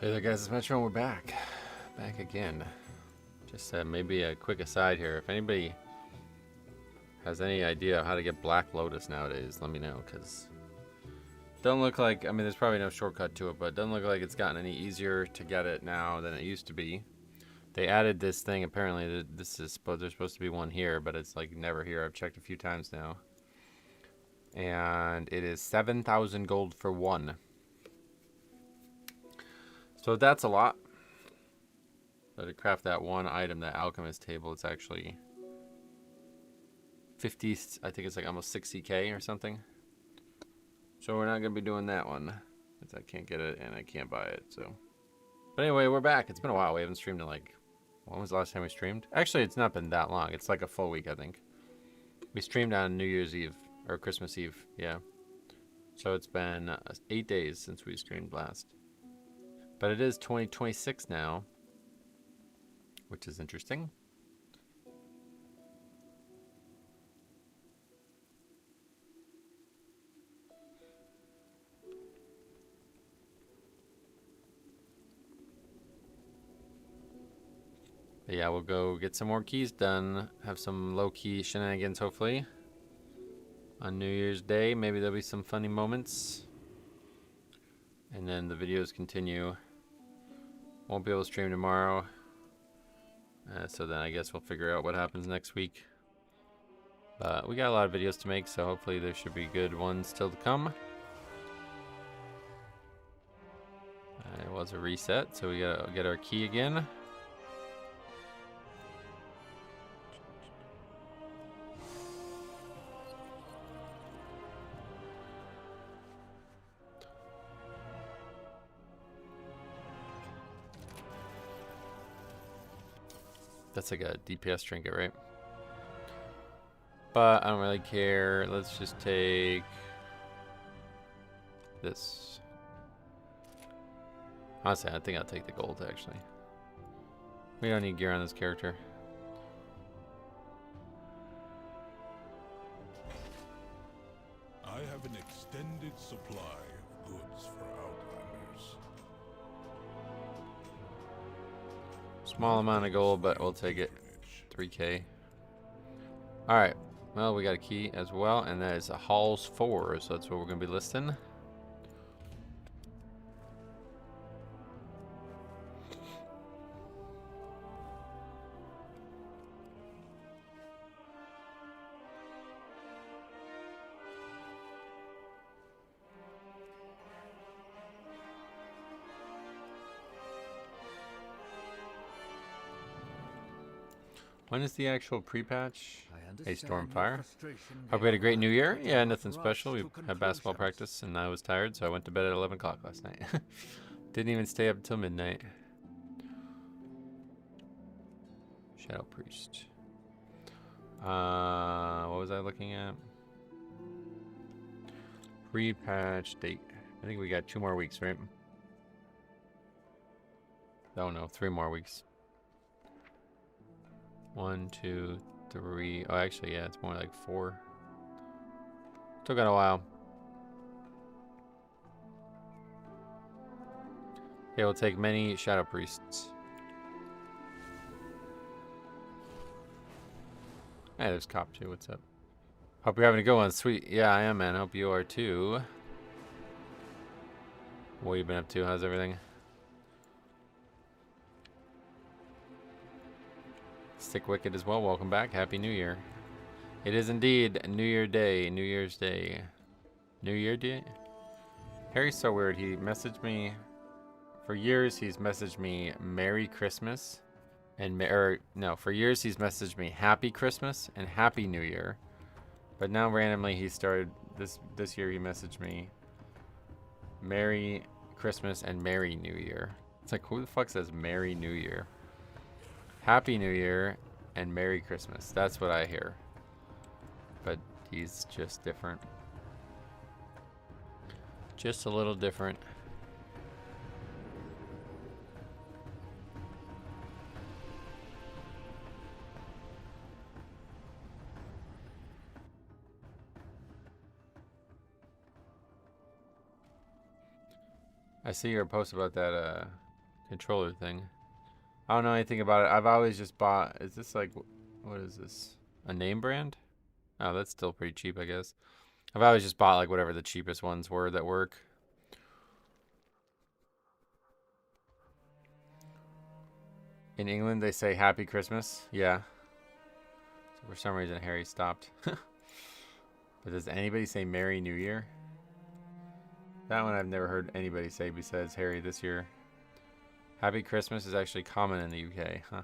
Hey there guys, it's Metro and we're back. Back again. Just maybe a quick aside here. If anybody has any idea of how to get Black Lotus nowadays, let me know, because don't look like, I mean, there's probably no shortcut to it, but it doesn't look like it's gotten any easier to get it now than it used to be. They added this thing, apparently, there's supposed to be one here, but it's like never here. I've checked a few times now. And it is 7,000 gold for one. So that's a lot. But to craft that one item, that alchemist table, it's actually 50, I think it's like almost 60k or something. So we're not going to be doing that one, because I can't get it and I can't buy it, so. But anyway, we're back. It's been a while. We haven't streamed in like, when was the last time we streamed? Actually, it's not been that long. It's like a full week, I think. We streamed on New Year's Eve, or Christmas Eve, yeah. So it's been 8 days since we streamed last. But it is 2026 now, which is interesting. But yeah, we'll go get some more keys done. Have some low-key shenanigans, hopefully. On New Year's Day, maybe there'll be some funny moments. And then the videos continue. Won't be able to stream tomorrow. So then I guess we'll figure out what happens next week. But we got a lot of videos to make, so hopefully there should be good ones still to come. It was a reset, so we gotta get our key again. That's like a DPS trinket, right? But I don't really care. Let's just take this. Honestly, I think I'll take the gold, actually. We don't need gear on this character. I have an extended supply of goods for Outlanders. Small amount of gold, but we'll take it. 3k. Alright. Well, we got a key as well, and that is a Halls 4, so that's what we're going to be listing. When is the actual pre-patch? Hey, Stormfire. Hope you had a great New Year. Yeah, nothing special. We had basketball practice, and I was tired, so I went to bed at 11 o'clock last night. Didn't even stay up until midnight. Shadow Priest. What was I looking at? Pre-patch date. I think we got 2 more weeks, right? Oh no, 3 more weeks. 1, 2, 3. Oh, actually, yeah, it's more like 4. Still got a while. Okay, we'll take many Shadow Priests. Hey, there's Cop too. What's up? Hope you're having a good one. Sweet. Yeah, I am, man. Hope you are too. What you been up to? How's everything? Stick Wicked as well. Welcome back. Happy New Year. It is indeed New Year Day. New Year's Day. New Year Day? Harry's so weird. He messaged me. For years, he's messaged me Merry Christmas. For years, he's messaged me Happy Christmas and Happy New Year. But now, randomly, he started. This year, he messaged me Merry Christmas and Merry New Year. It's like, who the fuck says Merry New Year? Happy New Year and Merry Christmas. That's what I hear. But he's just different. Just a little different. I see your post about that controller thing. I don't know anything about it. I've always just bought, is this like, what is this? A name brand? Oh, that's still pretty cheap, I guess. I've always just bought like whatever the cheapest ones were that work. In England, they say Happy Christmas. Yeah. So for some reason, Harry stopped. But does anybody say Merry New Year? That one I've never heard anybody say besides Harry this year. Happy Christmas is actually common in the UK, huh?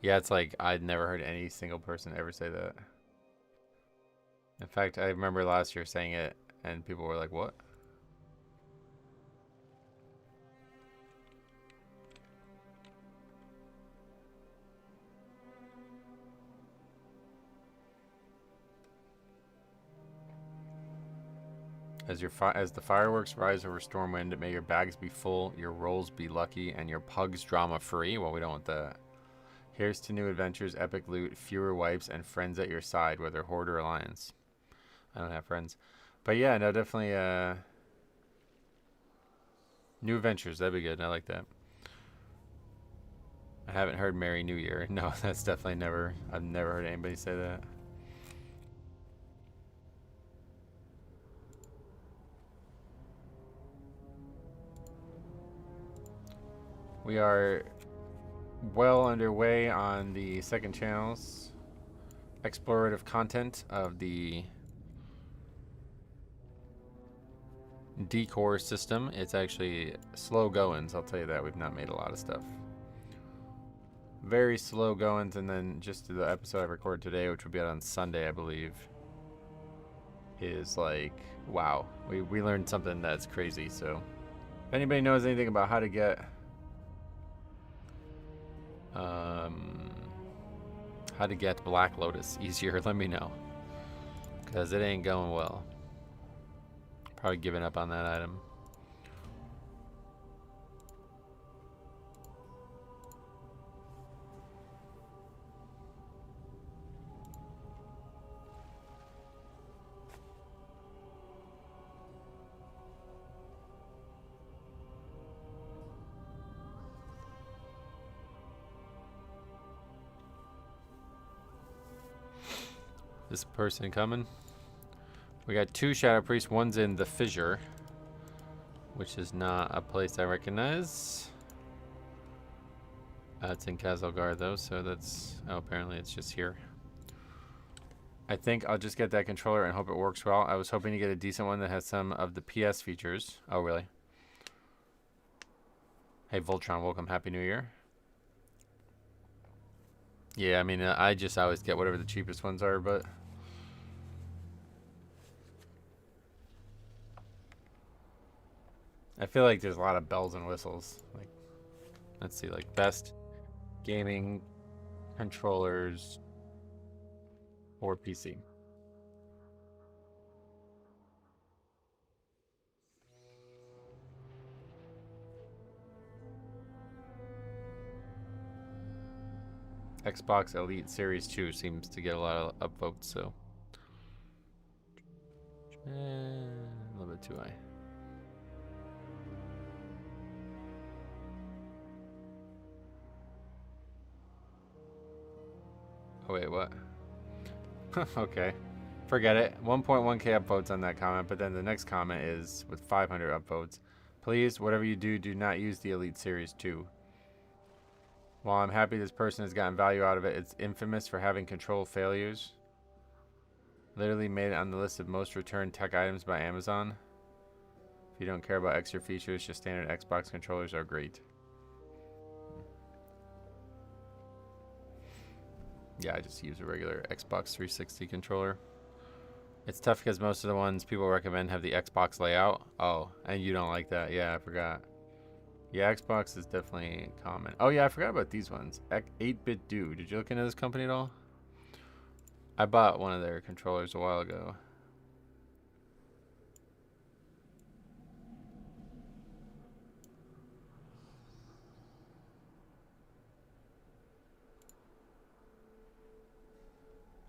Yeah, it's like I'd never heard any single person ever say that. In fact, I remember last year saying it, and people were like, what? As the fireworks rise over Stormwind, may your bags be full, your rolls be lucky, and your pugs drama-free. Well, we don't want that. Here's to new adventures, epic loot, fewer wipes, and friends at your side, whether Horde or Alliance. I don't have friends. But yeah, no, definitely new adventures. That'd be good. I like that. I haven't heard Merry New Year. No, that's definitely never. I've never heard anybody say that. We are well underway on the second channel's explorative content of the decor system. It's actually slow goings, I'll tell you that. We've not made a lot of stuff. Very slow goings, and then just the episode I recorded today, which will be out on Sunday, I believe, is like, wow. We learned something that's crazy. So if anybody knows anything about how to get Black Lotus easier, let me know, because it ain't going well. Probably giving up on that item. This person coming. We got 2 Shadow Priests. One's in the Fissure, which is not a place I recognize. It's in Kazalgar though, so that's, oh, apparently it's just here. I think I'll just get that controller and hope it works well. I was hoping to get a decent one that has some of the PS features. Oh, really? Hey, Voltron, welcome. Happy New Year. Yeah, I mean, I just always get whatever the cheapest ones are, but I feel like there's a lot of bells and whistles. Like, let's see, like best gaming controllers for PC. Xbox Elite Series 2 seems to get a lot of upvotes, so a little bit too high. Oh wait, what? Okay, forget it. 1.1k upvotes on that comment, but then the next comment is with 500 upvotes. Please, whatever you do, do not use the Elite Series 2. While I'm happy this person has gotten value out of it, it's infamous for having control failures. Literally made it on the list of most returned tech items by Amazon. If you don't care about extra features, just standard Xbox controllers are great. Yeah, I just use a regular Xbox 360 controller. It's tough because most of the ones people recommend have the Xbox layout. Oh, and you don't like that. Yeah, I forgot. Yeah, Xbox is definitely common. Oh yeah, I forgot about these ones. 8-Bit Do. Did you look into this company at all? I bought one of their controllers a while ago.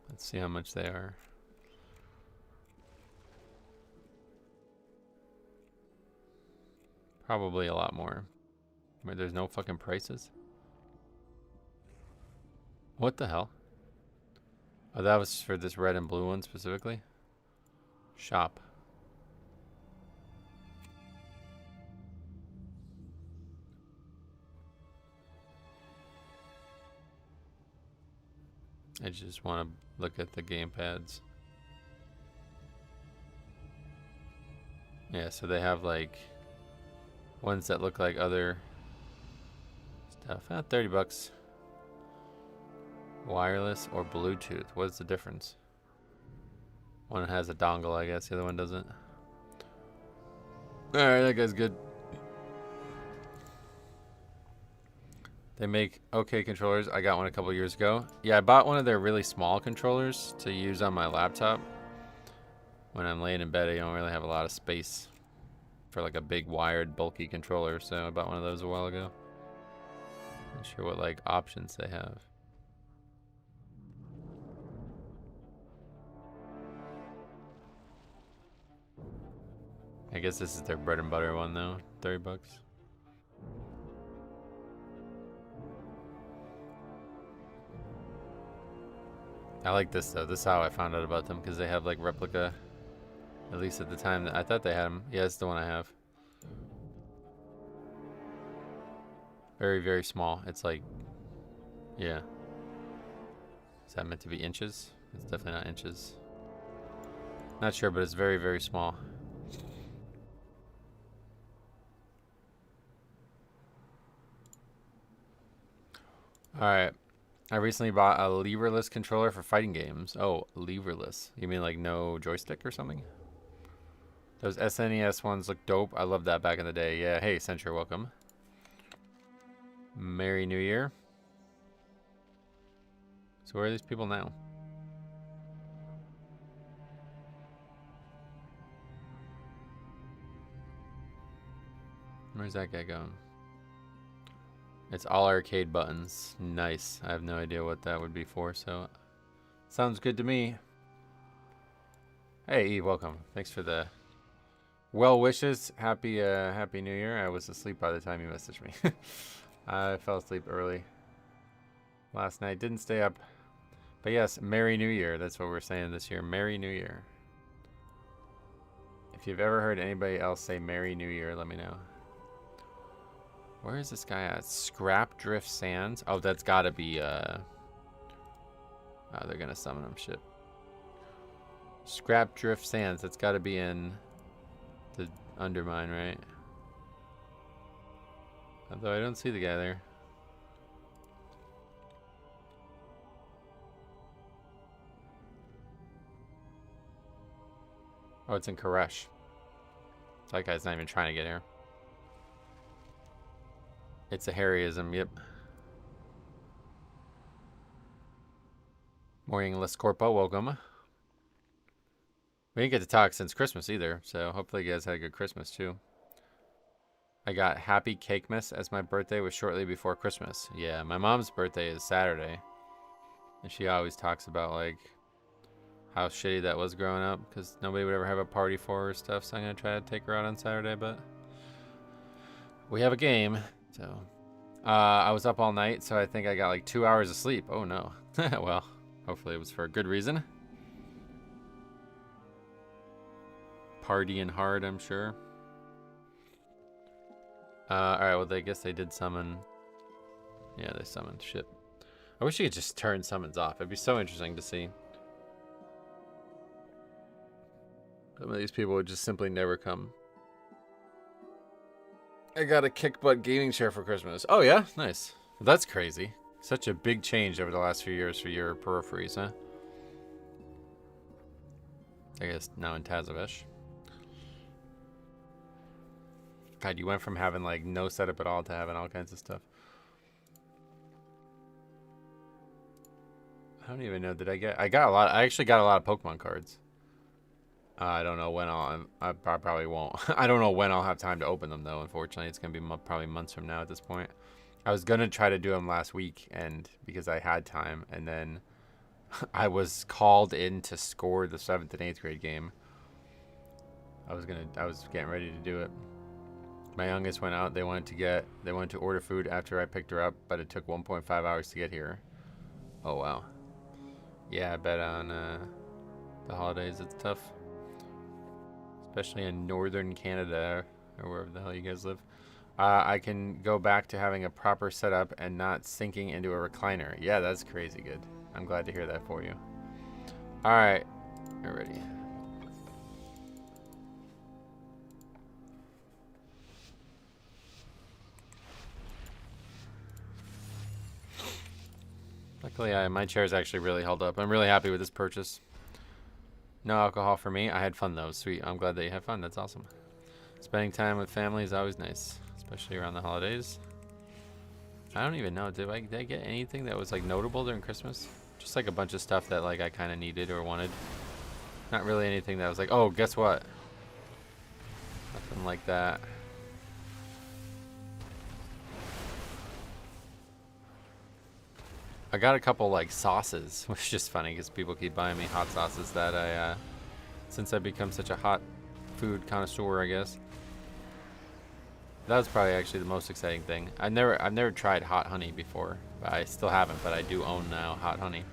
Let's see how much they are. Probably a lot more. Wait, there's no fucking prices? What the hell? Oh, that was for this red and blue one specifically? Shop. I just want to look at the gamepads. Yeah, so they have like ones that look like other stuff. 30 bucks. Wireless or Bluetooth. What's the difference? One has a dongle, I guess. The other one doesn't. Alright, that guy's good. They make okay controllers. I got one a couple years ago. Yeah, I bought one of their really small controllers to use on my laptop. When I'm laying in bed, I don't really have a lot of space for like a big wired bulky controller, so I bought one of those a while ago. Not sure what like options they have. I guess this is their bread and butter one though. 30 bucks. I like this though. This is how I found out about them, because they have like replica. At least at the time that I thought they had them. Yeah, it's the one I have. Very, very small. It's like, yeah. Is that meant to be inches? It's definitely not inches. Not sure, but it's very, very small. Alright. I recently bought a leverless controller for fighting games. Oh, leverless. You mean like no joystick or something? Those SNES ones look dope. I loved that back in the day. Yeah, hey, Century, welcome. Merry New Year. So where are these people now? Where's that guy going? It's all arcade buttons. Nice. I have no idea what that would be for, so sounds good to me. Hey, Eve, welcome. Thanks for the well wishes. Happy New Year. I was asleep by the time you messaged me. I fell asleep early last night. Didn't stay up. But yes, Merry New Year. That's what we're saying this year. Merry New Year. If you've ever heard anybody else say Merry New Year, let me know. Where is this guy at? Scrap Drift Sands? Oh, that's gotta be, oh, they're gonna summon him. Shit. Scrap Drift Sands. That's gotta be in the Undermine, right? Although I don't see the guy there. Oh, it's in Koresh. That guy's not even trying to get here. It's a Harryism, yep. Morning, Les Corpo, welcome. We didn't get to talk since Christmas either, so hopefully you guys had a good Christmas too. I got Happy Cakemas as my birthday was shortly before Christmas. Yeah, my mom's birthday is Saturday. And she always talks about like how shitty that was growing up, because nobody would ever have a party for her or stuff, so I'm going to try to take her out on Saturday, but we have a game. So, I was up all night, so I think I got like 2 hours of sleep. Oh no. Well, hopefully it was for a good reason. Partying hard, I'm sure. Alright, well, I guess they did summon. Yeah, they summoned. Shit. I wish you could just turn summons off. It'd be so interesting to see. Some of these people would just simply never come. I got a kick butt gaming chair for Christmas. Oh yeah? Nice. Well, that's crazy. Such a big change over the last few years for your peripheries, huh? I guess now in Tazavesh. God, you went from having like no setup at all to having all kinds of stuff. I don't even know. Did I get? I got a lot. I actually got a lot of Pokemon cards. I don't know when I probably won't. I don't know when I'll have time to open them though. Unfortunately, it's gonna be probably months from now at this point. I was gonna try to do them last week, and because I had time, and then I was called in to score the 7th and 8th grade game. I was getting ready to do it, My youngest went out. They wanted to order food after I picked her up, but it took 1.5 hours to get here. Oh wow. Yeah, I bet on the holidays it's tough, especially in northern Canada or wherever the hell you guys live. I can go back to having a proper setup and not sinking into a recliner. Yeah, that's crazy good. I'm glad to hear that for you. All right, we're ready. Luckily, my chair's actually really held up. I'm really happy with this purchase. No alcohol for me. I had fun though. Sweet. I'm glad that you had fun. That's awesome. Spending time with family is always nice, especially around the holidays. I don't even know. Did I get anything that was like notable during Christmas? Just like a bunch of stuff that like I kind of needed or wanted. Not really anything that was like, oh, guess what? Nothing like that. I got a couple like sauces, which is just funny because people keep buying me hot sauces that I, since I've become such a hot food connoisseur, I guess. That was probably actually the most exciting thing. I've never tried hot honey before, but I still haven't, but I do own now hot honey.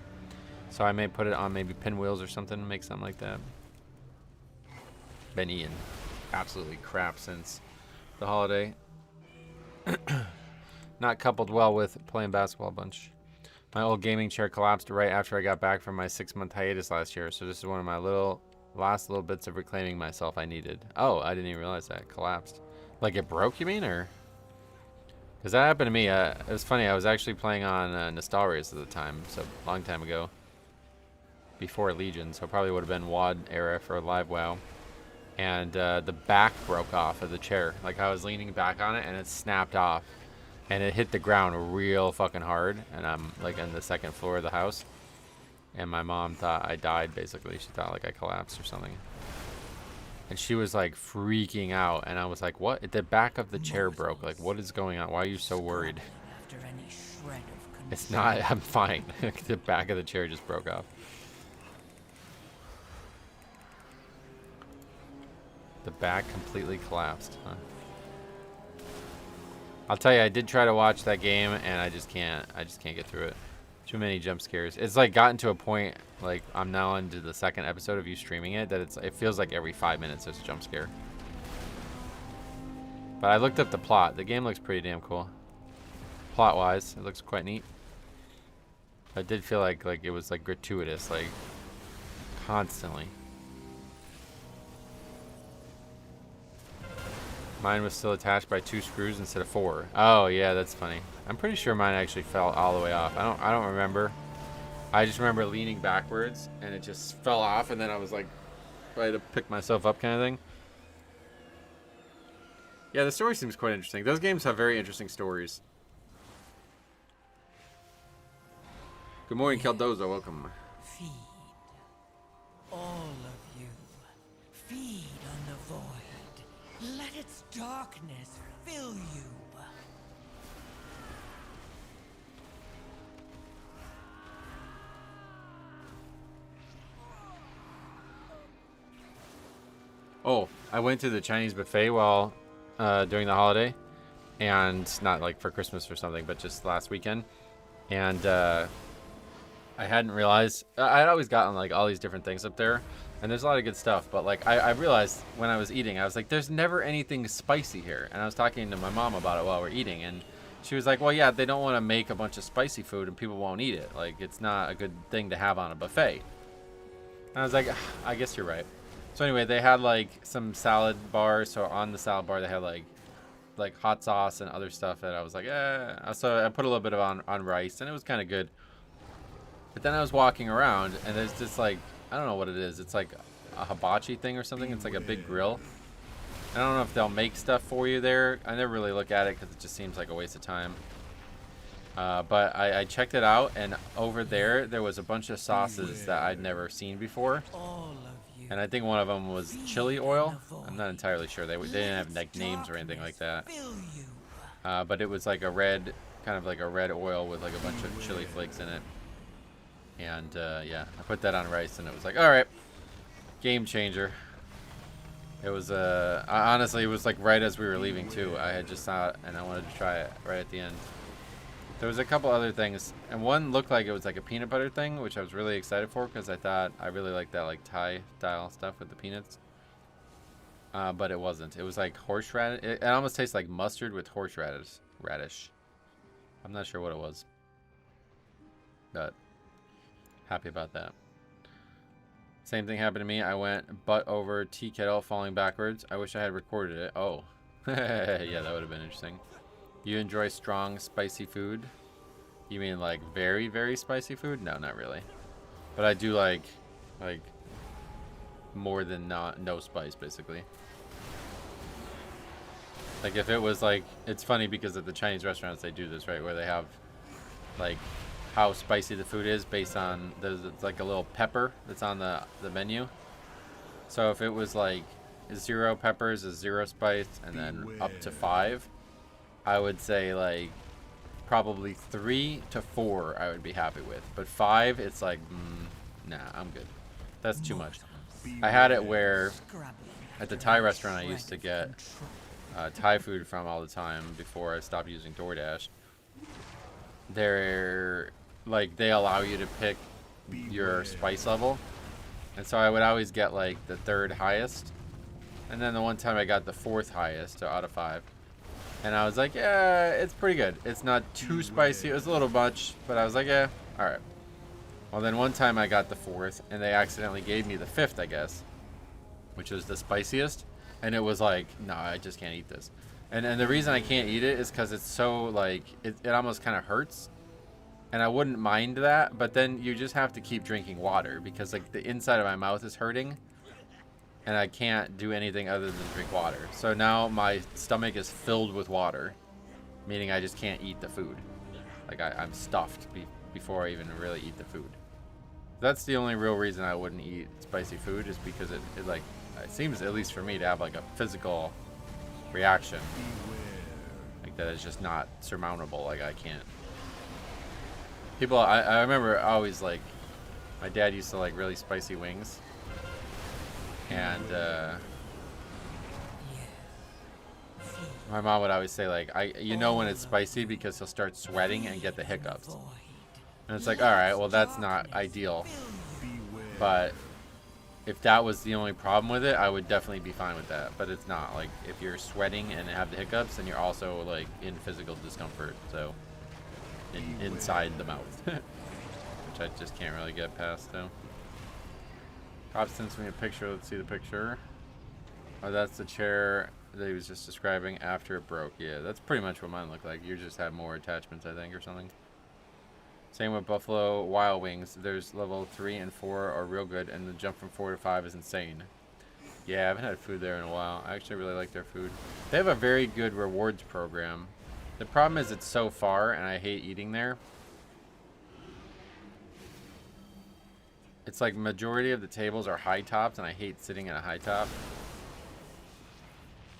So I may put it on maybe pinwheels or something, make something like that. Been eating absolutely crap since the holiday. Not coupled well with playing basketball a bunch. My old gaming chair collapsed right after I got back from my 6-month hiatus last year, so this is one of my last little bits of reclaiming myself I needed. Oh, I didn't even realize that. It collapsed. Like it broke, you mean? Or? Because that happened to me. It was funny. I was actually playing on Nostalrius at the time, so a long time ago. Before Legion, so it probably would have been WoD era for Live WoW. And the back broke off of the chair. Like I was leaning back on it and it snapped off. And it hit the ground real fucking hard. And I'm like on the second floor of the house. And my mom thought I died, basically. She thought like I collapsed or something. And she was like freaking out. And I was like, what? The back of the chair broke. Like, what is going on? Why are you so worried? It's not. I'm fine. The back of the chair just broke off. The back completely collapsed. Huh? I'll tell you, I did try to watch that game, and I just can't get through it. Too many jump scares. It's like gotten to a point, like I'm now into the second episode of you streaming it, that it feels like every 5 minutes there's a jump scare. But I looked up the plot. The game looks pretty damn cool. Plot-wise, it looks quite neat. I did feel like it was like gratuitous, like constantly. Mine was still attached by 2 screws instead of 4. Oh yeah, that's funny. I'm pretty sure mine actually fell all the way off. I don't remember. I just remember leaning backwards and it just fell off, and then I was like trying to pick myself up, kind of thing. Yeah, the story seems quite interesting. Those games have very interesting stories. Good morning, Keldoza. Welcome. Feed. All of you. Feed on the void. Let its darkness fill you. Oh, I went to the Chinese buffet while during the holiday, and not like for Christmas or something, but just last weekend. And I hadn't realized I had always gotten like all these different things up there, and there's a lot of good stuff. But like I realized when I was eating, I was like, there's never anything spicy here. And I was talking to my mom about it while we're eating, and she was like, well, yeah, they don't want to make a bunch of spicy food and people won't eat it. Like it's not a good thing to have on a buffet. And I was like, I guess you're right. So anyway, they had like some salad bars. So on the salad bar, they had like hot sauce and other stuff that I was like, eh. So I put a little bit of on rice, and it was kind of good. But then I was walking around, and there's this like, I don't know what it is. It's like a hibachi thing or something. It's like a big grill. I don't know if they'll make stuff for you there. I never really look at it because it just seems like a waste of time. But I checked it out, and over there was a bunch of sauces that I'd never seen before. And I think one of them was chili oil. I'm not entirely sure. They didn't have like names or anything like that. But it was like a red, kind of like a red oil with like a bunch of chili flakes in it. And yeah, I put that on rice, and it was like, all right, game changer. It was honestly, it was like right as we were leaving too. I had just saw it and I wanted to try it right at the end. There was a couple other things, and one looked like it was like a peanut butter thing, which I was really excited for because I thought I really liked that like Thai style stuff with the peanuts. But it wasn't. It was like horseradish. It almost tastes like mustard with horseradish. I'm not sure what it was, but happy about that. Same thing happened to me. I went butt over tea kettle falling backwards. I wish I had recorded it. Oh, yeah, that would have been interesting. You enjoy strong, spicy food? You mean like very, very spicy food? No, not really. But I do like more than no spice, basically. Like if it was like, it's funny because at the Chinese restaurants they do this, right? Where they have like how spicy the food is based on, there's like a little pepper that's on the menu. So if it was like 0 peppers is 0 spice, and then up to 5, I would say like probably 3 to 4 I would be happy with. But 5, it's like, nah, I'm good. That's too much. I had it where at the Thai restaurant I used to get Thai food from all the time before I stopped using DoorDash. They're like, they allow you to pick your spice level, and so I would always get like the 3rd highest, and then the one time I got the 4th highest out of 5, and I was like, yeah, it's pretty good. It's not too spicy. It was a little much, but I was like, yeah, all right. Well, then one time I got the 4th, and they accidentally gave me the 5th, I guess, which was the spiciest, and it was like, no, I just can't eat this. And the reason I can't eat it is because it's so like, it almost kind of hurts. And I wouldn't mind that, but then you just have to keep drinking water because like the inside of my mouth is hurting and I can't do anything other than drink water. So now my stomach is filled with water, meaning I just can't eat the food. Like I'm stuffed before I even really eat the food. That's the only real reason I wouldn't eat spicy food, is because it like, it seems, at least for me, to have like a physical reaction. Like that is just not surmountable. Like I can't. People, I remember always like, my dad used to like really spicy wings, and my mom would always say like, you know when it's spicy because he'll start sweating and get the hiccups, and it's like, all right, well that's not ideal, but if that was the only problem with it, I would definitely be fine with that. But it's not. Like if you're sweating and have the hiccups, then you're also like in physical discomfort, so. Inside the mouth, which I just can't really get past though. Pop sends me a picture. Let's see the picture. Oh, that's the chair that he was just describing after it broke. Yeah, that's pretty much what mine looked like. You just had more attachments, I think, or something. Same with Buffalo Wild Wings. There's level 3 and 4 are real good, and the jump from 4 to 5 is insane. Yeah, I haven't had food there in a while. I actually really like their food. They have a very good rewards program. The problem is it's so far, and I hate eating there. It's like majority of the tables are high tops, and I hate sitting at a high top.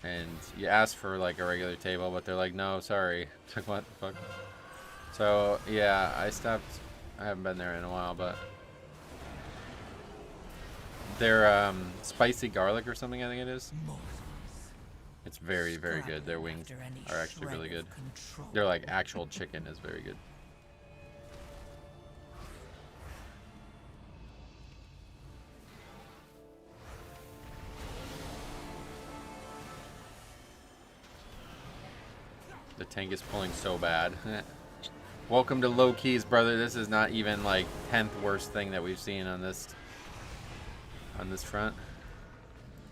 And you ask for like a regular table, but they're like, no, sorry. Like, what the fuck? So yeah, I haven't been there in a while, but they're spicy garlic or something, I think it is. It's very, very good. Their wings are actually really good. They're like actual chicken is very good. The tank is pulling so bad. Welcome to low keys, brother. This is not even like 10th worst thing that we've seen on this front.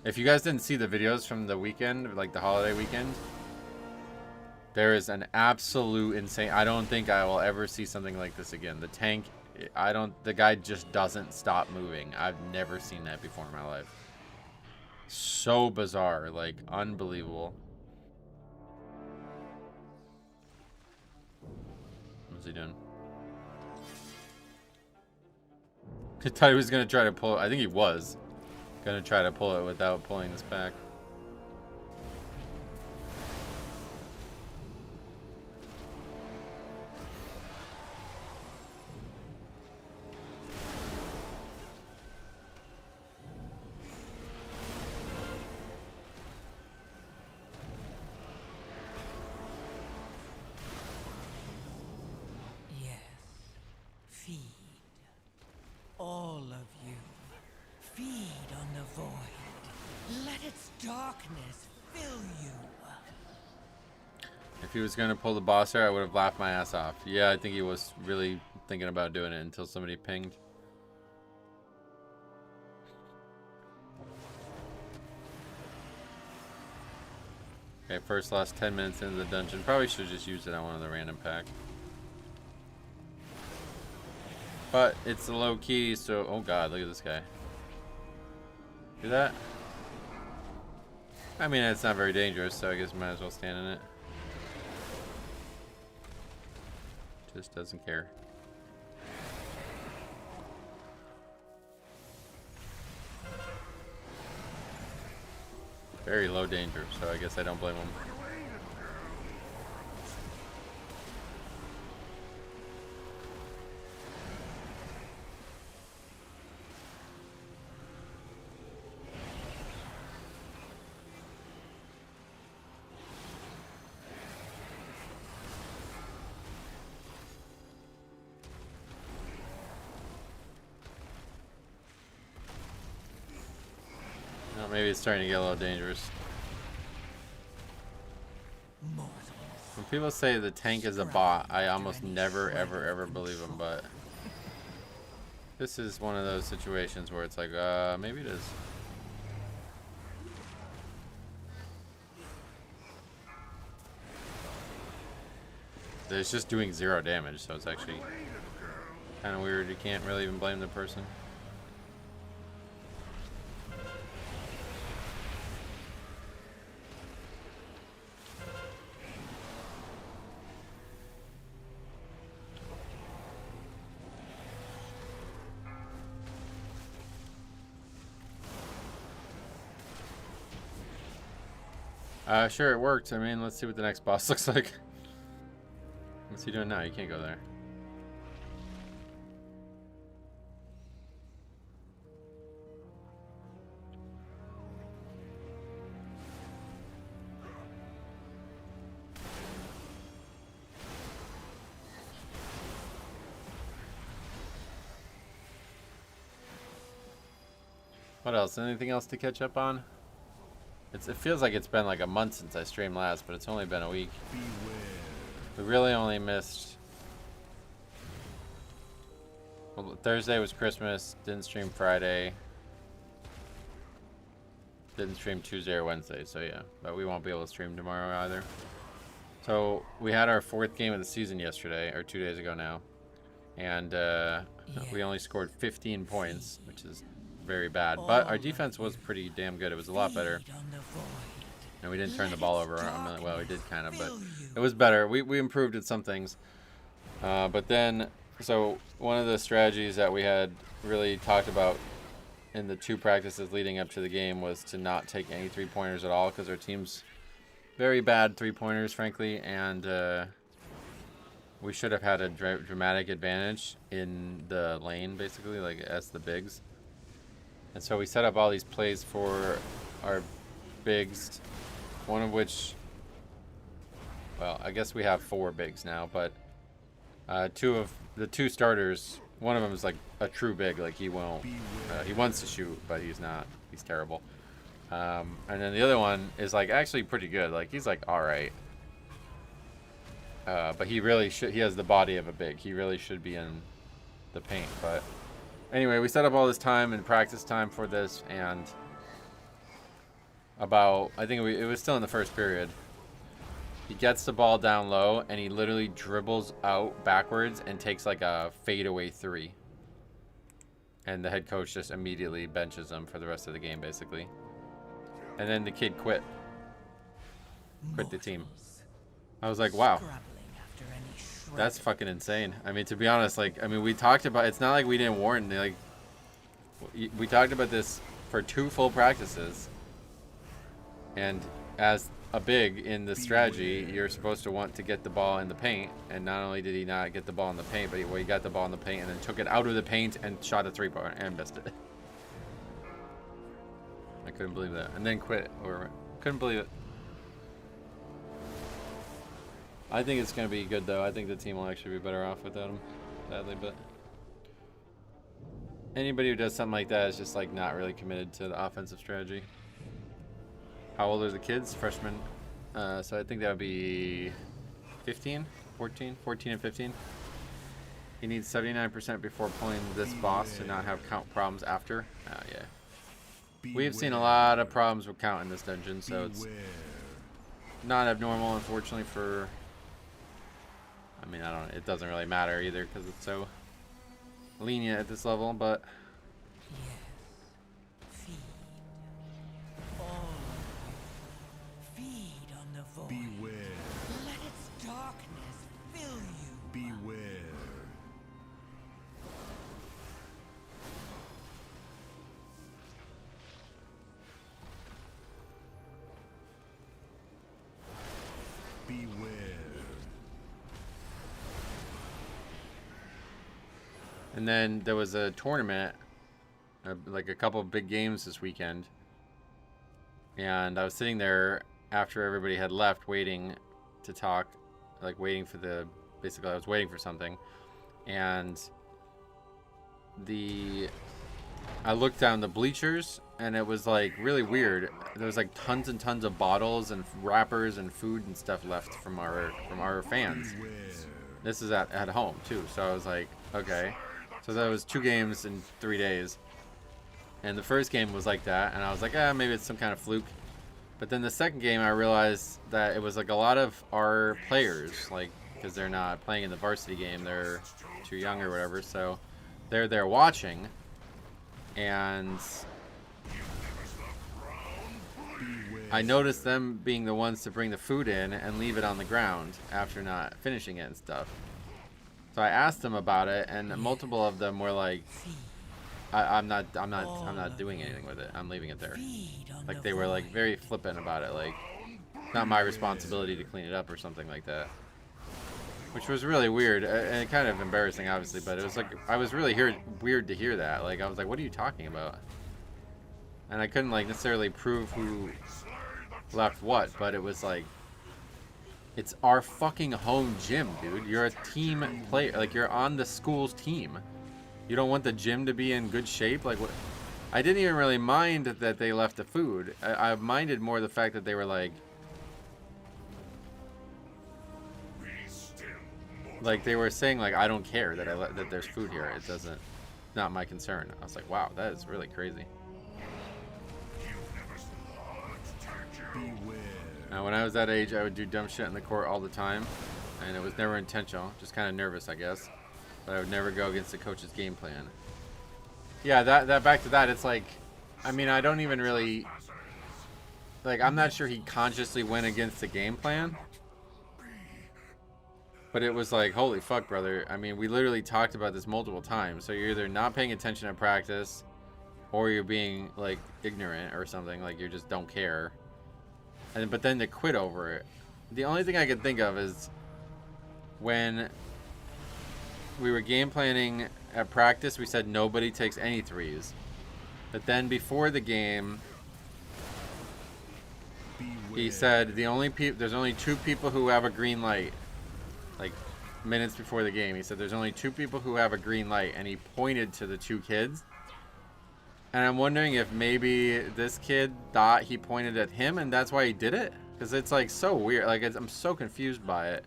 If you guys didn't see the videos from the weekend, like the holiday weekend, there is an absolute insane. I don't think I will ever see something like this again. The tank, the guy just doesn't stop moving. I've never seen that before in my life. So bizarre, like unbelievable. What's he doing? I thought he was gonna try to pull. I think he was gonna try to pull it without pulling this back. If he was going to pull the bosser, I would have laughed my ass off. Yeah, I think he was really thinking about doing it until somebody pinged. Okay, first last 10 minutes into the dungeon. Probably should have just used it on one of the random pack. But it's low key, so... Oh god, look at this guy. Do that? I mean, it's not very dangerous, so I guess might as well stand in it. Just doesn't care. Very low danger, so I guess I don't blame him. No, maybe it's starting to get a little dangerous. When people say the tank is a bot, I almost never, ever believe them, but this is one of those situations where it's like, maybe it is. It's just doing 0 damage, so it's actually kind of weird. You can't really even blame the person. Sure, it worked. I mean, let's see what the next boss looks like. What's he doing now? You can't go there. What else? Anything else to catch up on? It feels like it's been like a month since I streamed last, but it's only been a week. We really only missed... Well, Thursday was Christmas, didn't stream Friday. Didn't stream Tuesday or Wednesday, so yeah. But we won't be able to stream tomorrow either. So, we had our 4th game of the season yesterday, or 2 days ago now. And we only scored 15 points, which is very bad, but our defense was pretty damn good. It was a lot better, and we didn't turn the ball over. Well, we did kind of, but it was better. We improved at some things, but then so one of the strategies that we had really talked about in the 2 practices leading up to the game was to not take any 3-pointers at all, because our team's very bad 3-pointers, frankly, and we should have had a dramatic advantage in the lane, basically, like as the bigs. And so we set up all these plays for our bigs, one of which, well, I guess we have 4 bigs now, but 2 of the 2 starters, one of them is like a true big, like he won't, he wants to shoot, but he's not, he's terrible. And then the other one is like actually pretty good, like he's like alright. But he really should, he has the body of a big, he really should be in the paint, but... Anyway, we set up all this time and practice time for this, and about, I think it was still in the first period, he gets the ball down low, and he literally dribbles out backwards and takes like a fadeaway 3. And the head coach just immediately benches him for the rest of the game, basically. And then the kid quit the team. I was like, wow. That's fucking insane. I mean, to be honest, like, I mean, we talked about, it's not like we didn't warn, like, we talked about this for 2 full practices, and as a big in the strategy, you're supposed to want to get the ball in the paint, and not only did he not get the ball in the paint, but he got the ball in the paint and then took it out of the paint and shot a 3-pointer and missed it. I couldn't believe that. And then quit, or couldn't believe it. I think it's going to be good, though. I think the team will actually be better off without him, sadly, but anybody who does something like that is just, like, not really committed to the offensive strategy. How old are the kids? Freshmen? So I think that would be 15, 14 and 15. He needs 79% before pulling this boss to not have count problems after. Yeah. We've seen a lot of problems with count in this dungeon, so it's not abnormal, unfortunately, for... I mean, it doesn't really matter either, because it's so lenient at this level, but... Feed. All of you. Feed on the void. Beware. Let its darkness fill you. Beware. Beware. And then there was a tournament, like a couple of big games this weekend. And I was sitting there after everybody had left waiting to talk, like waiting for the, basically I was waiting for something. And I looked down the bleachers and it was like really weird. There was like tons and tons of bottles and wrappers and food and stuff left from our fans. This is at home too. So I was like, okay. So that was 2 games in 3 days. And the first game was like that, and I was like, maybe it's some kind of fluke. But then the second game, I realized that it was like a lot of our players, like, because they're not playing in the varsity game, they're too young or whatever, so they're there watching. And I noticed them being the ones to bring the food in and leave it on the ground after not finishing it and stuff. So I asked them about it, and multiple of them were like, I'm not doing anything with it. I'm leaving it there. Like they were like very flippant about it. Like, it's not my responsibility to clean it up or something like that. Which was really weird and kind of embarrassing, obviously. But it was like I was really weird to hear that. Like I was like, what are you talking about? And I couldn't like necessarily prove who left what, but it was like, it's our fucking home gym, dude. You're a team player. Like, you're on the school's team. You don't want the gym to be in good shape? Like, what? I didn't even really mind that they left the food. I minded more the fact that they were like... Like, they were saying, like, I don't care that there's food here. It doesn't... Not my concern. I was like, wow, that is really crazy. When I was that age, I would do dumb shit in the court all the time, and it was never intentional, just kind of nervous, I guess. But I would never go against the coach's game plan. Yeah, that back to that, it's like, I mean, I don't even really, like, I'm not sure he consciously went against the game plan. But it was like, holy fuck, brother. I mean, we literally talked about this multiple times. So you're either not paying attention at practice, or you're being, like, ignorant or something, like you just don't care. But then to quit over it. The only thing I could think of is when we were game planning at practice, we said nobody takes any threes. But then before the game, he said there's only 2 people who have a green light. Like minutes before the game, he said there's only 2 people who have a green light, and he pointed to the 2 kids. And I'm wondering if maybe this kid thought he pointed at him and that's why he did it? Because it's like so weird. Like I'm so confused by it.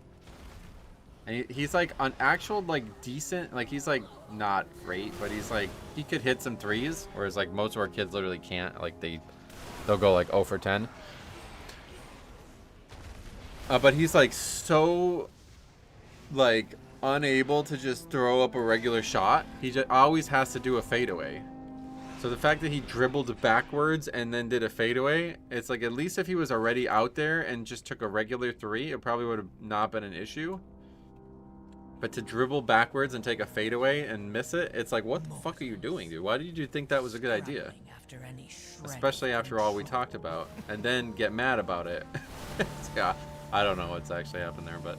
And he's like an actual like decent, like he's like not great, but he's like, he could hit some threes. Whereas like most of our kids literally can't. Like they'll go like 0 for 10. But he's like so like unable to just throw up a regular shot. He just always has to do a fadeaway. So the fact that he dribbled backwards and then did a fadeaway, it's like at least if he was already out there and just took a regular 3, it probably would have not been an issue. But to dribble backwards and take a fadeaway and miss it, it's like, what the fuck are you doing, dude? Why did you think that was a good idea? Especially after all we talked about. And then get mad about it. Yeah, I don't know what's actually happened there, but...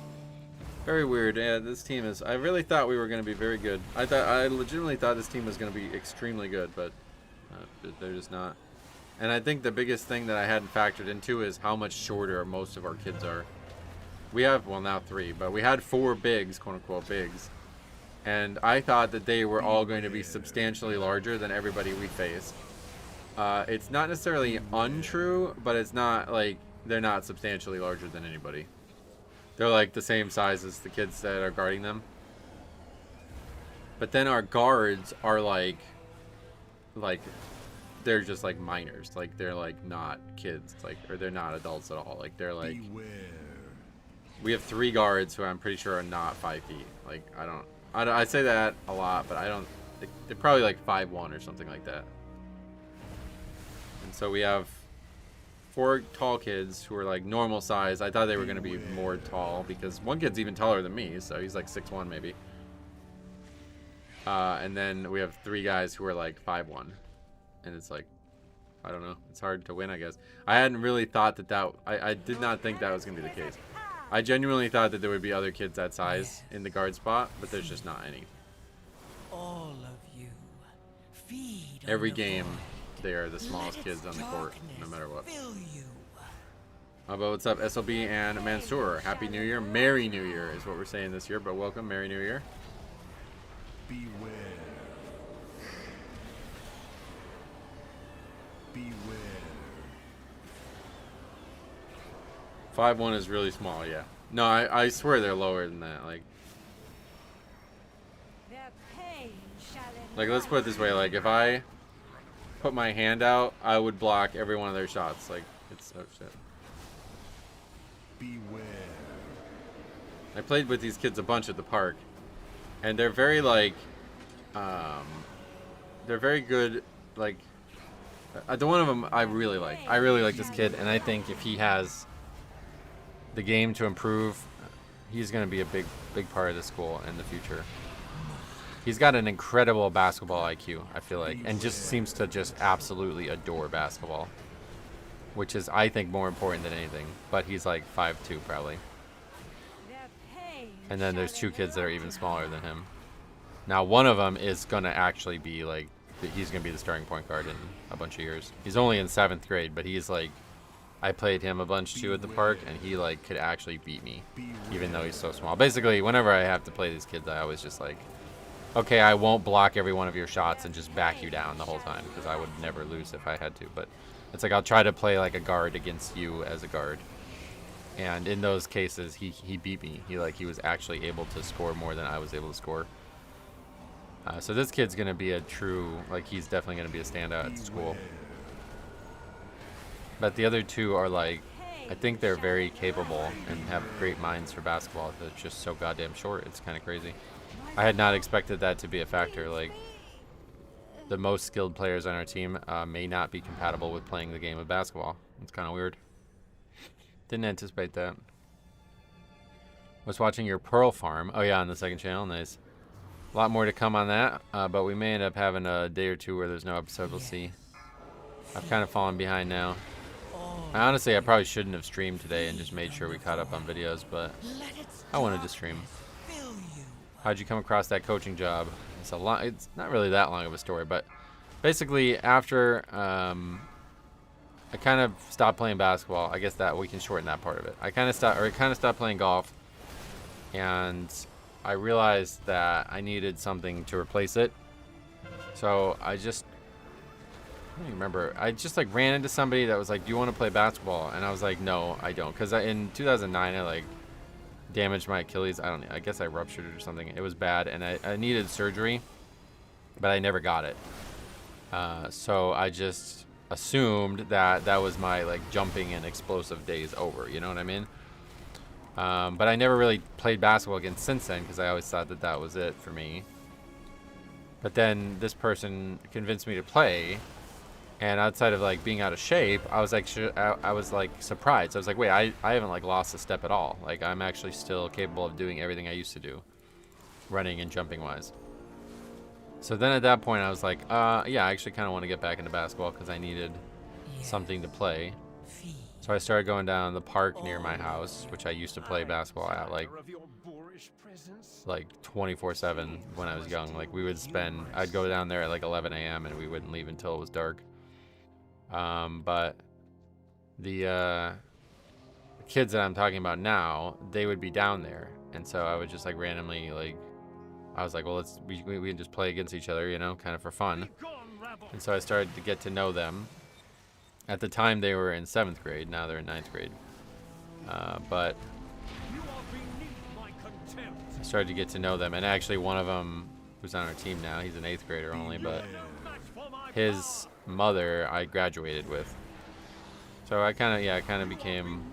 Very weird. Yeah, this team is... I really thought we were going to be very good. I legitimately thought this team was going to be extremely good, but they're just not. And I think the biggest thing that I hadn't factored into is how much shorter most of our kids are. We have, well, now 3, but we had 4 bigs, quote-unquote bigs. And I thought that they were all going to be substantially larger than everybody we faced. It's not necessarily untrue, but it's not, like, they're not substantially larger than anybody. They're like the same size as the kids that are guarding them. But then our guards are like they're just like minors. Like they're like not kids, like, or they're not adults at all. Like they're like, Beware. we have 3 guards who I'm pretty sure are not 5 feet. Like I say that a lot, but I don't. They're probably like 5'1" or something like that. And so we have 4 tall kids who are like normal size. I thought they were going to be more tall because one kid's even taller than me, so he's like 6'1" maybe. And then we have 3 guys who are like 5'1", and it's like, I don't know. It's hard to win, I guess. I hadn't really thought that I did not think that was going to be the case. I genuinely thought that there would be other kids that size in the guard spot, but there's just not any. All of you, feed on Every the game, void. they are the smallest Let kids its on the court, no darkness matter what. fill you. But what's up, SLB and Mansour? Happy New Year. Merry New Year is what we're saying this year, but welcome. Merry New Year. Beware. Beware. 5'1" is really small, yeah. No, I swear they're lower than that. Like, let's put it this way. Like, if I put my hand out, I would block every one of their shots. Like, it's, oh shit. Beware. I played with these kids a bunch at the park, and they're very, like, they're very good, like, the one of them I really like. I really like this kid, and I think if he has the game to improve, he's going to be a big part of the school in the future. He's got an incredible basketball IQ, I feel like, and just seems to just absolutely adore basketball, which is, I think, more important than anything. But he's like 5'2" probably. And then there's 2 kids that are even smaller than him. Now, one of them is going to actually be like, he's going to be the starting point guard in a bunch of years. He's only in 7th grade, but he's like, I played him a bunch too at the park, and he like could actually beat me, even though he's so small. Basically, whenever I have to play these kids, I always just like, okay, I won't block every one of your shots and just back you down the whole time, because I would never lose if I had to. But it's like I'll try to play like a guard against you as a guard. And in those cases, he beat me. He was actually able to score more than I was able to score. So this kid's gonna be a true, like, he's definitely gonna be a standout at school. But the other 2 are like, I think they're very capable and have great minds for basketball. They're just so goddamn short. It's kind of crazy. I had not expected that to be a factor. Like, the most skilled players on our team may not be compatible with playing the game of basketball. It's kind of weird. Didn't anticipate that. Was watching your Pearl Farm. Oh yeah, on the second channel. Nice. A lot more to come on that, but we may end up having a day or 2 where there's no episode. We'll see. I've kind of fallen behind now. Honestly, I probably shouldn't have streamed today and just made sure we caught up on videos, but I wanted to stream. How'd you come across that coaching job? It's not really that long of a story, but basically after I kind of stopped playing basketball. I guess that we can shorten that part of it. I kind of stopped playing golf, and I realized that I needed something to replace it. So I don't even remember. I just like ran into somebody that was like, "Do you want to play basketball?" And I was like, "No, I don't," because in 2009 I like damaged my Achilles. I guess I ruptured it or something. It was bad, and I needed surgery, but I never got it. So I just assumed that was my like jumping and explosive days over. You know what I mean? But I never really played basketball again since then because I always thought that was it for me. But then this person convinced me to play, and outside of like being out of shape, I was like surprised. I was like, wait, I haven't like lost a step at all. Like I'm actually still capable of doing everything I used to do, running and jumping wise. So then at that point I was like, yeah, I actually kind of want to get back into basketball because I needed something to play. So I started going down the park near my house, which I used to play basketball at like 24/7 when I was young. Like I'd go down there at like 11 a.m. and we wouldn't leave until it was dark. But the kids that I'm talking about now, they would be down there, and so I would just like randomly like, I was like, well, we can just play against each other, you know, kind of for fun. And so I started to get to know them, At the time, they were in 7th grade. Now they're in 9th grade. But I started to get to know them. And actually, one of them who's on our team now, he's an 8th grader only, but his mother I graduated with. So I kind of became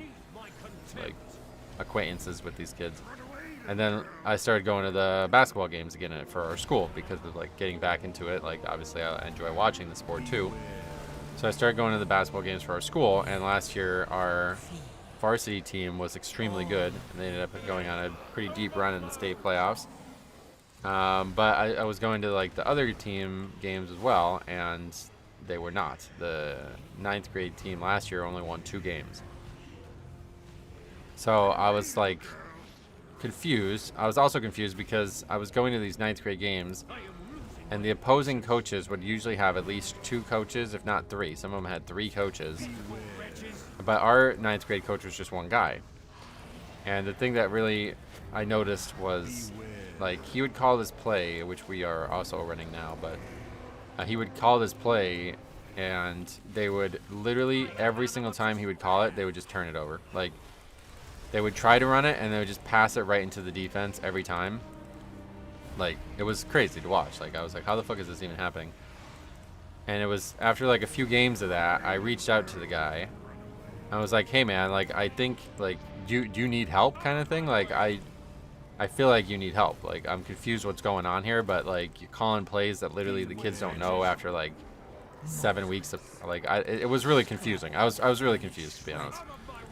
like acquaintances with these kids. And then I started going to the basketball games again for our school because of like getting back into it. Like obviously I enjoy watching the sport too. So I started going to the basketball games for our school, and last year our varsity team was extremely good, and they ended up going on a pretty deep run in the state playoffs. But I was going to like the other team games as well, and they were not. The 9th grade team last year only won 2 games. So I was like confused. I was also confused because I was going to these 9th grade games, and the opposing coaches would usually have at least 2 coaches, if not 3. Some of them had 3 coaches. But our 9th grade coach was just one guy. And the thing that really I noticed was, like, he would call this play, which we are also running now, but he would call this play, and they would literally, every single time he would call it, they would just turn it over. Like, they would try to run it, and they would just pass it right into the defense every time. Like, it was crazy to watch. Like, I was like, how the fuck is this even happening? And it was after like a few games of that, I reached out to the guy. I was like, hey man, like, I think, like, do you need help kind of thing? Like, I feel like you need help. Like, I'm confused what's going on here, but like, you're calling plays that literally the kids don't know after like 7 weeks of, like, it was really confusing. I was really confused, to be honest.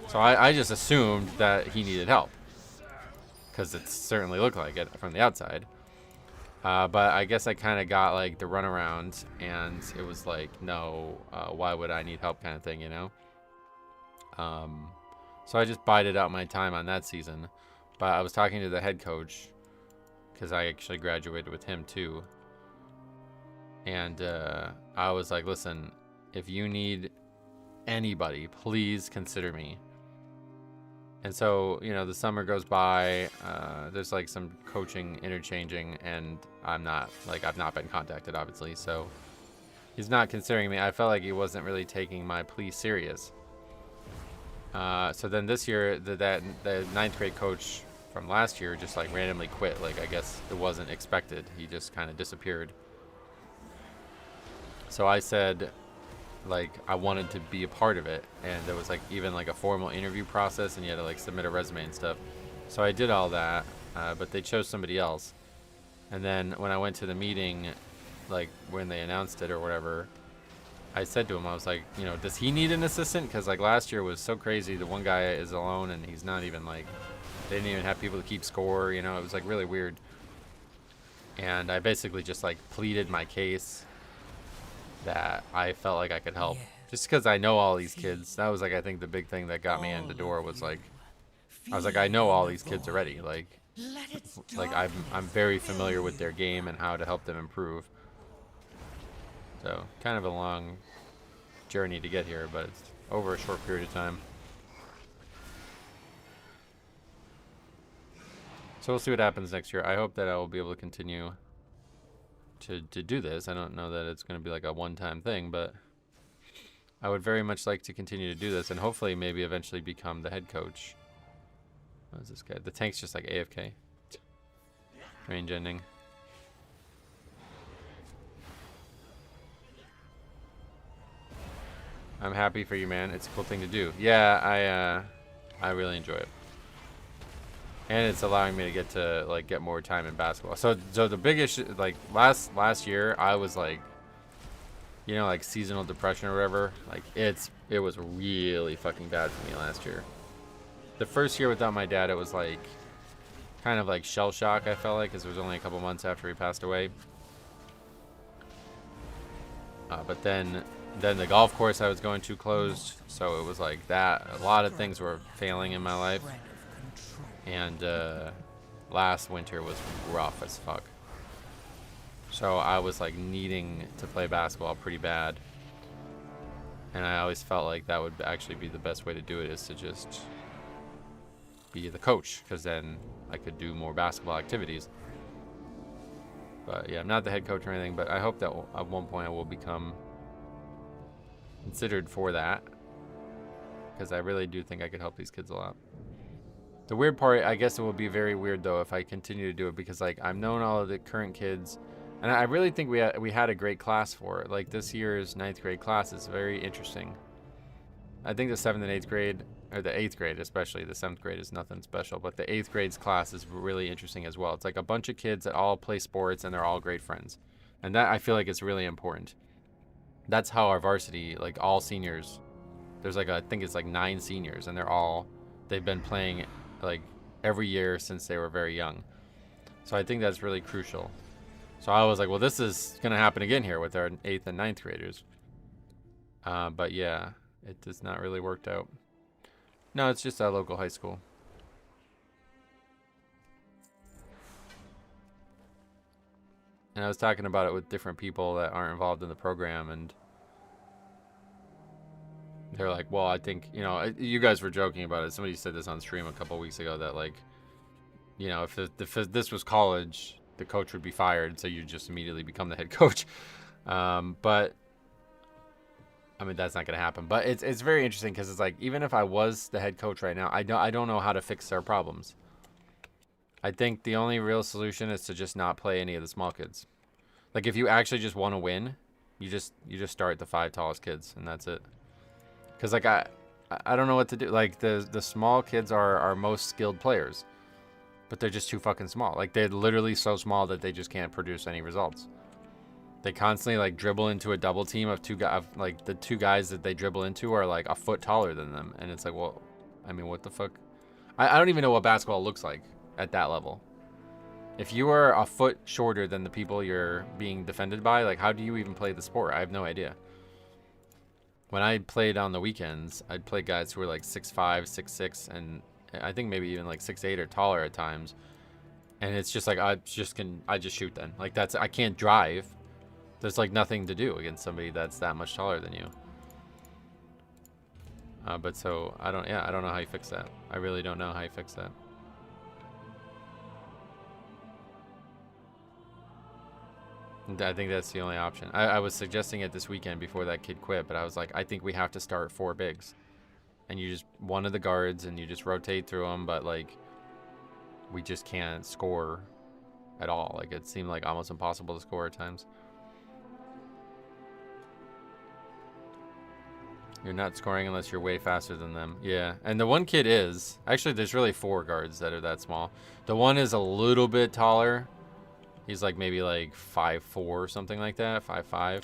So I just assumed that he needed help, because it certainly looked like it from the outside. But I guess I kind of got like the runaround, and it was like, no, why would I need help kind of thing, you know? So I just bided out my time on that season. But I was talking to the head coach, because I actually graduated with him too. And I was like, listen, if you need anybody, please consider me. And so, you know, the summer goes by, there's like some coaching interchanging, and I've not been contacted, obviously, so he's not considering me. I felt like he wasn't really taking my plea serious. So then this year, the 9th grade coach from last year just like randomly quit. Like, I guess it wasn't expected. He just kind of disappeared. So I said, like, I wanted to be a part of it, and there was like even like a formal interview process, and you had to like submit a resume and stuff. So I did all that, but they chose somebody else. And then when I went to the meeting, like when they announced it or whatever, I said to him, I was like, you know, does he need an assistant? Because like last year was so crazy. The one guy is alone, and he's not even like, they didn't even have people to keep score, you know. It was like really weird. And I basically just like pleaded my case that I felt like I could help, just because I know all these kids. That was like, I think the big thing that got me in the door was like, I was like, I know all these kids already. Like I'm very familiar with their game and how to help them improve. So kind of a long journey to get here, but it's over a short period of time. So we'll see what happens next year. I hope that I will be able to continue to do this. I don't know that it's going to be like a one-time thing, but I would very much like to continue to do this, and hopefully maybe eventually become the head coach. What is this guy? The tank's just like AFK. Range ending. I'm happy for you, man. It's a cool thing to do. Yeah, I really enjoy it. And it's allowing me to get more time in basketball. So the big issue, like last year, I was like, you know, like seasonal depression or whatever. Like it was really fucking bad for me last year. The first year without my dad, it was like kind of like shell shock. I felt like, because it was only a couple months after he passed away. But then the golf course I was going to closed, so it was like that. A lot of things were failing in my life. And last winter was rough as fuck. So I was like needing to play basketball pretty bad. And I always felt like that would actually be the best way to do it, is to just be the coach, because then I could do more basketball activities. But yeah, I'm not the head coach or anything, but I hope that at one point I will become considered for that. Because I really do think I could help these kids a lot. The weird part, I guess it will be very weird though if I continue to do it, because like I've known all of the current kids, and I really think we had a great class for it. Like this year's 9th grade class is very interesting. I think the 7th and 8th grade, or the 8th grade especially, the 7th grade is nothing special, but the 8th grade's class is really interesting as well. It's like a bunch of kids that all play sports and they're all great friends. And that, I feel like, it's really important. That's how our varsity, like all seniors, there's like, I think it's like 9 seniors, and they've been playing like every year since they were very young. So I think that's really crucial. So I was like, well, this is going to happen again here with our 8th and 9th graders. But yeah, it does not really worked out. No, it's just a local high school. And I was talking about it with different people that aren't involved in the program, and they're like, well, I think, you know, you guys were joking about it. Somebody said this on stream a couple weeks ago that, like, you know, if this was college, the coach would be fired, so you just immediately become the head coach. But I mean, that's not going to happen. But it's very interesting because it's like, even if I was the head coach right now, I don't know how to fix their problems. I think the only real solution is to just not play any of the small kids. Like, if you actually just want to win, you just start the 5 tallest kids, and that's it. Because, like, I don't know what to do. Like, the small kids are our most skilled players, but they're just too fucking small. Like, they're literally so small that they just can't produce any results. They constantly, like, dribble into a double team of two guys. Like, the 2 guys that they dribble into are, like, a foot taller than them. And it's like, well, I mean, what the fuck? I don't even know what basketball looks like at that level. If you are a foot shorter than the people you're being defended by, like, how do you even play the sport? I have no idea. When I played on the weekends, I'd play guys who were like 6'5", 6'6", and I think maybe even like 6'8" or taller at times. And it's just like, I just shoot then. Like, I can't drive. There's like nothing to do against somebody that's that much taller than you. But so I don't know how you fix that. I really don't know how you fix that. And I think that's the only option. I was suggesting it this weekend before that kid quit, but I was like, I think we have to start 4 bigs. And you just, one of the guards, and you just rotate through them, but like, we just can't score at all. Like, it seemed like almost impossible to score at times. You're not scoring unless you're way faster than them. Yeah, and the one kid is. Actually, there's really 4 guards that are that small. The one is a little bit taller. He's like maybe like 5'4" or something like that, 5'5".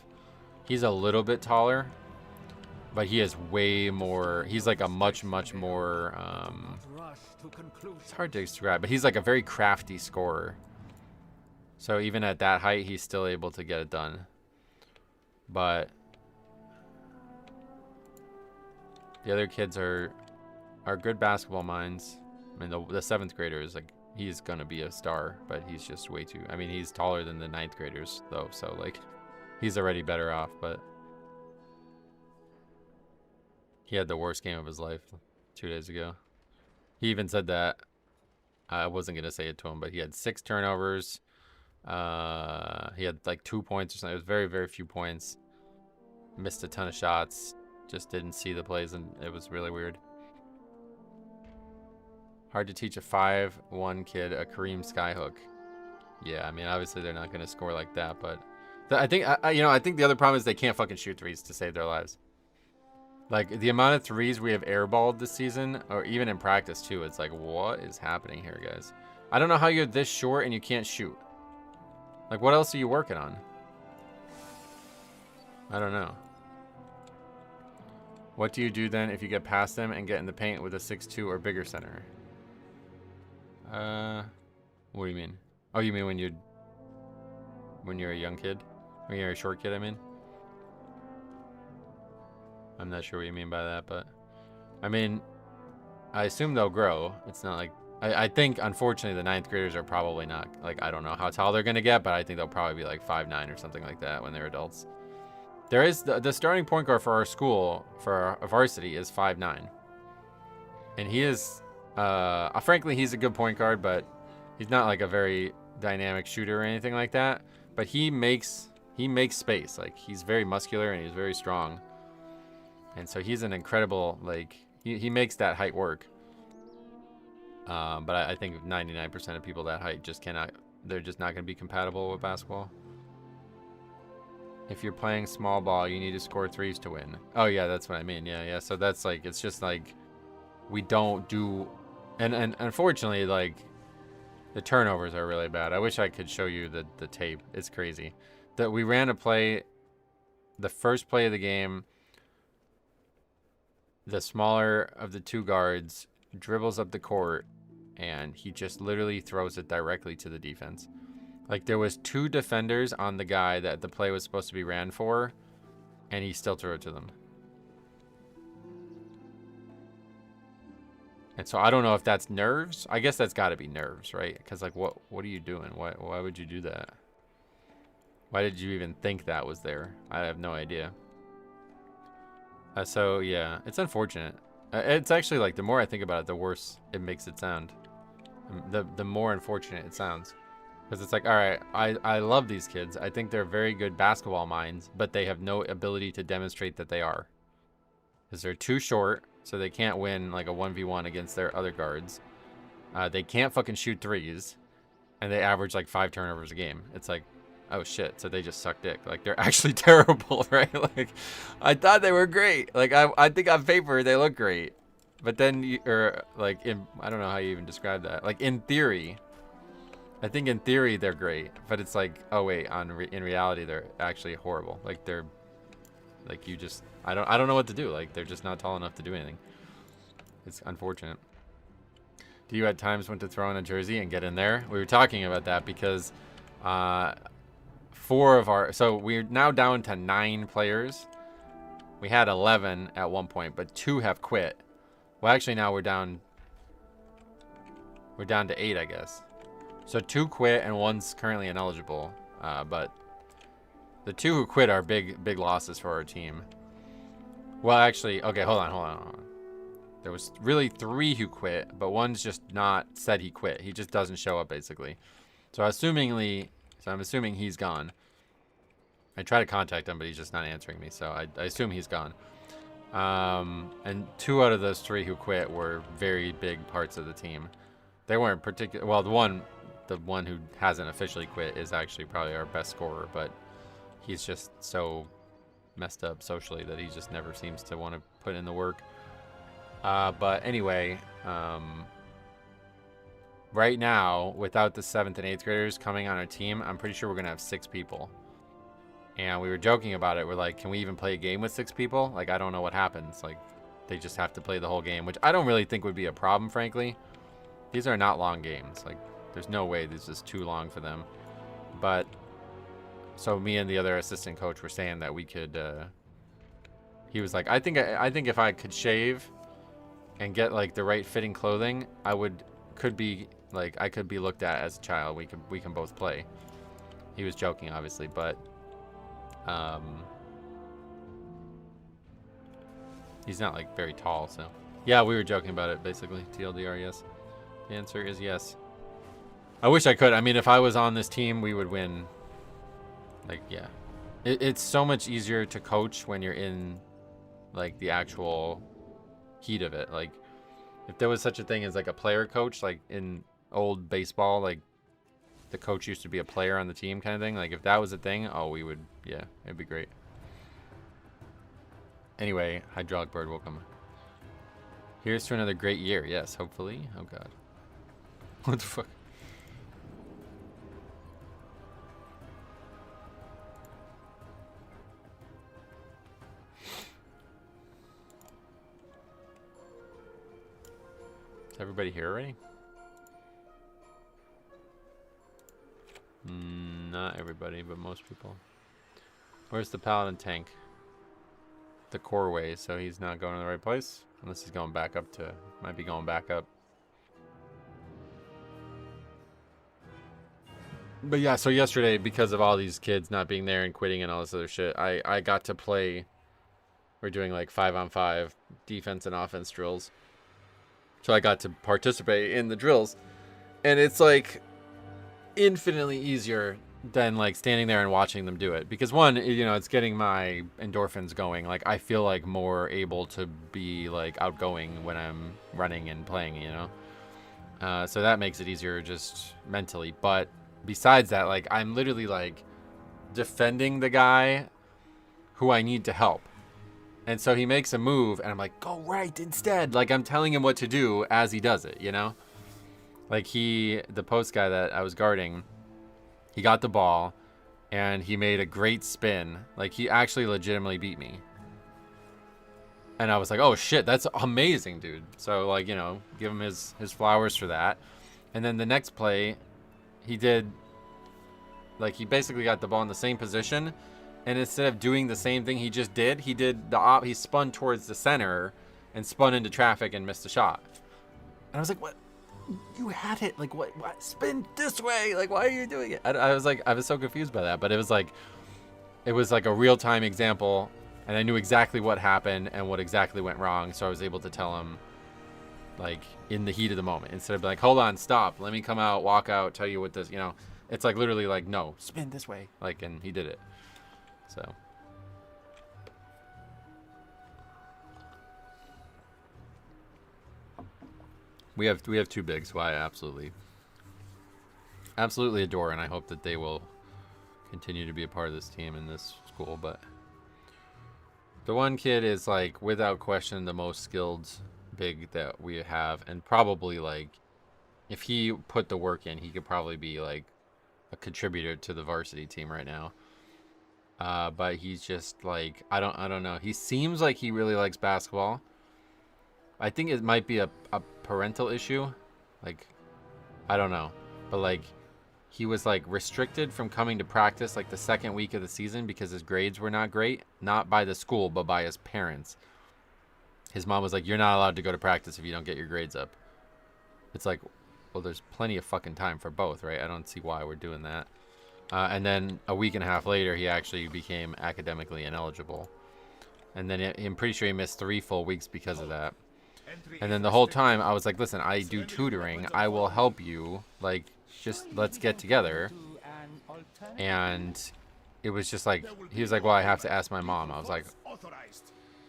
He's a little bit taller, but he is way more. He's like a much more. It's hard to describe, but he's like a very crafty scorer. So even at that height, he's still able to get it done. But the other kids are good basketball minds. I mean, the 7th grader is like, he's gonna be a star, but he's just way too. I mean, he's taller than the 9th graders though, so like, he's already better off. But he had the worst game of his life 2 days ago. He even said that. I wasn't gonna say it to him, but he had 6 turnovers. He had like 2 points or something. It was very, very few points. Missed a ton of shots. Just didn't see the plays, and it was really weird. Hard to teach a 5'1" kid a Kareem skyhook. Yeah, I mean, obviously they're not going to score like that, but I think I think the other problem is they can't fucking shoot threes to save their lives. Like, the amount of threes we have airballed this season, or even in practice too, it's like, what is happening here, guys? I don't know how you're this short and you can't shoot. Like, what else are you working on? I don't know. What do you do then if you get past them and get in the paint with a 6'2" or bigger center? What do you mean? Oh, you mean when you're a young kid? When you're a short kid, I mean? I'm not sure what you mean by that, but I mean, I assume they'll grow. It's not like, I think, unfortunately, the 9th graders are probably not, like, I don't know how tall they're going to get, but I think they'll probably be like 5'9" or something like that when they're adults. There is, the starting point guard for our school, for our varsity, is 5'9". And he is, frankly, he's a good point guard, but he's not like a very dynamic shooter or anything like that. But he makes space. Like, he's very muscular and he's very strong. And so he's an incredible, like, he makes that height work. But I think 99% of people that height just cannot, they're just not going to be compatible with basketball. If you're playing small ball, you need to score threes to win. Oh yeah, that's what I mean. Yeah. So that's like, it's just like, we don't do, and unfortunately, like, the turnovers are really bad. I wish I could show you the tape. It's crazy. That we ran a play, the first play of the game, the smaller of the two guards dribbles up the court, and he just literally throws it directly to the defense. Like, there was 2 defenders on the guy that the play was supposed to be ran for, and he still threw it to them. And so I don't know if that's nerves. I guess that's got to be nerves, right? Because, like, what are you doing? Why would you do that? Why did you even think that was there? I have no idea. So yeah, it's unfortunate. It's actually, like, the more I think about it, the worse it makes it sound. The more unfortunate it sounds. Because it's like, all right, I love these kids. I think they're very good basketball minds, but they have no ability to demonstrate that they are. Because they're too short, so they can't win, like, a 1v1 against their other guards. They can't fucking shoot threes, and they average, like, 5 turnovers a game. It's like, oh shit, so they just suck dick. Like, they're actually terrible, right? Like, I thought they were great. Like, I think on paper they look great. But then, like, I don't know how you even describe that. Like, in theory, I think in theory they're great. But it's like, oh wait, in reality they're actually horrible. Like, they're, like, you just, I don't know what to do. Like, they're just not tall enough to do anything. It's unfortunate. Do you at times want to throw in a jersey and get in there? We were talking about that because, 4 of our, so we're now down to 9 players. We had 11 at one point, but 2 have quit. Well, actually now we're down to 8, I guess. So 2 quit and 1's currently ineligible. But the 2 who quit are big losses for our team. Well, actually, okay, hold on. There was really 3 who quit, but 1's just not said he quit. He just doesn't show up, basically. So I'm assuming he's gone. I try to contact him, but he's just not answering me. So I assume he's gone. And 2 out of those 3 who quit were very big parts of the team. They weren't particular. Well, the one who hasn't officially quit is actually probably our best scorer, but he's just so messed up socially that he just never seems to want to put in the work. But anyway, right now, without the 7th and 8th graders coming on our team, I'm pretty sure we're gonna have 6 people. And we were joking about it. We're like, can we even play a game with 6 people? Like, I don't know what happens. Like, they just have to play the whole game, which I don't really think would be a problem, frankly. These are not long games. Like, there's no way this is too long for them. But, so me and the other assistant coach were saying that we could, he was like, I think if I could shave and get, like, the right fitting clothing, I could be looked at as a child. We can both play. He was joking, obviously, but he's not, like, very tall, so yeah, we were joking about it, basically. TLDR, yes. The answer is yes. I wish I could. I mean, if I was on this team, we would win. Like, yeah, it's so much easier to coach when you're in, like, the actual heat of it. Like, if there was such a thing as, like, a player coach, like in old baseball, like, the coach used to be a player on the team kind of thing. Like, if that was a thing, oh, we would, yeah, it'd be great. Anyway, Hydraulic Bird, welcome. Here's to another great year. Yes, hopefully. Oh, God. What the fuck? Is everybody here already? Not everybody, but most people. Where's the paladin tank? The core way, so he's not going to the right place. Unless he's going back up to, might be going back up. But yeah, so yesterday, because of all these kids not being there and quitting and all this other shit, I got to play. We're doing like 5-on-5 defense and offense drills. So I got to participate in the drills. And it's like infinitely easier than like standing there and watching them do it. Because one, you know, it's getting my endorphins going. Like I feel like more able to be like outgoing when I'm running and playing, you know. So that makes it easier just mentally. But besides that, like I'm literally like defending the guy who I need to help. And so he makes a move and I'm like, go right instead. Like I'm telling him what to do as he does it, you know? Like the post guy that I was guarding, he got the ball and he made a great spin. Like he actually legitimately beat me. And I was like, oh shit, that's amazing, dude. So like, you know, give him his flowers for that. And then the next play, he did, like he basically got the ball in the same position. And instead of doing the same thing he just did, he spun towards the center and spun into traffic and missed a shot. And I was like, what? You had it. Like, what? Spin this way. Like, why are you doing it? I was so confused by that. But it was like a real-time example. And I knew exactly what happened and what exactly went wrong. So I was able to tell him, like, in the heat of the moment. Instead of like, hold on, stop. Let me come out, walk out, tell you what this, you know. It's like literally like, no, spin this way. Like, and he did it. So. We have two bigs who I absolutely adore, and I hope that they will continue to be a part of this team in this school. But the one kid is like without question the most skilled big that we have, and probably like if he put the work in, he could probably be like a contributor to the varsity team right now. But he's just like I don't know. He seems like he really likes basketball. I think it might be a parental issue. Like, I don't know. But, like, he was, like, restricted from coming to practice, like, the second week of the season because his grades were not great. Not by the school, but by his parents. His mom was like, you're not allowed to go to practice if you don't get your grades up. It's like, well, there's plenty of fucking time for both, right? I don't see why we're doing that. And then a week and a half later, he actually became academically ineligible. And then I'm pretty sure he missed 3 full weeks because of that. And then the whole time I was like, listen, I do tutoring. I will help you. Like, just let's get together. And it was just like, he was like, well, I have to ask my mom. I was like,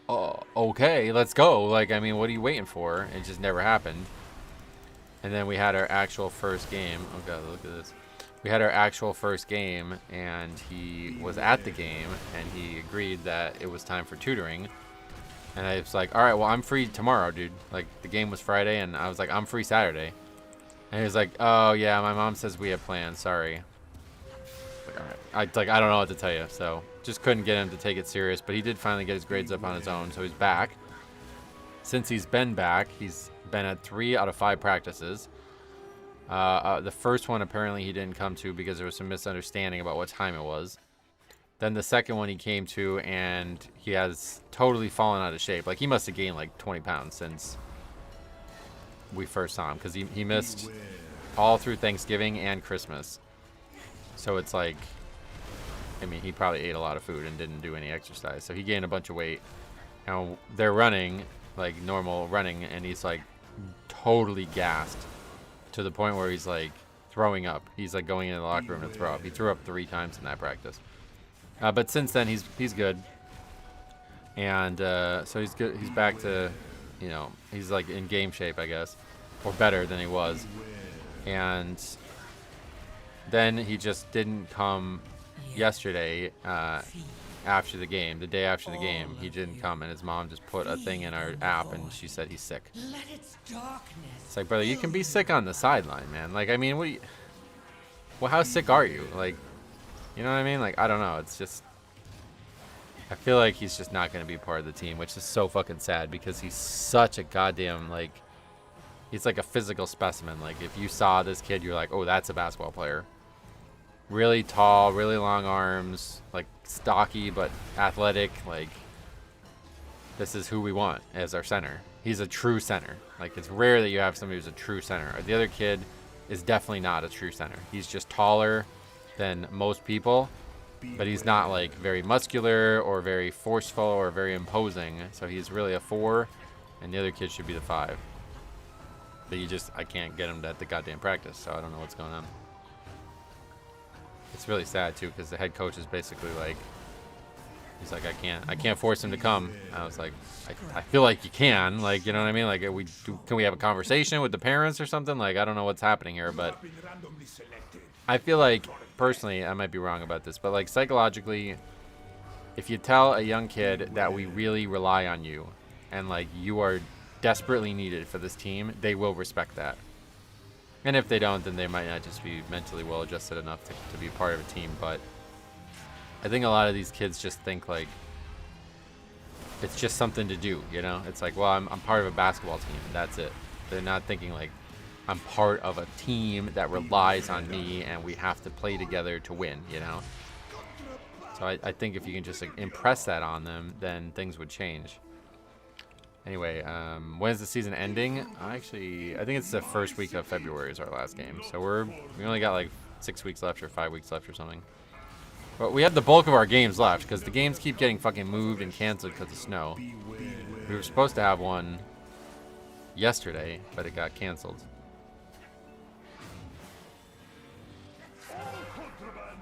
oh, okay, let's go. Like, I mean, what are you waiting for? It just never happened. And then we had our actual first game. Oh, God, look at this. We had our actual first game, and he was at the game, and he agreed that it was time for tutoring. And I was like, all right, well, I'm free tomorrow, dude. Like, the game was Friday, and I was like, I'm free Saturday. And he was like, oh, yeah, my mom says we have plans. Sorry. Like, all right. I don't know what to tell you. So, just couldn't get him to take it serious. But he did finally get his grades up on his own, so he's back. Since he's been back, he's been at 3 out of 5 practices. The first one, apparently, he didn't come to because there was some misunderstanding about what time it was. Then the second one he came to, and he has totally fallen out of shape. Like, he must have gained, like, 20 pounds since we first saw him. Because he missed all through Thanksgiving and Christmas. So it's like, I mean, he probably ate a lot of food and didn't do any exercise. So he gained a bunch of weight. Now, they're running, like, normal running, and he's, like, totally gassed. To the point where he's, like, throwing up. He's, like, going into the locker room to throw up. He threw up 3 times in that practice. But since then, he's good. And so he's good. He's back to, you know, he's like in game shape, I guess. Or better than he was. And then he just didn't come yesterday after the game. The day after the game, he didn't come. And his mom just put a thing in our app and she said he's sick. It's like, brother, you can be sick on the sideline, man. Like, I mean, well, how sick are you? Like, you know what I mean? Like, I don't know. It's just, I feel like he's just not going to be part of the team, which is so fucking sad because he's such a goddamn, like, he's like a physical specimen. Like, if you saw this kid, you're like, oh, that's a basketball player. Really tall, really long arms, like, stocky but athletic. Like, this is who we want as our center. He's a true center. Like, it's rare that you have somebody who's a true center. The other kid is definitely not a true center. He's just taller than most people, but he's not like very muscular or very forceful or very imposing. So he's really a 4, and the other kid should be the 5. But I can't get him at the goddamn practice, so I don't know what's going on. it's really sad too because the head coach is basically like, he's like, I can't force him to come. I was like, I feel like you can, like, you know what I mean? Like, can we have a conversation with the parents or something? Like, I don't know what's happening here, but I feel like, personally, I might be wrong about this, but like psychologically, if you tell a young kid that we really rely on you and like you are desperately needed for this team, they will respect that. And if they don't, then they might not just be mentally well adjusted enough to be part of a team. But I think a lot of these kids just think like it's just something to do, you know? It's like, well, I'm part of a basketball team. That's it. They're not thinking like I'm part of a team that relies on me and we have to play together to win, you know? So I think if you can just like impress that on them, then things would change. Anyway, when is the season ending? I think it's the first week of February is our last game. So we only got like 6 weeks left or 5 weeks left or something. But we have the bulk of our games left because the games keep getting fucking moved and canceled because of snow. We were supposed to have one yesterday, but it got canceled.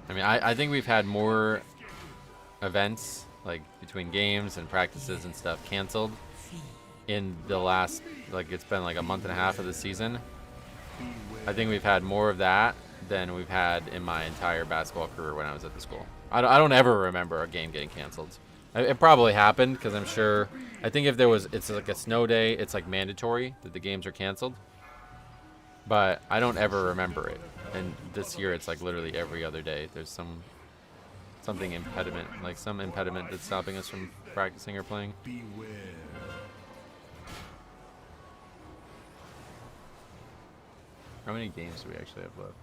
I mean, I think we've had more events, like between games and practices and stuff, canceled in the last, like, it's been like a month and a half of the season. I think we've had more of that than we've had in my entire basketball career when I was at the school. I don't ever remember a game getting canceled. It probably happened because I'm sure, I think if there was, it's like a snow day, it's like mandatory that the games are canceled. But I don't ever remember it. And this year it's like literally every other day. There's something impediment, like some impediment that's stopping us from practicing or playing. How many games do we actually have left?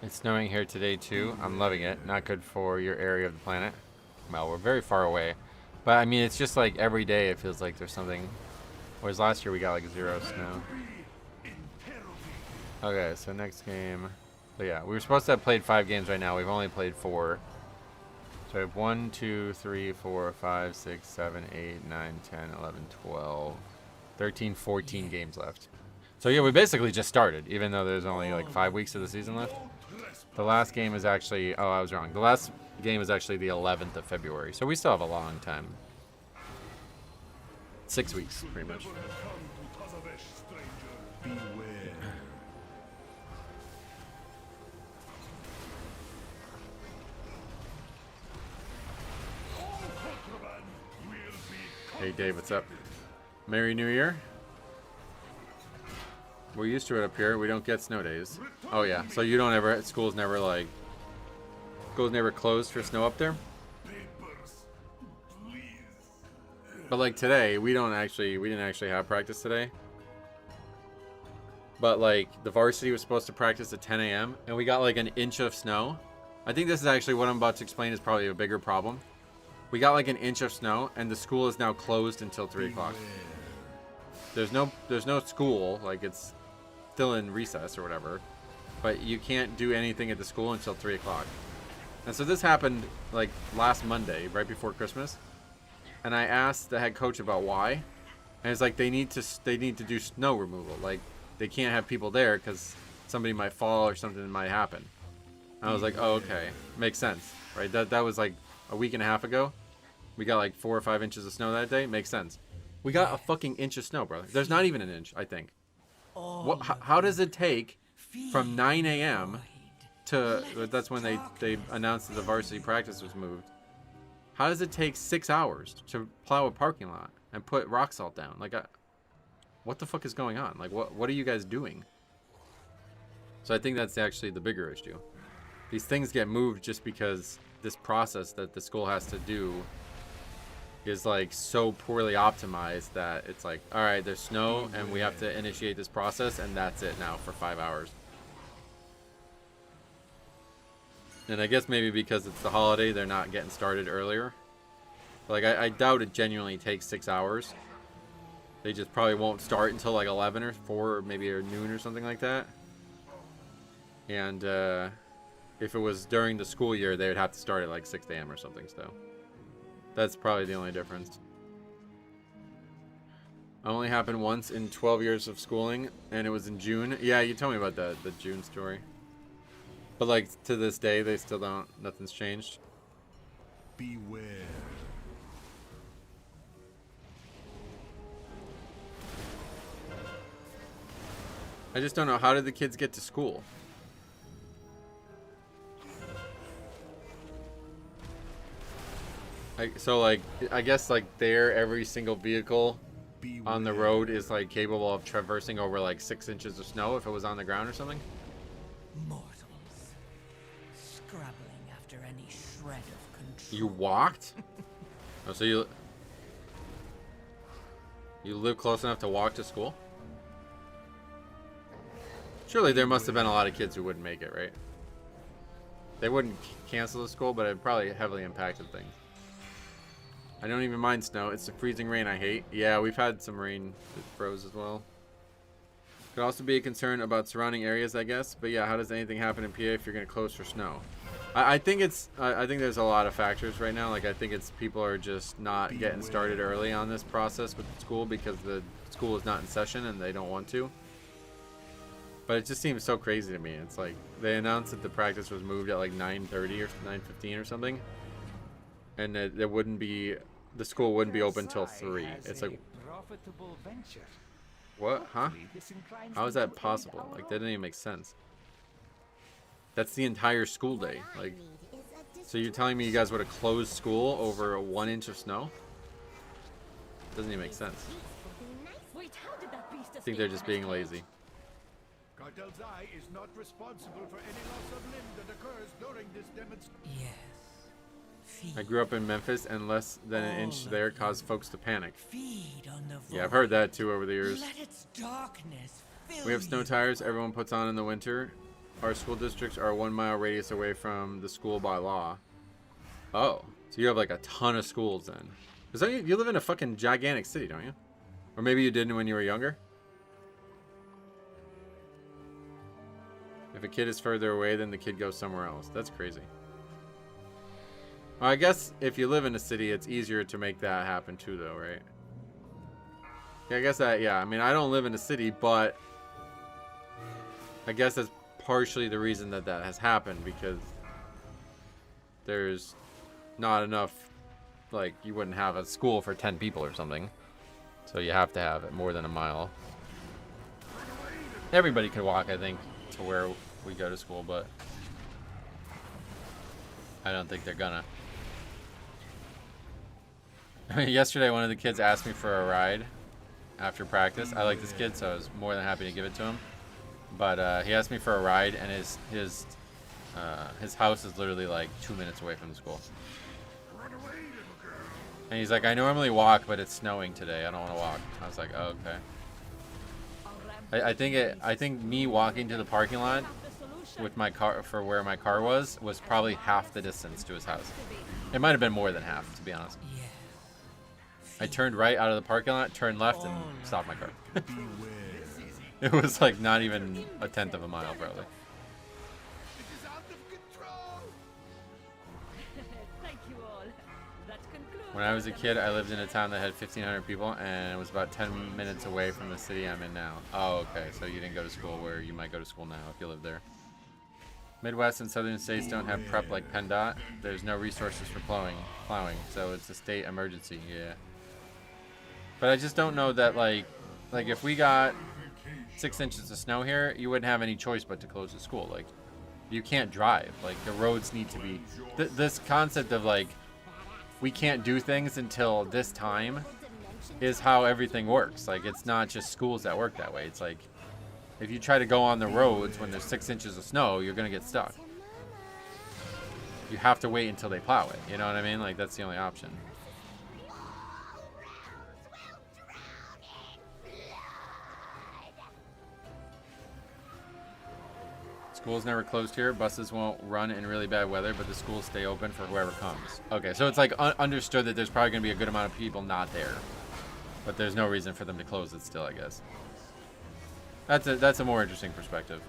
It's snowing here today too. I'm loving it. Not good for your area of the planet. Well, we're very far away. But I mean, it's just like every day it feels like there's something. Whereas last year we got like 0 snow. Okay, so next game. So yeah, we were supposed to have played 5 games right now. We've only played 4. So I have 1, 2, 3, 4, 5, 6, 7, 8, 9, 10, 11, 12, 13, 14 games left. So yeah, we basically just started, even though there's only like 5 weeks of the season left. The last game is actually, oh, I was wrong. The last game is actually the 11th of February. So we still have a long time. 6 weeks, pretty much. Hey Dave, what's up? Merry New Year. We're used to it up here. We don't get snow days. Oh yeah, so you don't ever, school's never like, school's never closed for snow up there? But like today, we didn't actually have practice today. But like the varsity was supposed to practice at 10 a.m. and we got like an inch of snow. I think this is actually what I'm about to explain is probably a bigger problem. We got like an inch of snow and the school is now closed until 3 o'clock. There's no school, like it's still in recess or whatever, but you can't do anything at the school until 3 o'clock. And so this happened like last Monday, right before Christmas. And I asked the head coach about why, and it's like they need to do snow removal. Like they can't have people there because somebody might fall or something might happen. And I was like, oh, okay, makes sense, right? That was like a week and a half ago. We got like 4 or 5 inches of snow that day. Makes sense. We got a fucking inch of snow, brother. There's not even an inch, I think. What? How does it take from 9 a.m. to, that's when they announced that the varsity practice was moved. How does it take 6 hours to plow a parking lot and put rock salt down? Like, what the fuck is going on? Like, what are you guys doing? So I think that's actually the bigger issue. These things get moved just because this process that the school has to do is like so poorly optimized that it's like, all right, there's snow and we have to initiate this process and that's it now for 5 hours. And I guess maybe because it's the holiday, they're not getting started earlier. Like, I doubt it genuinely takes 6 hours. They just probably won't start until like 11 or 4 or maybe or noon or something like that. And if it was during the school year, they would have to start at like 6 a.m. or something, so. That's probably the only difference. Only happened once in 12 years of schooling, and it was in June. Yeah, you told me about that, the June story. But like to this day, they still don't. Nothing's changed. Beware. I just don't know. How did the kids get to school? So like, I guess like there, every single vehicle on the road is like capable of traversing over like 6 inches of snow if it was on the ground or something. Mortals, scrabbling after any shred of control. You walked? Oh, so you live close enough to walk to school? Surely there must have been a lot of kids who wouldn't make it, right? They wouldn't cancel the school, but it probably heavily impacted things. I don't even mind snow. It's the freezing rain I hate. Yeah, we've had some rain that froze as well. Could also be a concern about surrounding areas, I guess. But yeah, how does anything happen in PA if you're going to close for snow? I think it's. I think there's a lot of factors right now. Like I think it's people are just not getting started early on this process with the school because the school is not in session and they don't want to. But it just seems so crazy to me. It's like they announced that the practice was moved at like 9:30 or 9:15 or something. And it wouldn't be, the school wouldn't be open till 3. It's like, what? Huh? How is that possible? Like, that didn't even make sense. That's the entire school day. Like, so you're telling me you guys would have closed school over 1 inch of snow? Doesn't even make sense. I think they're just being lazy. Cartel's eye is not responsible for any loss of limb that occurs during this demonstration. Yes. I grew up in Memphis, and less than an inch there caused folks to panic. Feed on the Yeah, I've heard that too over the years. Let its darkness fill We have snow you. tires everyone puts on in the winter. Our school districts are a 1 mile radius away from the school by law. Oh, so you have like a ton of schools then. Because you live in a fucking gigantic city, don't you? Or maybe you didn't when you were younger? If a kid is further away, then the kid goes somewhere else. That's crazy. Well, I guess if you live in a city, it's easier to make that happen too, though, right? Yeah, I guess that, yeah. I mean, I don't live in a city, but I guess that's partially the reason that that has happened, because there's not enough, like, you wouldn't have a school for 10 people or something. So you have to have it more than a mile. Everybody could walk, I think, to where we go to school, but I don't think they're gonna. Yesterday, one of the kids asked me for a ride after practice. I like this kid, so I was more than happy to give it to him. But he asked me for a ride, and his house is literally like 2 minutes away from the school. And he's like, I normally walk, but it's snowing today. I don't want to walk. I was like, oh, okay. I think me walking to the parking lot with my car for where my car was probably half the distance to his house. It might have been more than half, to be honest. I turned right out of the parking lot, turned left, and stopped my car. It was like not even a tenth of a mile, probably. When I was a kid, I lived in a town that had 1,500 people, and it was about 10 minutes away from the city I'm in now. Oh, okay, so you didn't go to school where you might go to school now if you live there. Midwest and southern states don't have prep like PennDOT. There's no resources for plowing, so it's a state emergency, yeah. But I just don't know that, like if we got 6 inches of snow here, you wouldn't have any choice but to close the school. Like, you can't drive. Like, the roads need to be... this concept of, like, we can't do things until this time is how everything works. Like, it's not just schools that work that way. It's like, if you try to go on the roads when there's 6 inches of snow, you're going to get stuck. You have to wait until they plow it. You know what I mean? Like, that's the only option. Schools never closed here. Buses won't run in really bad weather, but the schools stay open for whoever comes. Okay, so it's like understood that there's probably going to be a good amount of people not there. But there's no reason for them to close it still, I guess. That's a more interesting perspective.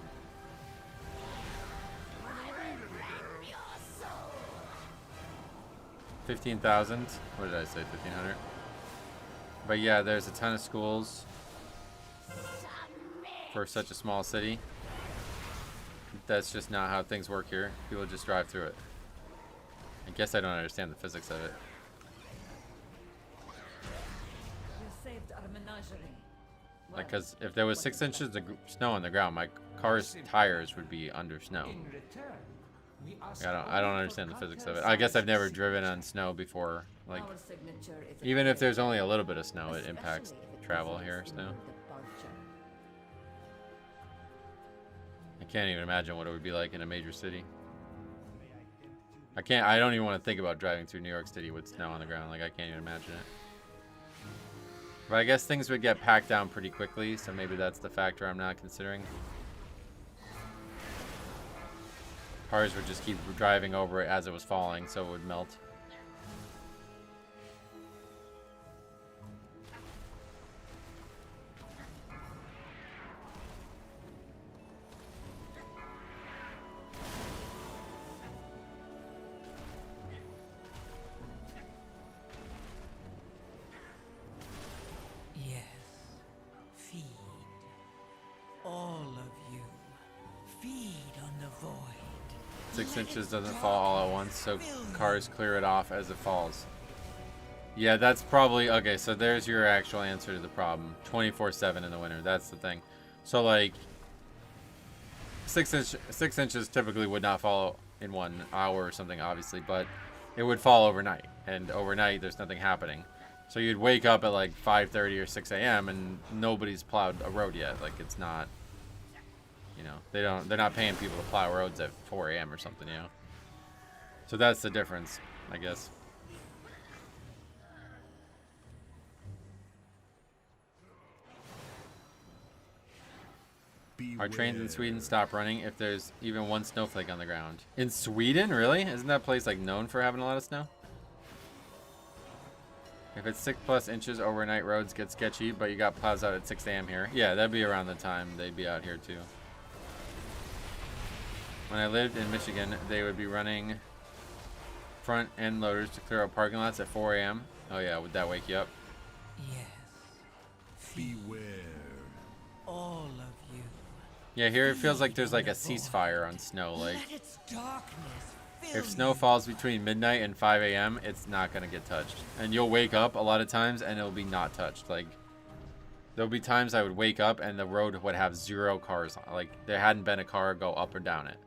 $15,000. What did I say? 1,500. But yeah, there's a ton of schools for such a small city. That's just not how things work here. People just drive through it. I guess I don't understand the physics of it. Like, because if there was 6 inches of snow on the ground, my car's tires would be under snow. I don't understand the physics of it. I guess I've never driven on snow before. Like, even if there's only a little bit of snow, it impacts travel here. So I can't even imagine what it would be like in a major city. I don't even want to think about driving through New York City with snow on the ground. Like, I can't even imagine it. But I guess things would get packed down pretty quickly, so maybe that's the factor I'm not considering. Cars would just keep driving over it as it was falling, so it would melt. Yes. Feed. All of you. Feed on the void. 6 inches doesn't fall all at once, so cars clear it off as it falls. Yeah, that's probably... Okay, so there's your actual answer to the problem. 24/7 in the winter, that's the thing. So, like, 6 inches typically would not fall in 1 hour or something, obviously, but it would fall overnight. And overnight, there's nothing happening. So you'd wake up at, like, 5:30 or 6 a.m. and nobody's plowed a road yet. Like, it's not... You know, they're not paying people to plow roads at 4 a.m. or something, you know. So that's the difference, I guess. Our trains in Sweden stop running if there's even 1 snowflake on the ground. In Sweden, really? Isn't that place like known for having a lot of snow? If it's 6+ inches, overnight roads get sketchy, but you got plows out at 6 a.m. here. Yeah, that'd be around the time they'd be out here too. When I lived in Michigan, they would be running front end loaders to clear out parking lots at 4 a.m. Oh yeah, would that wake you up? Yes. Beware. All of you. Yeah, here it feels like there's like a ceasefire on snow. Like, Let its darkness fill if snow falls between midnight and 5 a.m., it's not gonna get touched. And you'll wake up a lot of times and it'll be not touched. Like, there'll be times I would wake up and the road would have 0 cars. Like, there hadn't been a car go up or down it.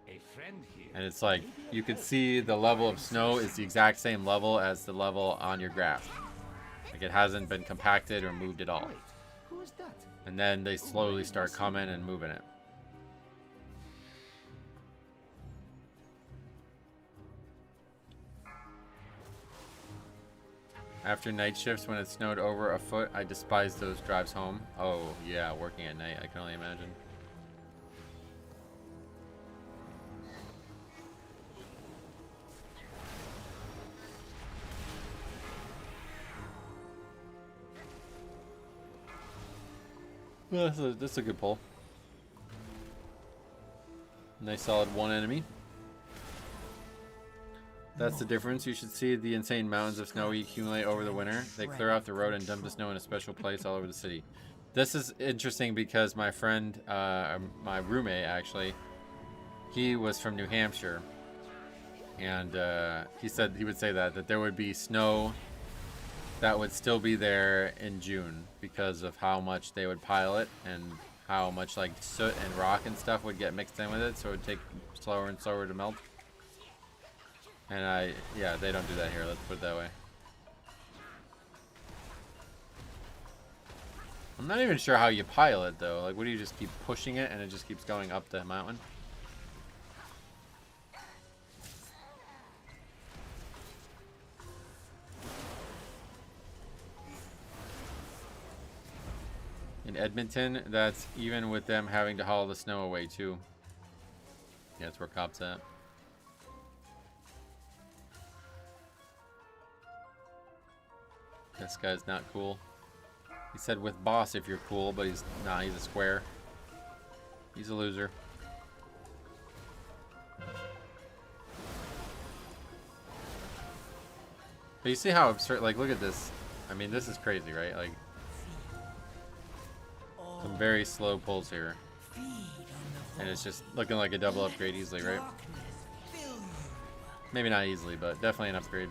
And it's like, you could see the level of snow is the exact same level as the level on your grass. Like, it hasn't been compacted or moved at all. And then they slowly start coming and moving it. After night shifts, when it snowed over a foot, I despise those drives home. Oh, yeah, working at night, I can only imagine. Well, that's a good pull. Nice solid 1 enemy. That's the difference. You should see the insane mountains of snow we accumulate over the winter. They clear off the road and dump the snow in a special place all over the city. This is interesting because my friend, my roommate actually, he was from New Hampshire. And he said he would say that there would be snow that would still be there in June because of how much they would pile it and how much like soot and rock and stuff would get mixed in with it, so it would take slower and slower to melt. And yeah, they don't do that here, let's put it that way. I'm not even sure how you pile it though. Like, what do you just keep pushing it and it just keeps going up the mountain? In Edmonton, that's even with them having to haul the snow away too. Yeah, that's where Cops at. This guy's not cool. He said with boss if you're cool, but he's not. He's a square. He's a loser. But you see how absurd, like, look at this. I mean, this is crazy, right? Like, Feed. some very slow pulls here. Feed on the And it's just looking like a double upgrade easily, right? darkness fill you. Maybe not easily, but definitely an upgrade.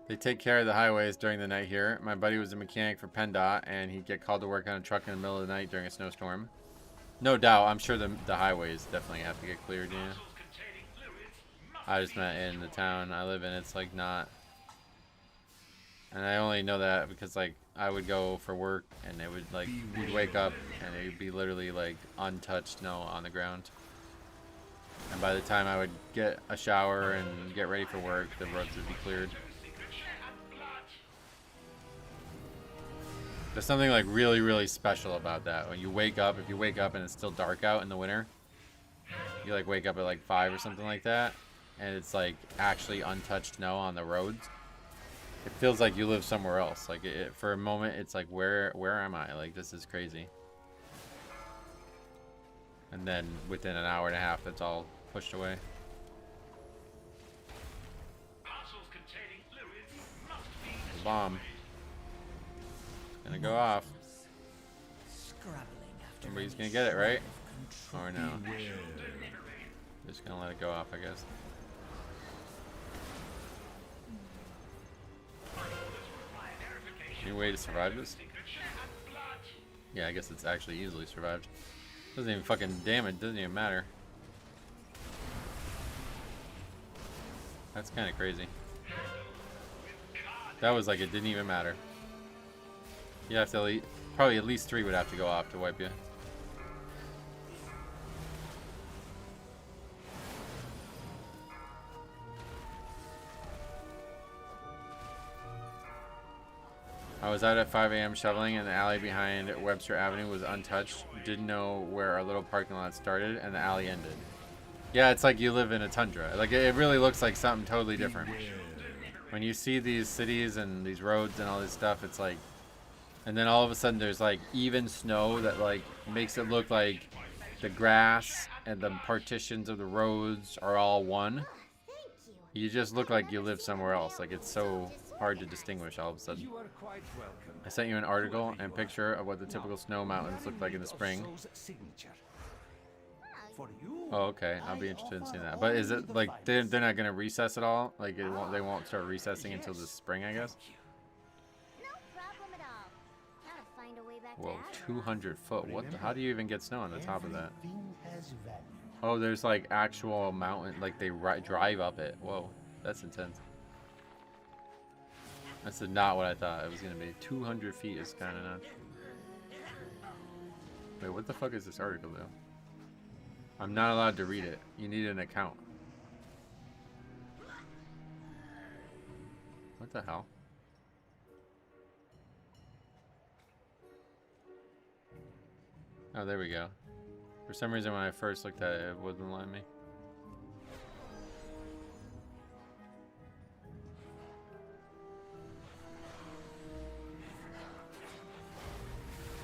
They take care of the highways during the night here. My buddy was a mechanic for PennDOT, and he'd get called to work on a truck in the middle of the night during a snowstorm. No doubt, I'm sure the highways definitely have to get cleared, yeah. I just meant in the town I live in, it's like not. And I only know that because like I would go for work and it would like, you'd wake up and it would be literally like untouched snow on the ground. And by the time I would get a shower and get ready for work, the roads would be cleared. There's something like really, really special about that. When you wake up, if you wake up and it's still dark out in the winter, you like wake up at like 5 or something like that, and it's like actually untouched snow on the roads. It feels like you live somewhere else. Like for a moment, it's like where am I? Like this is crazy. And then within an hour and a half, it's all pushed away. The bomb. Gonna go off. Somebody's gonna get it, right? Or no? Just gonna let it go off, I guess. Any way to survive this? Yeah, I guess it's actually easily survived. Doesn't even fucking damage, doesn't even matter. That's kind of crazy. That was like it didn't even matter. You have to probably at least 3 would have to go off to wipe you. I was out at 5 a.m. shoveling and the alley behind Webster Avenue was untouched. Didn't know where our little parking lot started and the alley ended. Yeah, it's like you live in a tundra. Like it really looks like something totally different. When you see these cities and these roads and all this stuff, it's like, and then all of a sudden there's like even snow that like makes it look like the grass and the partitions of the roads are all one. You just look like you live somewhere else. Like it's so hard to distinguish all of a sudden. You are quite welcome. I sent you an article and picture of what the typical snow mountains look like in the spring. For you, Oh, okay. I'll be interested in seeing that. But is it like they're not gonna recess at all? Like it won't, they won't start recessing until the spring, I guess. No problem at all. Gotta find a way back Whoa, to 200 foot. What? How do you even get snow on the top of that? Oh, there's like actual mountain, like they drive up it. Whoa, that's intense. That's not what I thought it was gonna be. 200 feet is kind of nuts. Wait, what the fuck is this article though? I'm not allowed to read it. You need an account. What the hell? Oh, there we go. For some reason when I first looked at it, it wasn't letting me.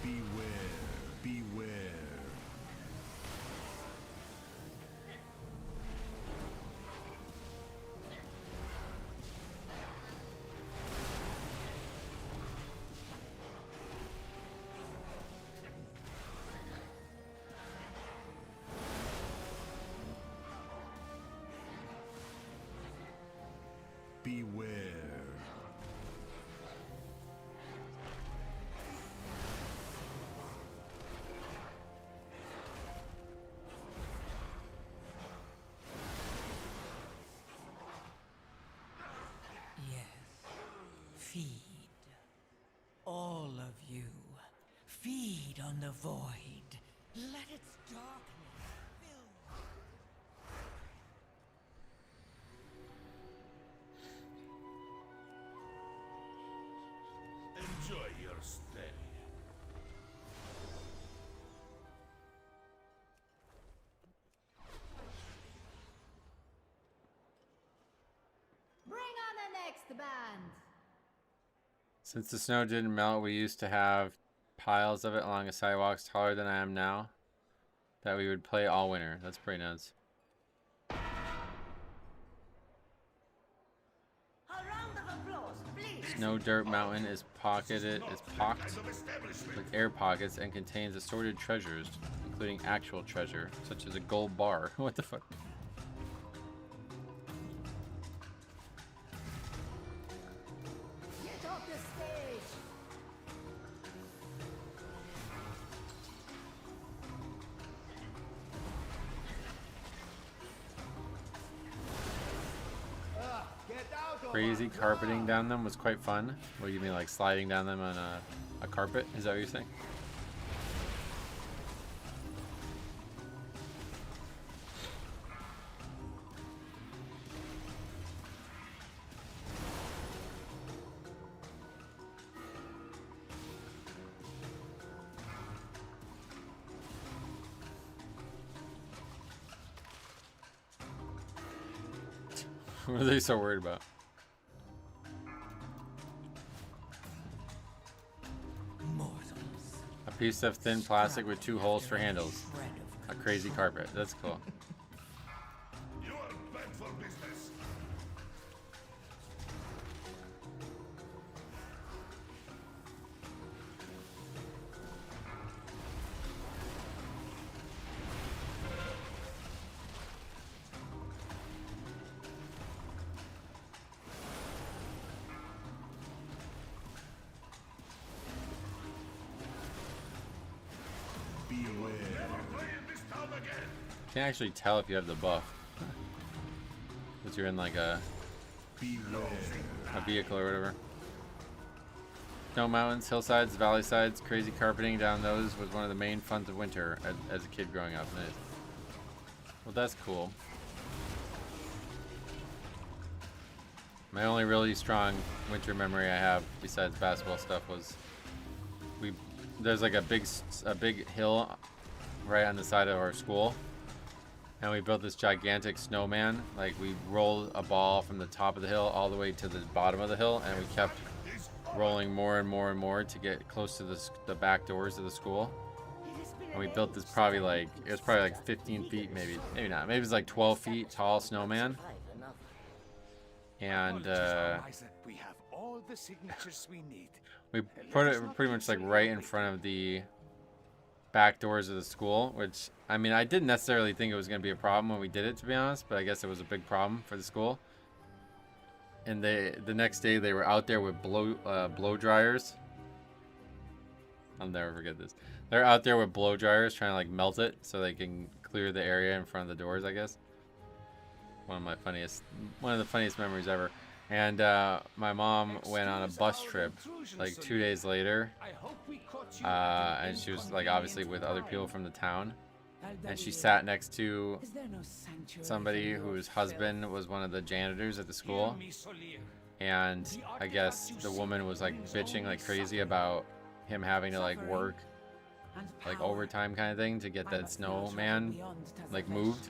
Beware, beware. Beware. Yes. Feed. All of you. Feed on the void. Let its darkness fill you. Enjoy your stay. Bring on the next band. Since the snow didn't melt, we used to have piles of it along the sidewalks taller than I am now that we would play all winter. That's pretty nuts. A round of applause, please. Snow Dirt Mountain is pocked with air pockets and contains assorted treasures, including actual treasure, such as a gold bar. What the fuck? Get off the stage. Get out of Crazy carpeting down them was quite fun. What do you mean, like sliding down them on a carpet? Is that what you're saying? What are they so worried about? Mortals. A piece of thin plastic with 2 holes for handles. Shred A of crazy carpet. That's cool. You are bad for business. beware. Play in this town again. Can't actually tell if you have the buff. Because you're in like a vehicle or whatever. Snow mountains, hillsides, valley sides, crazy carpeting down those was one of the main funs of winter as a kid growing up. Nice. Well, that's cool. My only really strong winter memory I have, besides basketball stuff, was there's like a big hill right on the side of our school, and we built this gigantic snowman. Like, we rolled a ball from the top of the hill all the way to the bottom of the hill, and we kept rolling more and more and more to get close to the back doors of the school. And we built this probably like, it was probably like 15 feet, maybe not, maybe it was like 12 feet tall snowman. And we have all the signatures we need. we put it pretty much like right in front of the back doors of the school, which, I mean, I didn't necessarily think it was going to be a problem when we did it, to be honest, but I guess it was a big problem for the school. And the next day they were out there with blow dryers. I'll never forget this. They're out there with blow dryers trying to like melt it so they can clear the area in front of the doors, I guess. One of the funniest memories ever. And my mom went on a bus trip like 2 days later, and she was like obviously with other people from the town, and she sat next to somebody whose husband was one of the janitors at the school, and I guess the woman was like bitching like crazy about him having to like work like overtime kind of thing to get that snowman like moved.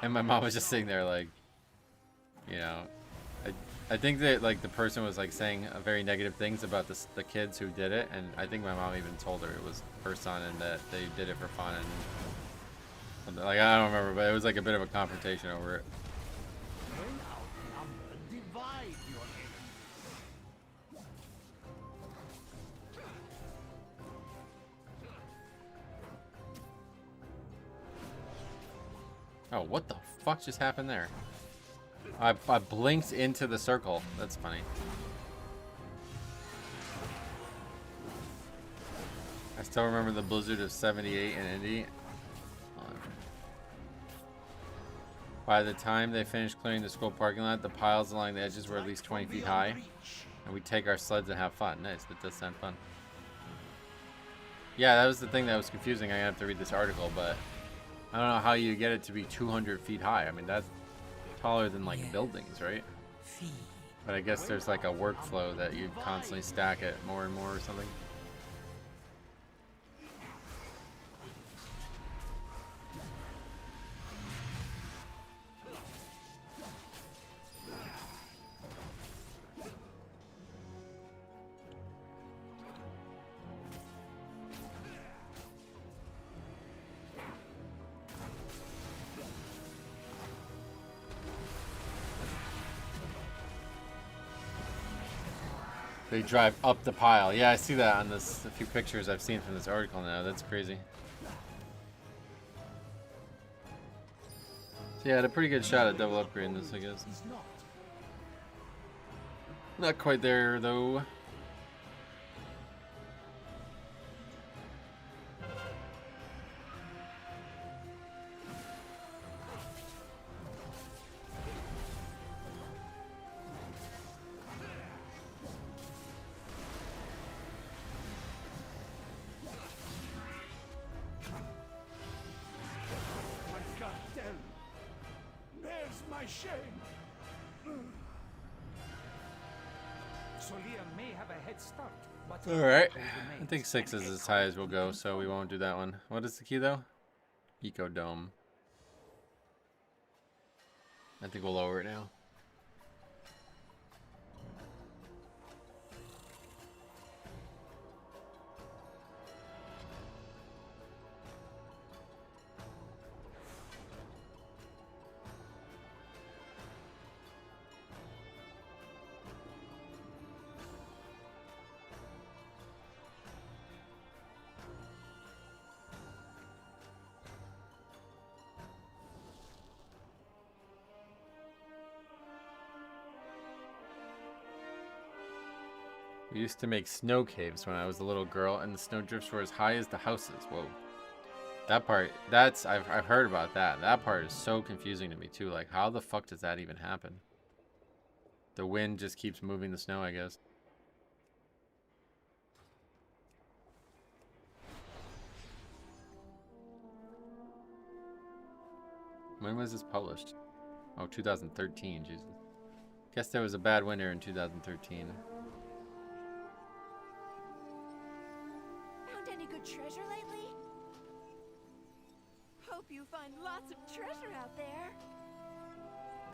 And my mom was just sitting there like, you know, I think that like the person was like saying very negative things about the kids who did it, and I think my mom even told her it was her son and that they did it for fun and something. Like, I don't remember, but it was like a bit of a confrontation over it. Oh, what the fuck just happened there? I blinked into the circle. That's funny. I still remember the blizzard of 78 in Indy. By the time they finished clearing the school parking lot, the piles along the edges were at least 20 feet high. And we'd take our sleds and have fun. Nice, that does sound fun. Yeah, that was the thing that was confusing. I have to read this article, but I don't know how you get it to be 200 feet high. I mean, that's taller than like buildings, right? But I guess there's like a workflow that you constantly stack it more and more or something. They drive up the pile. Yeah, I see that on this. A few pictures I've seen from this article now. That's crazy. So yeah, I had a pretty good shot at double upgrading this, I guess. Not quite there though. My shame. Solia may have a head start, but Alright. I think 6 is as high as we'll go, so we won't do that one. What is the key though? Eco Dome. I think we'll lower it now. We used to make snow caves when I was a little girl, and the snow drifts were as high as the houses. Whoa. That part, I've heard about that. That part is so confusing to me too. Like, how the fuck does that even happen? The wind just keeps moving the snow, I guess. When was this published? Oh, 2013, Jesus. Guess there was a bad winter in 2013. Treasure lately? Hope you find lots of treasure out there.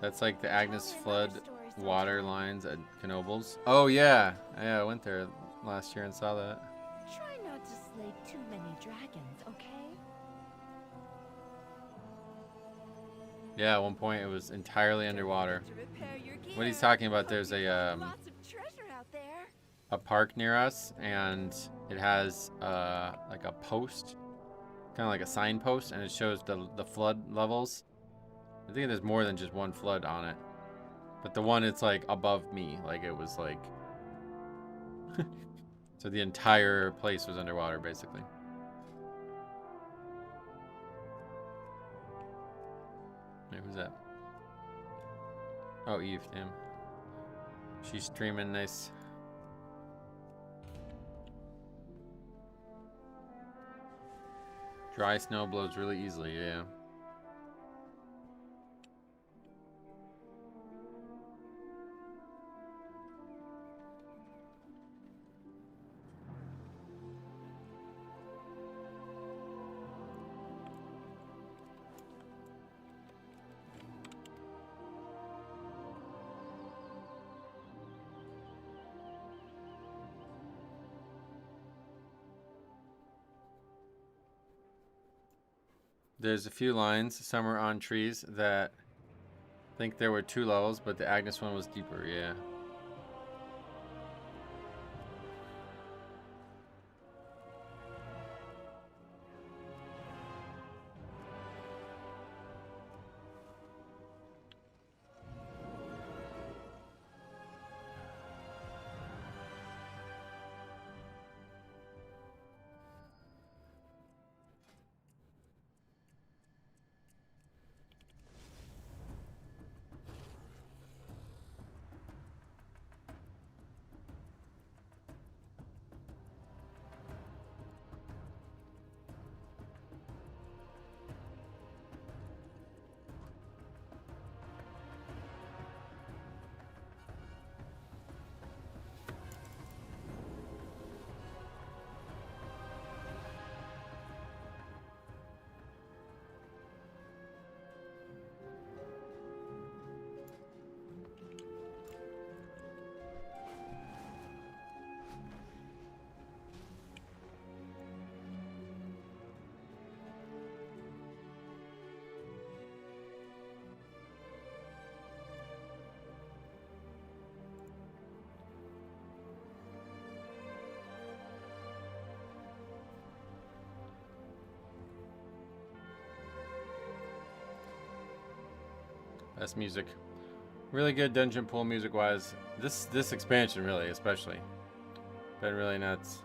That's like the Agnes Flood water lines at Knoebels. Oh yeah, I went there last year and saw that. Try not to slay too many dragons, okay? Yeah, at one point it was entirely underwater. What he's talking about, there's a park near us, and it has like a post, kind of like a signpost, and it shows the flood levels. I think there's more than just one flood on it, but the one it's like above me, like it was like so the entire place was underwater basically. Hey, who's that? Oh, Eve, damn. She's streaming, nice. Dry snow blows really easily, yeah. There's a few lines, some are on trees, that I think there were 2 levels, but the Agnes one was deeper, yeah. That's music. Really good dungeon pool music wise. This expansion really, especially. Been really nuts.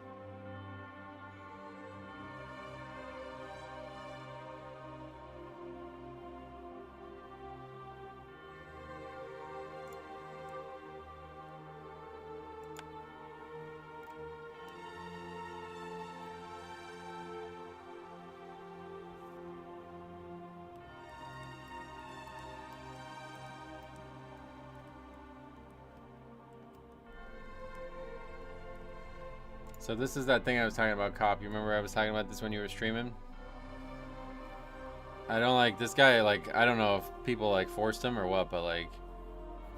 So this is that thing I was talking about, Cop. You remember I was talking about this when you were streaming? I don't like this guy, like, I don't know if people like forced him or what, but like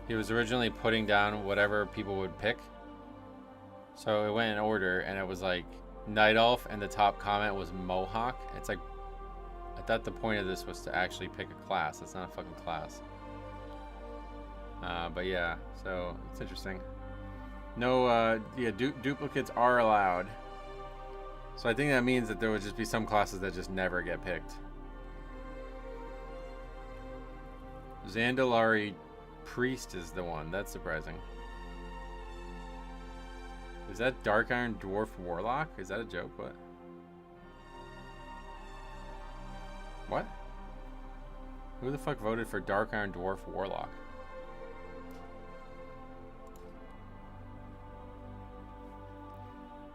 he was originally putting down whatever people would pick. So it went in order and it was like Night Elf and the top comment was Mohawk. It's like, I thought the point of this was to actually pick a class. It's not a fucking class. But yeah, so it's interesting. No, yeah, duplicates are allowed. So I think that means that there would just be some classes that just never get picked. Zandalari Priest is the one. That's surprising. Is that Dark Iron Dwarf Warlock? Is that a joke? What? What? Who the fuck voted for Dark Iron Dwarf Warlock?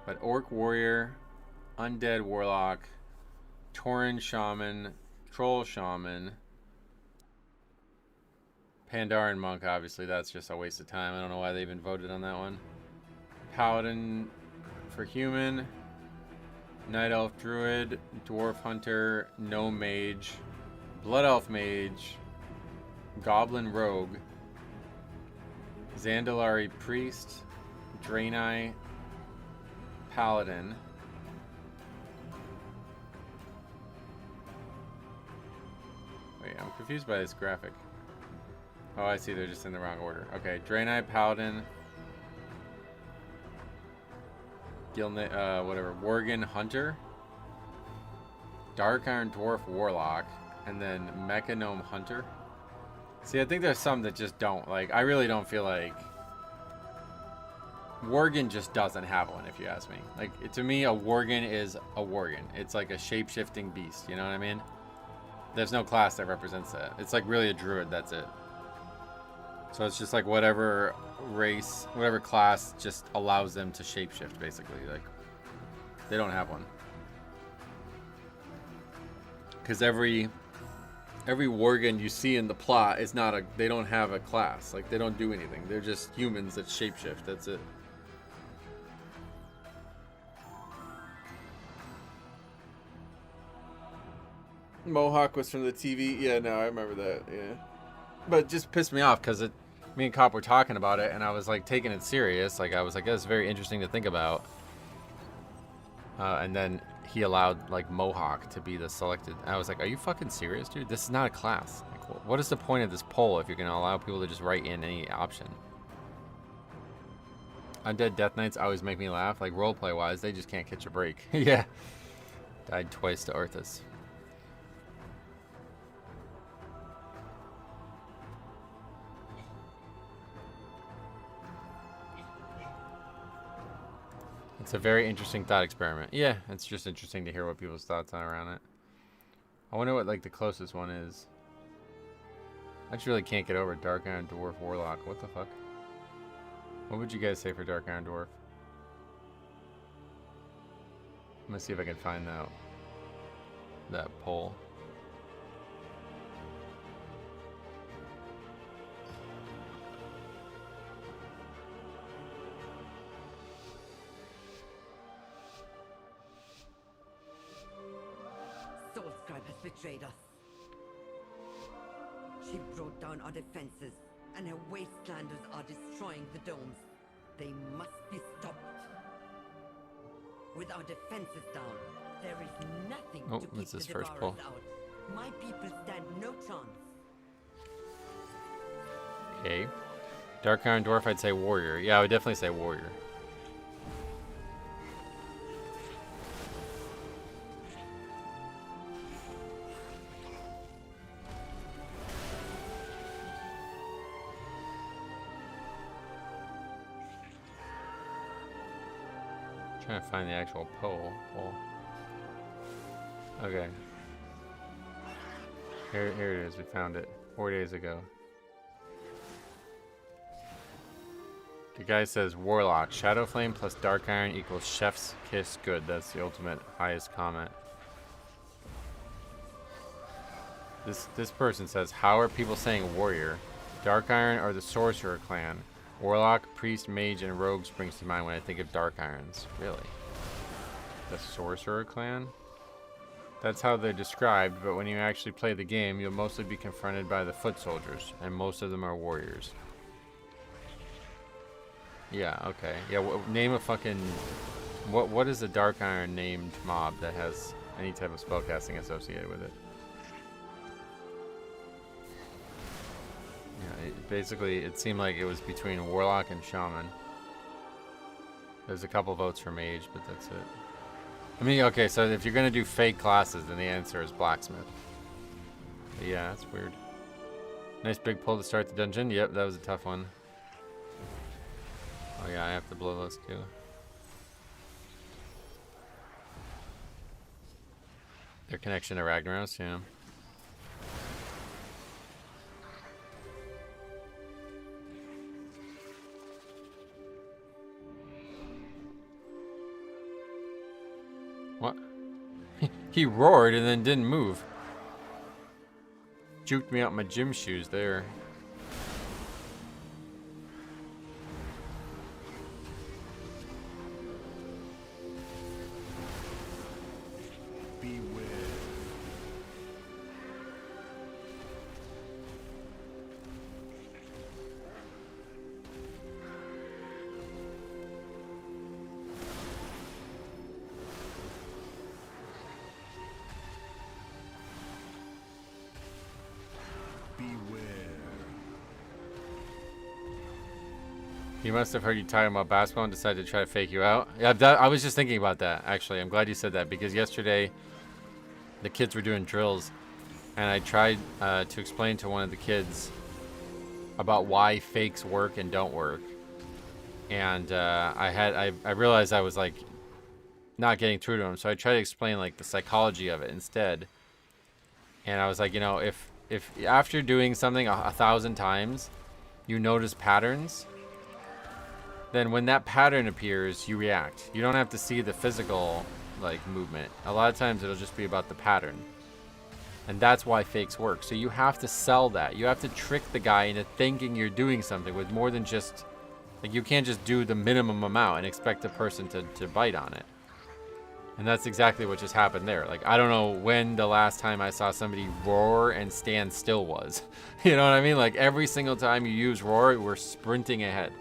But Orc Warrior, Undead Warlock, Tauren Shaman, Troll Shaman, Pandaren Monk, obviously that's just a waste of time. I don't know why they even voted on that one. Paladin for Human, Night Elf Druid, Dwarf Hunter, Gnome Mage, Blood Elf Mage, Goblin Rogue, Zandalari Priest, Draenei, Paladin. Wait, I'm confused by this graphic. Oh, I see, they're just in the wrong order. Okay, Draenei, Paladin, whatever, Worgen Hunter, Dark Iron Dwarf Warlock, and then Mecha Gnome Hunter. See, I think there's some that just don't, like, I really don't feel like Worgen just doesn't have one, if you ask me. Like, to me, a Worgen is a Worgen. It's like a shape-shifting beast, you know what I mean? There's no class that represents that. It's like really a druid, that's it. So it's just like whatever race, whatever class just allows them to shapeshift, basically. Like, they don't have one. Because every Worgen you see in the plot is not a, they don't have a class. Like, they don't do anything. They're just humans that shapeshift, that's it. Mohawk was from the TV. Yeah, no, I remember that. Yeah, but it just pissed me off because me and Cop were talking about it, and I was like taking it serious. Like I was like, that's very interesting to think about. And then he allowed like Mohawk to be the selected. I was like, are you fucking serious, dude? This is not a class. Like, what is the point of this poll if you're gonna allow people to just write in any option? Undead Death Knights always make me laugh. Like roleplay wise, they just can't catch a break. Yeah, died twice to Arthas. It's a very interesting thought experiment. Yeah, it's just interesting to hear what people's thoughts are around it. I wonder what like the closest one is. I just really can't get over Dark Iron Dwarf Warlock. What the fuck? What would you guys say for Dark Iron Dwarf? I'm gonna see if I can find that poll. Soulscribe has betrayed us. She brought down our defenses, and her wastelanders are destroying the domes. They must be stopped. With our defenses down, there is nothing to keep the devourers out. My people stand no chance. Okay. Dark Iron Dwarf, I'd say warrior. Yeah, I would definitely say warrior. Trying to find the actual poll. Okay. Here it is. We found it 4 days ago. The guy says Warlock. Shadow Flame plus Dark Iron equals Chef's Kiss good. That's the ultimate highest comment. This person says, how are people saying warrior? Dark Iron or the Sorcerer clan? Warlock, Priest, Mage, and Rogue springs to mind when I think of Dark Irons. Really? The Sorcerer clan? That's how they're described, but when you actually play the game, you'll mostly be confronted by the foot soldiers, and most of them are warriors. Yeah, okay. Yeah, name a fucking... What is a Dark Iron named mob that has any type of spellcasting associated with it? Yeah, basically, it seemed like it was between Warlock and Shaman. There's a couple votes for Mage, but that's it. I mean, okay, so if you're going to do fake classes, then the answer is Blacksmith. But yeah, that's weird. Nice big pull to start the dungeon. Yep, that was a tough one. Oh yeah, I have to blow those too. Their connection to Ragnaros, yeah. What? He roared and then didn't move. Juked me out my gym shoes there. He must have heard you talking about basketball and decided to try to fake you out. Yeah, I was just thinking about that, actually. I'm glad you said that, because yesterday the kids were doing drills, and I tried to explain to one of the kids about why fakes work and don't work. And I realized I was like not getting through to him, so I tried to explain like the psychology of it instead. And I was like, you know, if after doing something 1,000 times, you notice patterns, then when that pattern appears, you react. You don't have to see the physical like movement. A lot of times it'll just be about the pattern. And that's why fakes work. So you have to sell that. You have to trick the guy into thinking you're doing something with more than just, like, you can't just do the minimum amount and expect the person to bite on it. And that's exactly what just happened there. Like, I don't know when the last time I saw somebody roar and stand still was. You know what I mean? Like, every single time you use roar, we're sprinting ahead.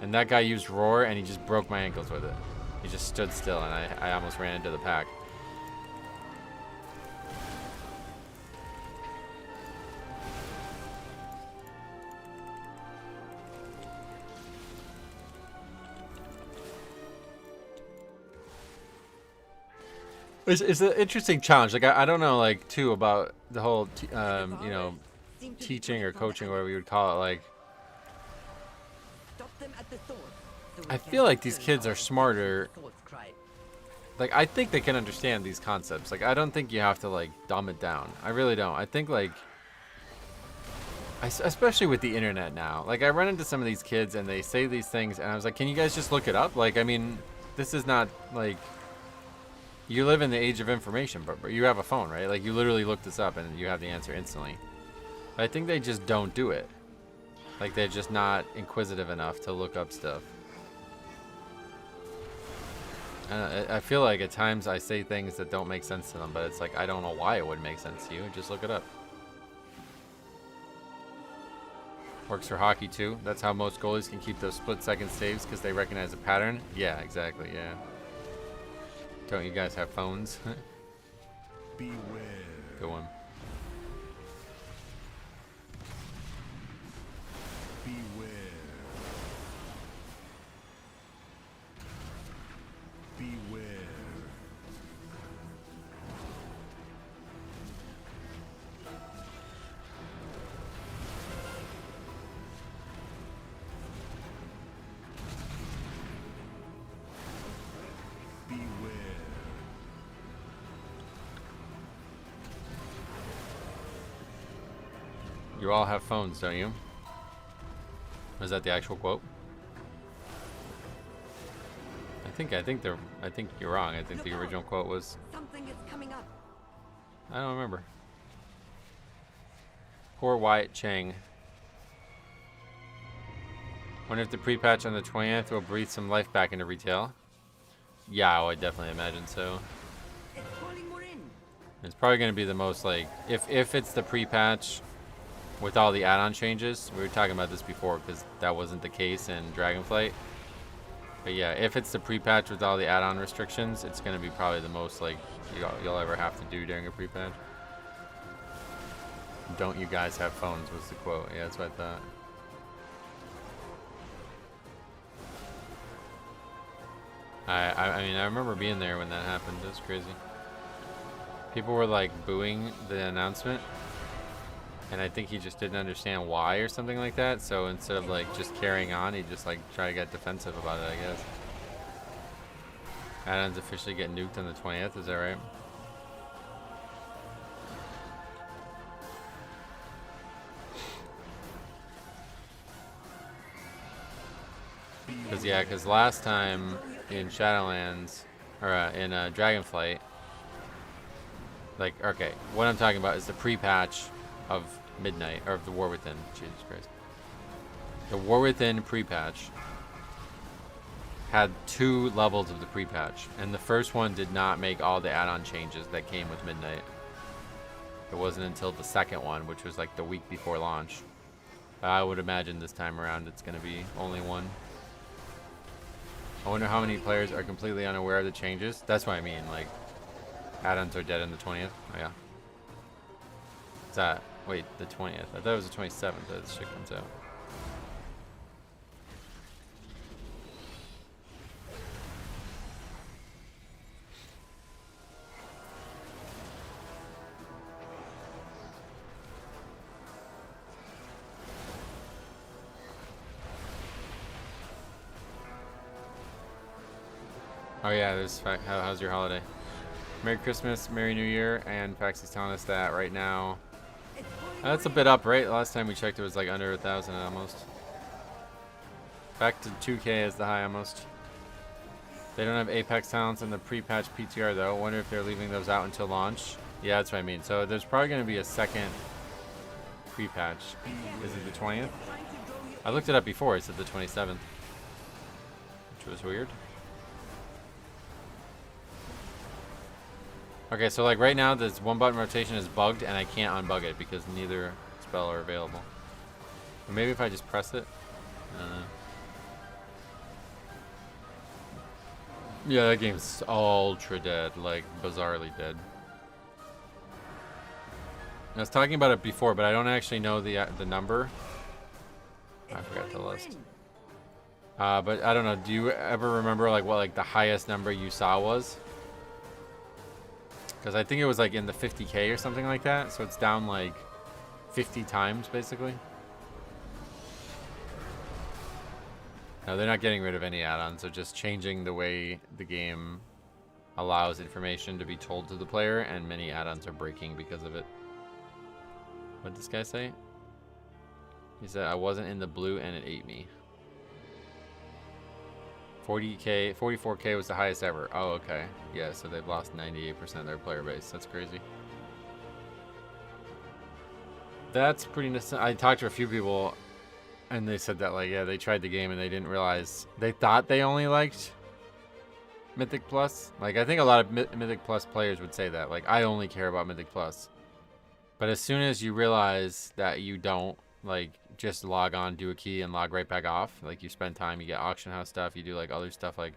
And that guy used roar and he just broke my ankles with it. He just stood still and I almost ran into the pack. It's an interesting challenge. Like, I don't know, like, too, about the whole, you know, teaching or coaching, whatever you would call it. Like, I feel like these kids are smarter. Like, I think they can understand these concepts. Like, I don't think you have to, like, dumb it down. I really don't. I think, like, especially with the internet now. Like, I run into some of these kids and they say these things and I was like, can you guys just look it up? Like, I mean, this is not, like... You live in the age of information, but you have a phone, right? Like, you literally look this up and you have the answer instantly. But I think they just don't do it. Like, they're just not inquisitive enough to look up stuff. And I feel like at times I say things that don't make sense to them, but it's like, I don't know why it would make sense to you. Just look it up. Works for hockey, too. That's how most goalies can keep those split-second saves, because they recognize a pattern. Yeah, exactly, yeah. Don't you guys have phones? Beware. Go on. Beware. Beware. You all have phones, don't you? Was that the actual quote? I think you're wrong. I think the original quote was. Something is coming up. I don't remember. Poor Wyatt Chang. Wonder if the pre-patch on the 20th will breathe some life back into retail. Yeah, I would definitely imagine so. It's calling more in. It's probably going to be the most like if it's the pre-patch with all the add-on changes. We were talking about this before because that wasn't the case in Dragonflight. But yeah, if it's the pre-patch with all the add-on restrictions, it's going to be probably the most like you'll ever have to do during a pre-patch. Don't you guys have phones was the quote. Yeah, that's what I thought. I mean, I remember being there when that happened. It was crazy. People were like booing the announcement, and I think he just didn't understand why or something like that. So instead of like just carrying on, he just like tried to get defensive about it, I guess. Add-ons officially get nuked on the 20th, is that right? Because last time in Shadowlands, or in Dragonflight, like, okay, what I'm talking about is the pre-patch of Midnight, or of the War Within, Jesus Christ. The War Within pre-patch had 2 levels of the pre-patch, and the first one did not make all the add-on changes that came with Midnight. It wasn't until the second one, which was like the week before launch. I would imagine this time around it's going to be only one. I wonder how many players are completely unaware of the changes. That's what I mean, like, add-ons are dead on the 20th. Oh, yeah. Is that, wait, the 20th? I thought it was the 27th that this shit comes out. Oh yeah, there's how's your holiday? Merry Christmas, Merry New Year, and Paxy's telling us that right now. That's a bit up, right? Last time we checked it was like under 1,000 almost. Back to 2K is the high almost. They don't have Apex talents in the pre-patch PTR though. Wonder if they're leaving those out until launch. Yeah, that's what I mean. So there's probably going to be a second pre-patch. Is it the 20th? I looked it up before. It said the 27th, which was weird. Okay, so like right now this 1-button rotation is bugged and I can't unbug it because neither spell are available. Or maybe if I just press it. I don't know. Yeah, that game's ultra dead, like bizarrely dead. I was talking about it before, but I don't actually know the number. I forgot the list. But I don't know. Do you ever remember like what like the highest number you saw was? Because I think it was like in the 50K or something like that. So it's down like 50 times basically. No, they're not getting rid of any add-ons. They're just changing the way the game allows information to be told to the player, and many add-ons are breaking because of it. What did this guy say? He said, I wasn't in the blue and it ate me. 40K, 44K was the highest ever. Oh, okay. Yeah, so they've lost 98% of their player base. That's crazy. That's pretty... I talked to a few people, and they said that, like, yeah, they tried the game and they didn't realize... They thought they only liked Mythic Plus. Like, I think a lot of Mythic Plus players would say that. Like, I only care about Mythic Plus. But as soon as you realize that you don't, like... just log on, do a key, and log right back off. Like, you spend time, you get auction house stuff, you do like other stuff like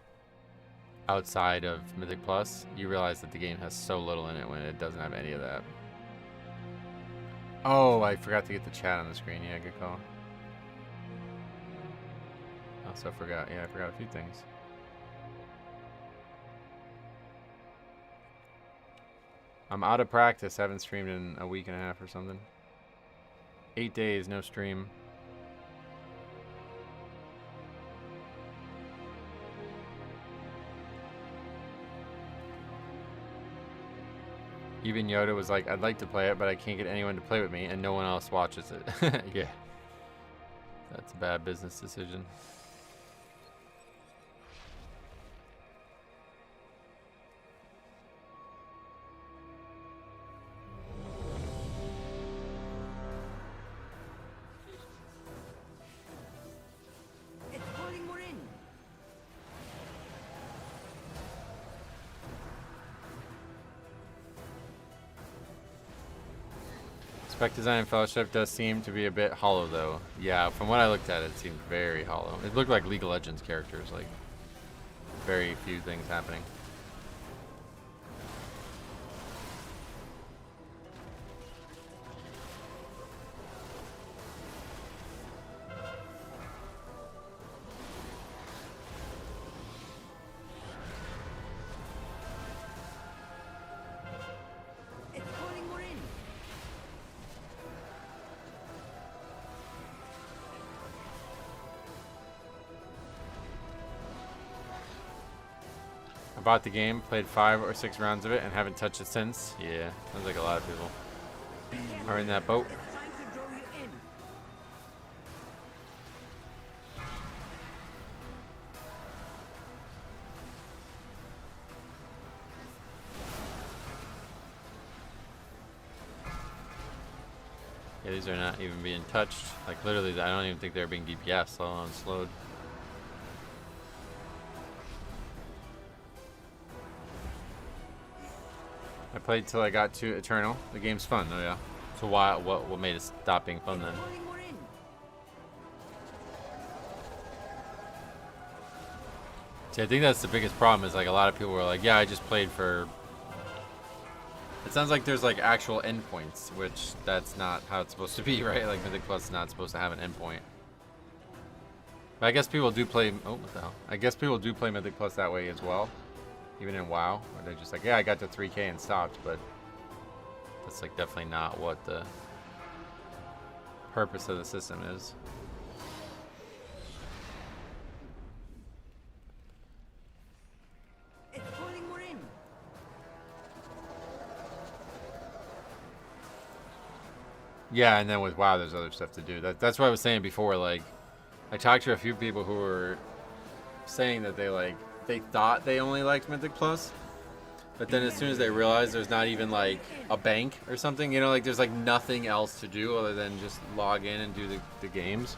outside of Mythic Plus, you realize that the game has so little in it when it doesn't have any of that. Oh, I forgot to get the chat on the screen. Yeah, good call. Also forgot, yeah, I forgot a few things. I'm out of practice, haven't streamed in a week and a half or something. 8 days, no stream. Even Yoda was like, I'd like to play it, but I can't get anyone to play with me, and no one else watches it. Yeah. That's a bad business decision. It's falling more in. Spec Design Fellowship does seem to be a bit hollow, though. Yeah, from what I looked at, it seemed very hollow. It looked like League of Legends characters, like very few things happening. It's falling more in. I bought the game, played 5 or 6 rounds of it, and haven't touched it since. Yeah, sounds like a lot of people are in that boat. It's trying to draw you in. Yeah, these are not even being touched. Like literally, I don't even think they're being DPS, let alone slowed. I played till I got to Eternal. The game's fun, oh yeah. So why? What made it stop being fun then? Falling more in. See, I think that's the biggest problem. Is like a lot of people were like, "Yeah, I just played for." It sounds like there's like actual endpoints, which that's not how it's supposed to be, right? Like Mythic Plus is not supposed to have an endpoint. But I guess people do play. Oh, what the hell? I guess people do play Mythic Plus that way as well, even in WoW, where they're just like, "Yeah, I got to 3K and stopped," but that's like definitely not what the purpose of the system is. It's falling more in. Yeah, and then with WoW, there's other stuff to do. That's what I was saying before. Like, I talked to a few people who were saying that they thought they only liked Mythic Plus, but then as soon as they realized there's not even like a bank or something, you know, like there's like nothing else to do other than just log in and do the games,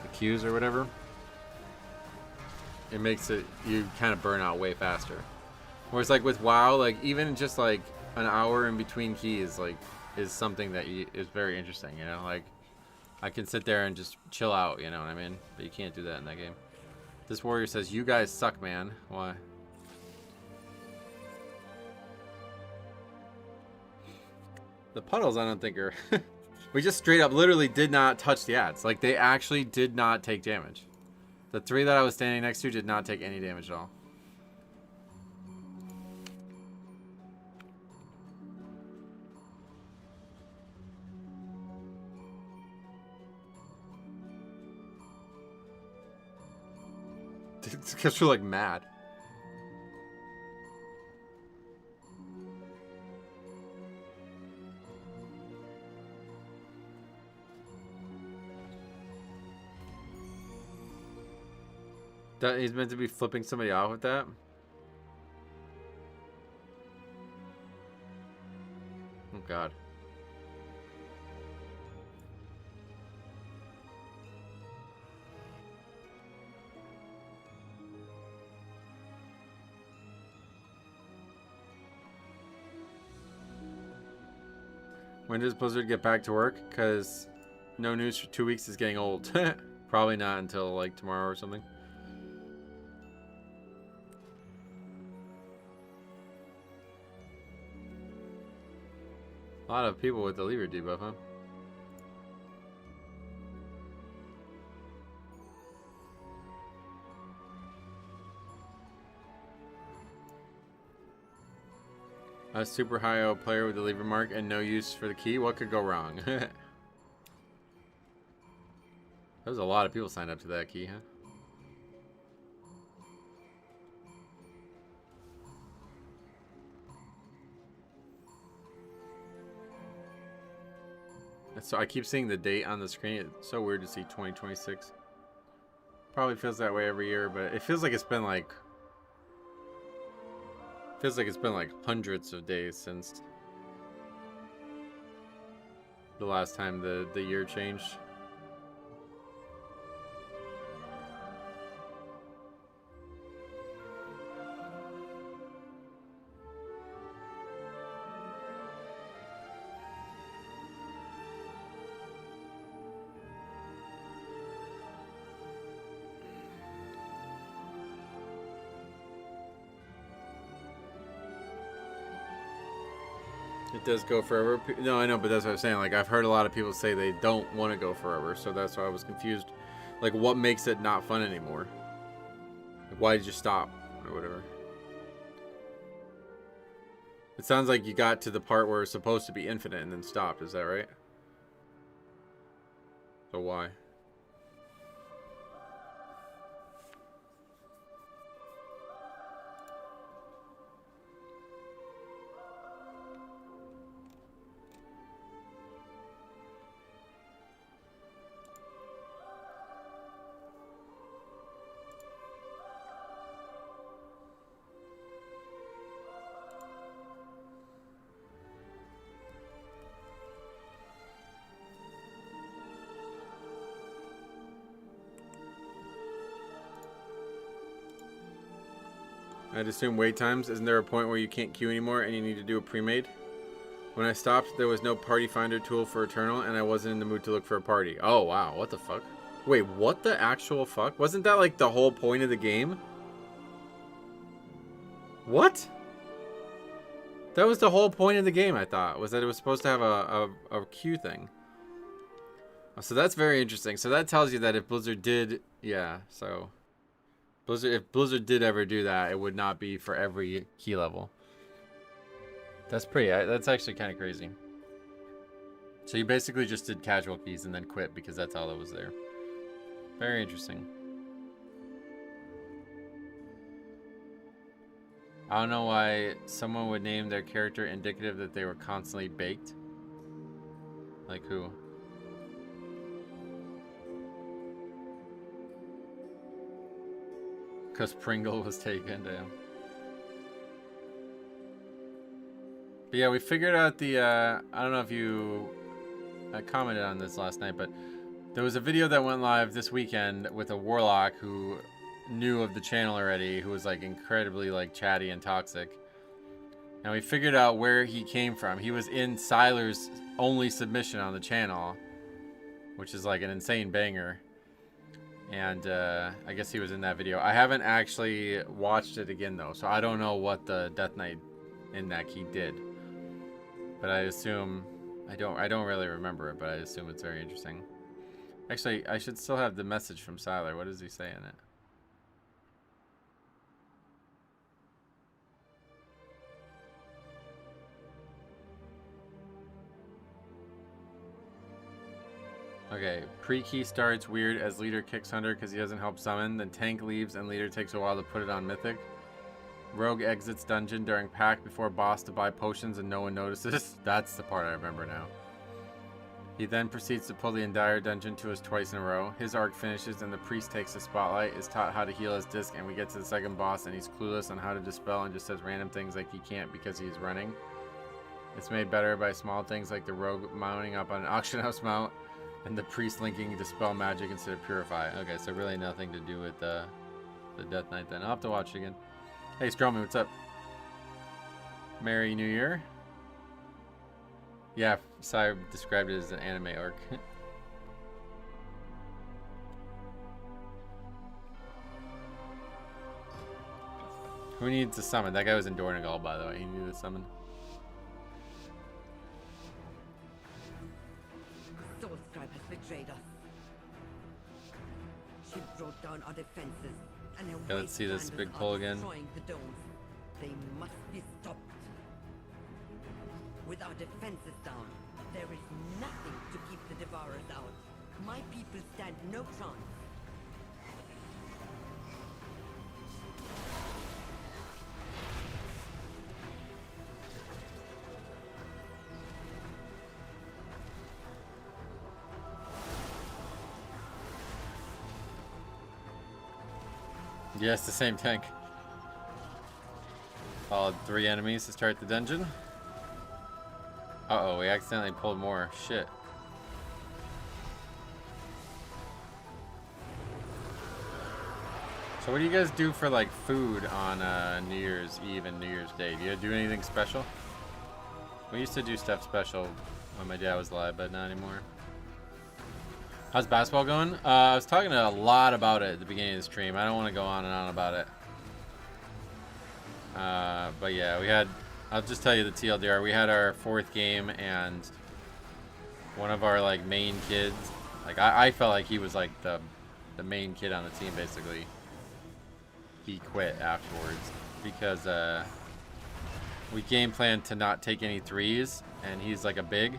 the queues or whatever. It makes it, you kind of burn out way faster. Whereas like with WoW, like even just like an hour in between keys, like is something that is very interesting, you know, like I can sit there and just chill out, you know what I mean? But you can't do that in that game. This warrior says, "You guys suck, man." Why? The puddles, I don't think are... We just straight up literally did not touch the ads. Like, they actually did not take damage. The 3 that I was standing next to did not take any damage at all. It's because we're like mad. That he's meant to be flipping somebody off with that? Oh god. When does Blizzard get back to work? Because no news for 2 weeks is getting old. Probably not until like tomorrow or something. A lot of people with the lever debuff, huh? A super high O player with the lever mark and no use for the key. What could go wrong? There was a lot of people signed up to that key, huh? So I keep seeing the date on the screen. It's so weird to see 2026. Probably feels that way every year, but it feels like it's been like hundreds of days since the last time the year changed. It does go forever. No, I know, but that's what I'm saying. Like, I've heard a lot of people say they don't want to go forever, so that's why I was confused. Like, what makes it not fun anymore? Like, why did you stop? Or whatever. It sounds like you got to the part where it's supposed to be infinite and then stopped. Is that right? So why? I'd assume wait times. Isn't there a point where you can't queue anymore and you need to do a pre-made? When I stopped, there was no party finder tool for Eternal, and I wasn't in the mood to look for a party. Oh, wow. What the fuck? Wait, what the actual fuck? Wasn't that, like, the whole point of the game? What? That was the whole point of the game, I thought. Was that it was supposed to have a queue thing. So that's very interesting. So that tells you that if Blizzard did... Yeah, so... if Blizzard did ever do that, it would not be for every key level. That's actually kind of crazy. So you basically just did casual keys and then quit because that's all that was there. Very interesting. I don't know why someone would name their character indicative that they were constantly baked. Like who? Because Pringle was taken, damn. But yeah, we figured out the, I don't know if you commented on this last night, but there was a video that went live this weekend with a warlock who knew of the channel already, who was like incredibly like chatty and toxic. And we figured out where he came from. He was in Siler's only submission on the channel, which is like an insane banger. And I guess he was in that video. I haven't actually watched it again though, so I don't know what the Death Knight in that key did. But I assume I don't really remember it, but I assume it's very interesting. Actually, I should still have the message from Siler. What does he say in it? Okay, pre-key starts weird as leader kicks Hunter because he doesn't help summon. Then tank leaves and leader takes a while to put it on Mythic. Rogue exits dungeon during pack before boss to buy potions and no one notices. That's the part I remember now. He then proceeds to pull the entire dungeon to us twice in a row. His arc finishes and the priest takes the spotlight, is taught how to heal his disc, and we get to the second boss and he's clueless on how to dispel and just says random things like he can't because he's running. It's made better by small things like the rogue mounting up on an auction house mount and the priest linking dispel magic instead of purify. Okay, so really nothing to do with the Death Knight then. I'll have to watch it again. Hey Stromy, what's up? Merry New Year. Yeah, Sai described it as an anime arc. Who needs to summon? That guy was in Dornagal, by the way. He needed to summon. Soulscribe has betrayed us. She broke down our defenses, and her Okay, let's see this wastelanders big are pull again. destroying the domes. They must be stopped. With our defenses down, there is nothing to keep the Devourers out. My people stand no chance. Yes, the same tank. Followed 3 enemies to start the dungeon. Uh-oh, we accidentally pulled more. Shit. So what do you guys do for like food on New Year's Eve and New Year's Day? Do you do anything special? We used to do stuff special when my dad was alive, but not anymore. How's basketball going? I was talking a lot about it at the beginning of the stream. I don't want to go on and on about it. But yeah, we had, I'll just tell you the TLDR. We had our 4th game, and one of our like main kids, like I felt like he was like the main kid on the team basically. He quit afterwards because we game planned to not take any threes, and he's like a big.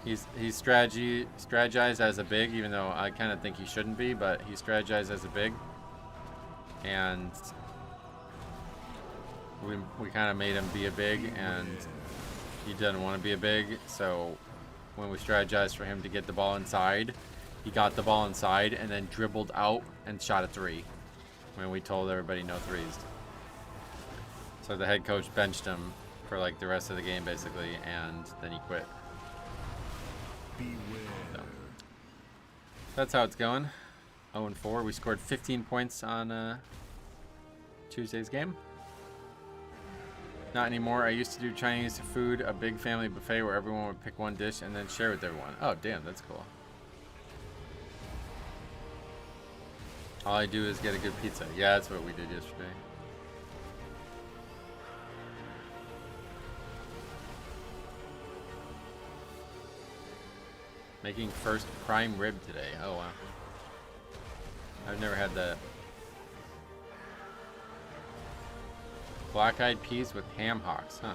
He's strategized as a big, even though I kind of think he shouldn't be, but he strategized as a big, and we kind of made him be a big, and he doesn't want to be a big. So when we strategized for him to get the ball inside, he got the ball inside and then dribbled out and shot a 3 when we told everybody no threes. So the head coach benched him for like the rest of the game basically, and then he quit. So that's how it's going. 0-4. We scored 15 points on Tuesday's game. Not anymore. I used to do Chinese food, a big family buffet where everyone would pick one dish and then share with everyone. Oh, damn, that's cool. All I do is get a good pizza. Yeah, that's what we did yesterday. Making first prime rib today. Oh, wow. I've never had that. Black-eyed peas with ham hocks, huh?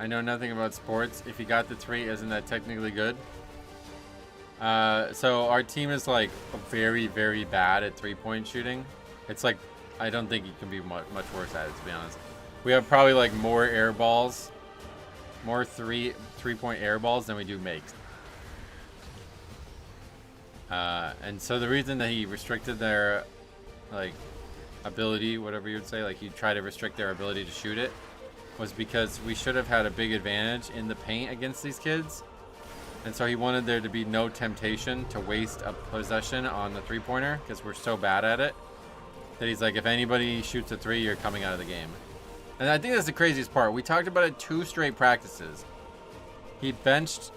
I know nothing about sports. If you got the 3, isn't that technically good? So our team is like very, very bad at 3-point shooting. It's like, I don't think you can be much worse at it, to be honest. We have probably like more air balls, more three-point air balls than we do makes. And so the reason that he restricted their like ability, whatever you would say, like he tried to restrict their ability to shoot it, was because we should have had a big advantage in the paint against these kids. And so he wanted there to be no temptation to waste a possession on the 3-pointer because we're so bad at it that he's like, if anybody shoots a 3, you're coming out of the game. And I think that's the craziest part. We talked about it 2 straight practices. He benched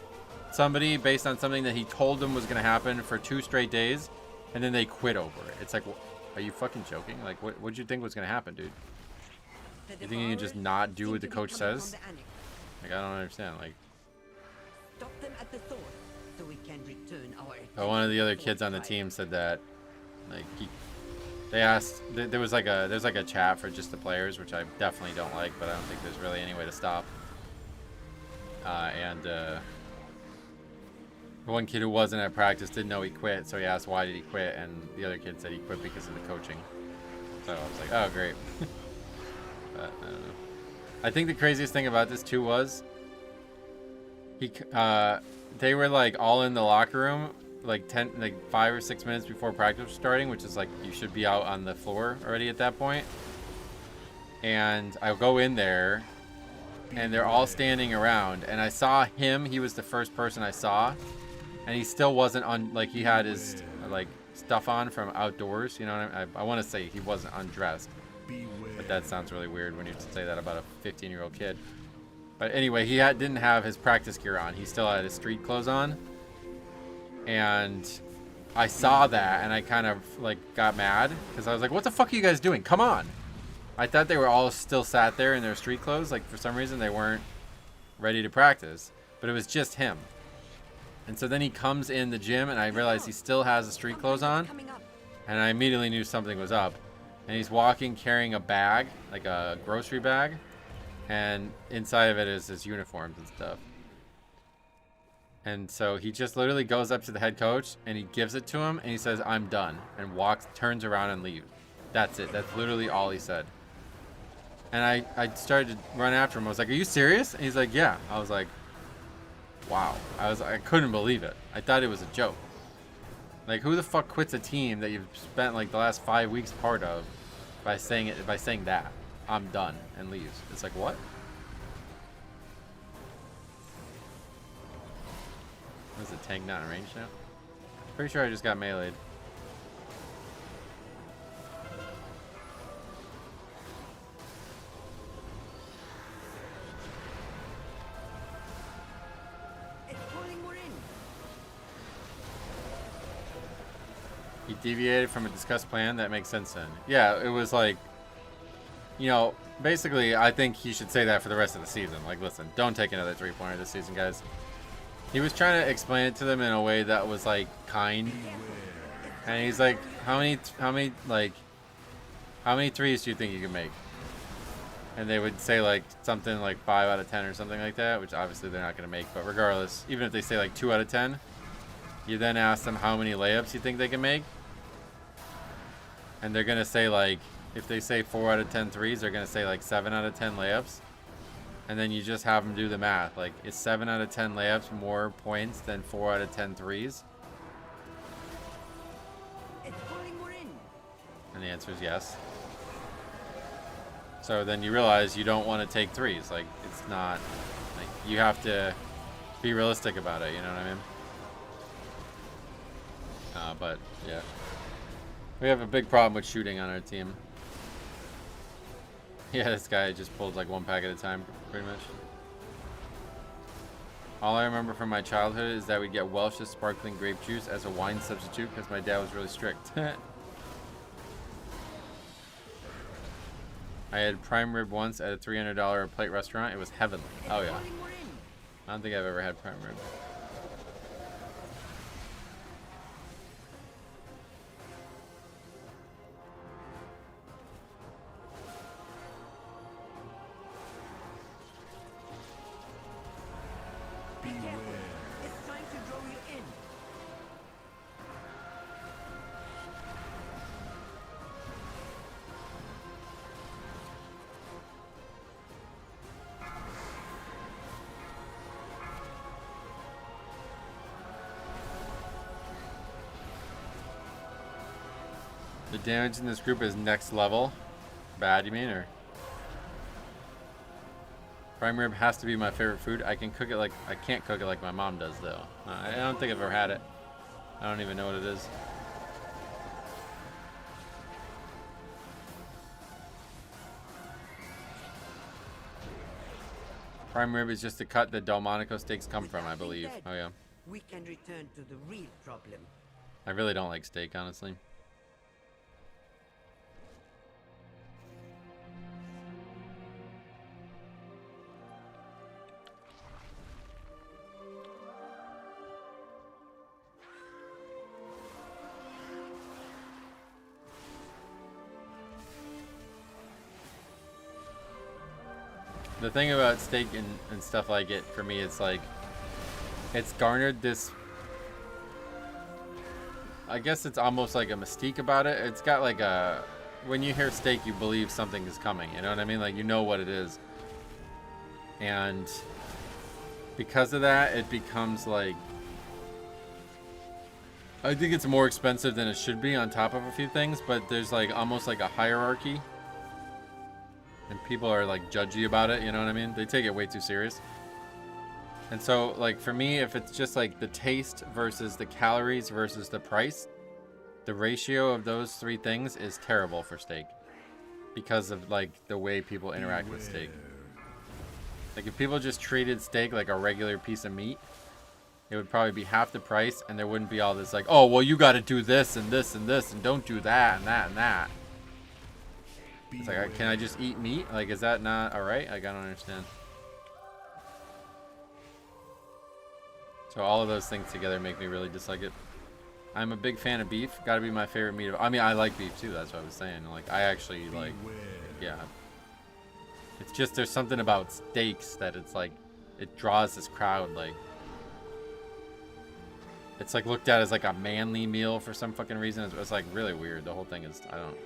somebody based on something that he told them was going to happen for 2 straight days, and then they quit over it. It's like, are you fucking joking? Like, what'd you think was going to happen, dude? You think you can just not do what the coach says? Like, I don't understand. Like, stop them at the source so we can return our. but one of the other kids on the team said that, like, they asked. There's like a chat for just the players, which I definitely don't like, but I don't think there's really any way to stop. One kid who wasn't at practice didn't know he quit, so he asked why did he quit, and the other kid said he quit because of the coaching. So I was like, oh great. But I don't know. I think the craziest thing about this too was they were like all in the locker room like 5 or 6 minutes before practice was starting, which is like you should be out on the floor already at that point. And I go in there and they're all standing around, and I saw him. He was the first person I saw, and he still wasn't on, like he had his like stuff on from outdoors, you know what I mean? I want to say he wasn't undressed. But that sounds really weird when you say that about a 15-year-old kid. But anyway, he didn't have his practice gear on. He still had his street clothes on. And I saw that, and I kind of like got mad because I was like, what the fuck are you guys doing? Come on. I thought they were all still sat there in their street clothes. Like, for some reason, they weren't ready to practice. But it was just him. And so then he comes in the gym, and I realized he still has the street clothes on. And I immediately knew something was up. And he's walking carrying a bag, like a grocery bag, and inside of it is his uniforms and stuff. And so he just literally goes up to the head coach and he gives it to him and he says, "I'm done," and turns around and leaves. That's it. That's literally all he said. And I started to run after him. I was like, "Are you serious?" And he's like, "Yeah." I was like, wow. I couldn't believe it. I thought it was a joke. Like, who the fuck quits a team that you've spent like the last 5 weeks part of by saying that "I'm done" and leaves? It's like, what? Is the tank not in range now? Pretty sure I just got meleeed. It's pulling, we're in. He deviated from a discussed plan. That makes sense then. Yeah, it was like, you know, basically, I think he should say that for the rest of the season. Like, listen, don't take another 3-pointer this season, guys. He was trying to explain it to them in a way that was like kind, and he's like, how many threes do you think you can make? And they would say like something like 5 out of 10 or something like that, which obviously they're not going to make. But regardless, even if they say like 2 out of 10, you then ask them how many layups you think they can make, and they're going to say like, if they say 4 out of 10 threes, they're going to say like 7 out of 10 layups. And then you just have them do the math. Like, is 7 out of 10 layups more points than 4 out of 10 threes? It's pulling, we're in. And the answer is yes. So then you realize you don't want to take threes. Like, it's not, like, you have to be realistic about it, you know what I mean? But yeah, we have a big problem with shooting on our team. Yeah, this guy just pulled like 1 pack at a time, pretty much. All I remember from my childhood is that we'd get Welch's sparkling grape juice as a wine substitute because my dad was really strict. I had prime rib once at a $300 a plate restaurant. It was heavenly. Oh yeah. I don't think I've ever had prime rib. It's trying to draw you in. The damage in this group is next level. Bad, you mean, or? Prime rib has to be my favorite food. I can't cook it like my mom does, though. I don't think I've ever had it. I don't even know what it is. Prime rib is just the cut that Delmonico steaks come from, I believe. Oh yeah. We can return to the real problem. I really don't like steak, honestly. The thing about steak and stuff like it, for me, it's like, it's garnered this, I guess it's almost like a mystique about it. It's got like a, when you hear steak, you believe something is coming, you know what I mean? Like, you know what it is. And because of that, it becomes like, I think it's more expensive than it should be on top of a few things, but there's like almost like a hierarchy. And people are like judgy about it, you know what I mean? They take it way too serious. And so, like, for me, if it's just like the taste versus the calories versus the price, the ratio of those 3 things is terrible for steak because of like the way people interact with steak. Like, if people just treated steak like a regular piece of meat, it would probably be half the price, and there wouldn't be all this like, oh, well, you got to do this and this and this, and don't do that and that and that. It's like, can I just eat meat? Like, is that not alright? Like, I don't understand. So all of those things together make me really dislike it. I'm a big fan of beef. Gotta be my favorite meat. I mean, I like beef too. That's what I was saying. Like, I actually like, yeah. It's just, there's something about steaks that it's like, it draws this crowd. Like, It's like looked at as like a manly meal for some fucking reason. It's like really weird. The whole thing is, I don't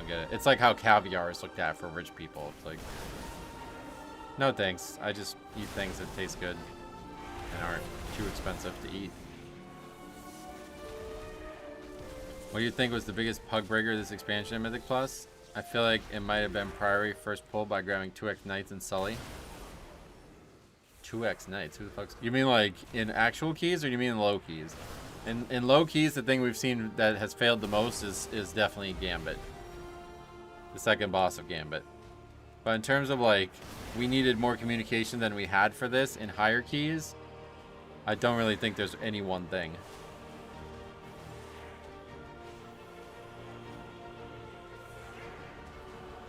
get it. It's like how caviar is looked at for rich people. It's like, no thanks. I just eat things that taste good and aren't too expensive to eat. What do you think was the biggest pug breaker this expansion in Mythic Plus? I feel like it might have been Priory first pull by grabbing 2x Knights and Sully. 2x Knights? Who the fuck's... You mean like in actual keys, or do you mean low keys? In low keys, the thing we've seen that has failed the most is definitely Gambit. The second boss of Gambit. But in terms of like, we needed more communication than we had for this in higher keys, I don't really think there's any one thing.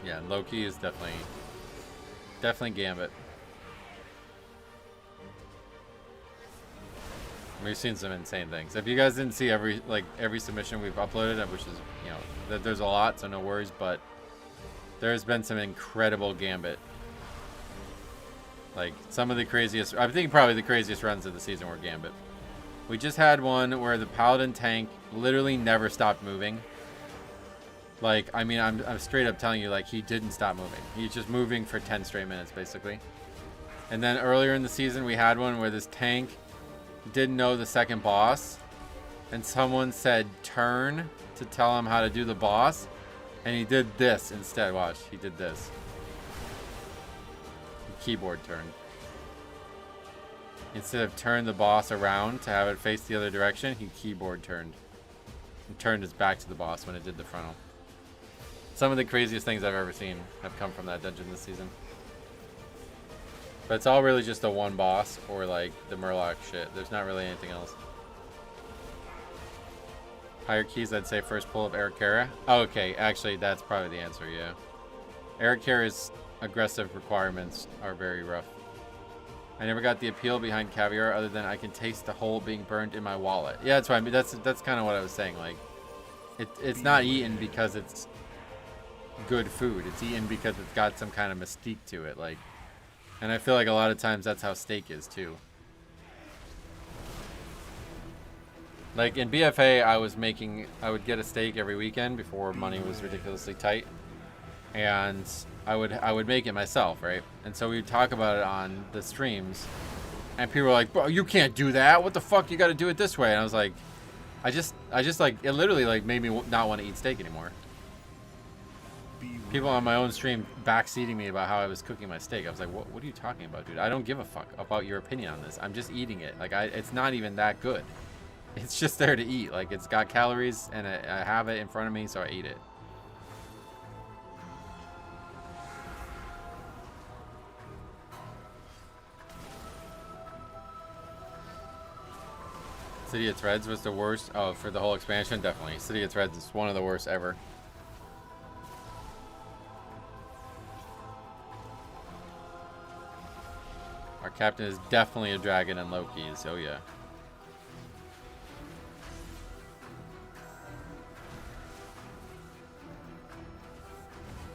Yeah, low key is definitely Gambit. We've seen some insane things. If you guys didn't see every submission we've uploaded, which is, you know, there's a lot, so no worries, but there's been some incredible Gambit. Like some of the craziest, I think probably the craziest runs of the season were Gambit. We just had one where the Paladin tank literally never stopped moving. Like, I mean, I'm straight up telling you, like, he didn't stop moving. He's just moving for 10 straight minutes, basically. And then earlier in the season, we had one where this tank didn't know the second boss, and someone said turn to tell him how to do the boss, and he did this instead. Watch, he did this. He keyboard turned. Instead of turn the boss around to have it face the other direction, he keyboard turned. And turned his back to the boss when it did the frontal. Some of the craziest things I've ever seen have come from that dungeon this season. But it's all really just the one boss or like the Murloc shit. There's not really anything else. Higher keys, I'd say first pull of Evoker. Oh, okay, actually that's probably the answer, yeah. Evoker's aggressive requirements are very rough. I never got the appeal behind caviar other than I can taste the hole being burned in my wallet. Yeah, that's what I mean. That's kind of what I was saying. Like, it's not eaten because it's good food. It's eaten because it's got some kind of mystique to it. Like, and I feel like a lot of times that's how steak is too. Like in BFA, I would get a steak every weekend before money was ridiculously tight, and I would make it myself, right? And so we'd talk about it on the streams, and people were like, "Bro, you can't do that. What the fuck? You got to do it this way." And I was like, I just like, it literally like made me not want to eat steak anymore. People on my own stream backseating me about how I was cooking my steak. I was like, what are you talking about, dude? I don't give a fuck about your opinion on this. I'm just eating it. Like, it's not even that good. It's just there to eat. Like, it's got calories, and I have it in front of me, so I eat it. City of Threads was the worst. Oh, for the whole expansion, definitely. City of Threads is one of the worst ever. Our captain is definitely a dragon in low keys. Oh yeah.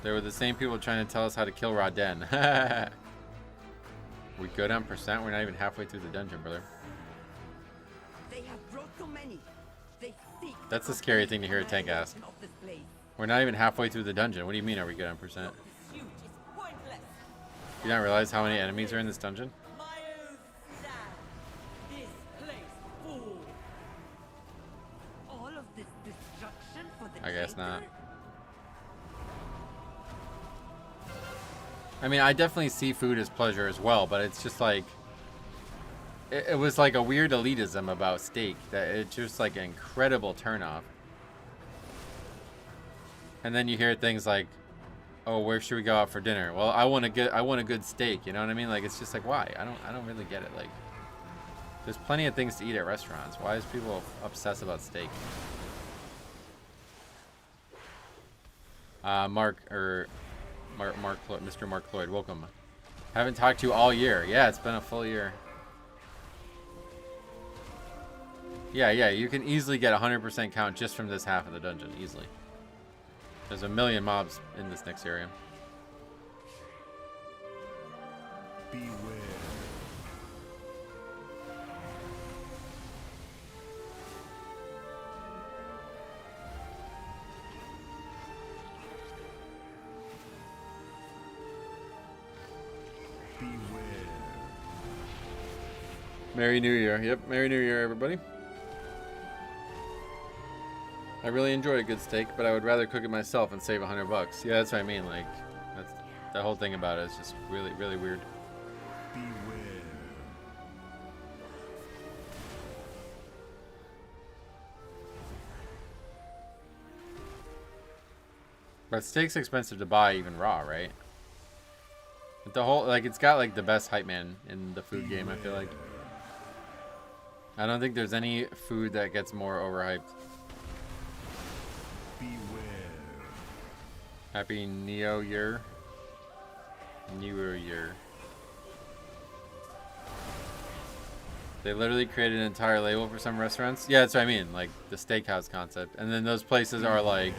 They were the same people trying to tell us how to kill Raden. We good on percent? We're not even halfway through the dungeon, brother. They have brought so many. They seek. That's the scary thing to hear a tank ask. We're not even halfway through the dungeon. What do you mean, are we good on percent? You don't realize how many enemies are in this dungeon? All of this destruction for the I guess taker? not. I mean, I definitely see food as pleasure as well, but it's just like, it was like a weird elitism about steak that it's just like an incredible turnoff. And then you hear things like, "Oh, where should we go out for dinner?" Well, I want a good steak. You know what I mean? Like, it's just like, why? I don't really get it. Like, there's plenty of things to eat at restaurants. Why is people obsessed about steak? Mr. Mark Lloyd, welcome. Haven't talked to you all year. Yeah, it's been a full year. Yeah, you can easily get 100% count just from this half of the dungeon, easily. There's a million mobs in this next area. Beware. Merry New Year. Yep, Merry New Year, everybody. I really enjoy a good steak, but I would rather cook it myself and save $100. Yeah, that's what I mean. Like, that's the whole thing about it is just really, really weird. Beware. But steak's expensive to buy even raw, right? But the whole, like, it's got like the best hype man in the food game, I feel like. I don't think there's any food that gets more overhyped. Beware. Happy Neo Year. Newer Year. They literally created an entire label for some restaurants. Yeah, that's what I mean. Like the steakhouse concept. And then those places are like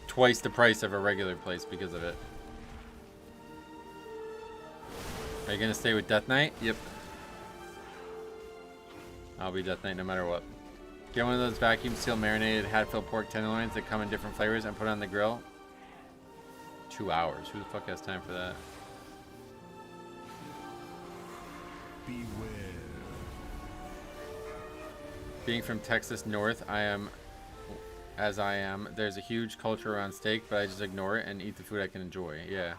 twice the price of a regular place because of it. Are you gonna stay with Death Knight? Yep. I'll be Death Knight no matter what. Get one of those vacuum seal marinated Hatfield pork tenderloins that come in different flavors and put it on the grill. 2 hours. Who the fuck has time for that? Beware. Being from Texas North, as I am, there's a huge culture around steak, but I just ignore it and eat the food I can enjoy. Yeah.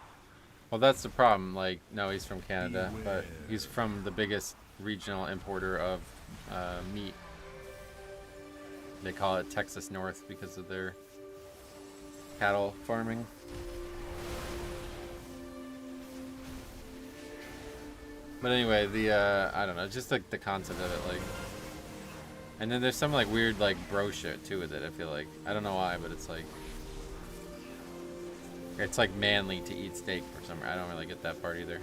Well, that's the problem. Like, no, he's from Canada, but he's from the biggest regional importer of meat. They call it Texas North because of their cattle farming. But anyway, I don't know, just like the concept of it, like. And then there's some like weird like bro shit too with it, I feel like. I don't know why, but it's like manly to eat steak for some reason. I don't really get that part either.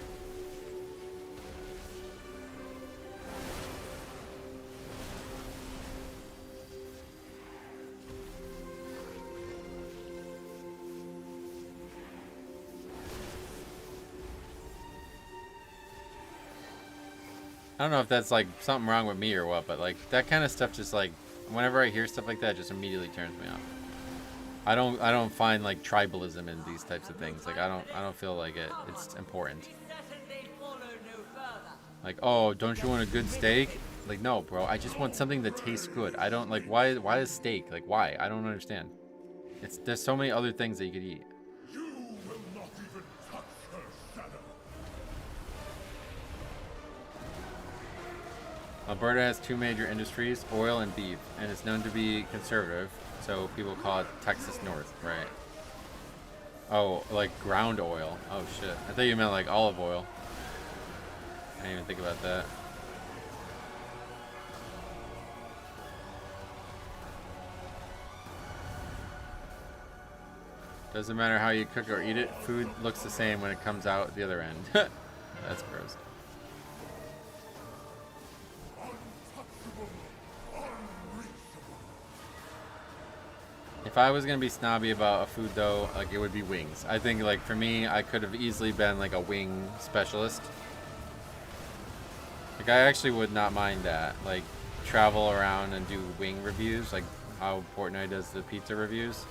I don't know if that's like something wrong with me or what, but like that kind of stuff just like whenever I hear stuff like that, it just immediately turns me off. I don't find like tribalism in these types of things. Like I don't feel like it's important. Like, oh, don't you want a good steak? Like, no, bro. I just want something that tastes good. I don't like why is steak? Like why? I don't understand. There's so many other things that you could eat. You will not even touch her shadow. Alberta has two major industries, oil and beef, and it's known to be conservative, so people call it Texas North, right? Oh, like ground oil. Oh shit. I thought you meant like olive oil. I didn't even think about that. Doesn't matter how you cook or eat it, food looks the same when it comes out the other end. That's gross. If I was gonna be snobby about a food though, like it would be wings. I think like for me, I could have easily been like a wing specialist. Like I actually would not mind that. Like travel around and do wing reviews, like how Portnoy does the pizza reviews.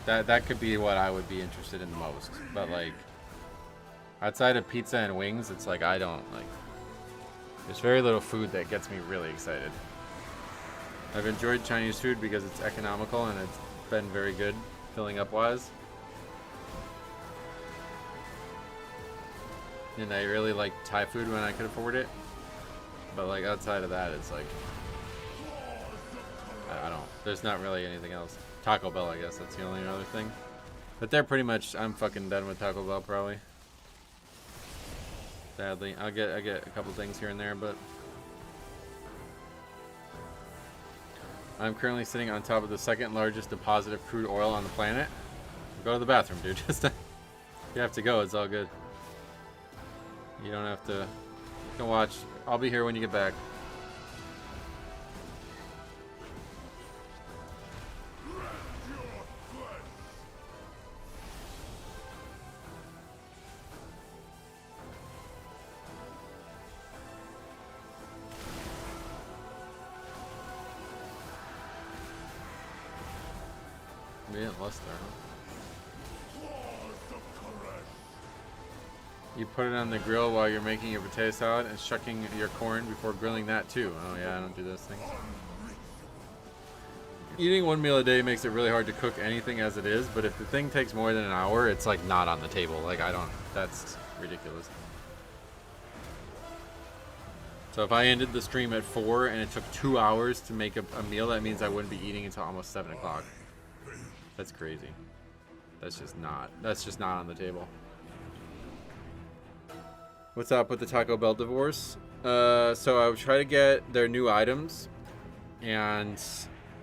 That could be what I would be interested in the most. But like outside of pizza and wings, it's like I don't like. There's very little food that gets me really excited. I've enjoyed Chinese food because it's economical and it's been very good filling up wise. And I really like Thai food when I could afford it. But like outside of that, it's like I don't. There's not really anything else. Taco Bell, I guess that's the only other thing. But they're pretty much. I'm fucking done with Taco Bell probably. Sadly, I get a couple things here and there, but. I'm currently sitting on top of the second largest deposit of crude oil on the planet. Go to the bathroom, dude. Just you have to go. It's all good. You don't have to. You can watch. I'll be here when you get back. We didn't lust there, huh? You put it on the grill while you're making your potato salad and shucking your corn before grilling that too. Oh yeah, I don't do those things. Eating one meal a day makes it really hard to cook anything as it is, but if the thing takes more than an hour, it's like not on the table. Like I don't, that's ridiculous. So if I ended the stream at 4 and it took 2 hours to make a meal, that means I wouldn't be eating until almost 7 o'clock. That's crazy. That's just not on the table. What's up with the Taco Bell divorce? So I would try to get their new items, and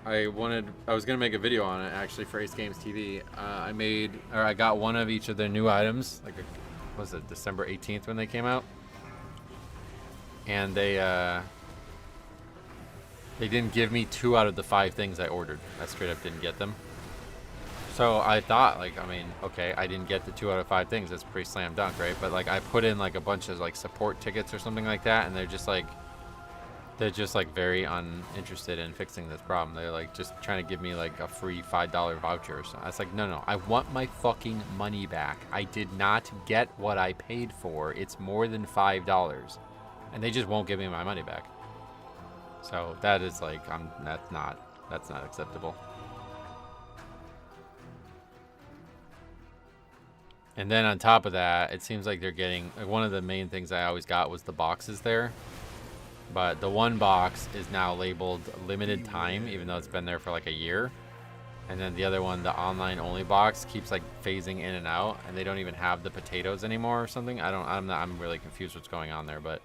I was gonna make a video on it actually for Ace Games TV. I got one of each of their new items, like was it December 18th when they came out, and they didn't give me 2 out of the 5 things I ordered. I straight up didn't get them. So I thought, like, I mean, okay, I didn't get the 2 out of 5 things. That's pretty slam dunk, right? But like, I put in like a bunch of like support tickets or something like that, and they're just like very uninterested in fixing this problem. They're like just trying to give me like a free $5 voucher or something. I was like, no, I want my fucking money back. I did not get what I paid for. It's more than $5, and they just won't give me my money back. So that is like, that's not acceptable. And then on top of that, it seems like they're getting, like, one of the main things I always got was the boxes there. But the one box is now labeled limited time, even though it's been there for like a year. And then the other one, the online only box, keeps like phasing in and out, and they don't even have the potatoes anymore or something. I'm really confused what's going on there, but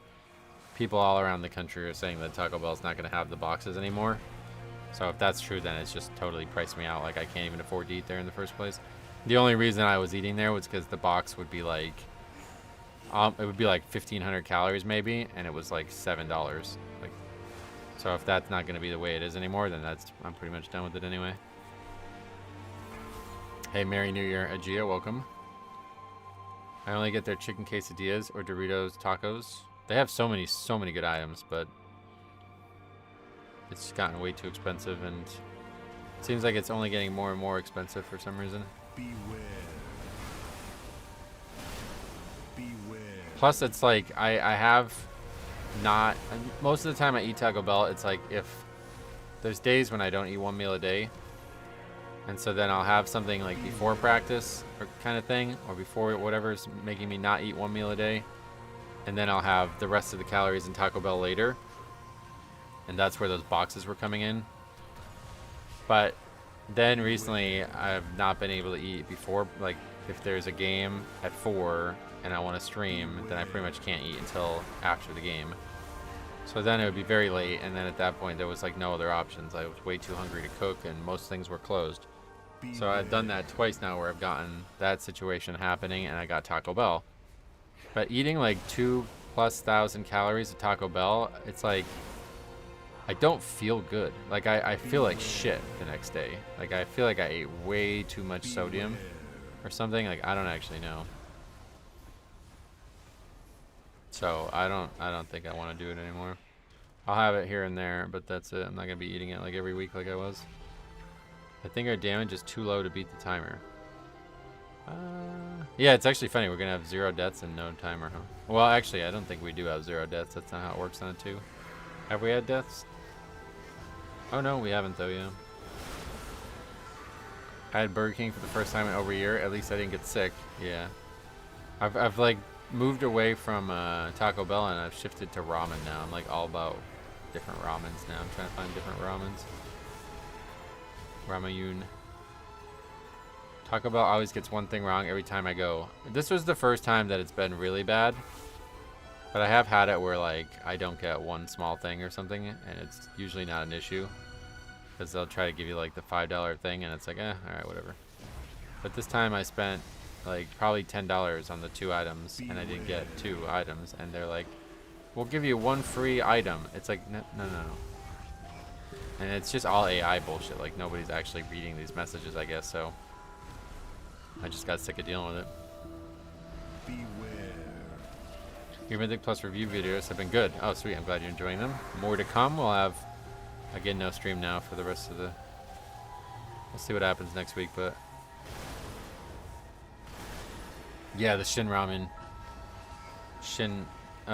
people all around the country are saying that Taco Bell's not going to have the boxes anymore. So if that's true, then it's just totally priced me out. Like, I can't even afford to eat there in the first place. The only reason I was eating there was because the box would be like, it would be like 1,500 calories maybe, and it was like $7. Like, so if that's not going to be the way it is anymore, then I'm pretty much done with it anyway. Hey, Merry New Year, Agia, welcome. I only get their chicken quesadillas or Doritos tacos. They have so many good items, but it's just gotten way too expensive, and it seems like it's only getting more and more expensive for some reason. Beware. Plus, it's like I have not, most of the time I eat Taco Bell, it's like if there's days when I don't eat one meal a day, and so then I'll have something like before practice or kind of thing, or before whatever's making me not eat one meal a day, and then I'll have the rest of the calories in Taco Bell later, and that's where those boxes were coming in. But then recently I've not been able to eat before, like if there's a game at 4 and I want to stream, then I pretty much can't eat until after the game. So then it would be very late, and then at that point there was like no other options. I was way too hungry to cook, and most things were closed. So I've done that twice now where I've gotten that situation happening and I got Taco Bell. But eating like 2,000+ calories of Taco Bell, it's like, I don't feel good. Like I feel like shit the next day. Like I feel like I ate way too much sodium or something. Like I don't actually know. So I don't think I want to do it anymore. I'll have it here and there, but that's it. I'm not gonna be eating it like every week like I was. I think our damage is too low to beat the timer. Yeah, it's actually funny. We're gonna have 0 deaths and no timer, huh? Well, actually, I don't think we do have 0 deaths. That's not how it works on it too. Have we had deaths? Oh no, we haven't though, yeah. I had Burger King for the first time in over a year. At least I didn't get sick. Yeah. I've like moved away from Taco Bell, and I've shifted to ramen now. I'm like all about different ramens now. I'm trying to find different ramens. Ramayun. Taco Bell always gets one thing wrong every time I go. This was the first time that it's been really bad. But I have had it where like I don't get one small thing or something, and it's usually not an issue. Because they'll try to give you like the $5 thing, and it's like, alright, whatever. But this time I spent like probably $10 on the 2 items, and I didn't get 2 items, and they're like, we'll give you 1 free item. It's like, no. And it's just all AI bullshit. Like nobody's actually reading these messages, I guess, so I just got sick of dealing with it. Your Mythic Plus review videos have been good. Oh, sweet. I'm glad you're enjoying them. More to come. We'll have, again, no stream now for the rest of the... We'll see what happens next week, but... Yeah, the Shin Ramen. Shin,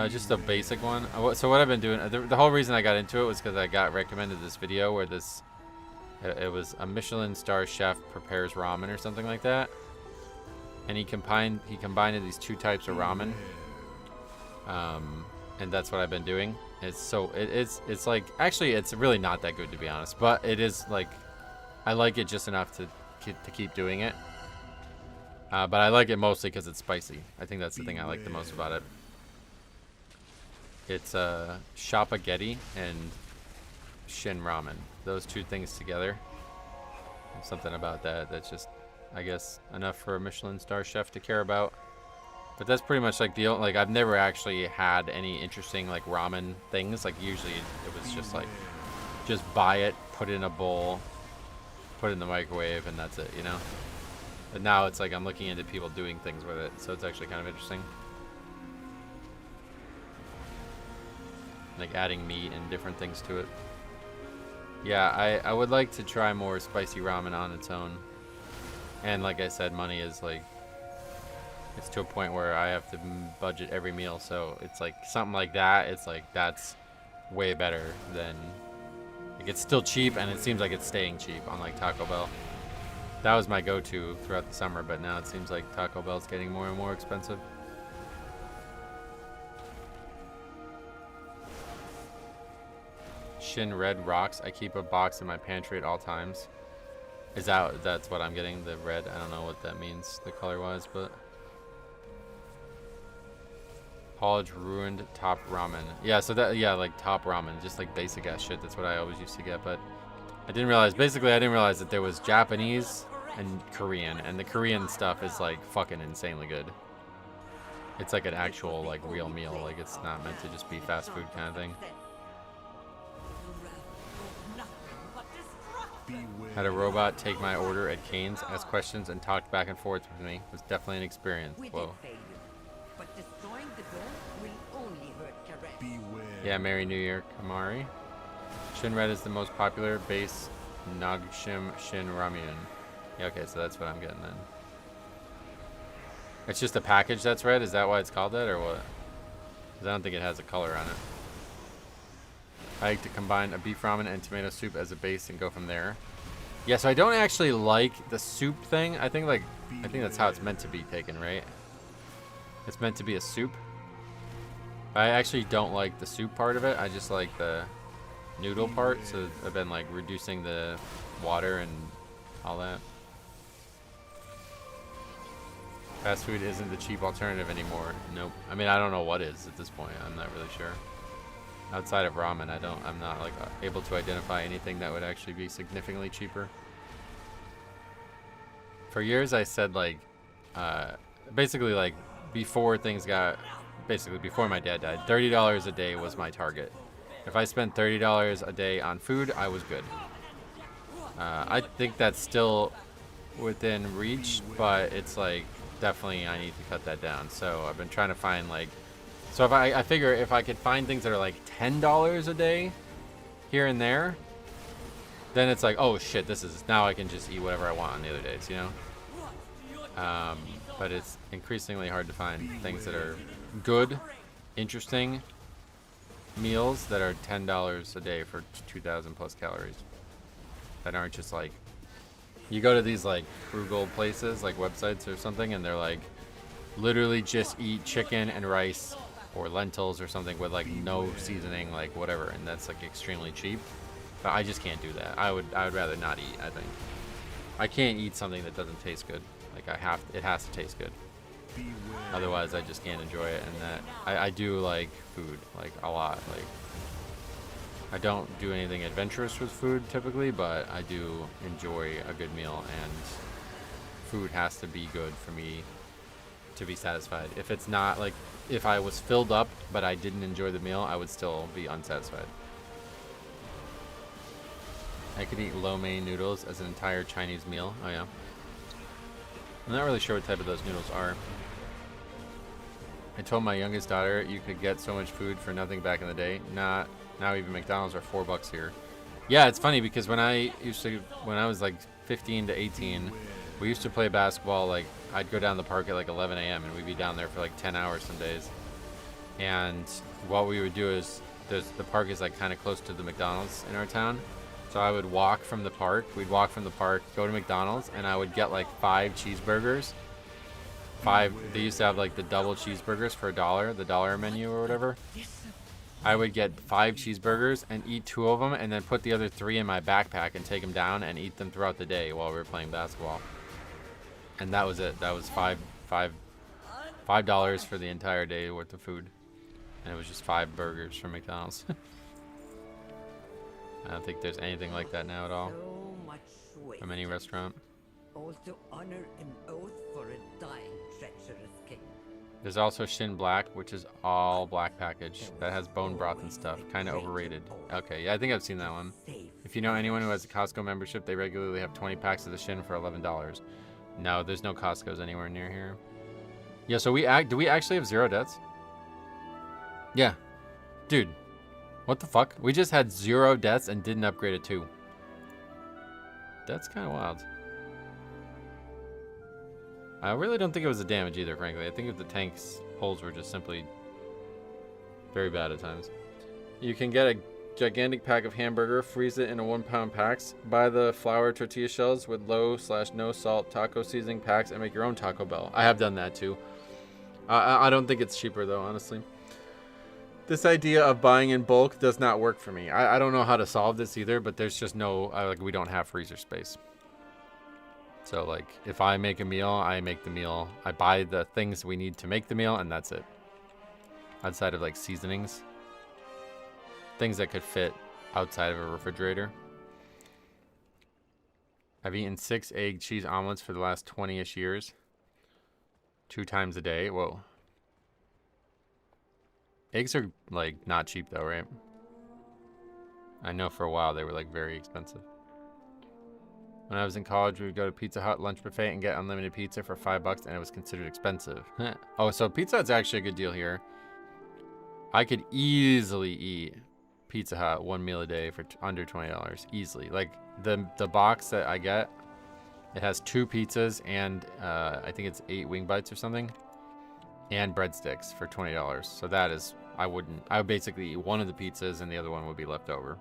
just a basic one. So what I've been doing, the whole reason I got into it was because I got recommended this video where this, it was a Michelin star chef prepares ramen or something like that, and he combined these two types of ramen, and that's what I've been doing. It's like, actually it's really not that good, to be honest, but it is like, I like it just enough to keep doing it. But I like it mostly because it's spicy. I think that's the thing I like the most about it. It's Shopaghetti and Shin Ramen. Those two things together. There's something about that's just, I guess, enough for a Michelin star chef to care about. But that's pretty much like like I've never actually had any interesting like ramen things. Like usually it was just like, just buy it, put it in a bowl, put it in the microwave, and that's it, you know? But now it's like I'm looking into people doing things with it, so it's actually kind of interesting. Like adding meat and different things to it. Yeah, I would like to try more spicy ramen on its own. And like I said, money is like, it's to a point where I have to budget every meal, so it's like something like that, it's like that's way better than, like it's still cheap and it seems like it's staying cheap, unlike Taco Bell. That was my go-to throughout the summer, but now it seems like Taco Bell's getting more and more expensive. Shin Red rocks. I keep a box in my pantry at all times. That's what I'm getting, the red? I don't know what that means, the color-wise, but... College ruined top ramen. Yeah, so that, yeah, like top ramen, just like basic ass shit. That's what I always used to get, but I didn't realize that there was Japanese and Korean, and the Korean stuff is like fucking insanely good. It's like an actual like real meal, like it's not meant to just be fast food kind of thing. Had a robot take my order at Cane's, asked questions, and talked back and forth with me. It was definitely an experience. Whoa. But destroying the dome will only hurt Karek. Yeah, Merry New Year, Kamari. Shin Red is the most popular base Nagshim Shin Ramyun. Yeah, okay, so that's what I'm getting then. It's just a package that's red? Is that why it's called that, or what? 'Cause I don't think it has a color on it. I like to combine a beef ramen and tomato soup as a base and go from there. Yeah, so I don't actually like the soup thing. I think that's how it's meant to be taken, right? It's meant to be a soup. I actually don't like the soup part of it. I just like the noodle part. So I've been like reducing the water and all that. Fast food isn't the cheap alternative anymore. Nope. I mean, I don't know what is at this point. I'm not really sure. Outside of ramen, I'm not like able to identify anything that would actually be significantly cheaper. For years I said like, basically like before my dad died, $30 a day was my target. If I spent $30 a day on food, I was good. I think that's still within reach, but it's like, definitely I need to cut that down. So I've been trying to find like, so if I figure if I could find things that are like $10 a day here and there, then it's like, oh shit, now I can just eat whatever I want on the other days, you know? But it's increasingly hard to find things that are good, interesting meals that are $10 a day for 2,000 plus calories. That aren't just like, you go to these like frugal places, like websites or something, and they're like, literally just eat chicken and rice or lentils or something with like no seasoning, like whatever, and that's like extremely cheap. But I just can't do that. I would rather not eat, I think. I can't eat something that doesn't taste good. Like it has to taste good. Otherwise I just can't enjoy it. And that I do like food like a lot. Like I don't do anything adventurous with food typically, but I do enjoy a good meal, and food has to be good for me to be satisfied. If it's not, like, if I was filled up but I didn't enjoy the meal, I would still be unsatisfied. I could eat lo mein noodles as an entire Chinese meal. Oh yeah. I'm not really sure what type of those noodles are. I told my youngest daughter you could get so much food for nothing back in the day. Now even McDonald's are $4 here. Yeah, it's funny because when I was like 15 to 18, we used to play basketball. Like I'd go down the park at like 11 a.m. and we'd be down there for like 10 hours some days. And what we would do is, the park is like kind of close to the McDonald's in our town. So I would walk from the park. We'd walk from the park, go to McDonald's, and I would get like 5 cheeseburgers. They used to have like the double cheeseburgers for $1, the dollar menu or whatever. I would get 5 cheeseburgers and eat 2 of them, and then put the other 3 in my backpack and take them down and eat them throughout the day while we were playing basketball. And that was it. That was $5 for the entire day worth of food, and it was just 5 burgers from McDonald's. I don't think there's anything like that now at all So much waste. from any restaurant. Also honor an oath for a dying treacherous king. There's also Shin Black, which is all black package. That has bone broth and stuff. Kind of overrated. Okay, yeah, I think I've seen that one. If you know anyone who has a Costco membership, they regularly have 20 packs of the Shin for $11. No, there's no Costco's anywhere near here. Yeah, so do we actually have 0 deaths? Yeah. Dude, what the fuck? We just had 0 deaths and didn't upgrade it too. That's kind of wild. I really don't think it was the damage either, frankly. I think the tank's holes were just simply very bad at times. You can get a gigantic pack of hamburger, freeze it in a 1-pound packs, buy the flour tortilla shells with low/no salt taco seasoning packs, and make your own Taco Bell. I have done that too. I don't think it's cheaper though, honestly. This idea of buying in bulk does not work for me. I don't know how to solve this either, but there's just no, like, we don't have freezer space. So, like, if I make a meal, I make the meal. I buy the things we need to make the meal, and that's it. Outside of, like, seasonings. Things that could fit outside of a refrigerator. I've eaten 6 egg cheese omelets for the last 20-ish years. 2 times a day. Whoa. Eggs are, like, not cheap, though, right? I know for a while they were, like, very expensive. When I was in college, we would go to Pizza Hut lunch buffet and get unlimited pizza for $5, and it was considered expensive. Oh, so Pizza Hut's actually a good deal here. I could easily eat Pizza Hut 1 meal a day for under $20. Easily. Like, the box that I get, it has 2 pizzas and I think it's 8 wing bites or something. And breadsticks for $20. So that is, I would basically eat one of the pizzas and the other one would be left over.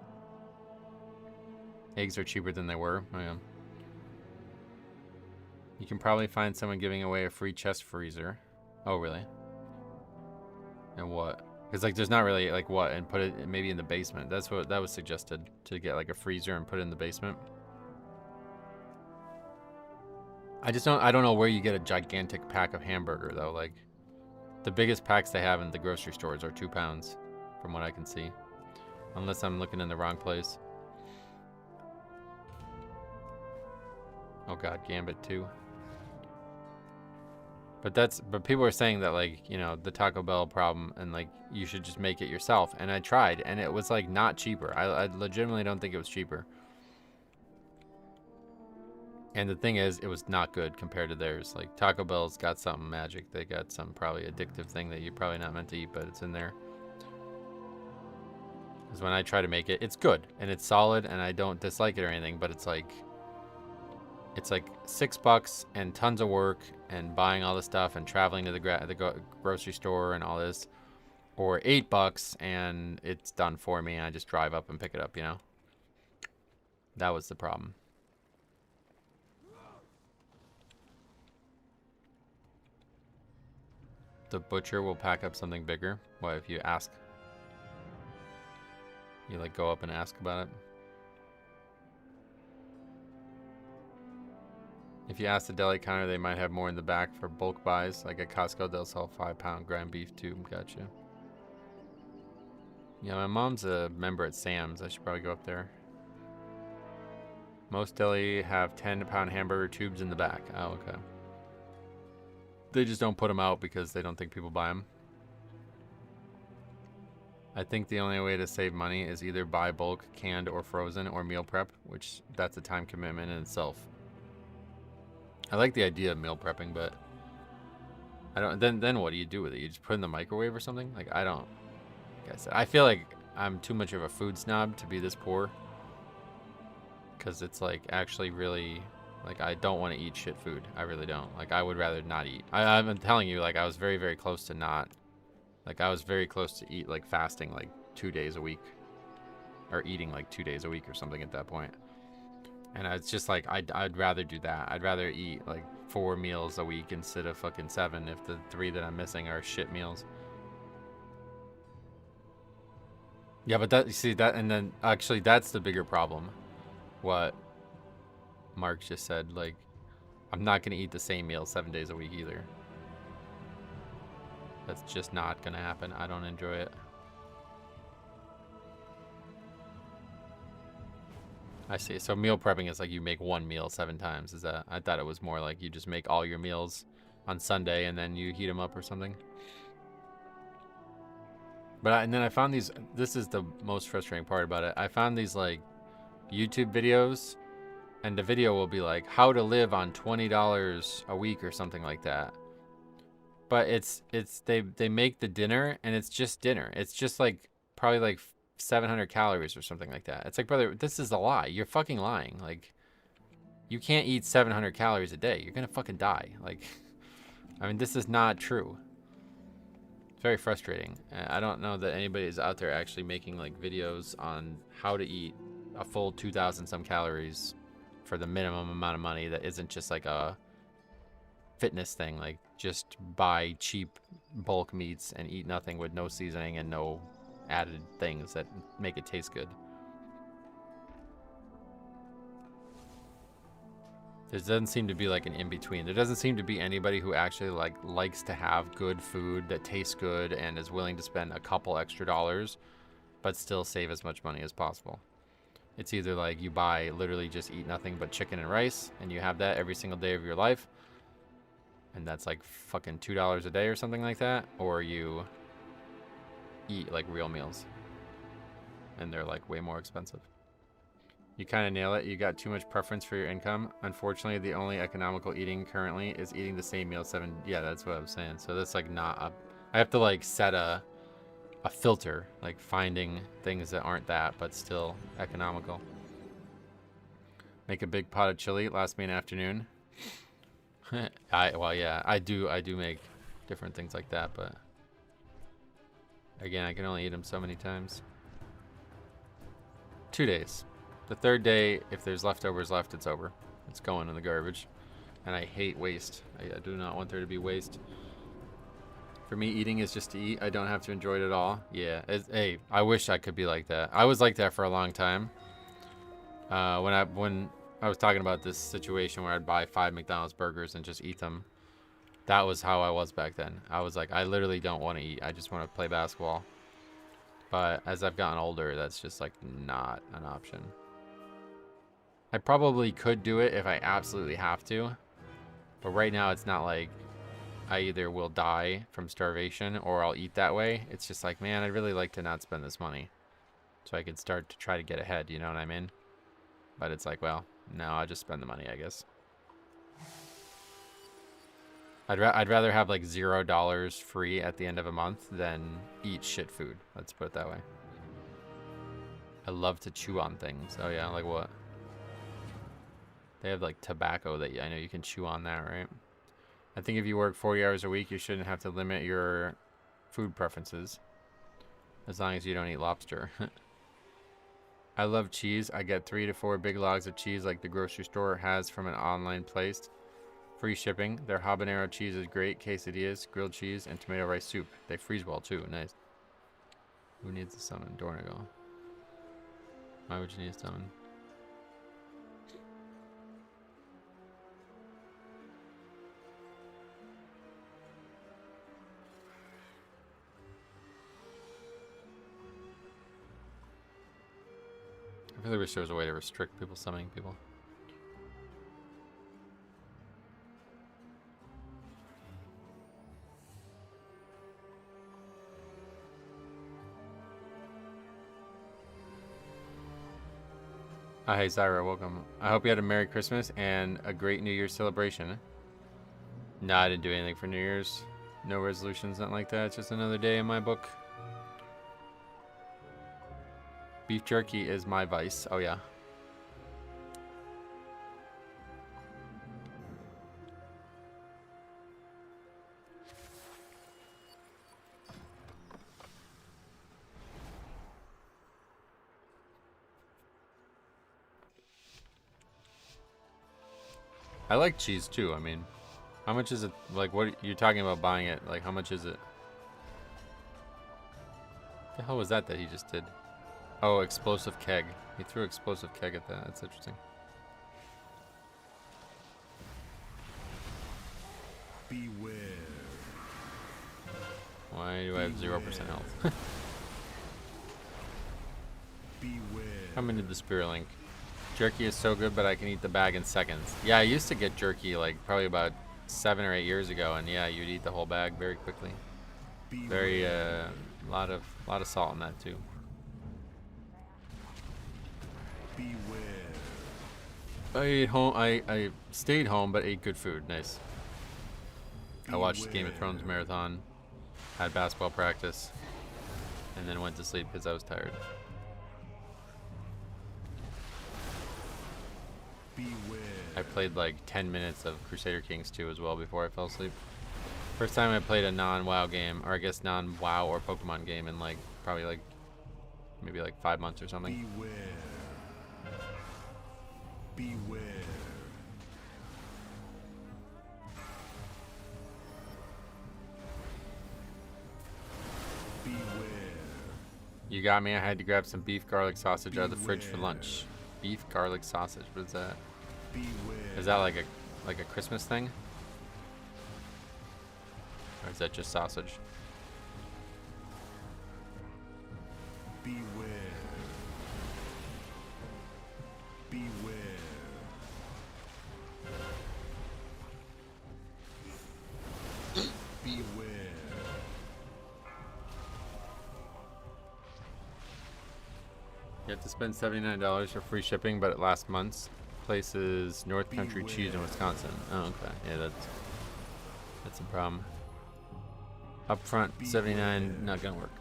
Eggs are cheaper than they were. Oh, yeah. You can probably find someone giving away a free chest freezer. Oh, really? And what? Because, like, there's not really, like, what? And put it maybe in the basement. That's what that was suggested, to get, like, a freezer and put it in the basement. I don't know where you get a gigantic pack of hamburger, though. Like, the biggest packs they have in the grocery stores are 2 pounds, from what I can see. Unless I'm looking in the wrong place. Oh god, Gambit too. But people are saying that, like, you know, the Taco Bell problem, and, like, you should just make it yourself. And I tried, and it was, like, not cheaper. I legitimately don't think it was cheaper. And the thing is, it was not good compared to theirs. Like, Taco Bell's got something magic. They got some probably addictive thing that you're probably not meant to eat, but it's in there. Because when I try to make it, it's good, and it's solid, and I don't dislike it or anything, but it's like $6 and tons of work and buying all the stuff and traveling to the grocery store and all this, or $8 and it's done for me and I just drive up and pick it up, you know? That was the problem. The butcher will pack up something bigger. What if you ask? You, like, go up and ask about it? If you ask the deli counter, they might have more in the back for bulk buys. Like at Costco, they'll sell 5-pound ground beef too. Gotcha. Yeah, my mom's a member at Sam's. I should probably go up there. Most deli have 10-pound hamburger tubes in the back. Oh, okay. They just don't put them out because they don't think people buy them. I think the only way to save money is either buy bulk, canned, or frozen, or meal prep, which that's a time commitment in itself. I like the idea of meal prepping, but I don't. Then what do you do with it? You just put it in the microwave or something? Like, I don't. Like I said, I feel like I'm too much of a food snob to be this poor. Because it's like actually really, like, I don't want to eat shit food. I really don't. Like, I would rather not eat. I'm telling you, like, I was very, very close to not Like I was very close to eat like fasting like 2 days a week, or eating like 2 days a week or something at that point. And it's just like I'd rather do that. I'd rather eat like 4 meals a week instead of fucking 7 if the 3 that I'm missing are shit meals. Yeah, but that, you see that, and then actually that's the bigger problem. What Mark just said, like, I'm not gonna eat the same meal 7 days a week either. That's just not gonna happen. I don't enjoy it. I see. So meal prepping is like you make one meal 7 times. Is that? I thought it was more like you just make all your meals on Sunday and then you heat them up or something. But and then I found these. This is the most frustrating part about it. I found these like YouTube videos, and the video will be like how to live on $20 a week or something like that. But they make the dinner and it's just dinner. It's just like probably like 700 calories or something like that. It's like, brother, this is a lie. You're fucking lying. Like, you can't eat 700 calories a day. You're gonna fucking die. Like, I mean, this is not true. It's very frustrating. I don't know that anybody is out there actually making like videos on how to eat a full 2,000 some calories for the minimum amount of money that isn't just like a fitness thing. Like, just buy cheap bulk meats and eat nothing with no seasoning and no added things that make it taste good. There doesn't seem to be like an in-between. There doesn't seem to be anybody who actually like likes to have good food that tastes good and is willing to spend a couple extra dollars but still save as much money as possible. It's either like you buy literally just eat nothing but chicken and rice and you have that every single day of your life, and that's like fucking $2 a day or something like that, or you eat like real meals and they're like way more expensive. You kind of nail it. You got too much preference for your income. Unfortunately, the only economical eating currently is eating the same meal 7. Yeah, that's what I was saying. So that's like not a, I have to like set a filter, like finding things that aren't that but still economical. Make a big pot of chili, last me an afternoon. Well, yeah, I do make different things like that, but again, I can only eat them so many times. 2 days. The 3rd day, if there's leftovers left, it's over. It's going in the garbage. And I hate waste. I do not want there to be waste. For me, eating is just to eat. I don't have to enjoy it at all. Yeah, hey, I wish I could be like that. I was like that for a long time. When I was talking about this situation where I'd buy 5 McDonald's burgers and just eat them, that was how I was back then. I was like, I literally don't want to eat. I just want to play basketball. But as I've gotten older, that's just like not an option. I probably could do it if I absolutely have to. But right now, it's not like I either will die from starvation or I'll eat that way. It's just like, man, I'd really like to not spend this money so I can start to try to get ahead, you know what I mean? But it's like, well, no, I'll just spend the money, I guess. I'd rather have like $0 free at the end of a month than eat shit food. Let's put it that way. I love to chew on things. Oh yeah, like what? They have like tobacco that I know you can chew on that, right? I think if you work 40 hours a week, you shouldn't have to limit your food preferences. As long as you don't eat lobster. I love cheese. I get 3 to 4 big logs of cheese like the grocery store has from an online place. Free shipping. Their habanero cheese is great. Quesadillas, grilled cheese, and tomato rice soup. They freeze well too. Nice. Who needs to summon Dornigo? Why would you need to summon? I really wish there was a way to restrict people summoning people. Hey Zyra, welcome. I hope you had a Merry Christmas and a great New Year's celebration. No, I didn't do anything for New Year's. No resolutions, nothing like that. It's just another day in my book. Beef jerky is my vice. Oh yeah. I like cheese too. I mean, how much is it? Like, what you're talking about buying it? Like, how much is it? The hell was that he just did? Oh, explosive keg. He threw explosive keg at that. That's interesting. Beware. Why do I have 0% health? Beware. Come into the Spirit Link. Jerky is so good, but I can eat the bag in seconds. Yeah, I used to get jerky like probably about 7 or 8 years ago, and yeah, you'd eat the whole bag very quickly. Very lot of salt in that too. Beware. I ate home. I stayed home, but ate good food. Nice. I watched Game of Thrones marathon, had basketball practice, and then went to sleep because I was tired. Beware. I played like 10 minutes of Crusader Kings 2 as well before I fell asleep. First time I played a non-WoW game, or I guess non-WoW or Pokemon game in like probably like maybe like 5 months or something. Beware. Beware. Beware. You got me. I had to grab some beef garlic sausage out of the fridge for lunch. Beef garlic sausage. What is that? Beware. Is that like a Christmas thing? Or is that just sausage? Beware. Beware. Beware. You have to spend $79 for free shipping, but it lasts months. Place is North Country Cheese in Wisconsin. Oh, okay. Yeah, that's a problem. Upfront, $79, not gonna work.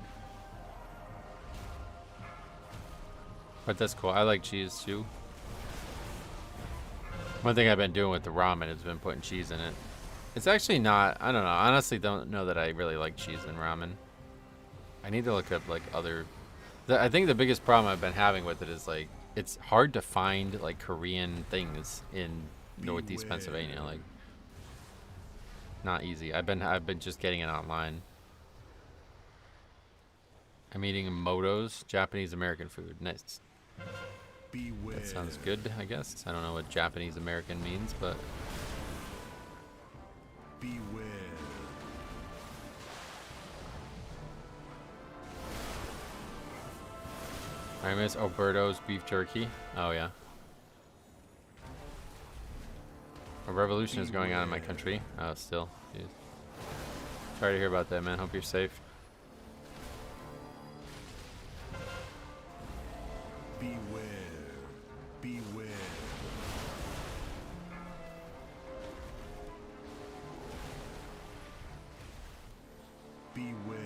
But that's cool. I like cheese too. One thing I've been doing with the ramen has been putting cheese in it. It's actually not, I don't know. I honestly don't know that I really like cheese in ramen. I need to look up like other. I think the biggest problem I've been having with it is like it's hard to find like Korean things in Northeast Pennsylvania. Like, not easy. I've been just getting it online. I'm eating Moto's Japanese American food. Nice. Beware. That sounds good, I guess. I don't know what Japanese American means, but Beware. I miss Alberto's beef jerky. Oh yeah. A revolution is going on in my country. Oh, still. Jeez. Sorry to hear about that, man. Hope you're safe. Beware. Beware. Beware.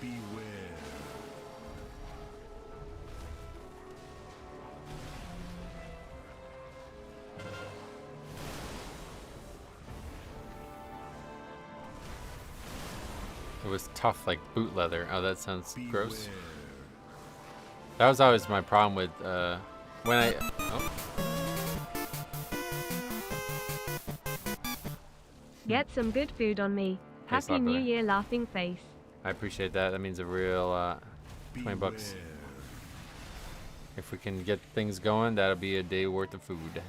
Beware. It was tough like boot leather. Oh, that sounds gross. Beware. That was always my problem with when I. Oh. Get some good food on me. Thanks a Happy lot, New brother. Year, laughing face. I appreciate that. That means a real 20 bucks. Beware. If we can get things going, that'll be a day worth of food.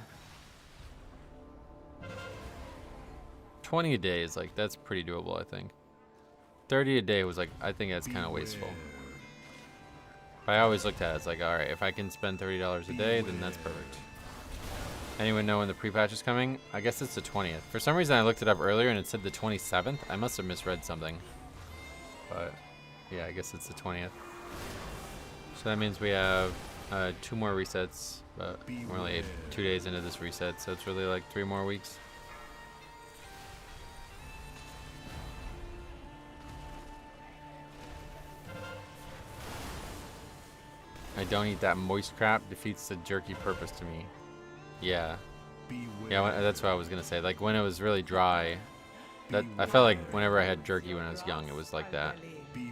20 a day is like, that's pretty doable, I think. 30 a day was like, I think that's kind of wasteful. I always looked at it as like, all right, if I can spend $30 a day, then that's perfect. Anyone know when the pre-patch is coming? I guess it's the 20th. For some reason, I looked it up earlier and it said the 27th. I must have misread something. But yeah, I guess it's the 20th. So that means we have 2 more resets, but we're only 2 days into this reset, so it's really like 3 more weeks. I don't eat that moist crap. Defeats the jerky purpose to me. Yeah. Yeah, that's what I was gonna say. Like when it was really dry, that I felt like whenever I had jerky when I was young, it was like that.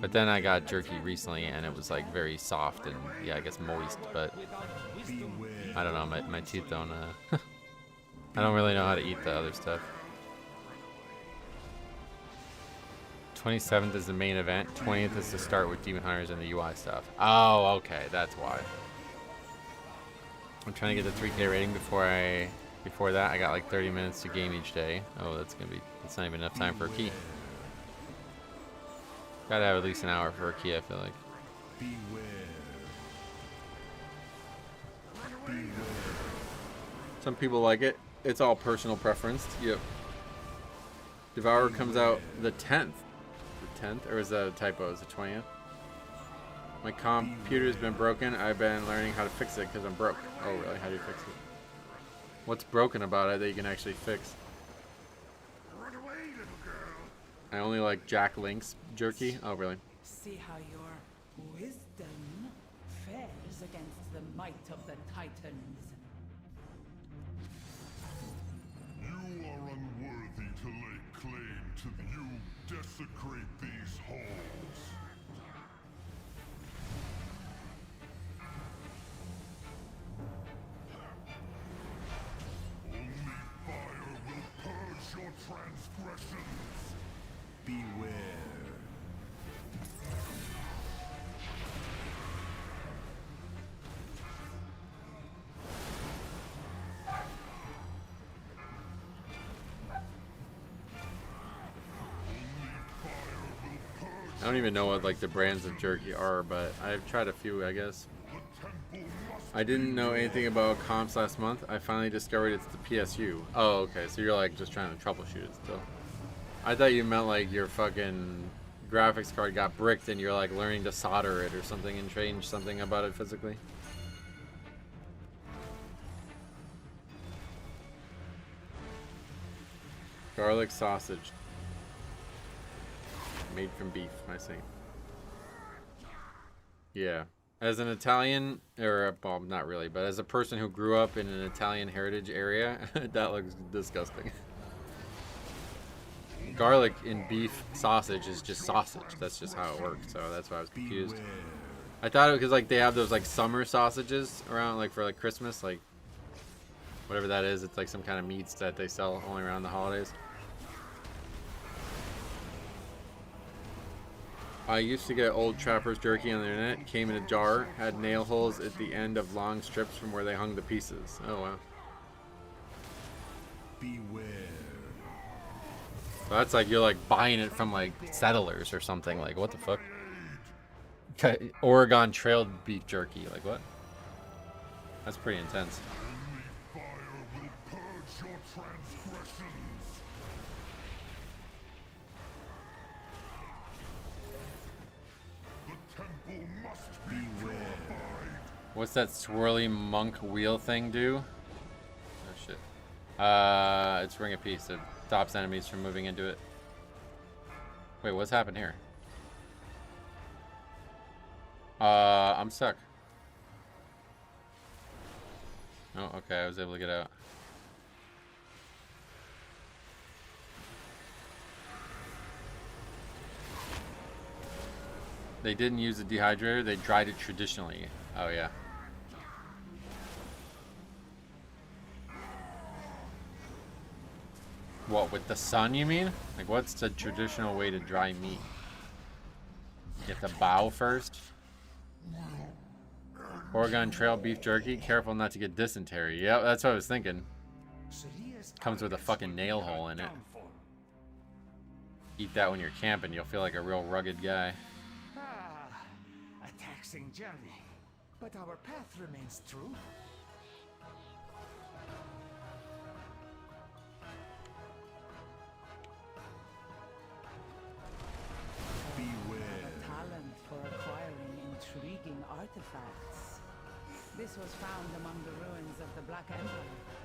But then I got jerky recently, and it was like very soft and yeah, I guess moist. But I don't know, my teeth don't. I don't really know how to eat the other stuff. 27th is the main event. 20th is to start with Demon Hunters and the UI stuff. Oh, okay, that's why. I'm trying to get the 3K rating before that. I got like 30 minutes to game each day. Oh, that's not even enough time for a key. Gotta have at least an hour for a key, I feel like. Some people like it. It's all personal preference. Yep. Devourer comes out the 10th. The 10th? Or is that a typo? Is it 20th? My computer's been broken. I've been learning how to fix it because I'm broke. Oh, really? How do you fix it? What's broken about it that you can actually fix? Run away, little girl. I only like Jack Link's jerky. Oh, really? See how your wisdom fares against the might of the Titans. You are unworthy to lay claim to you desecrate these halls. Only fire will purge your transgressions. Beware. I don't even know what like the brands of jerky are, but I've tried a few, I guess. I didn't know anything about comps last month. I finally discovered it's the PSU. Oh, okay. So you're like just trying to troubleshoot it still. I thought you meant like your fucking graphics card got bricked and you're like learning to solder it or something and change something about it physically. Garlic sausage. Made from beef, I see. Yeah. As an Italian, or, well, not really, but as a person who grew up in an Italian heritage area, that looks disgusting. Garlic in beef sausage is just sausage. That's just how it works, so that's why I was confused. I thought it was because, like, they have those, like, summer sausages around, like, for, like, Christmas, like, whatever that is. It's, like, some kind of meats that they sell only around the holidays. I used to get old Trapper's jerky on the internet. Came in a jar, had nail holes at the end of long strips from where they hung the pieces. Oh wow. Beware. So that's like you're like buying it from like settlers or something. Like what the fuck? Okay, Oregon Trail beef jerky. Like what? That's pretty intense. Only fire will purge your transgressions. Temple must be purified. What's that swirly monk wheel thing do? Oh shit. It's Ring of Peace. It stops enemies from moving into it. Wait, what's happened here? I'm stuck. Oh, okay, I was able to get out. They didn't use a dehydrator, they dried it traditionally. Oh yeah. What, with the sun you mean? Like what's the traditional way to dry meat? You have to bow first? Oregon Trail beef jerky, careful not to get dysentery. Yeah, that's what I was thinking. Comes with a fucking nail hole in it. Eat that when you're camping, you'll feel like a real rugged guy. A taxing journey, but our path remains true. Beware. A talent for acquiring intriguing artifacts. This was found among the ruins of the Black Empire,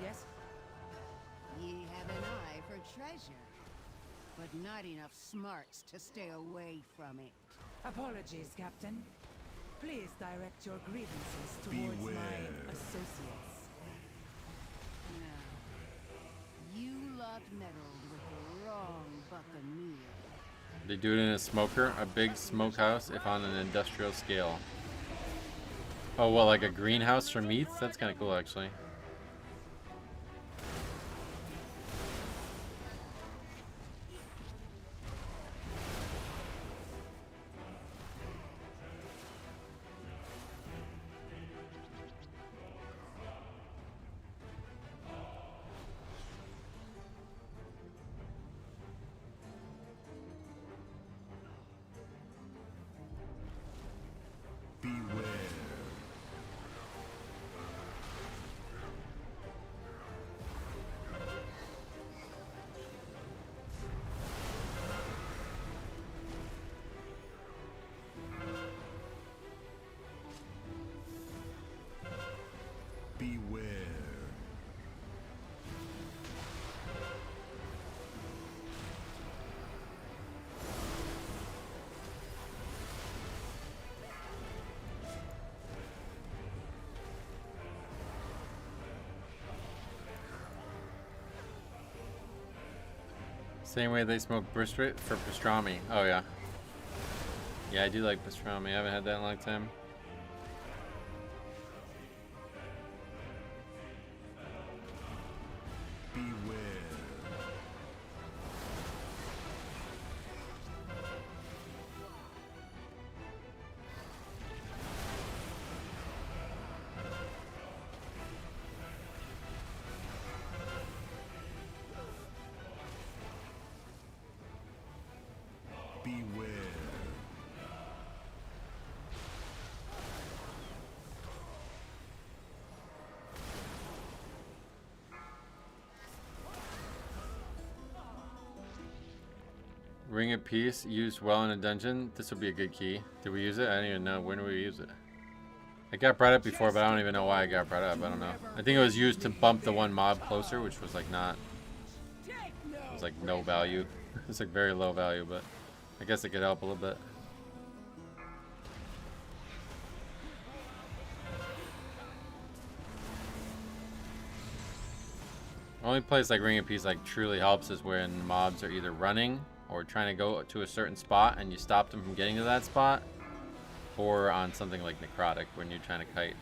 yes? Ye have an eye for treasure, but not enough smarts to stay away from it. Apologies, Captain. Please direct your grievances towards my Beware. associates. Now, you lot meddled with the wrong buccaneer. They do it in a smoker, a big smokehouse, if on an industrial scale. Oh, well, like a greenhouse for meats? That's kind of cool, actually. Same way they smoke brisket for pastrami. Oh, yeah. Yeah, I do like pastrami. I haven't had that in a long time. Ring of Peace used well in a dungeon. This would be a good key. Did we use it? I don't even know. When did we use it? It got brought up before, but I don't even know why it got brought up. I don't know. I think it was used to bump the one mob closer, which was like not... It was like no value. It's like very low value, but I guess it could help a little bit. Only place like Ring of Peace like truly helps is when mobs are either running or trying to go to a certain spot and you stop them from getting to that spot, or on something like Necrotic when you're trying to kite.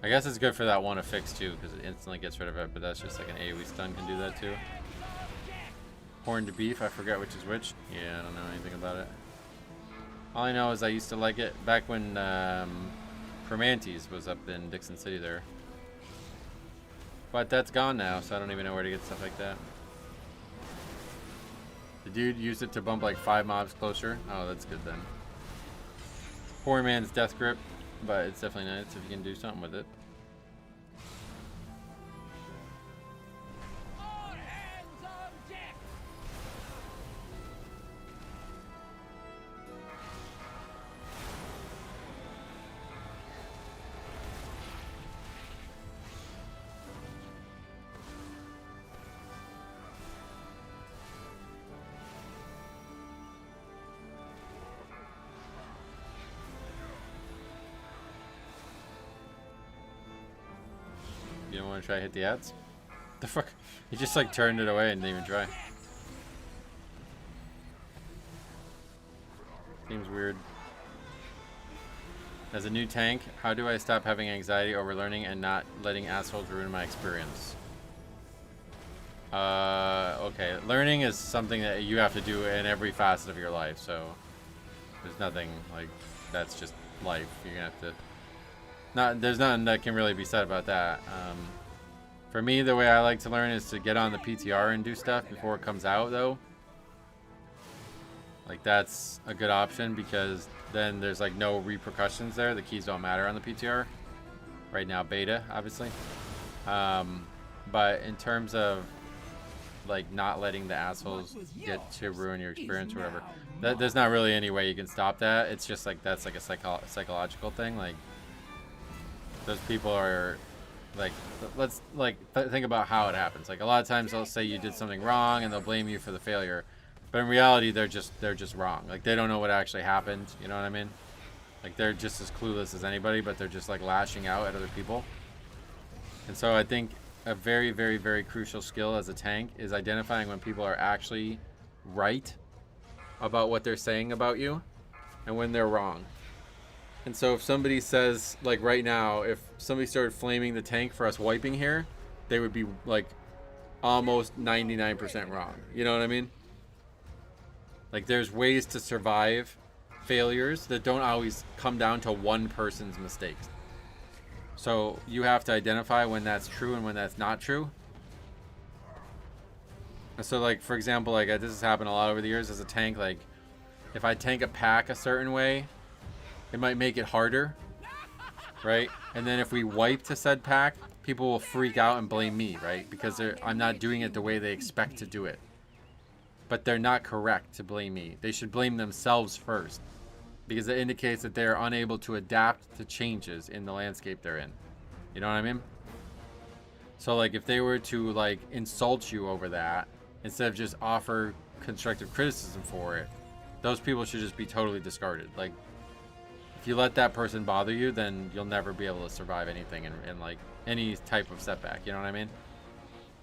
I guess it's good for that one affix too, because it instantly gets rid of it, but that's just like an AoE stun can do that too. Horned beef, I forget which is which. Yeah, I don't know anything about it. All I know is I used to like it back when Permantes was up in Dixon City there. But that's gone now, so I don't even know where to get stuff like that. The dude used it to bump like 5 mobs closer. Oh, that's good then. Poor man's death grip, but it's definitely nice if you can do something with it. You don't want to try to hit the ads? The fuck? He just like turned it away and didn't even try. Seems weird. As a new tank, how do I stop having anxiety over learning and not letting assholes ruin my experience? Okay. Learning is something that you have to do in every facet of your life, so there's nothing like that's just life. You're gonna have to. There's nothing that can really be said about that. For me, the way I like to learn is to get on the PTR and do stuff before it comes out, though. Like, that's a good option because then there's like no repercussions there. The keys don't matter on the PTR. Right now, beta, obviously. But in terms of like not letting the assholes get to ruin your experience or whatever, there's not really any way you can stop that. It's just like that's like a psychological thing. Like, those people are like, let's like think about how it happens. Like a lot of times they'll say you did something wrong and they'll blame you for the failure, but in reality they're just wrong. Like they don't know what actually happened. You know what I mean? Like they're just as clueless as anybody, but they're just like lashing out at other people. And so I think a very, very, very crucial skill as a tank is identifying when people are actually right about what they're saying about you and when they're wrong. And so if somebody says, like right now, if somebody started flaming the tank for us wiping here, they would be like almost 99% wrong. You know what I mean? Like there's ways to survive failures that don't always come down to one person's mistakes. So you have to identify when that's true and when that's not true. And so like, for example, like this has happened a lot over the years as a tank. Like if I tank a pack a certain way, it might make it harder, right? And then if we wipe to said pack, people will freak out and blame me, right? Because I'm not doing it the way they expect to do it. But they're not correct to blame me. They should blame themselves first, because it indicates that they're unable to adapt to changes in the landscape they're in. You know what I mean? So like if they were to like insult you over that, instead of just offer constructive criticism for it, those people should just be totally discarded. Like if you let that person bother you, then you'll never be able to survive anything in like any type of setback. You know what I mean?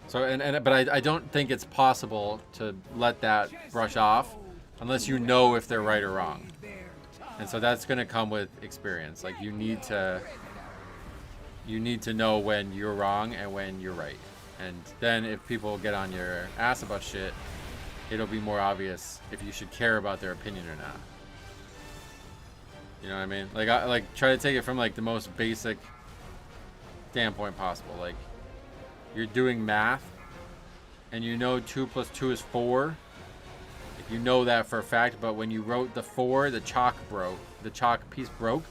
So but I don't think it's possible to let that brush off unless you know if they're right or wrong. And so that's going to come with experience. Like you need to know when you're wrong and when you're right. And then if people get on your ass about shit, it'll be more obvious if you should care about their opinion or not. You know what I mean? Like I try to take it from like the most basic standpoint possible. Like you're doing math and you know 2 + 2 is 4. Like you know that for a fact, but when you wrote the 4, the chalk piece broke,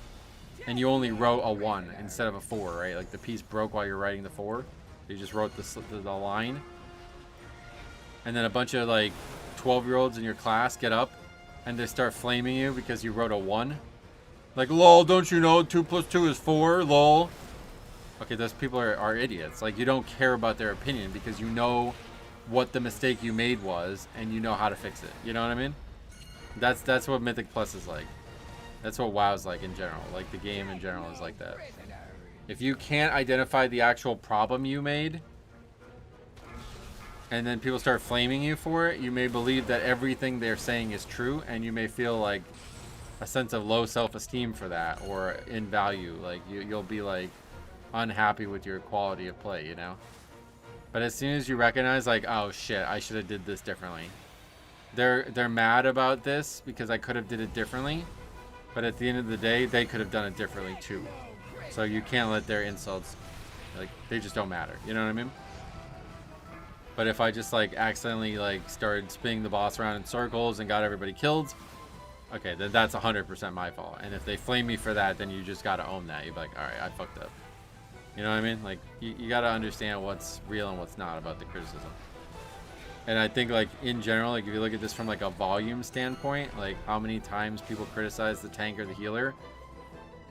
and you only wrote a 1 instead of a 4, right? Like the piece broke while you're writing the 4. You just wrote the line. And then a bunch of like 12-year-olds in your class get up and they start flaming you because you wrote a 1. Like, lol, don't you know 2 + 2 is 4, lol. Okay, those people are idiots. Like, you don't care about their opinion because you know what the mistake you made was and you know how to fix it. You know what I mean? That's what Mythic Plus is like. That's what WoW's like in general. Like, the game in general is like that. If you can't identify the actual problem you made, and then people start flaming you for it, you may believe that everything they're saying is true, and you may feel like a sense of low self-esteem for that, or in value. Like, you'll be like unhappy with your quality of play, you know? But as soon as you recognize, like, oh shit, I should have did this differently. They're mad about this because I could have did it differently, but at the end of the day, they could have done it differently too. So you can't let their insults, like, they just don't matter. You know what I mean? But if I just like accidentally like started spinning the boss around in circles and got everybody killed, okay, then that's 100% my fault. And if they flame me for that, then you just gotta own that. You'd be like, all right, I fucked up. You know what I mean? Like, you gotta understand what's real and what's not about the criticism. And I think, like, in general, like, if you look at this from like a volume standpoint, like how many times people criticize the tank or the healer,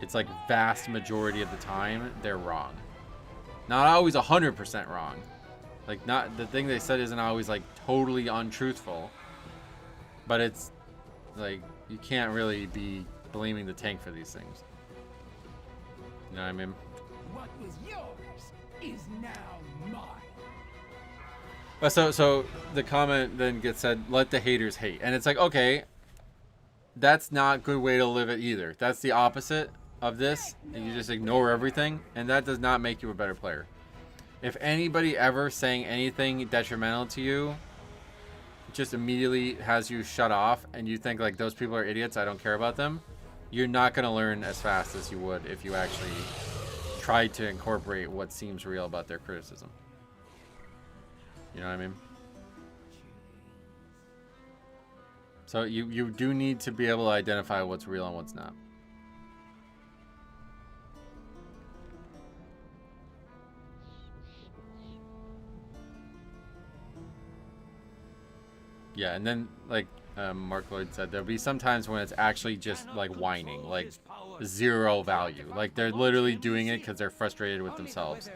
it's like vast majority of the time they're wrong. Not always 100% wrong. Like, not the thing they said isn't always like totally untruthful, but it's like you can't really be blaming the tank for these things. You know what I mean? What was yours is now mine. So the comment then gets said, let the haters hate. And it's like, okay, that's not a good way to live it either. That's the opposite of this. And you just ignore everything. And that does not make you a better player. If anybody ever saying anything detrimental to you just immediately has you shut off and you think like those people are idiots, I don't care about them, you're not going to learn as fast as you would if you actually tried to incorporate what seems real about their criticism. You know what I mean? So you do need to be able to identify what's real and what's not. Yeah, and then like Mark Lloyd said, there'll be some times when it's actually just like whining, like zero value. Like they're literally doing it because they're frustrated with themselves.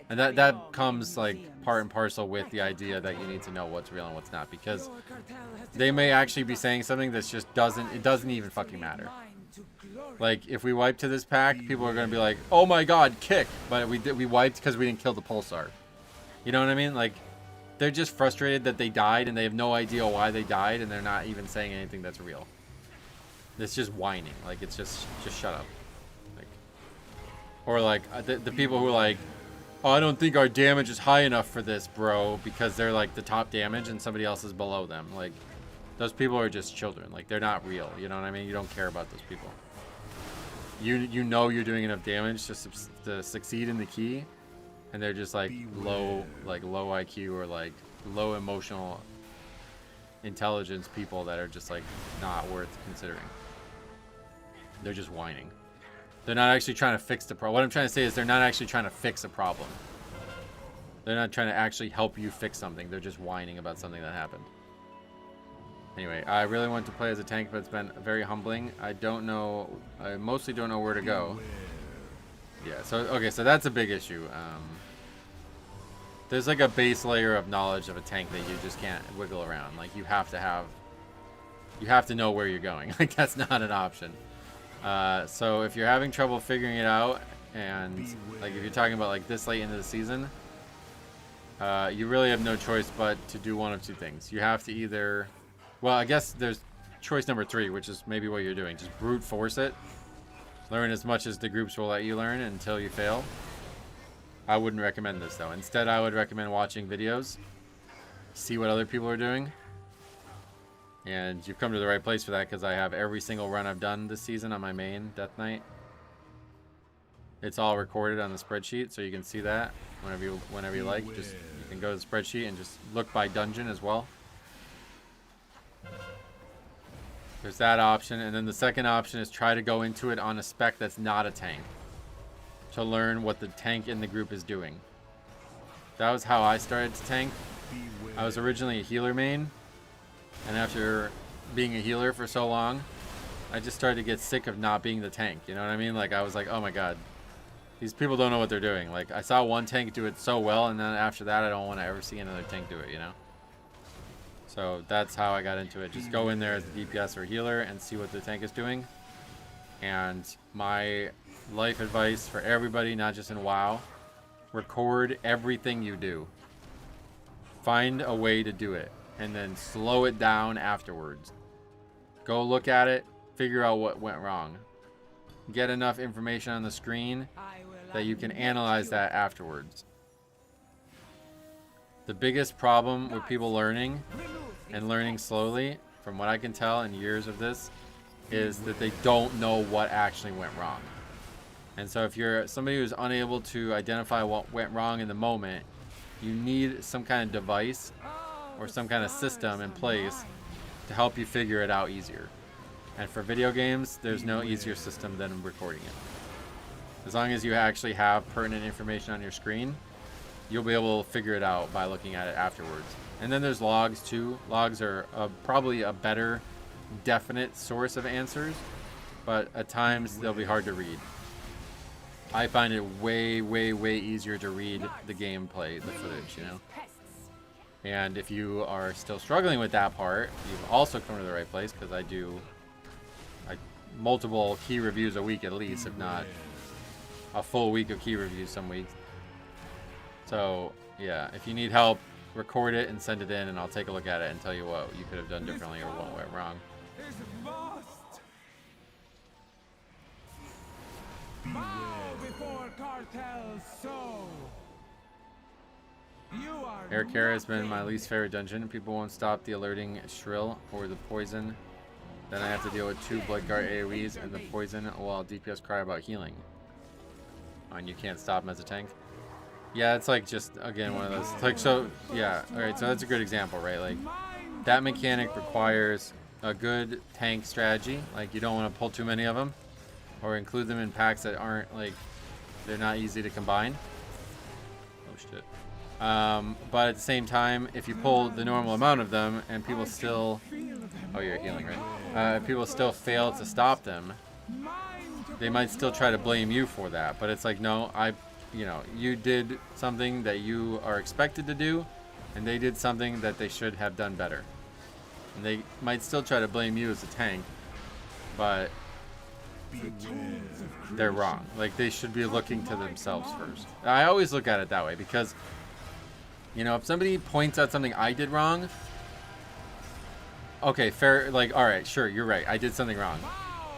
And that comes like part and parcel with the idea that you need to know what's real and what's not, because they may actually be saying something that's just doesn't even fucking matter. Like if we wipe to this pack, people are going to be like, oh my god, kick. But we wiped because we didn't kill the pulsar. You know what I mean? Like they're just frustrated that they died and they have no idea why they died, and they're not even saying anything that's real. It's just whining. Like, it's just shut up. Like, or like the people who are like, oh, I don't think our damage is high enough for this, bro, because they're like the top damage and somebody else is below them. Like, those people are just children. Like, they're not real. You know what I mean? You don't care about those people. You know you're doing enough damage to succeed in the key, and they're just like low IQ or like low emotional intelligence people that are just like not worth considering. They're just whining. They're not actually trying to fix the problem. What I'm trying to say is they're not actually trying to fix a problem. They're not trying to actually help you fix something. They're just whining about something that happened. Anyway, I really want to play as a tank, but it's been very humbling. I mostly don't know where to go. Yeah, so, okay, so that's a big issue. There's like a base layer of knowledge of a tank that you just can't wiggle around. Like, you have to know where you're going. Like, that's not an option. So if you're having trouble figuring it out, and like if you're talking about like this late into the season, you really have no choice but to do one of two things. You have to either, well, I guess there's choice number 3, which is maybe what you're doing. Just brute force it. Learn as much as the groups will let you learn until you fail. I wouldn't recommend this though. Instead, I would recommend watching videos, see what other people are doing. And you've come to the right place for that, because I have every single run I've done this season on my main Death Knight. It's all recorded on the spreadsheet, so you can see that whenever you like. Just you can go to the spreadsheet and just look by dungeon as well. There's that option, and then the second option is try to go into it on a spec that's not a tank, to learn what the tank in the group is doing. That was how I started to tank. I was originally a healer main. And after being a healer for so long, I just started to get sick of not being the tank. You know what I mean? Like, I was like, oh my god, these people don't know what they're doing. Like, I saw one tank do it so well, and then after that, I don't want to ever see another tank do it, you know? So that's how I got into it. Just go in there as a DPS or healer and see what the tank is doing. And my life advice for everybody, not just in WoW, record everything you do. Find a way to do it, and then slow it down afterwards. Go look at it, figure out what went wrong. Get enough information on the screen that you can analyze that afterwards. The biggest problem with people learning, and learning slowly, from what I can tell in years of this, is that they don't know what actually went wrong. And so if you're somebody who's unable to identify what went wrong in the moment, you need some kind of device or some kind of system in place to help you figure it out easier. And for video games, there's no easier system than recording it. As long as you actually have pertinent information on your screen, you'll be able to figure it out by looking at it afterwards. And then there's logs too. Logs are probably a better definite source of answers, but at times they'll be hard to read. I find it way, way, way easier to read the gameplay, the footage, you know? And if you are still struggling with that part, you've also come to the right place, because I do multiple key reviews a week at least, if not a full week of key reviews some weeks. So, yeah, if you need help, record it and send it in, and I'll take a look at it and tell you what you could have done differently or what went wrong. Before cartels sow. Air Care has been my least favorite dungeon. People won't stop the alerting shrill or the poison. Then I have to deal with 2 Bloodguard AoEs and the poison while DPS cry about healing. And you can't stop them as a tank. Yeah, it's like just, again, one of those. It's like, so, yeah. Alright, so that's a good example, right? Like, that mechanic requires a good tank strategy. Like, you don't want to pull too many of them, or include them in packs that aren't, like, they're not easy to combine. Oh, shit. But at the same time, if you pull the normal amount of them and people still... Oh, you're healing, right? If people still fail to stop them, they might still try to blame you for that. But it's like, no, you did something that you are expected to do, and they did something that they should have done better. And they might still try to blame you as a tank, but they're wrong. Like, they should be looking to themselves first. I always look at it that way, because You know, if somebody points out something I did wrong, okay, fair. Like, all right, sure, you're right. I did something wrong.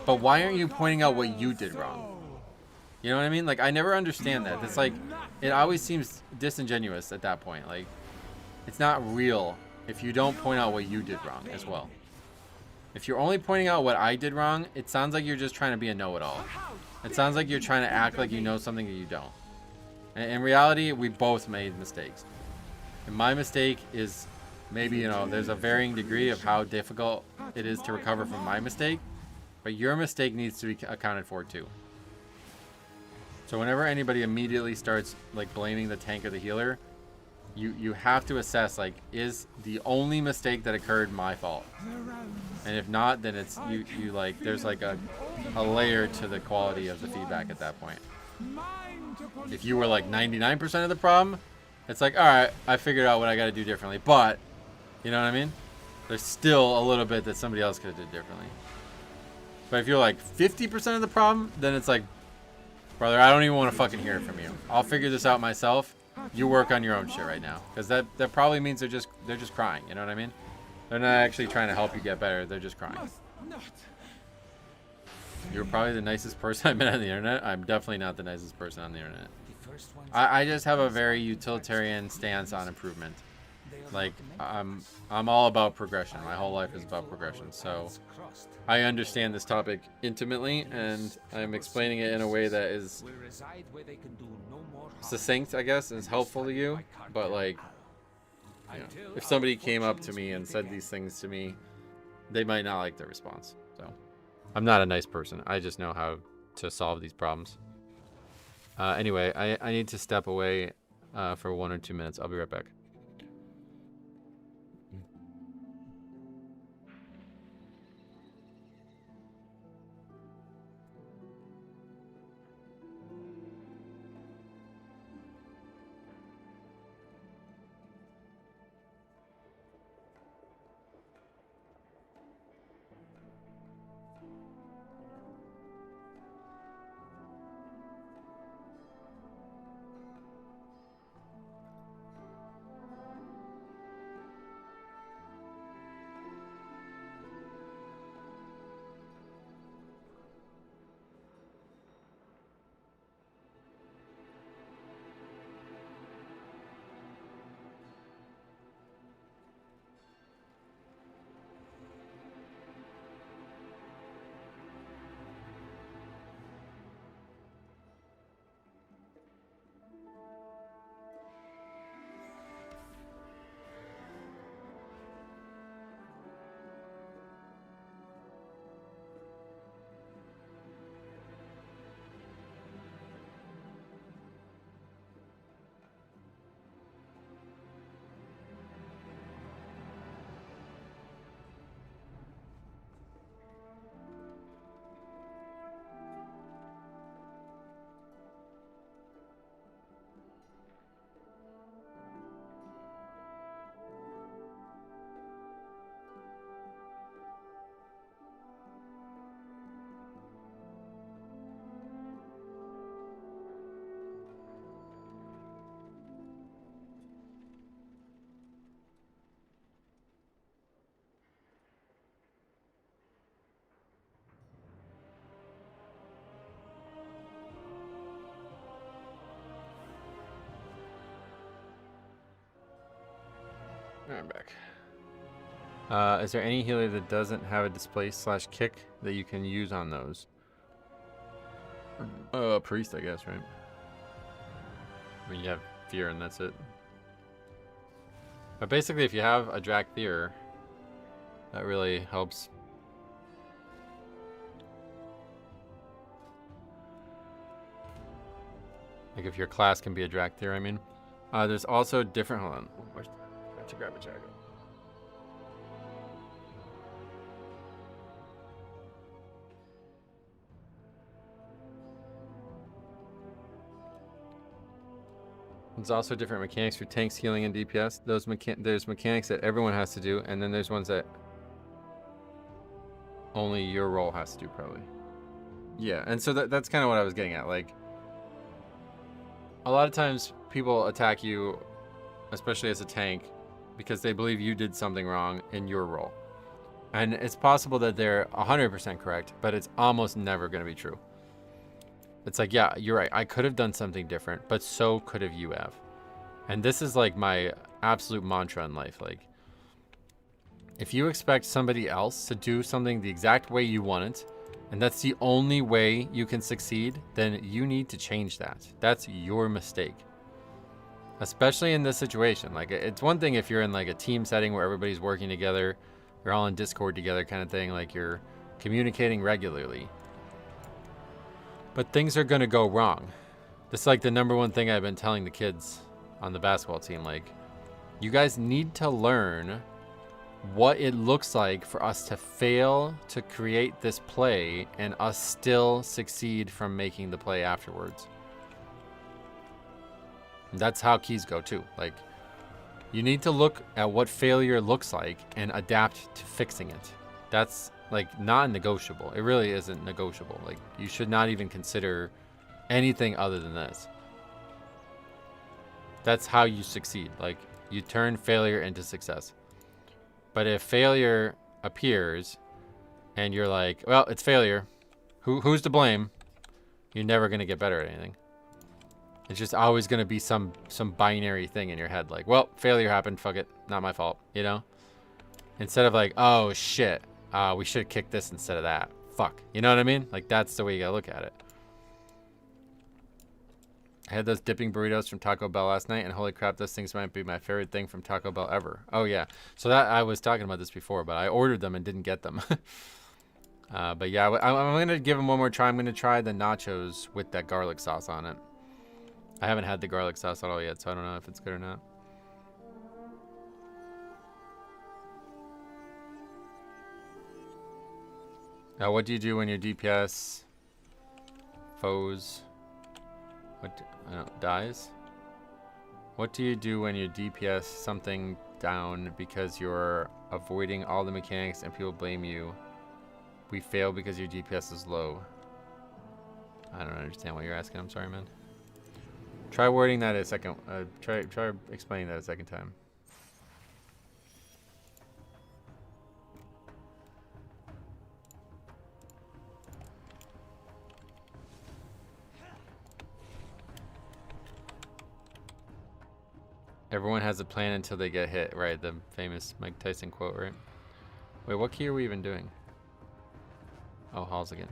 But why aren't you pointing out what you did wrong? You know what I mean? Like, I never understand that. It's like, it always seems disingenuous at that point. Like, it's not real if you don't point out what you did wrong as well. If you're only pointing out what I did wrong, it sounds like you're just trying to be a know-it-all. It sounds like you're trying to act like you know something that you don't. And in reality, we both made mistakes. And my mistake is maybe, you know, there's a varying degree of how difficult it is to recover from my mistake. But your mistake needs to be accounted for too. So whenever anybody immediately starts like blaming the tank or the healer, you have to assess, like, is the only mistake that occurred my fault? And if not, then it's you like there's like a layer to the quality of the feedback at that point. If you were like 99% of the problem, it's like, all right, I figured out what I got to do differently. But you know what I mean? There's still a little bit that somebody else could have did differently. But if you're like 50% of the problem, then it's like, brother, I don't even want to fucking hear it from you. I'll figure this out myself. You work on your own shit right now, because that probably means they're just crying. You know what I mean? They're not actually trying to help you get better. They're just crying. You're probably the nicest person I've met on the internet. I'm definitely not the nicest person on the internet. I just have a very utilitarian stance on improvement. Like, I'm all about progression. My whole life is about progression. So I understand this topic intimately, and I'm explaining it in a way that is succinct, I guess, is helpful to you. But like, you know, if somebody came up to me and said these things to me, they might not like the response. So I'm not a nice person. I just know how to solve these problems. Anyway, I need to step away for 1 or 2 minutes. I'll be right back. I'm back. Is there any healer that doesn't have a displace/kick that you can use on those? Priest, I guess, right? I mean, you have fear and that's it. But basically, if you have a Drac Fear, that really helps. Like if your class can be a Drac Fear, I mean. There's also different, hold on. To grab a jacket. There's also different mechanics for tanks, healing, and DPS. There's mechanics that everyone has to do, and then there's ones that only your role has to do, probably. Yeah, and so that's kind of what I was getting at. Like, a lot of times people attack you especially as a tank, because they believe you did something wrong in your role. And it's possible that they're 100% correct, but it's almost never going to be true. It's like, yeah, you're right. I could have done something different, but so could have you have. And this is like my absolute mantra in life. Like, if you expect somebody else to do something the exact way you want it, and that's the only way you can succeed, then you need to change that. That's your mistake. Especially in this situation. Like, it's one thing if you're in like a team setting where everybody's working together, you're all in Discord together kind of thing, like you're communicating regularly. But things are going to go wrong. This is like the number one thing I've been telling the kids on the basketball team. Like, you guys need to learn what it looks like for us to fail to create this play and us still succeed from making the play afterwards. And that's how keys go too. Like, you need to look at what failure looks like and adapt to fixing it. That's like non-negotiable. It really isn't negotiable. Like, you should not even consider anything other than this. That's how you succeed. Like, you turn failure into success. But if failure appears and you're like, well, it's failure, who's to blame? You're never going to get better at anything. It's just always going to be some binary thing in your head. Like, well, failure happened. Fuck it. Not my fault. You know? Instead of like, oh, shit. We should have kicked this instead of that. Fuck. You know what I mean? Like, that's the way you got to look at it. I had those dipping burritos from Taco Bell last night, and holy crap, those things might be my favorite thing from Taco Bell ever. Oh, yeah. So that I was talking about this before, but I ordered them and didn't get them. But yeah, I'm going to give them one more try. I'm going to try the nachos with that garlic sauce on it. I haven't had the garlic sauce at all yet, so I don't know if it's good or not. Now, what do you do when your DPS foes dies? What do you do when your DPS something down because you're avoiding all the mechanics and people blame you? We fail because your DPS is low. I don't understand what you're asking. I'm sorry, man. Try wording that a second. Try explaining that a second time. Everyone has a plan until they get hit, right? The famous Mike Tyson quote, right? Wait, what key are we even doing? Oh, halls again.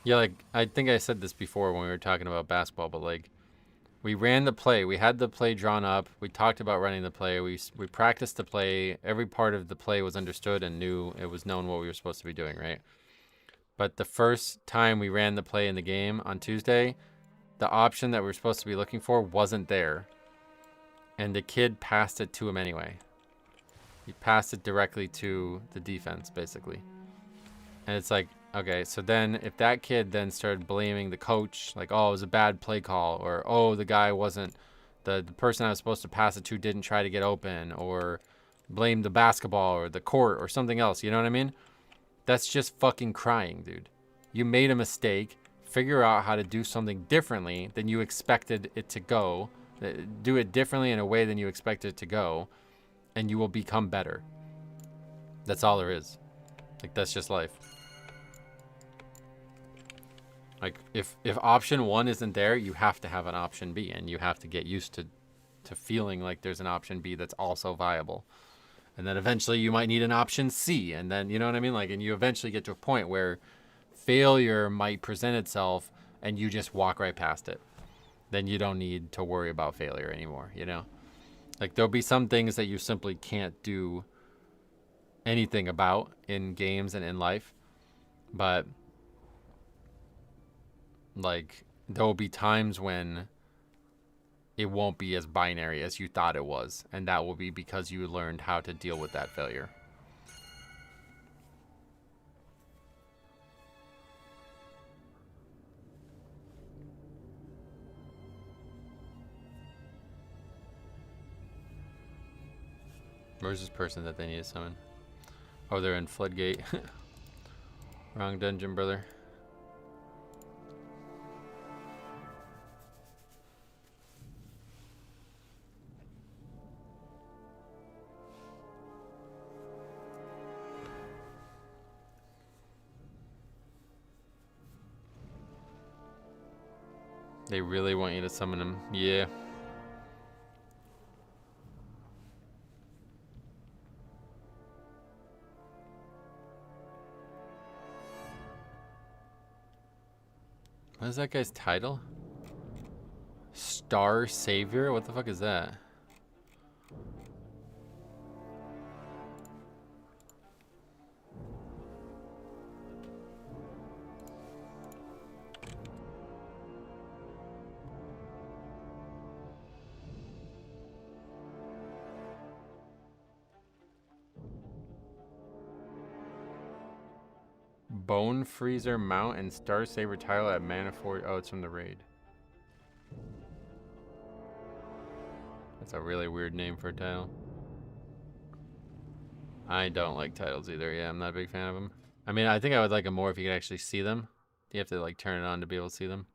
Yeah, like, I think I said this before when we were talking about basketball, but like, we ran the play. We had the play drawn up. We talked about running the play. We practiced the play. Every part of the play was understood and knew. It was known what we were supposed to be doing, right? But the first time we ran the play in the game on Tuesday, the option that we were supposed to be looking for wasn't there. And the kid passed it to him anyway. He passed it directly to the defense, basically. And it's like, okay, so then if that kid then started blaming the coach, like, oh, it was a bad play call, or, oh, the guy wasn't, the person I was supposed to pass it to didn't try to get open, or blame the basketball or the court or something else, you know what I mean? That's just fucking crying, dude. You made a mistake. Figure out how to do something differently than you expected it to go. Do it differently in a way than you expected it to go, and you will become better. That's all there is. Like, that's just life. Like, if option one isn't there, you have to have an option B, and you have to get used to feeling like there's an option B that's also viable. And then eventually you might need an option C, and then, you know what I mean? Like, and you eventually get to a point where failure might present itself and you just walk right past it. Then you don't need to worry about failure anymore, you know? Like, there'll be some things that you simply can't do anything about in games and in life, but like, there will be times when it won't be as binary as you thought it was, and that will be because you learned how to deal with that failure. Where's this person that they need to summon? Oh, they're in Floodgate. Wrong dungeon, brother. They really want you to summon him. Yeah. What is that guy's title? Star Savior? What the fuck is that? Bone Freezer Mount and Star Saber title at Mana Forge. Oh, it's from the raid. That's a really weird name for a title. I don't like titles either. Yeah, I'm not a big fan of them. I mean, I think I would like them more if you could actually see them. You have to like turn it on to be able to see them.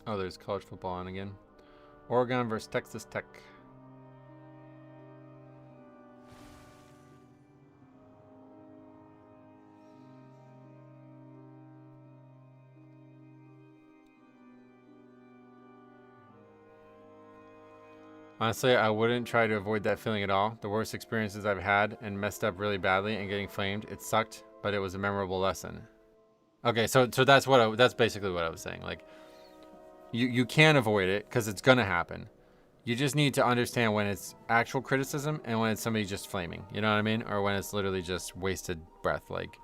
Oh, there's college football on again. Oregon versus Texas Tech. Honestly, I wouldn't try to avoid that feeling at all. The worst experiences I've had and messed up really badly and getting flamed, it sucked, but it was a memorable lesson. Okay, so that's basically what I was saying. Like, you can avoid it because it's gonna happen. You just need to understand when it's actual criticism and when it's somebody just flaming. You know what I mean? Or when it's literally just wasted breath. Like,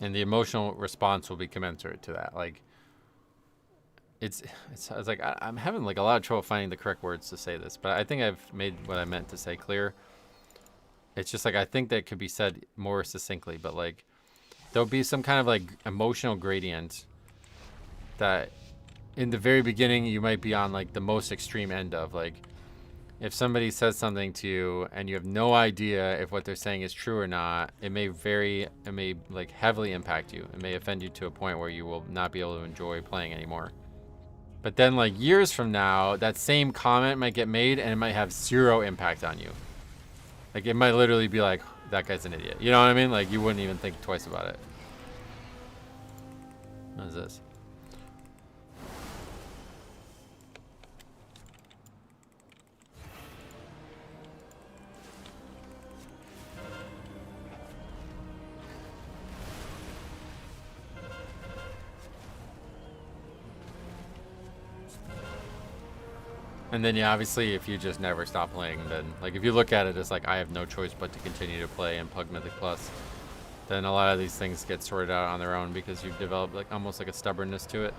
and the emotional response will be commensurate to that. Like, it's like I'm having like a lot of trouble finding the correct words to say this, but I think I've made what I meant to say clear. It's just like I think that could be said more succinctly, but like there'll be some kind of like emotional gradient that in the very beginning you might be on like the most extreme end of. Like, if somebody says something to you and you have no idea if what they're saying is true or not, it may like heavily impact you. It may offend you to a point where you will not be able to enjoy playing anymore. But then like years from now, that same comment might get made and it might have zero impact on you. Like, it might literally be like, that guy's an idiot. You know what I mean? Like, you wouldn't even think twice about it. What is this? And then, yeah, obviously, if you just never stop playing, then, like, if you look at it as, like, I have no choice but to continue to play and Pug Mythic Plus, then a lot of these things get sorted out on their own because you've developed, like, almost like a stubbornness to it.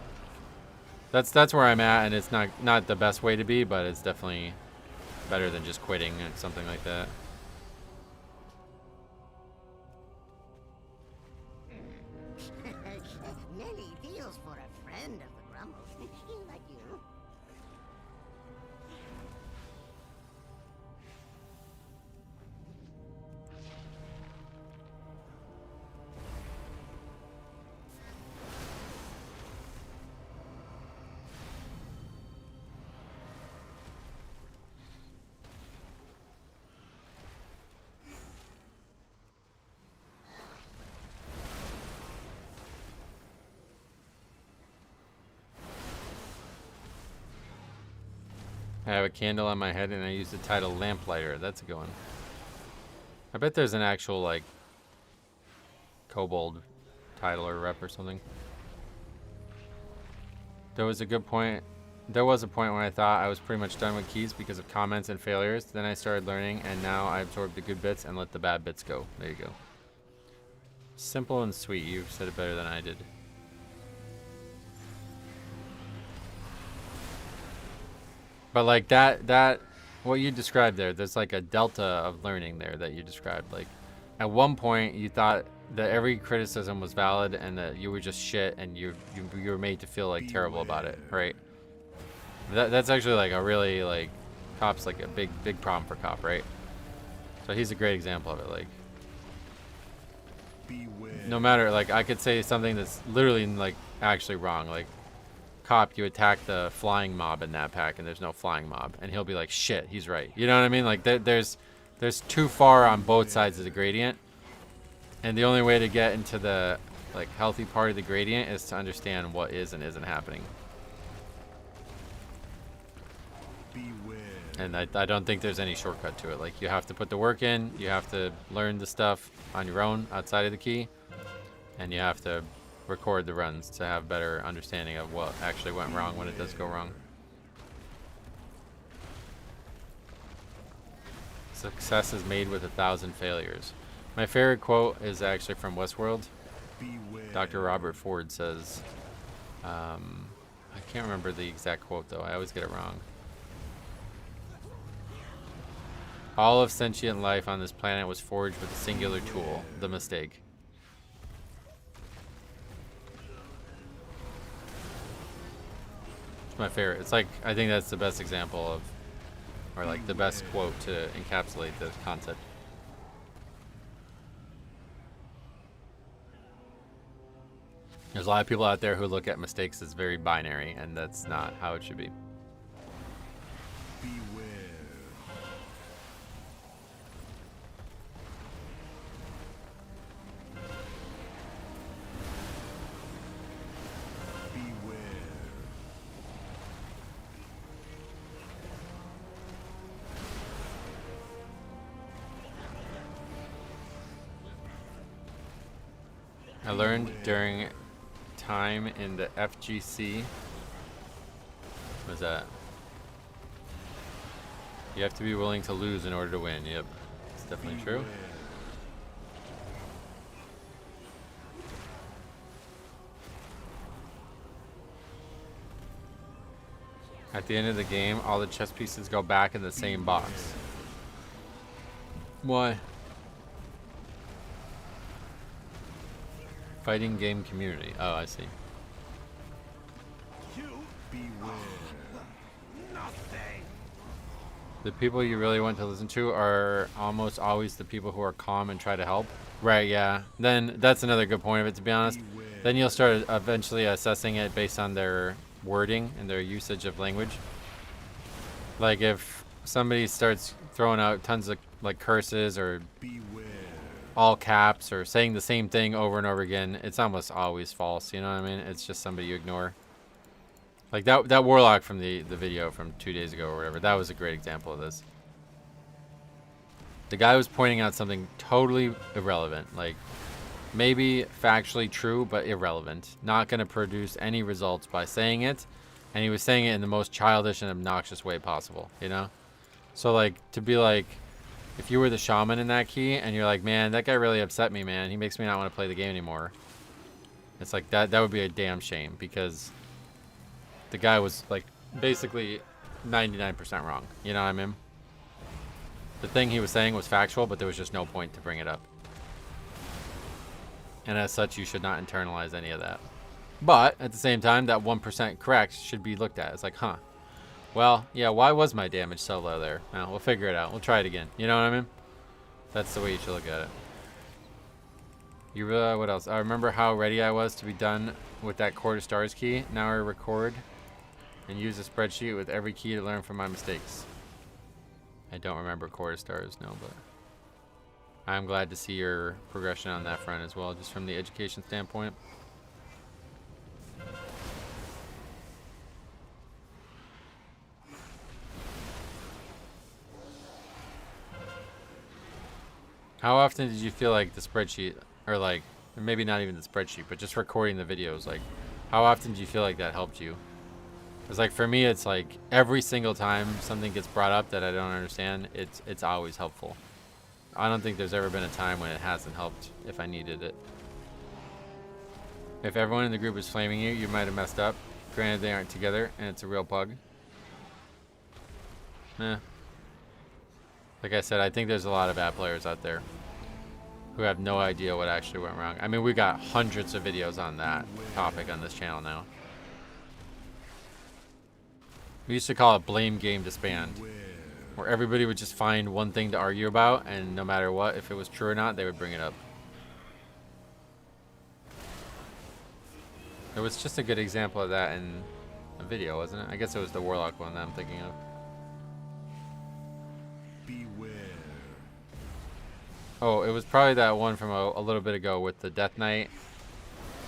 That's where I'm at, and it's not the best way to be, but it's definitely better than just quitting or something like that. Many deals for a friend of the Grumbles, like you. I have a candle on my head and I use the title Lamplighter. That's a good one. I bet there's an actual, like, Kobold title or rep or something. There was a point when I thought I was pretty much done with keys because of comments and failures. Then I started learning, and now I absorb the good bits and let the bad bits go. There you go. Simple and sweet. You said it better than I did. But like that what you described there, there's like a delta of learning there that you described. Like at one point you thought that every criticism was valid and that you were just shit and you were made to feel like terrible about it, right? That's actually like a really like Cop's like a big problem for Cop, right? So he's a great example of it. Like no matter, like I could say something that's literally like actually wrong, like Cop, you attack the flying mob in that pack and there's no flying mob, and he'll be like, shit, he's right. You know what I mean? Like there's too far on both sides of the gradient, and the only way to get into the like healthy part of the gradient is to understand what is and isn't happening. And I don't think there's any shortcut to it. Like you have to put the work in, you have to learn the stuff on your own outside of the key, and you have to record the runs to have better understanding of what actually went wrong when it does go wrong. Success is made with 1,000 failures. My favorite quote is actually from Westworld. Dr. Robert Ford says, I can't remember the exact quote though, I always get it wrong. All of sentient life on this planet was forged with a singular tool, the mistake. It's my favorite. It's like, I think that's the best example of, or like the best quote to encapsulate the concept. There's a lot of people out there who look at mistakes as very binary, and that's not how it should be. I learned during time in the FGC. What was that? You have to be willing to lose in order to win. Yep, it's definitely true. At the end of the game, all the chess pieces go back in the same box. Why? Fighting game community. Oh, I see. The people you really want to listen to are almost always the people who are calm and try to help. Right, yeah. Then that's another good point of it, to be honest. Then you'll start eventually assessing it based on their wording and their usage of language. Like if somebody starts throwing out tons of like curses or all caps or saying the same thing over and over again, it's almost always false, you know what I mean? It's just somebody you ignore. Like that warlock from the video from 2 days ago or whatever, that was a great example of this. The guy was pointing out something totally irrelevant, like maybe factually true but irrelevant, not going to produce any results by saying it, and he was saying it in the most childish and obnoxious way possible, you know? So like to be like, if you were the shaman in that key and you're like, man, that guy really upset me, man, he makes me not want to play the game anymore, it's like that would be a damn shame, because the guy was like basically 99% wrong, you know what I mean? The thing he was saying was factual, but there was just no point to bring it up. And as such, you should not internalize any of that. But at the same time, that 1% correct should be looked at. It's like, huh, well, yeah, why was my damage so low there? Well, we'll figure it out. We'll try it again. You know what I mean? That's the way you should look at it. You what else? I remember how ready I was to be done with that quarter stars key. Now I record and use a spreadsheet with every key to learn from my mistakes. I don't remember quarter stars, no, but I'm glad to see your progression on that front as well, just from the education standpoint. How often did you feel like the spreadsheet, or like, maybe not even the spreadsheet, but just recording the videos, like, how often do you feel like that helped you? Because like for me, it's like every single time something gets brought up that I don't understand, it's always helpful. I don't think there's ever been a time when it hasn't helped if I needed it. If everyone in the group is flaming you, you might have messed up. Granted, they aren't together, and it's a real pug. Like I said, I think there's a lot of bad players out there who have no idea what actually went wrong. I mean, we got hundreds of videos on that topic on this channel now. We used to call it Blame Game Disband, where everybody would just find one thing to argue about, and no matter what, if it was true or not, they would bring it up. There was just a good example of that in a video, wasn't it? I guess it was the Warlock one that I'm thinking of. Beware. Oh, it was probably that one from a little bit ago with the Death Knight.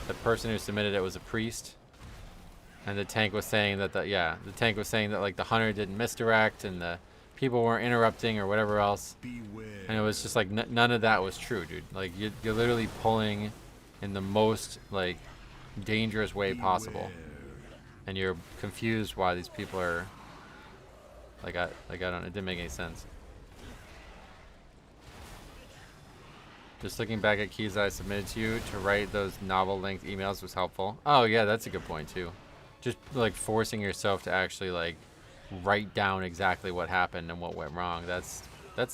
The person who submitted it was a priest. And the tank was saying that the tank was saying that like the hunter didn't misdirect and the people weren't interrupting or whatever else. Beware. And it was just like none of that was true, dude. Like you're literally pulling in the most like dangerous way possible, and you're confused why these people are like I don't. It didn't make any sense. Just looking back at keys I submitted to you to write those novel-length emails was helpful. Oh yeah, that's a good point too. Just like forcing yourself to actually like write down exactly what happened and what went wrong. That's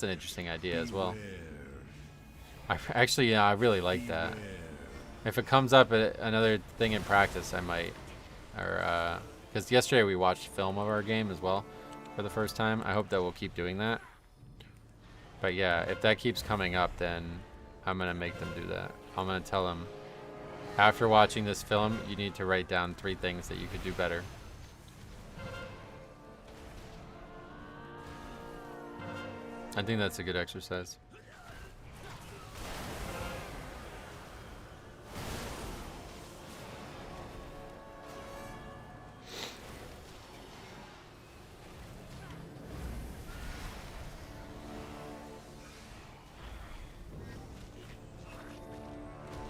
an interesting idea as well. I really like that. If it comes up at another thing in practice, I might, or because yesterday we watched film of our game as well for the first time. I hope that we'll keep doing that. But yeah, if that keeps coming up, then I'm gonna make them do that. I'm gonna tell them, after watching this film, you need to write down 3 things that you could do better. I think that's a good exercise.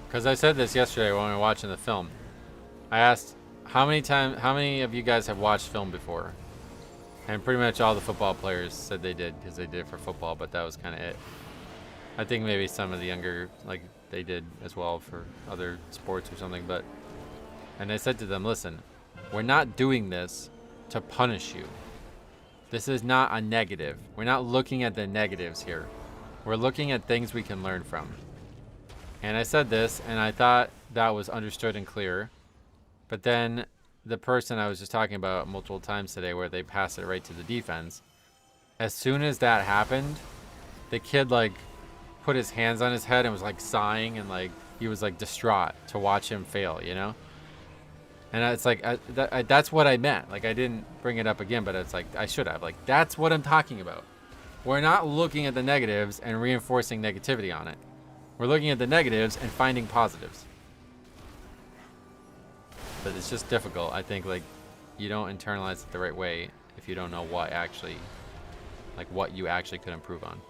Because I said this yesterday when we were watching the film. I asked how many of you guys have watched film before? And pretty much all the football players said they did, because they did it for football, but that was kind of it. I think maybe some of the younger, like, they did as well for other sports or something, but... And I said to them, listen, we're not doing this to punish you. This is not a negative. We're not looking at the negatives here. We're looking at things we can learn from. And I said this, and I thought that was understood and clear. But then the person I was just talking about multiple times today, where they passed it right to the defense, as soon as that happened, the kid like put his hands on his head and was like sighing, and like he was like distraught to watch him fail, you know? And it's like that's what I meant. Like I didn't bring it up again, but it's like I should have. Like that's what I'm talking about. We're not looking at the negatives and reinforcing negativity on it. We're looking at the negatives and finding positives. But it's just difficult. I think like you don't internalize it the right way if you don't know what actually, like what you actually could improve on.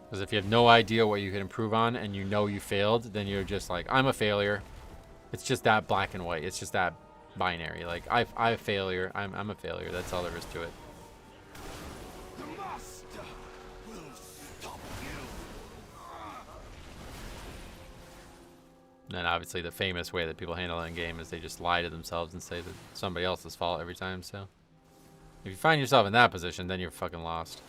Because if you have no idea what you could improve on and you know you failed, then you're just like, I'm a failure. It's just that black and white. It's just that binary. Like I'm a failure. I'm a failure. That's all there is to it. And obviously the famous way that people handle it in game is they just lie to themselves and say that it's somebody else's fault every time. So if you find yourself in that position, then you're fucking lost.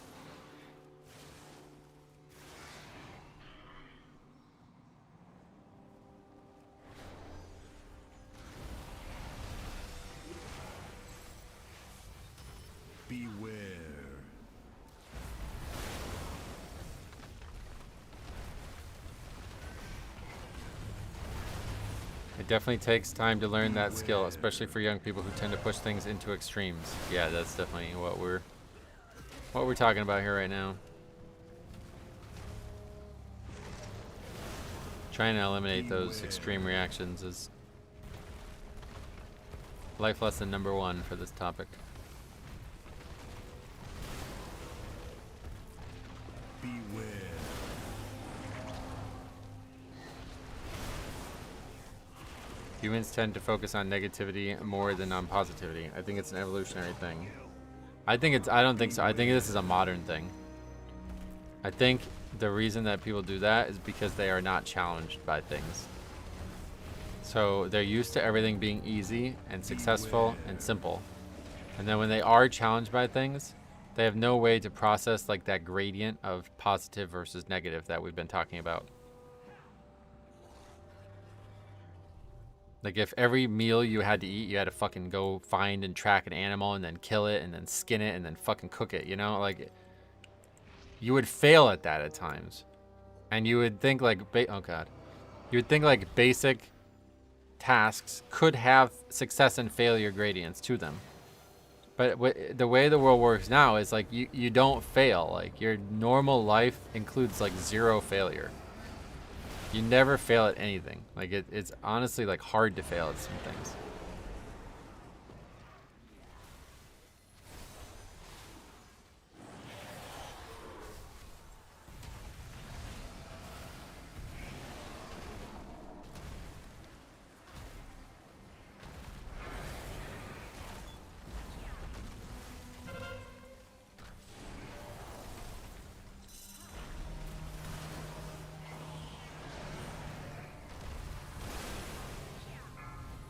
Beware. It definitely takes time to learn that skill, especially for young people who tend to push things into extremes. Yeah, that's definitely what we're talking about here right now. Trying to eliminate those extreme reactions is life lesson number 1 for this topic. Beware. Humans tend to focus on negativity more than on positivity. I think it's an evolutionary thing. I don't think so. I think this is a modern thing. I think the reason that people do that is because they are not challenged by things. So they're used to everything being easy and successful and simple. And then when they are challenged by things, they have no way to process like that gradient of positive versus negative that we've been talking about. Like if every meal you had to eat, you had to fucking go find and track an animal and then kill it and then skin it and then fucking cook it, you know? Like you would fail at that at times. And you would think like, oh God. You would think like basic tasks could have success and failure gradients to them. But the way the world works now is like you don't fail. Like your normal life includes like 0 failure. You never fail at anything. Like it's honestly like hard to fail at some things.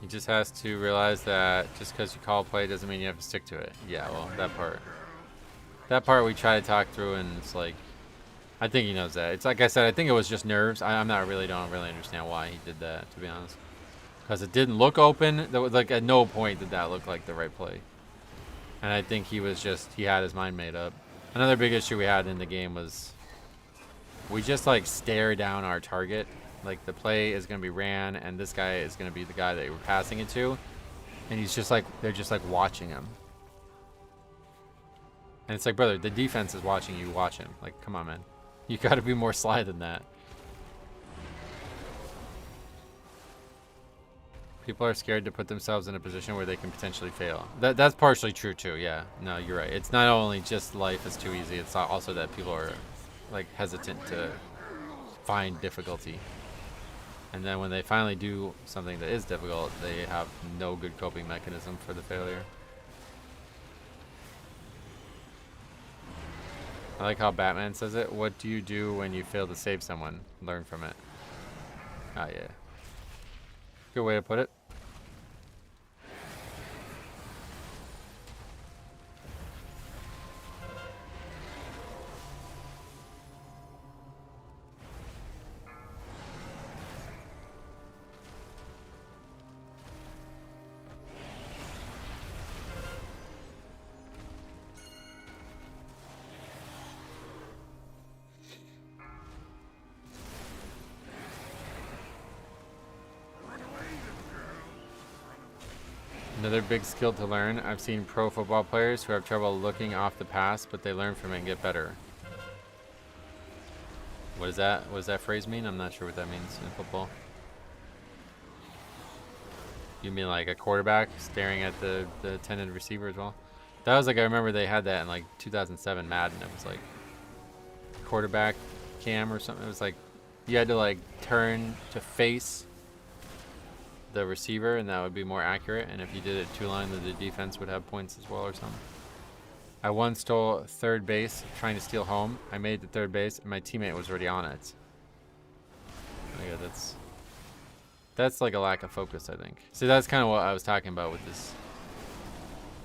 He just has to realize that just because you call play doesn't mean you have to stick to it. Yeah, well, that part we try to talk through, and it's like, I think he knows that. It's like I said, I think it was just nerves. Don't really understand why he did that, to be honest. Because it didn't look open. There was like at no point did that look like the right play. And I think he had his mind made up. Another big issue we had in the game was we just like stare down our target. Like the play is going to be ran and this guy is going to be the guy that we're passing it to. And he's just like, they're just like watching him. And it's like, brother, the defense is watching you watch him. Like, come on, man. You got to be more sly than that. People are scared to put themselves in a position where they can potentially fail. That's partially true too, yeah. No, you're right. It's not only just life is too easy, it's also that people are like hesitant to find difficulty. And then when they finally do something that is difficult, they have no good coping mechanism for the failure. I like how Batman says it. What do you do when you fail to save someone? Learn from it. Ah, yeah. Good way to put it. Another big skill to learn. I've seen pro football players who have trouble looking off the pass, but they learn from it and get better. What is that? What does that phrase mean? I'm not sure what that means in football. You mean like a quarterback staring at the intended receiver as well? That was like, I remember they had that in like 2007 Madden. It was like quarterback cam or something. It was like you had to like turn to face the receiver and that would be more accurate, and if you did it two line then the defense would have points as well or something. I once stole third base trying to steal home. I made the third base and my teammate was already on it. Yeah, that's like a lack of focus, I think. See, that's kind of what I was talking about with this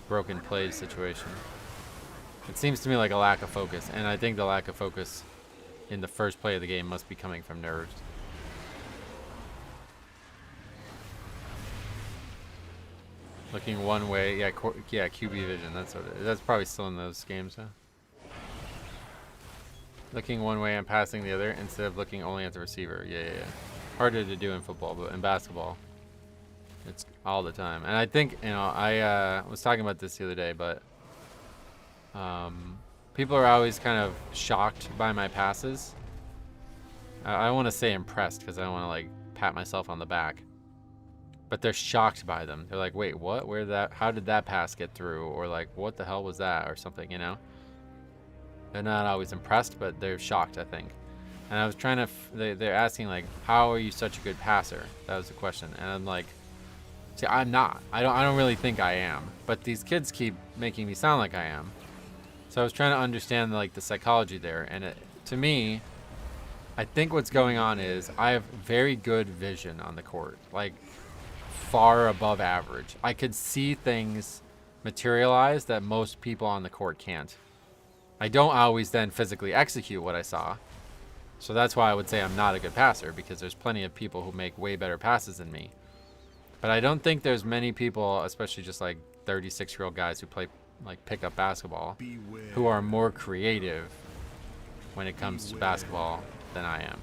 broken play situation. It seems to me like a lack of focus, and I think the lack of focus in the first play of the game must be coming from nerves. Looking one way, yeah, QB vision. That's what it is. That's probably still in those games, huh? Looking one way and passing the other instead of looking only at the receiver. Yeah. Harder to do in football, but in basketball, it's all the time. And I think, you know, I was talking about this the other day, but people are always kind of shocked by my passes. I want to say impressed because I don't want to like pat myself on the back. But they're shocked by them. They're like, wait, what? How did that pass get through? Or like, what the hell was that? Or something, you know? They're not always impressed, but they're shocked, I think. And I was trying to, they're asking like, how are you such a good passer? That was the question. And I'm like, see, I'm not. I don't really think I am. But these kids keep making me sound like I am. So I was trying to understand like the psychology there. And to me, I think what's going on is I have very good vision on the court, like far above average. I could see things materialize that most people on the court can't. I don't always then physically execute what I saw. So that's why I would say I'm not a good passer, because there's plenty of people who make way better passes than me. But I don't think there's many people, especially just like 36-year-old guys who play like pickup basketball, who are more creative when it comes to basketball than I am.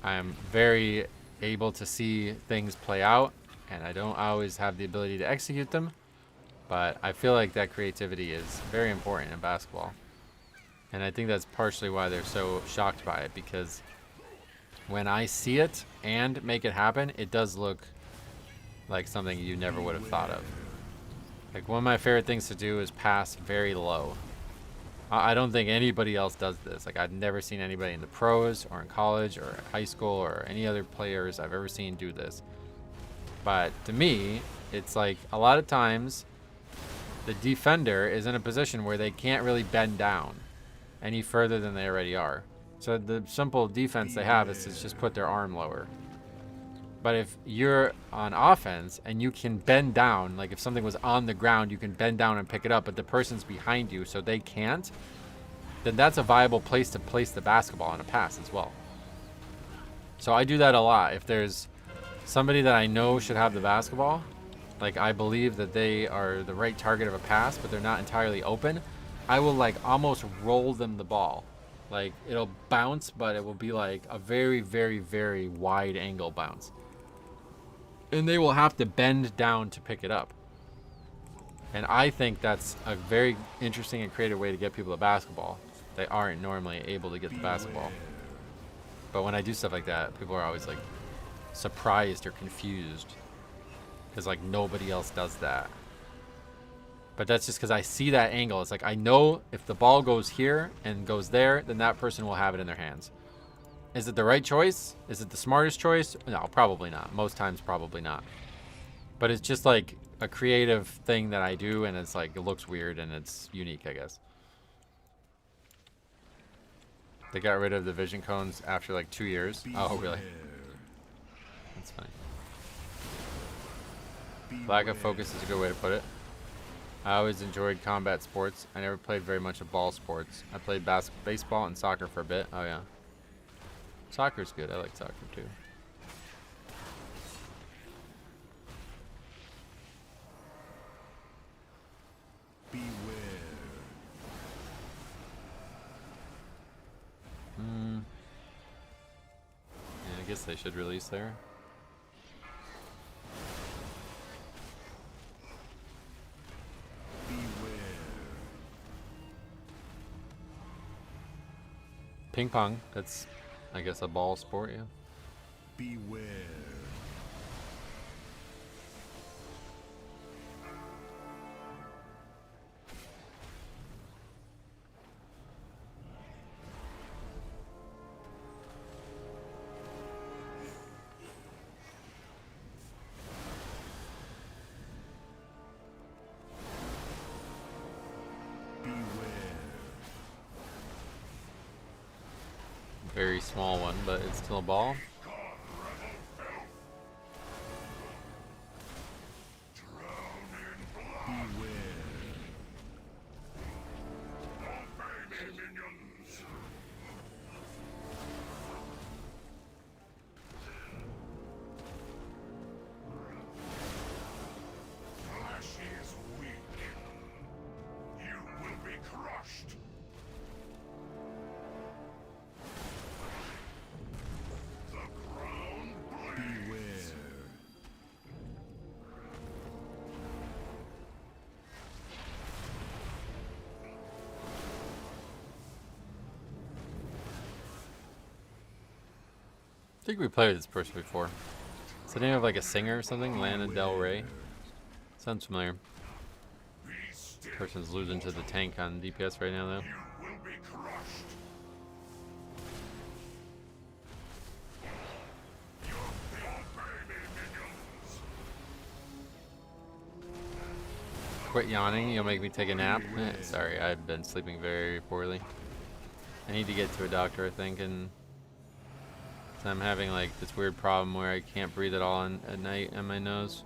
I am very able to see things play out, and I don't always have the ability to execute them, but I feel like that creativity is very important in basketball. And I think that's partially why they're so shocked by it, because when I see it and make it happen, it does look like something you never would have thought of. Like, one of my favorite things to do is pass very low. I don't think anybody else does this. Like, I've never seen anybody in the pros or in college or high school or any other players I've ever seen do this. But to me, it's like a lot of times the defender is in a position where they can't really bend down any further than they already are. So the simple defense they have is to just put their arm lower. But if you're on offense and you can bend down, like if something was on the ground, you can bend down and pick it up, but the person's behind you so they can't, then that's a viable place to place the basketball on a pass as well. So I do that a lot. If there's somebody that I know should have the basketball, like I believe that they are the right target of a pass, but they're not entirely open, I will like almost roll them the ball. Like, it'll bounce, but it will be like a very, very, very wide angle bounce. And they will have to bend down to pick it up. And I think that's a very interesting and creative way to get people to basketball. They aren't normally able to get the basketball. But when I do stuff like that, people are always like surprised or confused, because like nobody else does that. But that's just because I see that angle. It's like, I know if the ball goes here and goes there, then that person will have it in their hands. Is it the right choice? Is it the smartest choice? No, probably not. Most times, probably not. But it's just like a creative thing that I do, and it's like, it looks weird and it's unique, I guess. They got rid of the vision cones after like 2 years. Oh, really? That's funny. Lack of focus is a good way to put it. I always enjoyed combat sports. I never played very much of ball sports. I played baseball and soccer for a bit. Oh, yeah. Soccer's good. I like soccer, too. Beware. Yeah, I guess they should release there. Ping pong, that's, I guess, a ball sport, yeah. Beware. Very small one, but it's still a ball. I think we played this person before. Is the name of like a singer or something? Lana Del Rey? Sounds familiar. Person's losing to the tank on DPS right now, though. Quit yawning, you'll make me take a nap. Sorry, I've been sleeping very poorly. I need to get to a doctor, I think, and so I'm having like this weird problem where I can't breathe at all at night in my nose.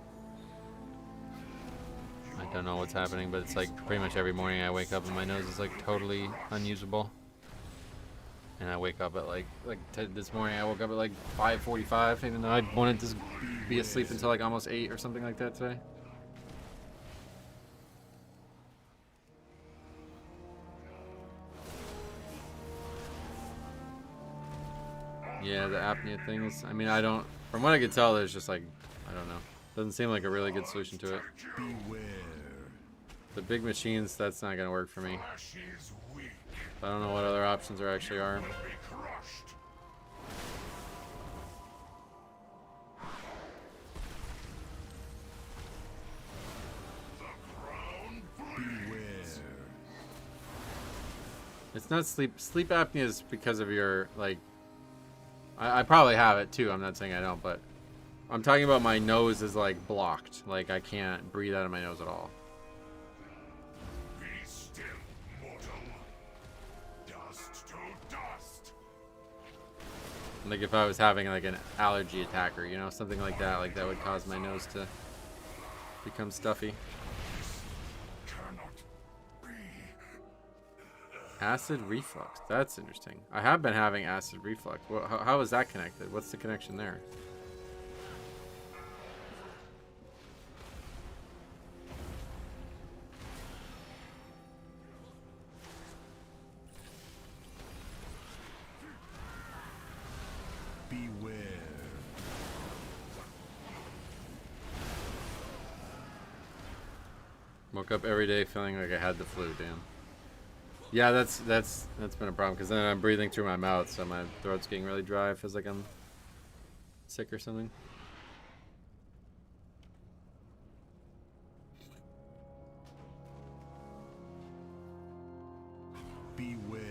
I don't know what's happening, but it's like pretty much every morning I wake up and my nose is like totally unusable. And I wake up at this morning I woke up at like 5:45, even though I wanted to be asleep until like almost 8 or something like that today. Yeah, the apnea thing is, I mean, I don't, from what I could tell, there's just like, I don't know. Doesn't seem like a really good solution to it. Beware. The big machines, that's not gonna work for me. I don't know what other options there actually are. It's not sleep apnea is because of your, like, I probably have it too, I'm not saying I don't, but I'm talking about my nose is like blocked, like I can't breathe out of my nose at all. Be still, mortal. Dust to dust. Like if I was having like an allergy attack or, you know, something like that would cause my nose to become stuffy. Acid reflux. That's interesting. I have been having acid reflux. How is that connected? What's the connection there? Beware. Woke up every day feeling like I had the flu, damn. Yeah, that's been a problem because then I'm breathing through my mouth, so my throat's getting really dry. It feels like I'm sick or something. Beware.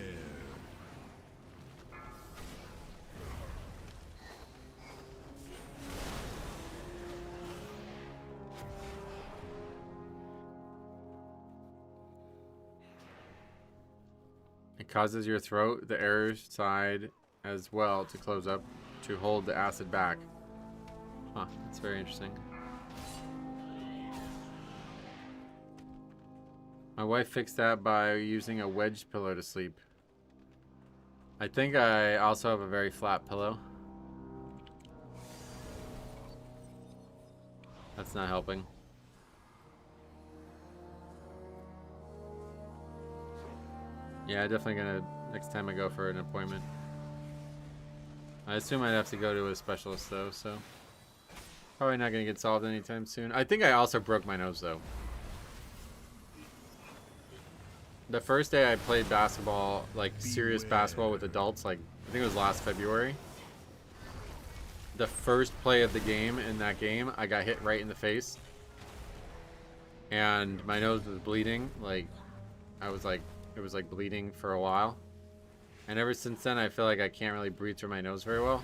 It causes your throat, the air side as well, to close up to hold the acid back. Huh, that's very interesting. My wife fixed that by using a wedge pillow to sleep. I think I also have a very flat pillow. That's not helping. Yeah, definitely gonna, next time I go for an appointment. I assume I'd have to go to a specialist though, so probably not gonna get solved anytime soon. I think I also broke my nose though. The first day I played basketball, like serious basketball with adults, like I think it was last February. The first play of the game, in that game, I got hit right in the face. And my nose was bleeding, like I was like, it was like bleeding for a while, and ever since then I feel like I can't really breathe through my nose very well.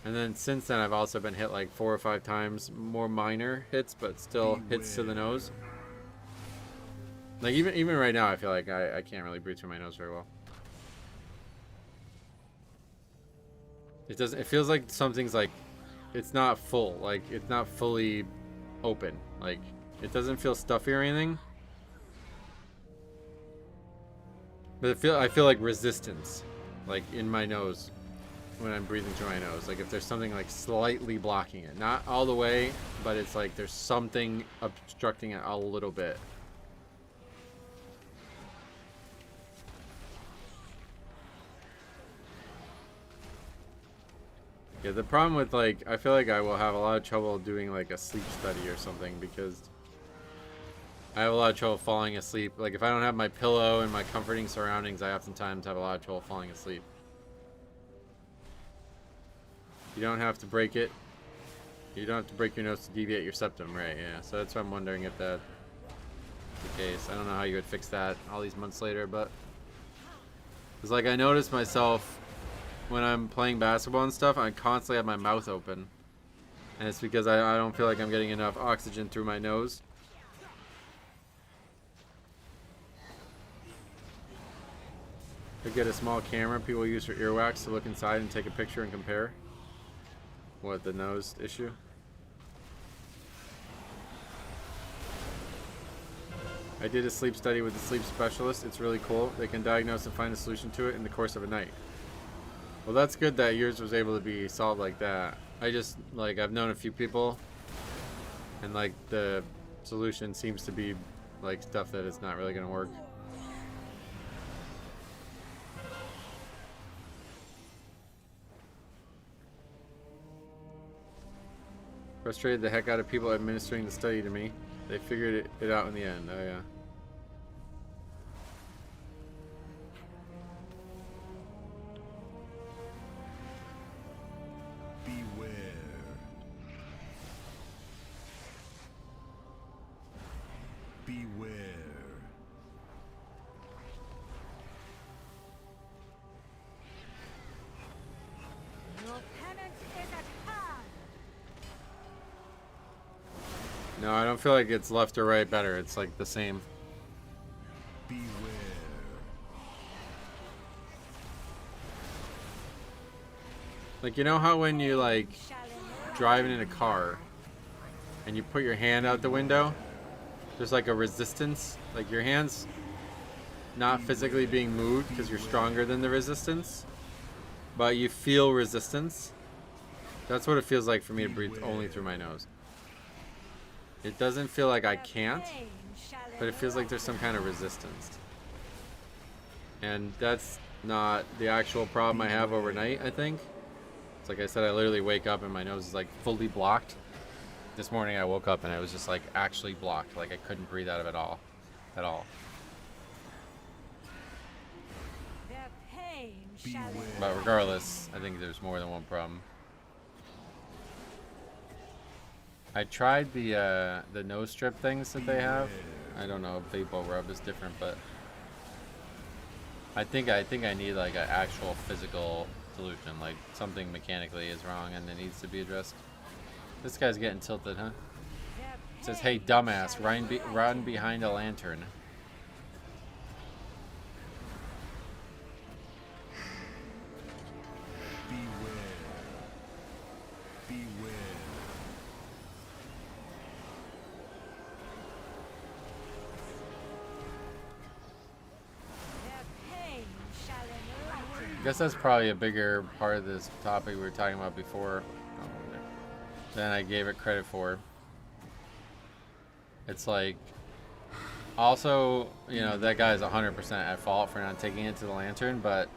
And then since then I've also been hit like 4 or 5 times, more minor hits but still hits to the nose. Like even right now I feel like I can't really breathe through my nose very well. It feels like something's like, it's not full, like it's not fully open, like it doesn't feel stuffy or anything. But I feel like resistance, like in my nose, when I'm breathing through my nose. Like if there's something like slightly blocking it, not all the way, but it's like there's something obstructing it a little bit. Yeah, the problem with like, I feel like I will have a lot of trouble doing like a sleep study or something because I have a lot of trouble falling asleep. Like if I don't have my pillow and my comforting surroundings, I oftentimes have a lot of trouble falling asleep. You don't have to break it. You don't have to break your nose to deviate your septum, right? Yeah, so that's why I'm wondering if that's the case. I don't know how you would fix that all these months later, but it's like I notice myself when I'm playing basketball and stuff, I constantly have my mouth open. And it's because I don't feel like I'm getting enough oxygen through my nose. Could get a small camera people use for earwax to look inside and take a picture and compare. What, the nose issue? I did a sleep study with a sleep specialist. It's really cool. They can diagnose and find a solution to it in the course of a night. Well, that's good that yours was able to be solved like that. I just, like, I've known a few people, and, like, the solution seems to be, like, stuff that is not really going to work. Frustrated the heck out of people administering the study to me. They figured it out in the end. Oh, yeah. Beware. Beware. Your penance is at hand. No, I don't feel like it's left or right better. It's like the same. Beware. Like, you know how when you, like, driving in a car and you put your hand out the window, there's like a resistance, like your hand's not physically being moved because you're stronger than the resistance, but you feel resistance. That's what it feels like for me to breathe only through my nose. It doesn't feel like I can't, but it feels like there's some kind of resistance. And that's not the actual problem I have overnight, I think. It's like I said, I literally wake up and my nose is like fully blocked. This morning I woke up and I was just like actually blocked. Like I couldn't breathe out of it all. At all. But regardless, I think there's more than one problem. I tried the nose strip things that they have. I don't know, Vapor Rub is different, but I think I need like an actual physical solution, like something mechanically is wrong and it needs to be addressed. This guy's getting tilted, huh? It says, "Hey, dumbass, run behind a lantern." I guess that's probably a bigger part of this topic we were talking about before than I gave it credit for. It's like, also, you know, that guy's 100% at fault for not taking it to the lantern, but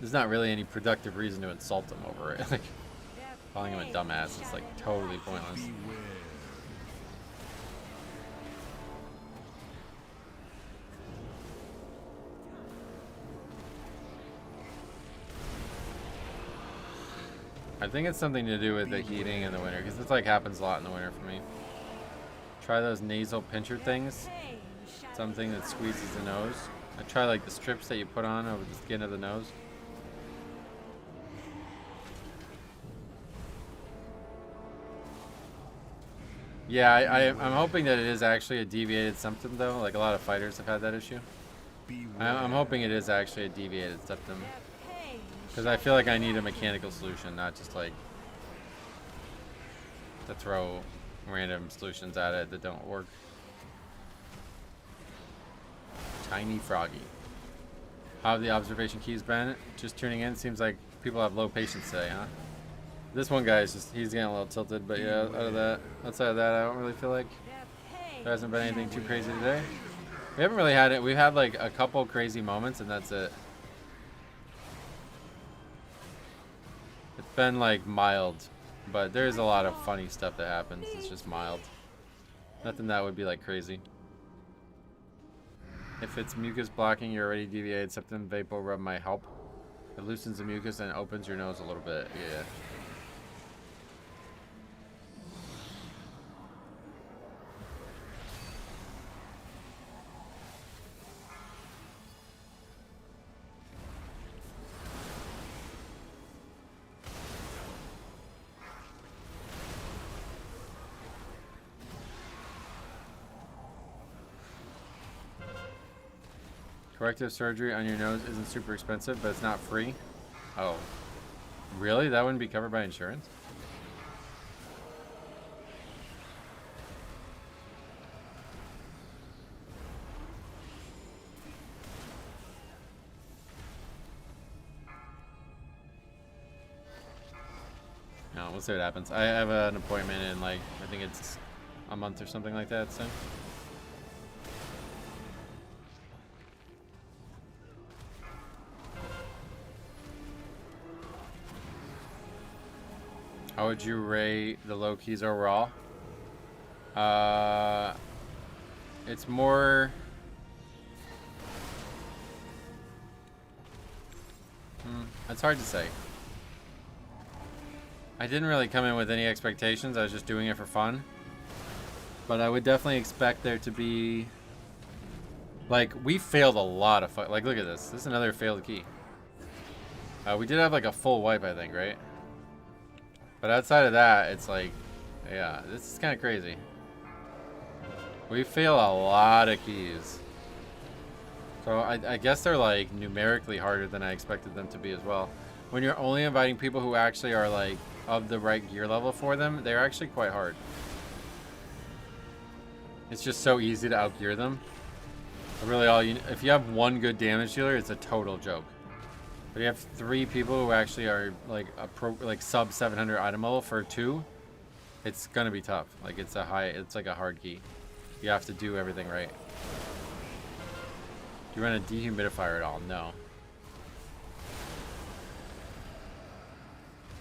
there's not really any productive reason to insult him over it. Like, calling him a dumbass is like totally pointless. I think it's something to do with the heating in the winter, because it's like happens a lot in the winter for me. Try those nasal pincher things. Something that squeezes the nose. I try like the strips that you put on over the skin of the nose. Yeah, I'm hoping that it is actually a deviated septum though. Like a lot of fighters have had that issue. I'm hoping it is actually a deviated septum. Because I feel like I need a mechanical solution, not just like to throw random solutions at it that don't work. Tiny Froggy. How have the observation keys been? Just tuning in, seems like people have low patience today, huh? This one guy is just, he's getting a little tilted, but yeah, outside of that, I don't really feel like there hasn't been anything too crazy today. We haven't really had it. We've had like a couple crazy moments and that's it. It's been like mild, but there's a lot of funny stuff that happens. It's just mild. Nothing that would be like crazy. If it's mucus blocking your already deviated septum, Vapor Rub might help. It loosens the mucus and opens your nose a little bit. Yeah. Corrective surgery on your nose isn't super expensive, but it's not free. Oh. Really? That wouldn't be covered by insurance? No, we'll see what happens. I have an appointment in, like, I think it's a month or something like that soon. How would you rate the low keys overall? It's more... it's hard to say. I didn't really come in with any expectations. I was just doing it for fun. But I would definitely expect there to be... Like, we failed a lot of... Like, look at this. This is another failed key. We did have, like, a full wipe, I think, right? But outside of that, it's like... Yeah, this is kind of crazy. We fail a lot of keys. So I guess they're, like, numerically harder than I expected them to be as well. When you're only inviting people who actually are, like, of the right gear level for them, they're actually quite hard. It's just so easy to outgear them. Really, if you have one good damage dealer, it's a total joke. But you have 3 people who actually are like sub 700 item level for 2. It's gonna be tough. Like it's like a hard key. You have to do everything right. Do you run a dehumidifier at all? No.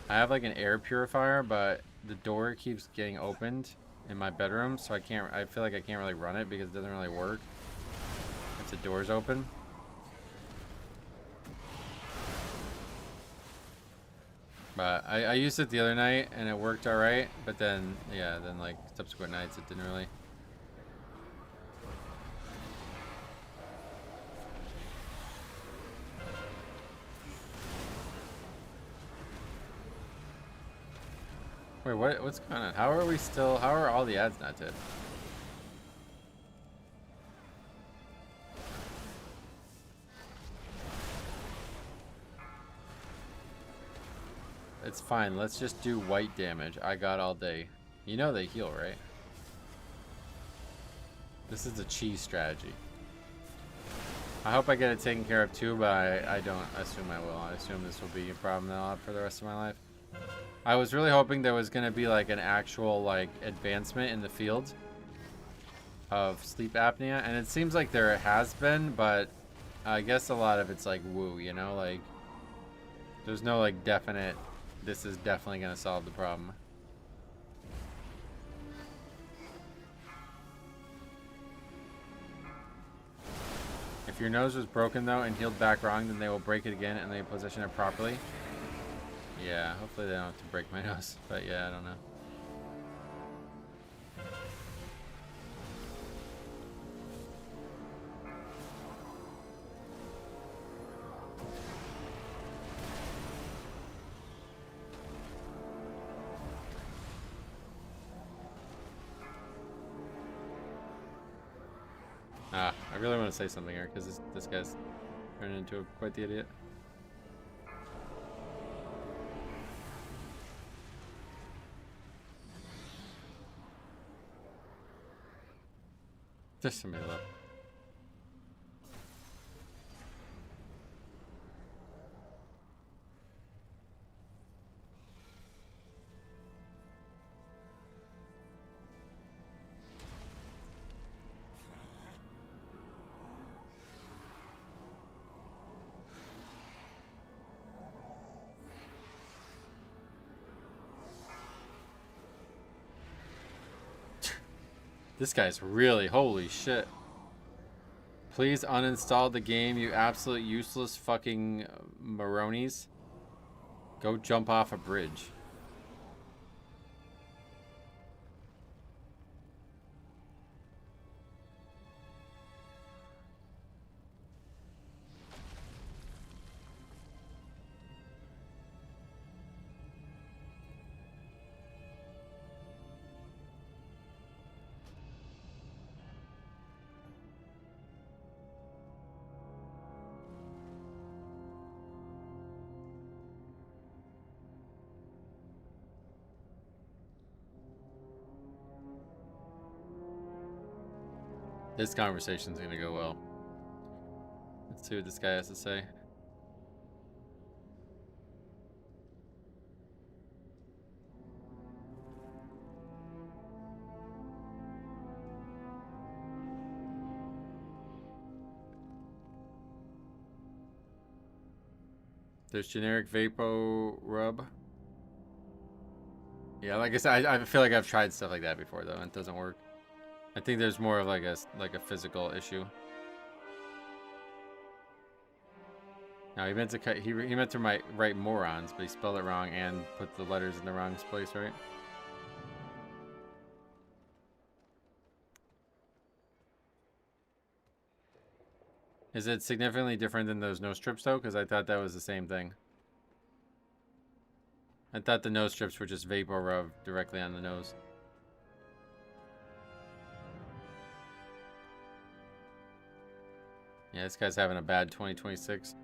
I have like an air purifier, but the door keeps getting opened in my bedroom, so I feel like I can't really run it because it doesn't really work if the door's open. But I used it the other night and it worked alright, but then, yeah, then like subsequent nights it didn't really. Wait, what's going on? How are all the ads not dead? It's fine. Let's just do white damage. I got all day. You know they heal, right? This is the cheese strategy. I hope I get it taken care of too, but I don't assume I will. I assume this will be a problem that I'll have for the rest of my life. I was really hoping there was going to be like an actual like advancement in the field of sleep apnea, and it seems like there has been, but I guess a lot of it's like woo, you know, like there's no like definite, this is definitely going to solve the problem. If your nose was broken though and healed back wrong, then they will break it again and they position it properly. Yeah, hopefully they don't have to break my nose, but yeah, I don't know. I really want to say something here because this guy's turning into quite the idiot. Just somebody left. This guy's really, holy shit. Please uninstall the game, you absolute useless fucking Maronies. Go jump off a bridge. This conversation's gonna go well. Let's see what this guy has to say. There's generic Vapo Rub. Yeah, like I said, I feel like I've tried stuff like that before though, and it doesn't work. I think there's more of like a physical issue. Now he meant to cut. He meant to write morons, but he spelled it wrong and put the letters in the wrong place, right? Is it significantly different than those nose strips though? Because I thought that was the same thing. I thought the nose strips were just vapor rub directly on the nose. Yeah, this guy's having a bad 2026.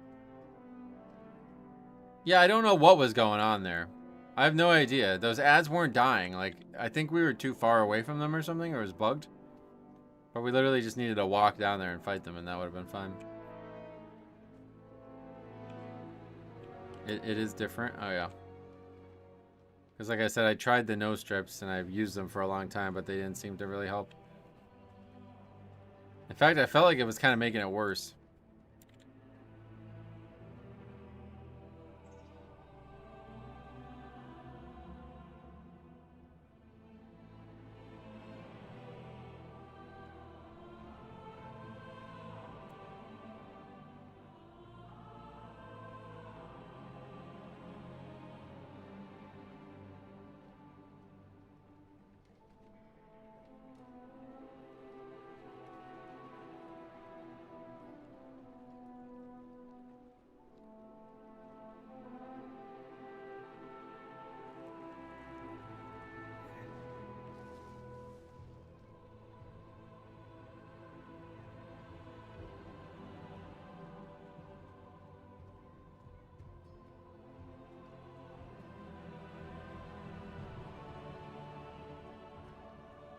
Yeah, I don't know what was going on there. I have no idea. Those ads weren't dying. Like, I think we were too far away from them or something, or it was bugged. But we literally just needed to walk down there and fight them, and that would have been fine. It is different? Oh, yeah. Because like I said, I tried the nose strips, and I've used them for a long time, but they didn't seem to really help. In fact, I felt like it was kind of making it worse.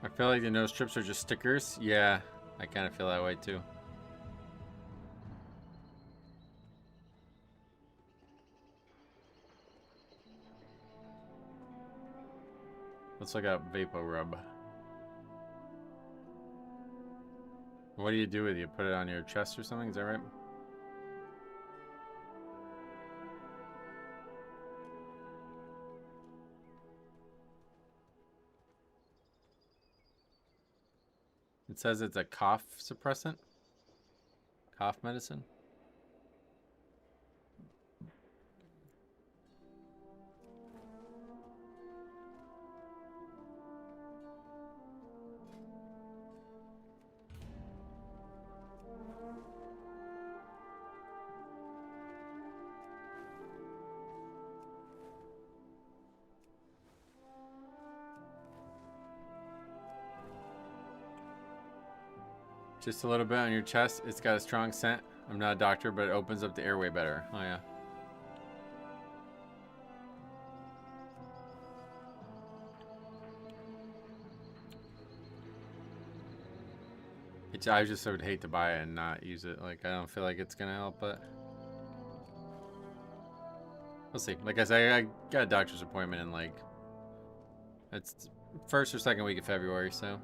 I feel like the nose strips are just stickers. Yeah, I kind of feel that way too. Let's look up Vapo Rub. What do you do with it? You put it on your chest or something? Is that right? It says it's a cough suppressant. Cough medicine. Just a little bit on your chest. It's got a strong scent. I'm not a doctor, but it opens up the airway better. Oh, yeah. I just would hate to buy it and not use it. Like, I don't feel like it's gonna help, but we'll see. Like I said, I got a doctor's appointment in like, it's first or second week of February, so.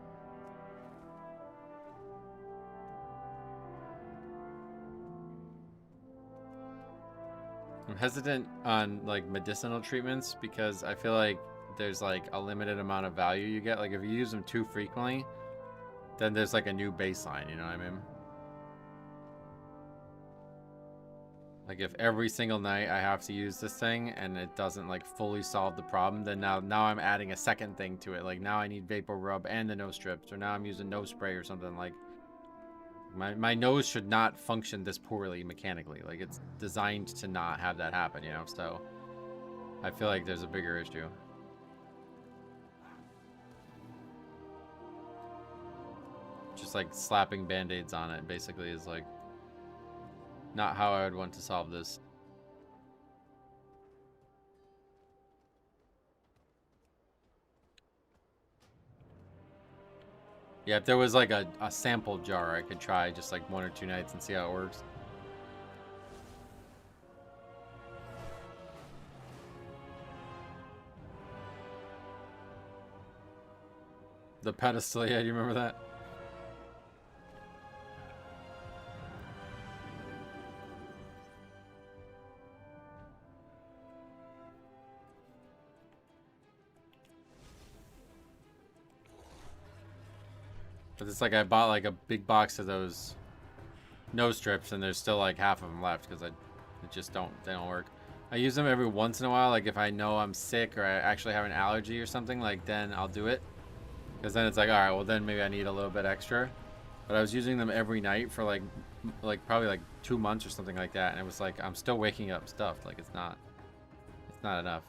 I'm hesitant on like medicinal treatments because I feel like there's like a limited amount of value you get. Like if you use them too frequently, then there's like a new baseline, you know what I mean? Like if every single night I have to use this thing and it doesn't like fully solve the problem, then now I'm adding a second thing to it. Like now I need Vapor Rub and the nose strips, or now I'm using nose spray or something. Like my nose should not function this poorly mechanically. Like it's designed to not have that happen, you know? So I feel like there's a bigger issue. Just like slapping band-aids on it basically is like not how I would want to solve this. Yeah, if there was like a sample jar, I could try just like 1 or 2 nights and see how it works. The pedestal, yeah, do you remember that? But it's like I bought like a big box of those nose strips, and there's still like half of them left because they don't work. I use them every once in a while, like if I know I'm sick or I actually have an allergy or something, like then I'll do it. Because then it's like, all right, well then maybe I need a little bit extra. But I was using them every night for like probably like 2 months or something like that, and it was like I'm still waking up stuffed. Like it's not enough.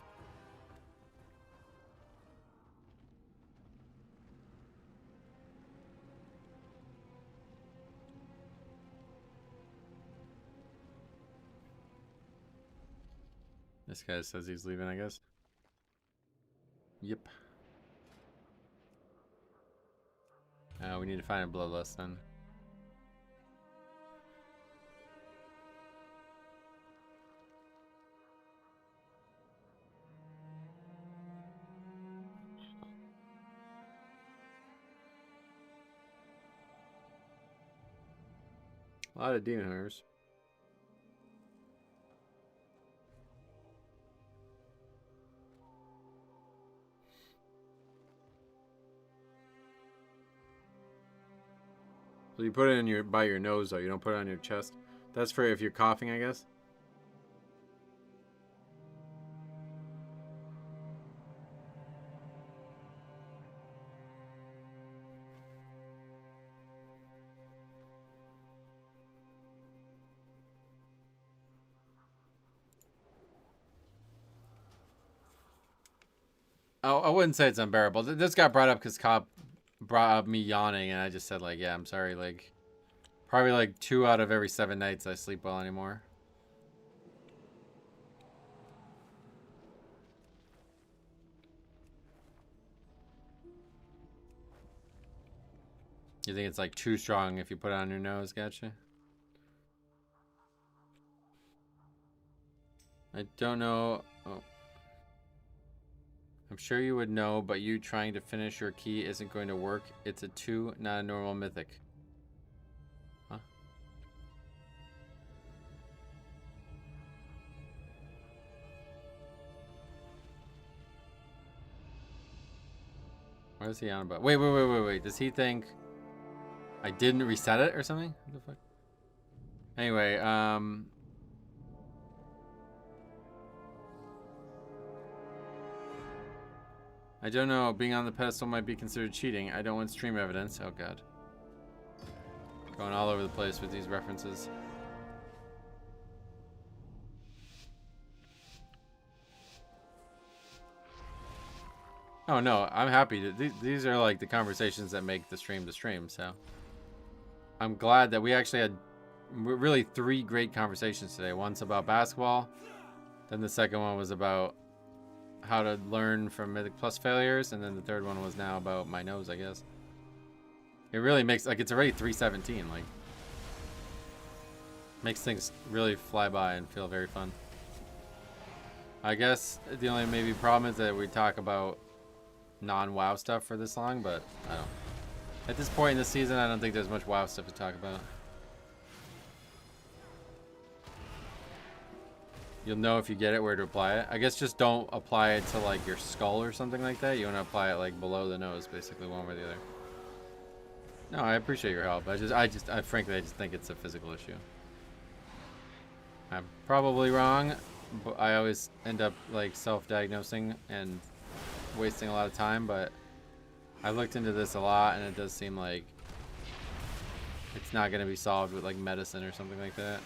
This guy says he's leaving, I guess. Yep. We need to find a bloodlust then. A lot of demon hunters. So you put it in by your nose though, you don't put it on your chest. That's for if you're coughing, I guess. Oh, I wouldn't say it's unbearable. This got brought up because Cop brought up me yawning, and I just said like, yeah, I'm sorry. Like, probably like 2 out of every 7 nights I sleep well anymore. You think it's like too strong if you put it on your nose? Gotcha. I don't know. Oh. I'm sure you would know, but you trying to finish your key isn't going to work. It's a 2, not a normal mythic. Huh? What is he on about? Wait. Does he think I didn't reset it or something? What the fuck? Anyway, I don't know. Being on the pedestal might be considered cheating. I don't want stream evidence. Oh, God. Going all over the place with these references. Oh, no. I'm happy. These are like the conversations that make the stream, so. I'm glad that we actually had really 3 great conversations today. One's about basketball. Then the second one was about how to learn from Mythic Plus failures, and then the third one was now about my nose, I guess. It really makes, like, it's already 3:17, like, makes things really fly by and feel very fun. I guess the only maybe problem is that we talk about non-WoW stuff for this long, but I don't. At this point in the season, I don't think there's much WoW stuff to talk about. You'll know if you get it where to apply it. I guess just don't apply it to like your skull or something like that. You want to apply it like below the nose, basically, one way or the other. No, I appreciate your help. I frankly just think it's a physical issue. I'm probably wrong, but I always end up like self-diagnosing and wasting a lot of time, but I've looked into this a lot, and it does seem like it's not going to be solved with like medicine or something like that.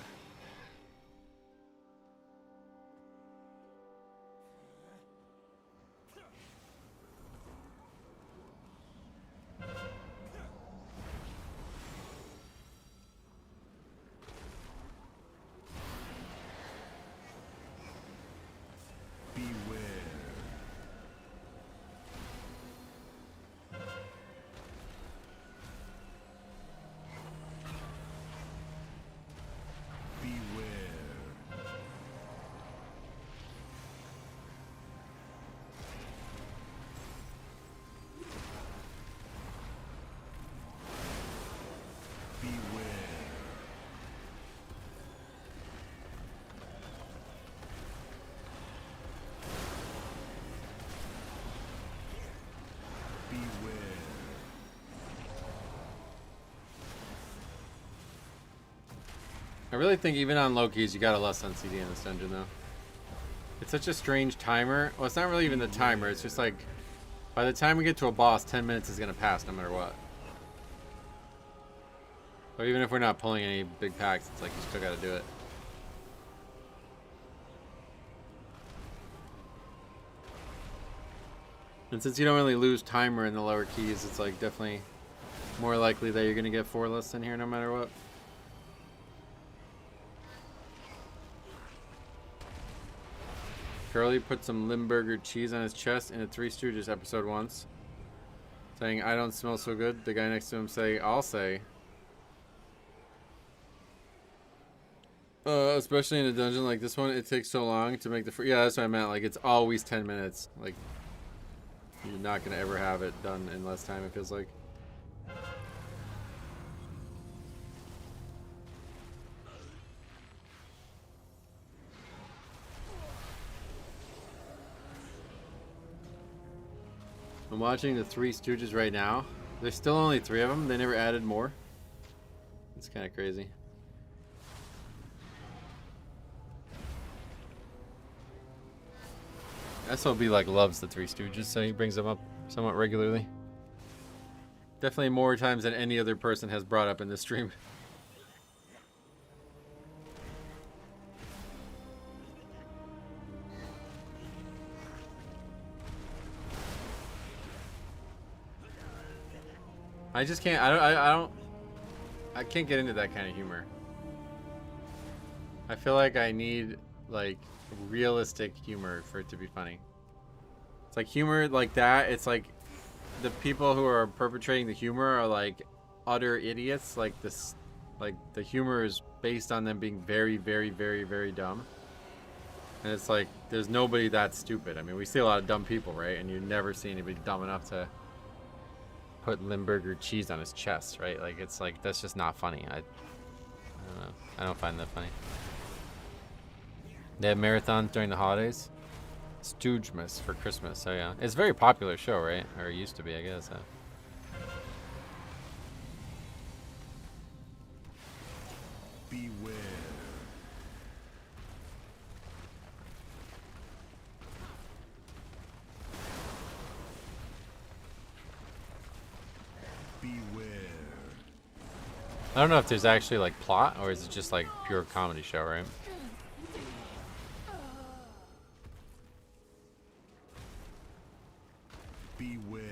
I really think even on low keys, you got a less on CD in this dungeon, though. It's such a strange timer. Well, it's not really even the timer. It's just like, by the time we get to a boss, 10 minutes is going to pass no matter what. Or even if we're not pulling any big packs, it's like you still got to do it. And since you don't really lose timer in the lower keys, it's like definitely more likely that you're going to get 4 lists in here no matter what. Curly put some Limburger cheese on his chest in a Three Stooges episode once, saying, "I don't smell so good." The guy next to him say, "I'll say." Especially in a dungeon like this one, it takes so long to make the yeah, that's what I meant. Like, it's always 10 minutes. Like, you're not gonna ever have it done in less time, it feels like. I'm watching the Three Stooges right now. There's still only 3 of them. They never added more. It's kind of crazy. SOB like loves the Three Stooges, so he brings them up somewhat regularly. Definitely more times than any other person has brought up in this stream. I just can't. I can't get into that kind of humor. I feel like I need like realistic humor for it to be funny. It's like humor like that. It's like the people who are perpetrating the humor are like utter idiots. Like this, like the humor is based on them being very, very, very, very dumb. And it's like there's nobody that stupid. I mean, we see a lot of dumb people, right? And you never see anybody dumb enough to put Limburger cheese on his chest, right? Like, it's like, that's just not funny. I don't know. I don't find that funny. They have marathons during the holidays. Stoogemas for Christmas. So yeah, it's a very popular show, right? Or it used to be, I guess. Beware. I don't know if there's actually like plot, or is it just like pure comedy show, right? Beware.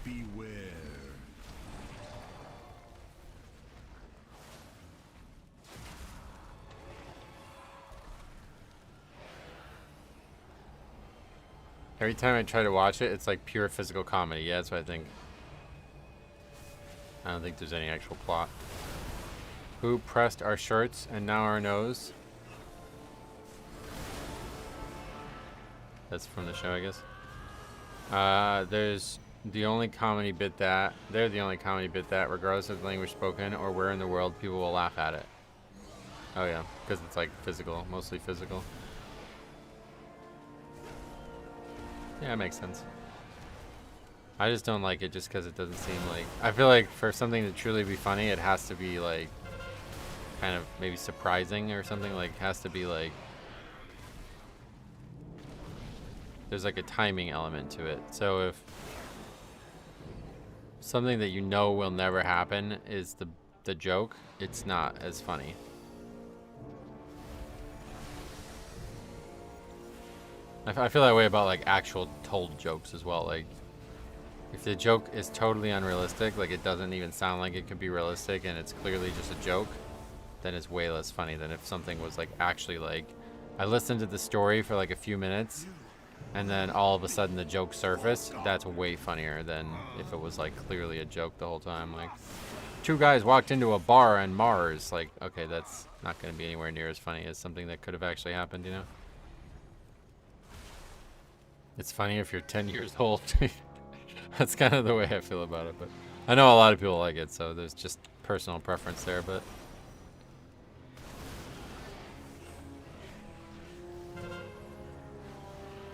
Beware. Every time I try to watch it, it's like pure physical comedy. Yeah, that's what I think. I don't think there's any actual plot. Who pressed our shirts and now our nose? That's from the show, I guess. There's the only comedy bit that, they're the only comedy bit that, regardless of the language spoken or where in the world, people will laugh at it. Oh yeah, because it's like physical, mostly physical. Yeah, it makes sense. I just don't like it just because it doesn't seem like... I feel like for something to truly be funny, it has to be like kind of maybe surprising or something. Like, has to be like... There's like a timing element to it. So if something that you know will never happen is the joke, it's not as funny. I feel that way about like actual told jokes as well. Like, if the joke is totally unrealistic, like it doesn't even sound like it could be realistic and it's clearly just a joke, then it's way less funny than if something was like actually like, I listened to the story for like a few minutes and then all of a sudden the joke surfaced. That's way funnier than if it was like clearly a joke the whole time. Like, 2 guys walked into a bar on Mars. Like, okay, that's not going to be anywhere near as funny as something that could have actually happened, you know? It's funny if you're 10 years old. That's kind of the way I feel about it, but I know a lot of people like it, so there's just personal preference there, but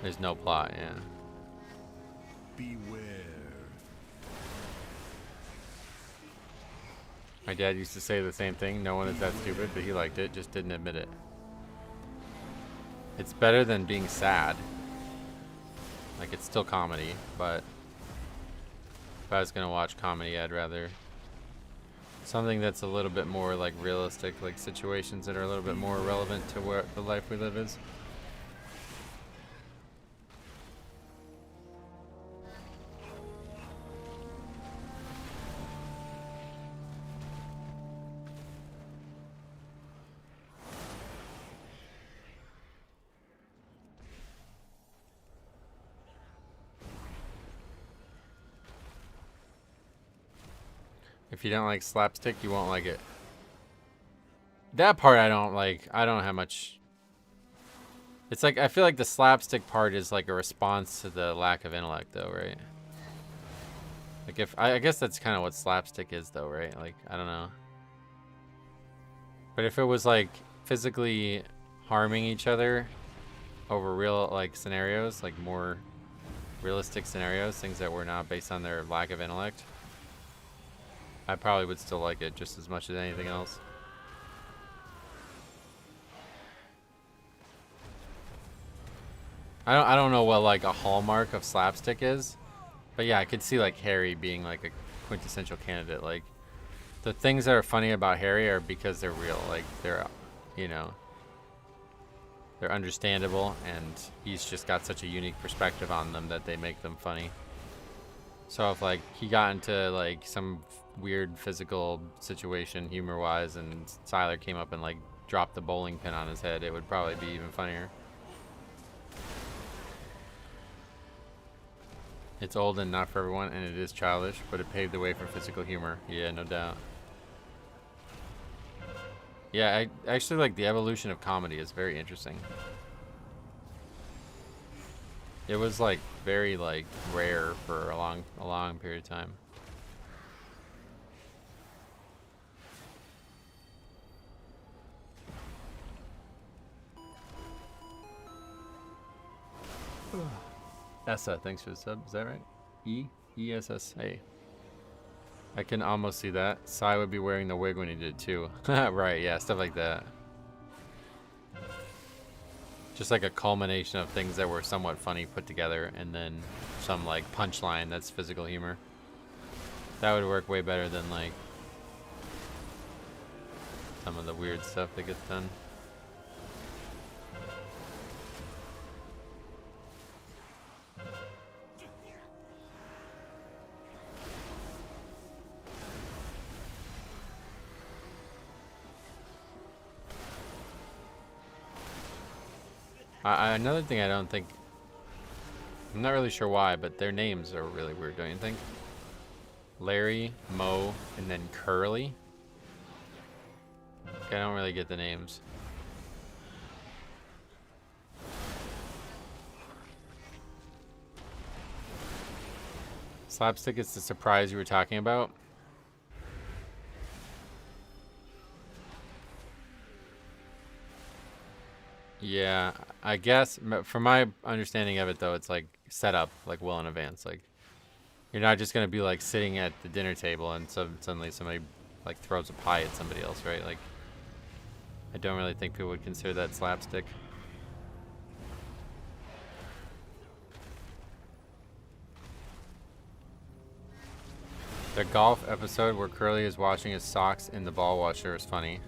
There's no plot, yeah. Beware. My dad used to say the same thing. No one is that stupid, but he liked it, just didn't admit it. It's better than being sad. Like, it's still comedy, but if I was gonna watch comedy, I'd rather something that's a little bit more like realistic, like situations that are a little bit more relevant to where the life we live is. If you don't like slapstick, you won't like it. That part I don't like. I don't have much. It's like, I feel like the slapstick part is like a response to the lack of intellect though, right? Like if, I guess that's kind of what slapstick is though, right? Like, I don't know. But if it was like physically harming each other over real like scenarios, like more realistic scenarios, things that were not based on their lack of intellect, I probably would still like it just as much as anything else. I don't know what like a hallmark of slapstick is, but yeah, I could see like Harry being like a quintessential candidate. Like the things that are funny about Harry are because they're real. Like they're, you know, they're understandable, and he's just got such a unique perspective on them that they make them funny. So if like he got into like some weird physical situation humor-wise and Siler came up and like dropped the bowling pin on his head, it would probably be even funnier. It's old and not for everyone, and it is childish, but it paved the way for physical humor. Yeah, no doubt. Yeah, I actually like the evolution of comedy is very interesting. It was like very like rare for a long period of time. Essa, thanks for the sub. Is that right? E-S-S-A. I can almost see that. Sai would be wearing the wig when he did it too. Right, yeah, stuff like that. Just like a culmination of things that were somewhat funny put together, and then some like punchline that's physical humor. That would work way better than like some of the weird stuff that gets done. Another thing I don't think, I'm not really sure why, but their names are really weird, don't you think? Larry, Mo, and then Curly. Okay, I don't really get the names. Slapstick is the surprise you were talking about. Yeah, I guess from my understanding of it though, it's like set up like well in advance. Like you're not just gonna be like sitting at the dinner table and suddenly somebody like throws a pie at somebody else, right? Like I don't really think people would consider that slapstick. The golf episode where Curly is washing his socks in the ball washer is funny.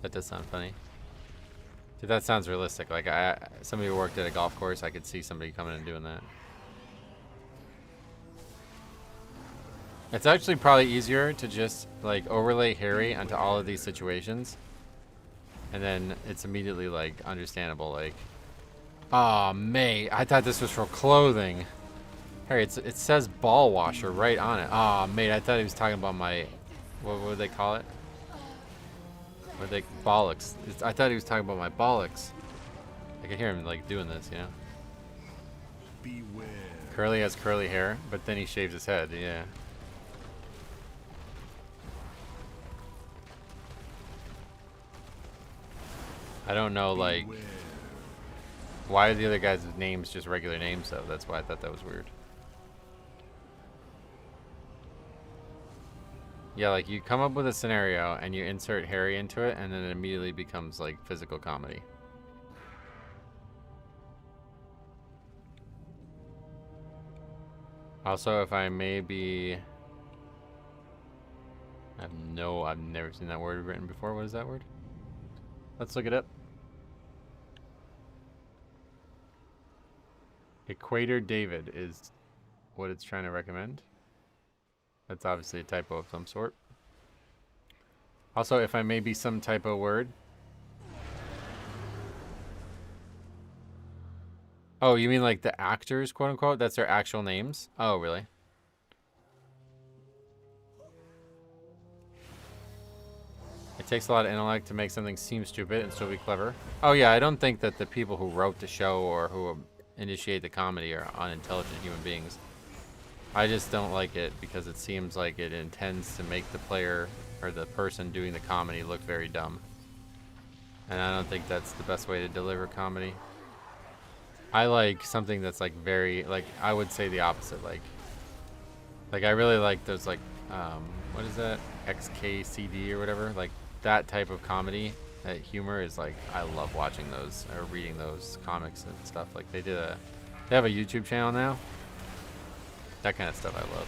That does sound funny. Dude, that sounds realistic. Like somebody who worked at a golf course, I could see somebody coming and doing that. It's actually probably easier to just like overlay Harry onto all of these situations, and then it's immediately like understandable. Like, oh mate, I thought this was for clothing. Harry, it says ball washer right on it. Oh mate, I thought he was talking about my, what would they call it? Or they bollocks. I thought he was talking about my bollocks. I could hear him like doing this, you know. Beware. Curly has curly hair, but then he shaves his head. Yeah. I don't know like why are the other guys' names just regular names though? That's why I thought that was weird. Yeah, like you come up with a scenario and you insert Harry into it, and then it immediately becomes like physical comedy. Also, if I may be, I've never seen that word written before. What is that word? Let's look it up. Equator David is what it's trying to recommend. That's obviously a typo of some sort. Also, if I may be some typo word. Oh, you mean like the actors, quote unquote? That's their actual names? Oh, really? It takes a lot of intellect to make something seem stupid and still be clever. Oh yeah, I don't think that the people who wrote the show or who initiate the comedy are unintelligent human beings. I just don't like it because it seems like it intends to make the player or the person doing the comedy look very dumb. And I don't think that's the best way to deliver comedy. I like something that's like very, like, I would say the opposite. Like I really like those, like, what is that? XKCD or whatever. Like that type of comedy, that humor is like, I love watching those or reading those comics and stuff. Like they have a YouTube channel now. That kind of stuff I love.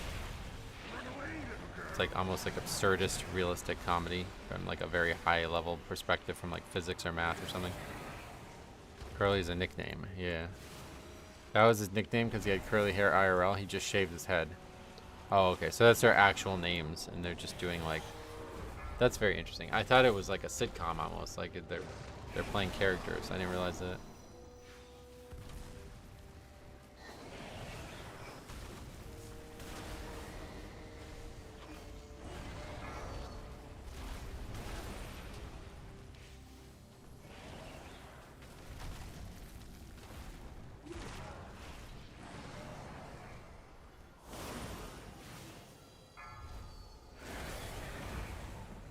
It's like almost like absurdist, realistic comedy from like a very high level perspective from like physics or math or something. Curly's a nickname, yeah. That was his nickname because he had curly hair IRL. He just shaved his head. Oh, okay. So that's their actual names, and they're just doing like. That's very interesting. I thought it was like a sitcom almost, like they're playing characters. I didn't realize that.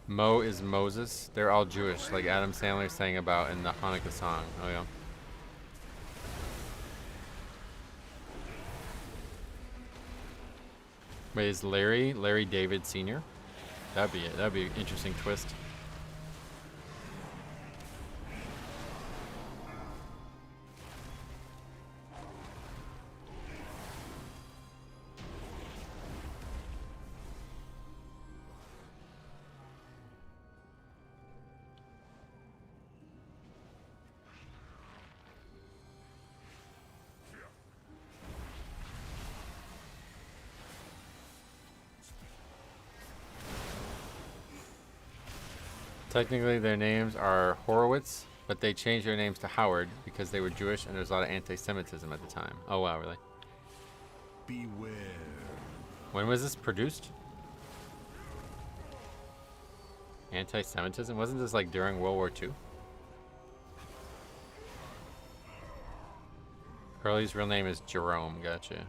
Mo is Moses. They're all Jewish, like Adam Sandler sang about in the Hanukkah song. Oh yeah. Wait, is Larry David Sr.? That'd be it. That'd be an interesting twist. Technically, their names are Horowitz, but they changed their names to Howard because they were Jewish and there was a lot of anti-Semitism at the time. Oh wow, really? Beware. When was this produced? Anti-Semitism? Wasn't this like during World War II? Curly's real name is Jerome. Gotcha.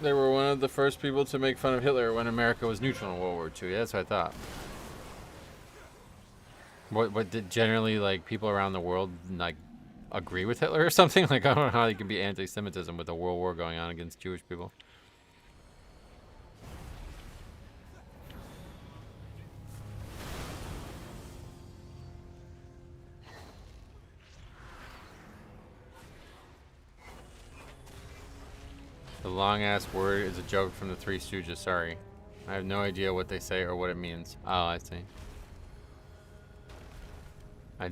They were one of the first people to make fun of Hitler when America was neutral in World War II. Yeah, that's what I thought. What did generally like people around the world like agree with Hitler or something? Like I don't know how there can be anti-Semitism with a world war going on against Jewish people. The long ass word is a joke from the Three Stooges. Sorry, I have no idea what they say or what it means. Oh, I see. I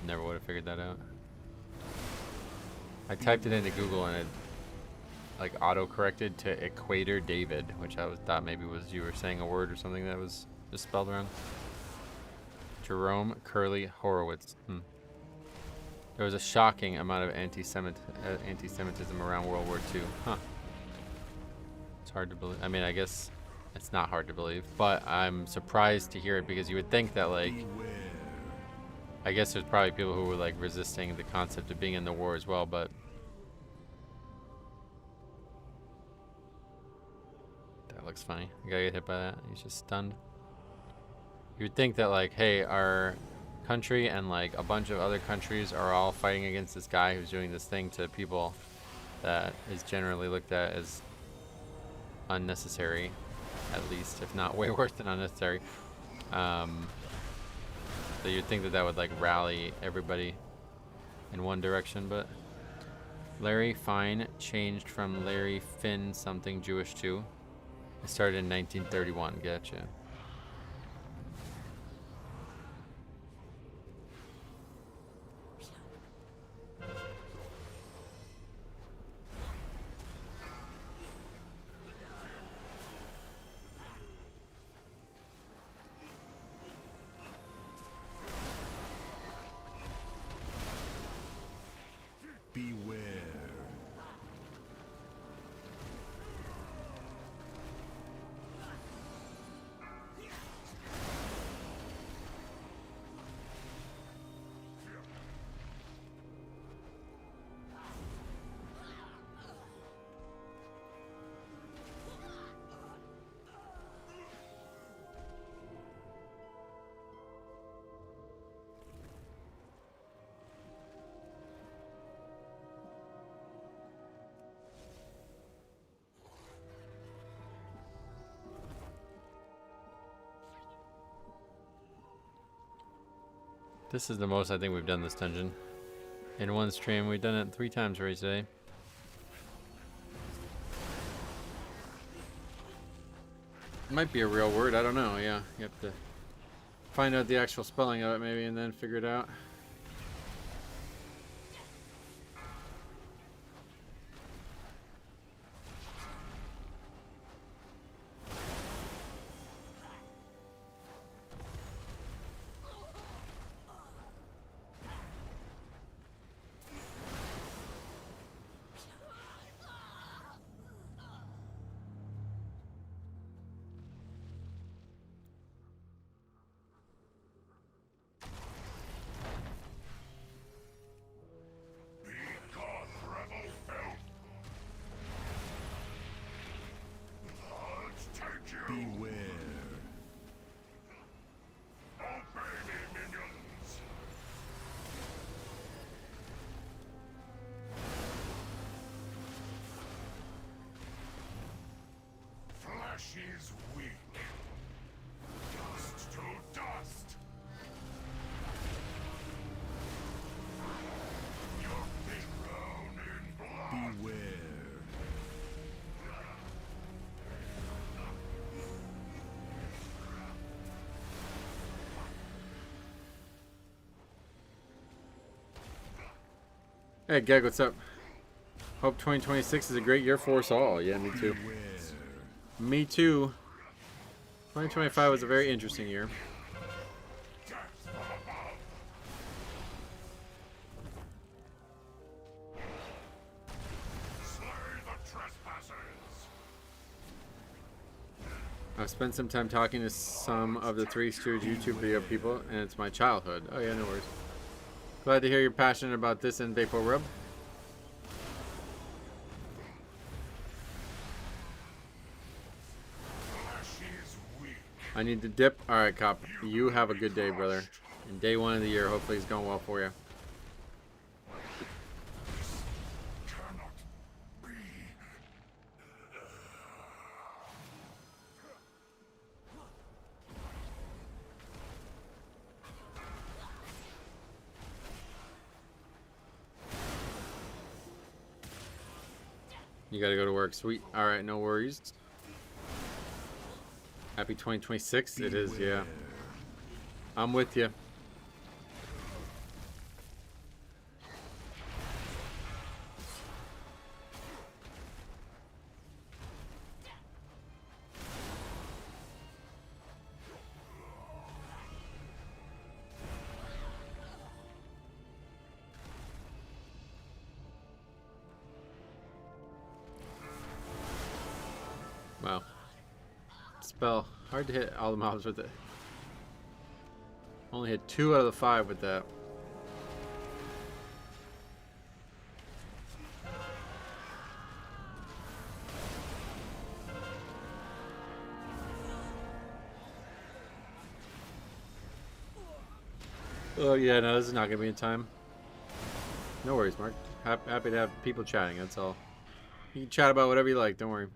never would have figured that out. I typed it into Google and it like auto-corrected to Equator David, which I thought maybe was you were saying a word or something that was just spelled wrong. Jerome Curly Horowitz. There was a shocking amount of anti-Semitism around World War II. Huh. It's hard to believe. I mean, I guess it's not hard to believe, but I'm surprised to hear it because you would think that like I guess there's probably people who were like resisting the concept of being in the war as well, but That looks funny. The guy get hit by that. He's just stunned. You'd think that like, hey, our country and like a bunch of other countries are all fighting against this guy who's doing this thing to people that is generally looked at as unnecessary, at least, if not way worse than unnecessary. So you'd think that that would like rally everybody in one direction, but Larry Fine changed from Larry Finn something Jewish too. It started in 1931. Gotcha. Beware. This is the most I think we've done this dungeon. In one stream, we've done it 3 times already today. Might be a real word, I don't know, yeah. You have to find out the actual spelling of it maybe and then figure it out. Beware. Flesh is weak. Dust to dust. You'll be drowned in blood. Beware. Hey, Geg, what's up? Hope 2026 is a great year for us all. Yeah, me too. Me too. 2025 was a very interesting year. I've spent some time talking to some of the 3 Stooge YouTube video people, and it's my childhood. Oh yeah, no worries. Glad to hear you're passionate about this and Vapo Rub. I need to dip. Alright, Cop. You have a good day, brother. And day 1 of the year, hopefully it's going well for you. You gotta go to work. Sweet. Alright, no worries. Happy 2026. It is, yeah. I'm with you. Wow. Spell. Hard to hit all the mobs with it. Only hit 2 out of the 5 with that. Oh yeah, no, this is not gonna be in time. No worries, Mark. Happy to have people chatting. That's all. You can chat about whatever you like. Don't worry.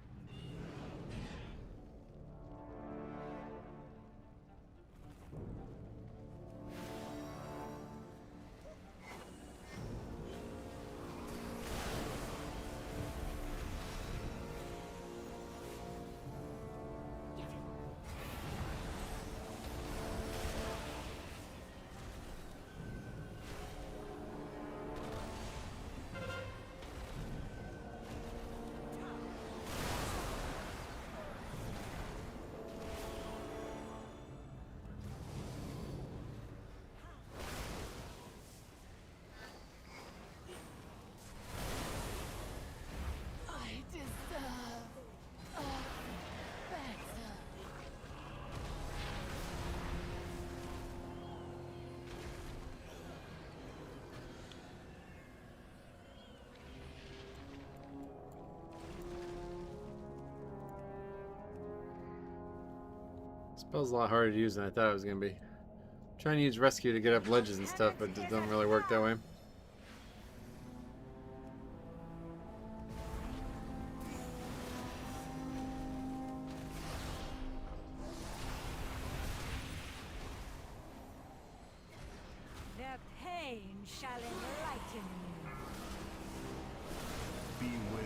I deserve a better. Spell's a lot harder to use than I thought it was gonna be. Trying to use rescue to get up ledges and stuff, but it doesn't really work that way. Their pain shall enlighten you. Beware.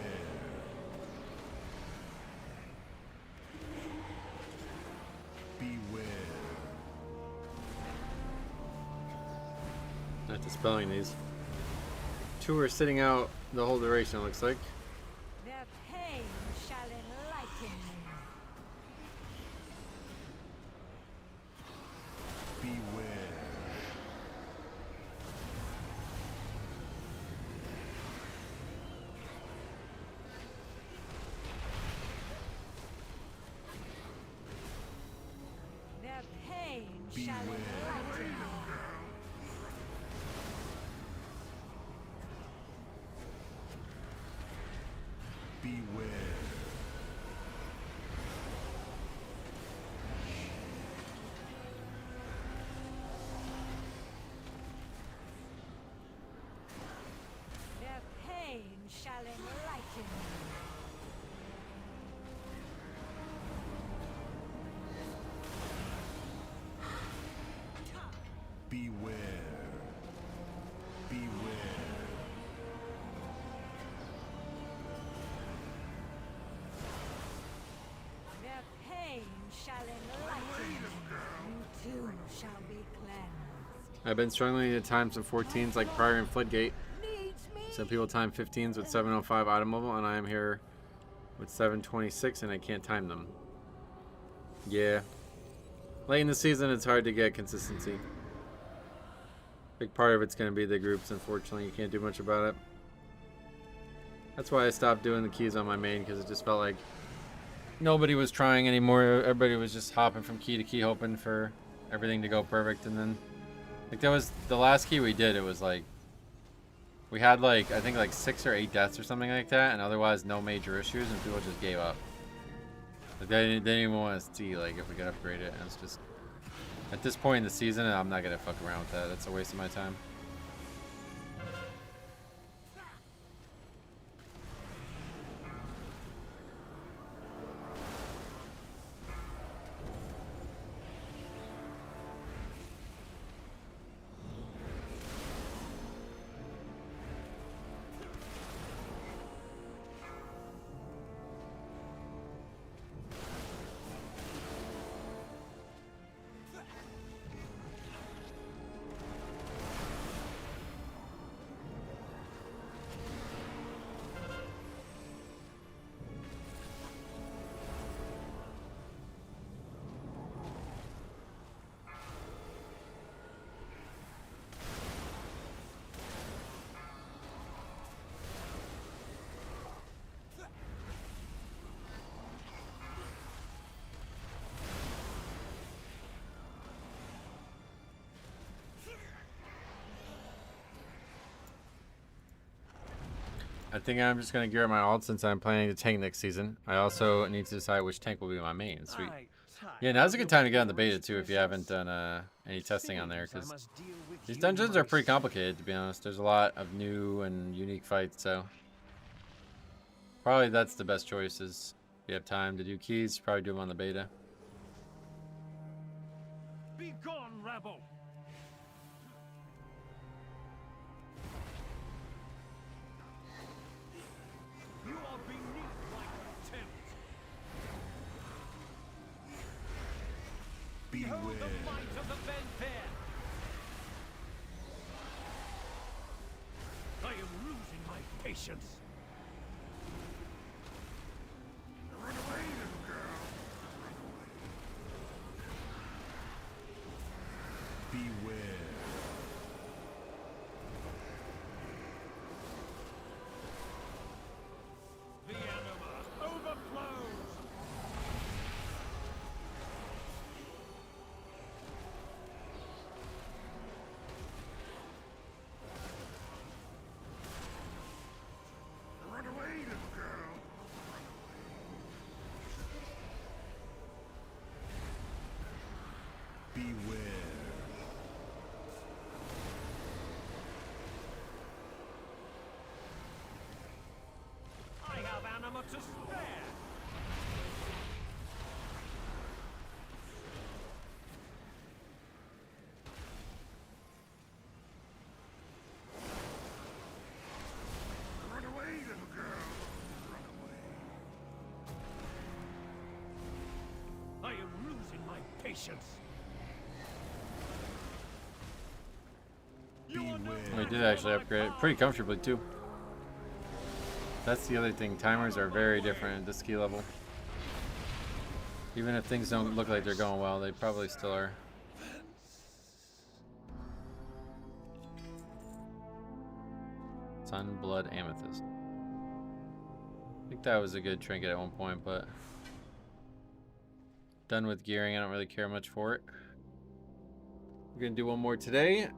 Beware. Not dispelling these. Two are sitting out the whole duration, it looks like. Their pain shall enlighten you. Beware. Their pain shall enlighten you. Beware. Their pain shall enlighten you. Beware. Beware. Their pain shall enlighten you. You too shall be cleansed. I've been struggling to time some 14s like prior in Floodgate. Some people time 15s with 705 item level, and I am here with 726 and I can't time them. Yeah. Late in the season, it's hard to get consistency. Big part of it's going to be the groups, unfortunately. You can't do much about it. That's why I stopped doing the keys on my main, because it just felt like nobody was trying anymore. Everybody was just hopping from key to key, hoping for everything to go perfect. And then, like, that was the last key we did. It was like, we had like, I think like 6 or 8 deaths or something like that, and otherwise no major issues, and people just gave up. Like, they didn't even want to see like if we could upgrade it. And it's just, at this point in the season, I'm not gonna fuck around with that. That's a waste of my time. I think I'm just going to gear up my ult since I'm planning to tank next season. I also need to decide which tank will be my main. Sweet. Yeah, now's a good time to get on the beta too if you haven't done any testing on there, because these dungeons are pretty complicated, to be honest. There's a lot of new and unique fights, so probably that's the best choice. Is if you have time to do keys, probably do them on the beta. Be gone, rabble! You are beneath my contempt. Behold the might of the Vampire! I am losing my patience. Run away, little girl. Beware. The anima overflows. Run away, little girl. Beware. I have anima to spare. Run away, little girl. Run away. I am losing my patience. We did actually upgrade it pretty comfortably too. That's the other thing. Timers are very different at the ski level. Even if things don't look like they're going well, they probably still are. Sun, Blood, Amethyst. I think that was a good trinket at one point, but done with gearing. I don't really care much for it. We're gonna do one more today.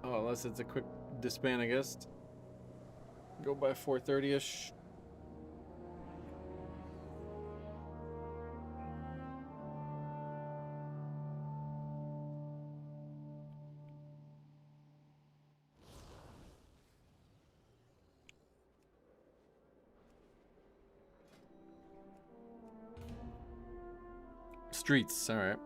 Oh, unless it's a quick disband, I guess. Go by 4:30-ish. Streets, all right.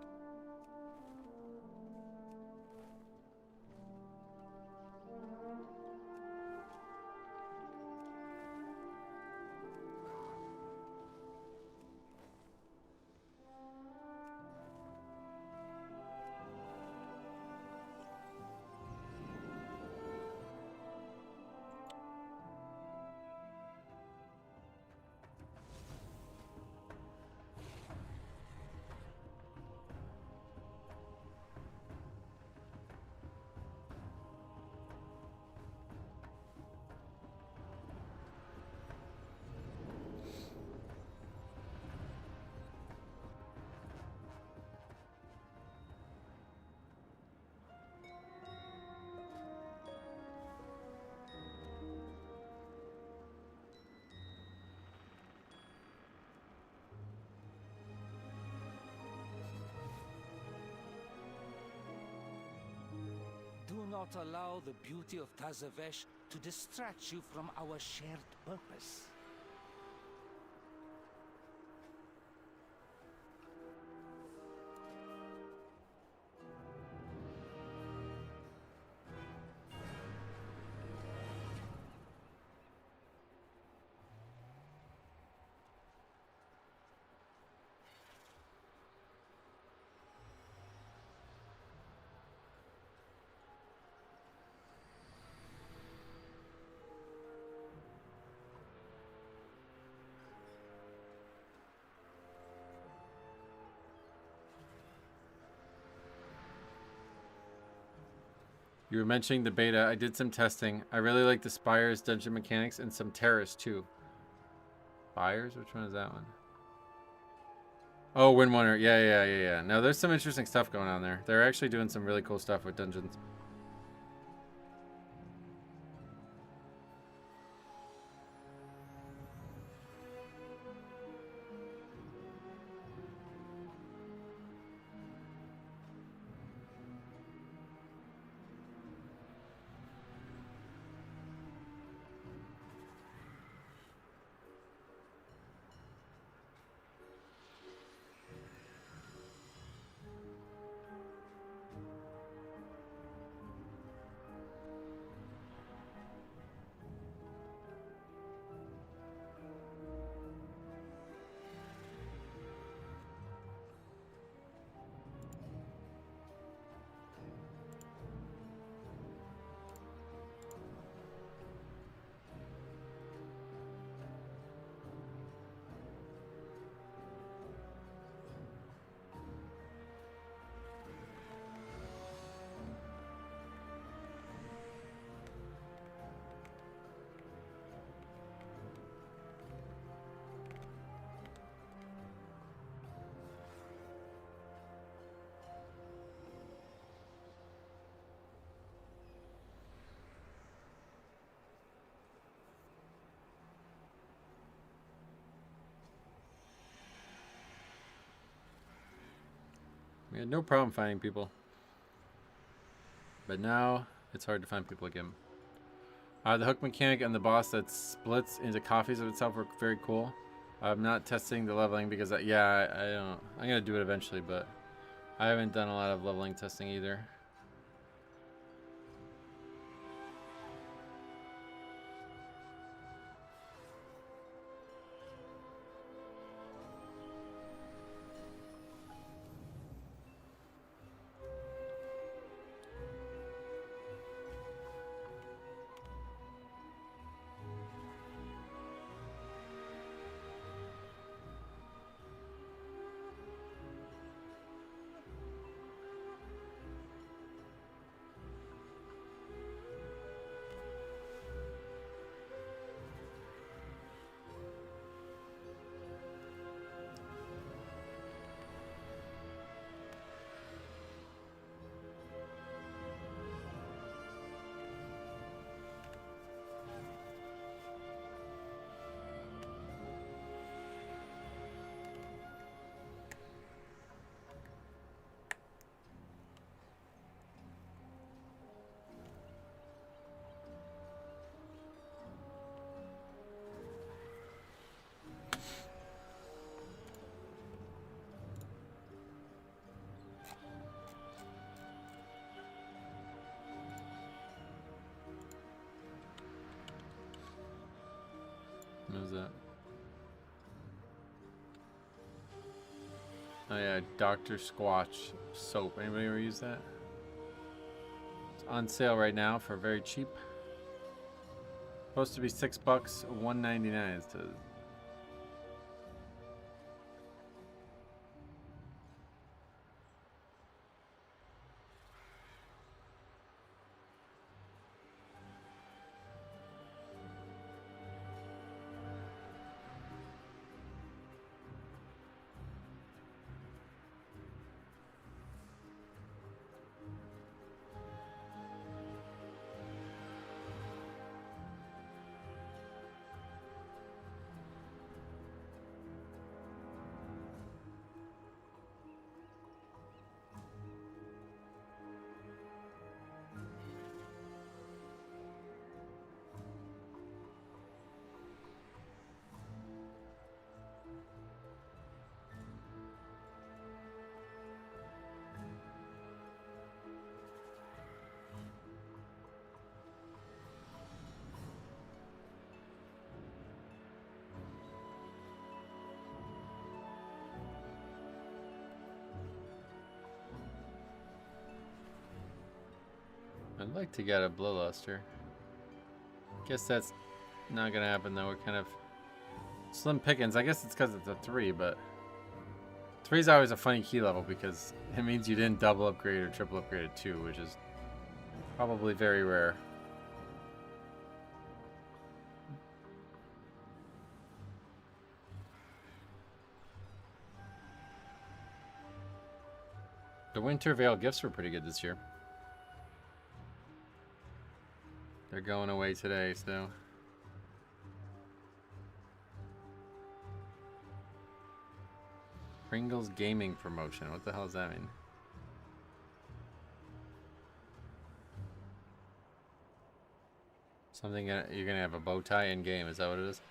Do not allow the beauty of Tazavesh to distract you from our shared purpose. You were mentioning the beta. I did some testing. I really like the Spires dungeon mechanics and some Terrace too. Spires? Which one is that one? Oh, Windwinter. Yeah. No, there's some interesting stuff going on there. They're actually doing some really cool stuff with dungeons. We had no problem finding people. But now it's hard to find people again. The hook mechanic and the boss that splits into copies of itself were very cool. I'm not testing the leveling because, I don't. I'm gonna do it eventually, but I haven't done a lot of leveling testing either. What is that? Oh yeah, Dr. Squatch soap. Anybody ever use that? It's on sale right now for very cheap. Supposed to be $6, $1.99 instead. I'd like to get a Bloodluster. Guess that's not gonna happen though. We're kind of slim pickings. I guess it's because it's a 3, but 3 is always a funny key level because it means you didn't double upgrade or triple upgrade at 2, which is probably very rare. The Winter Veil gifts were pretty good this year. They're going away today, so. Pringles gaming promotion. What the hell does that mean? Something you're gonna have a bow tie in game. Is that what it is?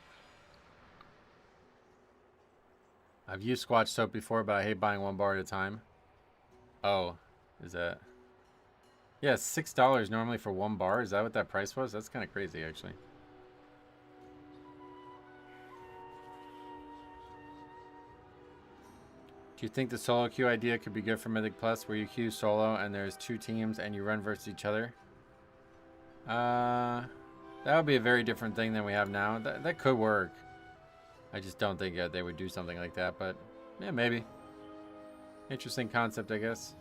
I've used Squatch soap before, but I hate buying one bar at a time. Oh, is that? Yeah, it's $6 normally for one bar. Is that what that price was? That's kind of crazy, actually. Do you think the solo queue idea could be good for Mythic Plus, where you queue solo and there's 2 teams and you run versus each other? That would be a very different thing than we have now. That could work. I just don't think they would do something like that, but yeah, maybe. Interesting concept, I guess.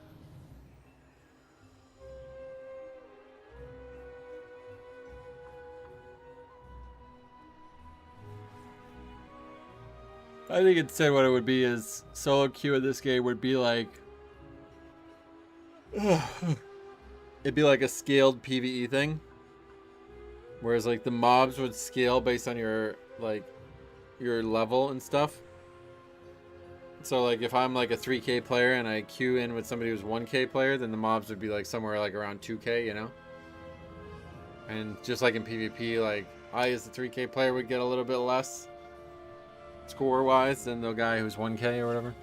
I think instead what it would be is solo queue in this game would be like it'd be like a scaled PvE thing, whereas like the mobs would scale based on your like your level and stuff. So like if I'm like a 3K player and I queue in with somebody who's 1K player, then the mobs would be like somewhere like around 2K, you know? And just like in PvP, like I as the 3K player would get a little bit less score-wise than the guy who's 1K or whatever.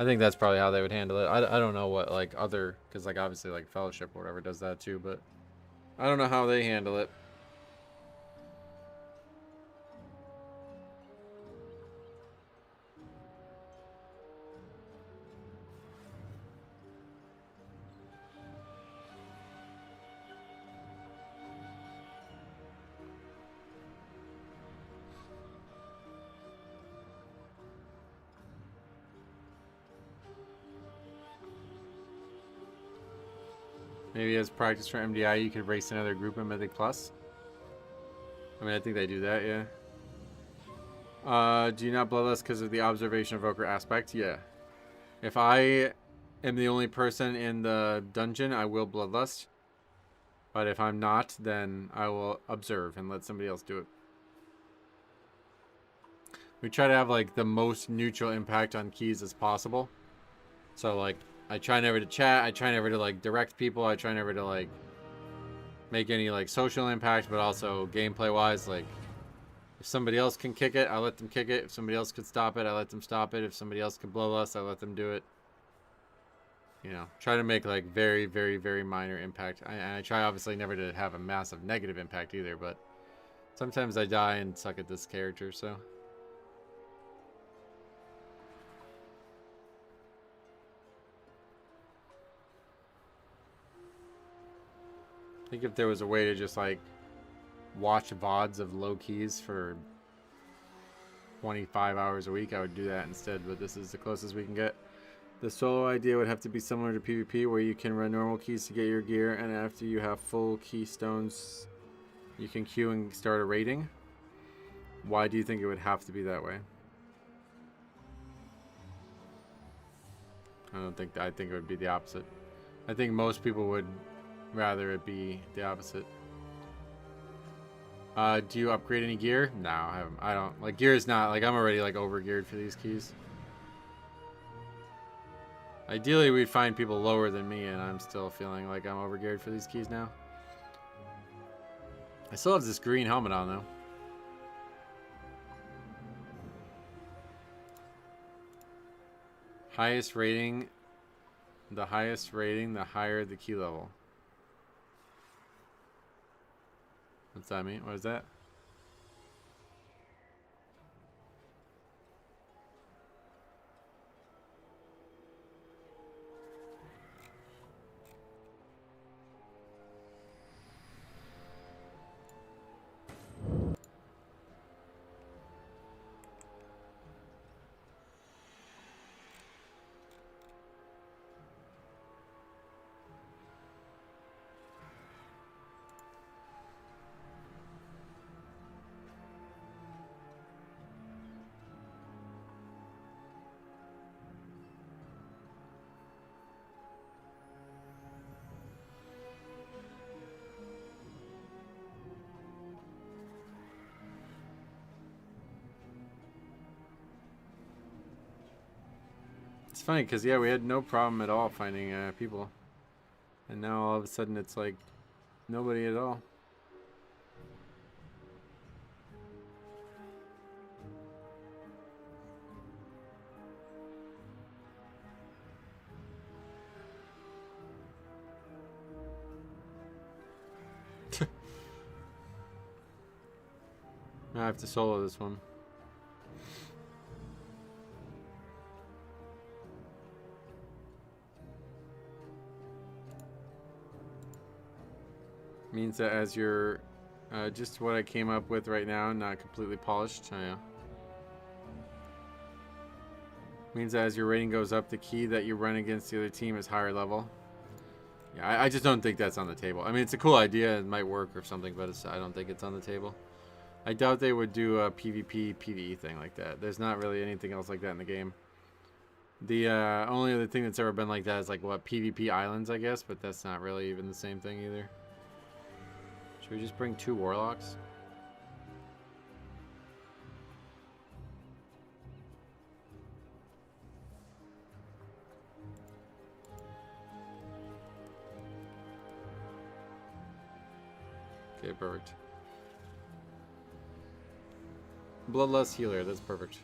I think that's probably how they would handle it. I don't know what like other, because like obviously like Fellowship or whatever does that too, but I don't know how they handle it. Maybe as practice for MDI, you could race another group in Mythic Plus. I mean, I think they do that, yeah. Do you not bloodlust because of the observation evoker aspect? Yeah. If I am the only person in the dungeon, I will bloodlust. But if I'm not, then I will observe and let somebody else do it. We try to have like the most neutral impact on keys as possible. So like, I try never to chat. I try never to like direct people. I try never to like make any like social impact, but also gameplay wise, like if somebody else can kick it, I let them kick it. If somebody else could stop it, I let them stop it. If somebody else can blow us, I let them do it. You know, try to make like very, very, very minor impact. I try obviously never to have a massive negative impact either, but sometimes I die and suck at this character, so. I think if there was a way to just like watch VODs of low keys for 25 hours a week, I would do that instead, but this is the closest we can get. The solo idea would have to be similar to PvP, where you can run normal keys to get your gear, and after you have full keystones, you can queue and start a rating. Why do you think it would have to be that way? I think it would be the opposite. I think most people would rather it be the opposite. Do you upgrade any gear? No, I don't. Like, gear is not, like, I'm already, like, over-geared for these keys. Ideally, we'd find people lower than me, and I'm still feeling like I'm over-geared for these keys now. I still have this green helmet on, though. Highest rating. The highest rating, the higher the key level. What's that mean? What is that? It's funny because, yeah, we had no problem at all finding people. And now all of a sudden it's like nobody at all. I have to solo this one. Means that as you're just what I came up with right now, not completely polished. Oh, yeah. Means that as your rating goes up, the key that you run against the other team is higher level. Yeah, I just don't think that's on the table. I mean, it's a cool idea. It might work or something, but I don't think it's on the table. I doubt they would do a PvP, PvE thing like that. There's not really anything else like that in the game. The only other thing that's ever been like that is like, what, PvP Islands, I guess, but that's not really even the same thing either. Should we just bring 2 warlocks? Okay, perfect. Bloodlust healer, that's perfect.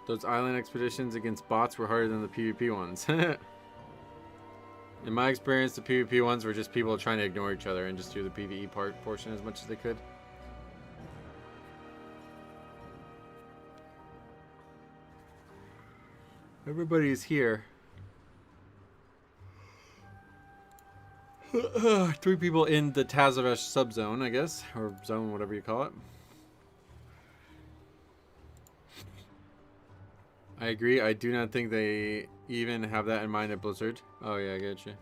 Those island expeditions against bots were harder than the PvP ones. In my experience, the PvP ones were just people trying to ignore each other and just do the PvE portion as much as they could. Everybody's here. 3 people in the Tazavesh subzone, I guess, or zone, whatever you call it. I agree. I do not think they even have that in mind at Blizzard. Oh yeah, I get you.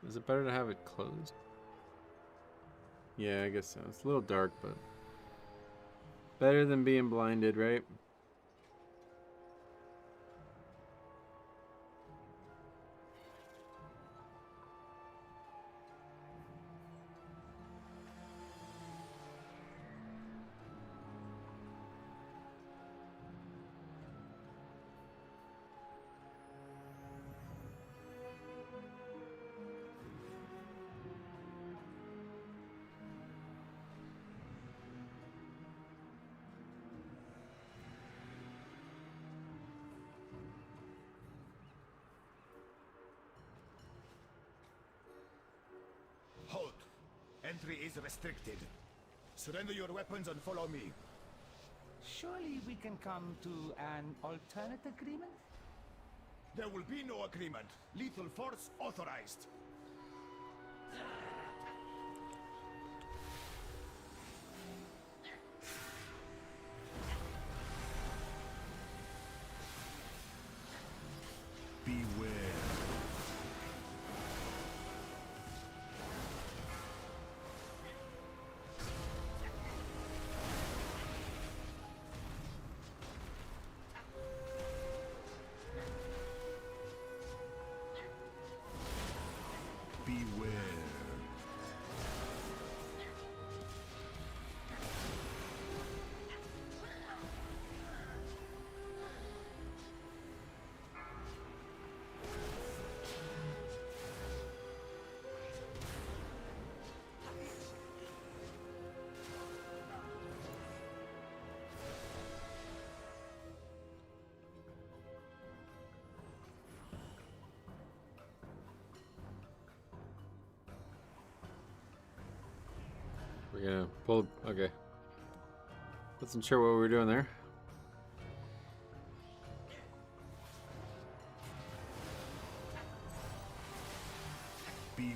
Is it better to have it closed? Yeah, I guess so. It's a little dark, but better than being blinded, right? Halt! Entry is restricted. Surrender your weapons and follow me. Surely we can come to an alternate agreement? There will be no agreement. Lethal force authorized. Beware. Beware. We're gonna pull. Okay. Wasn't sure what we were doing there. Beware.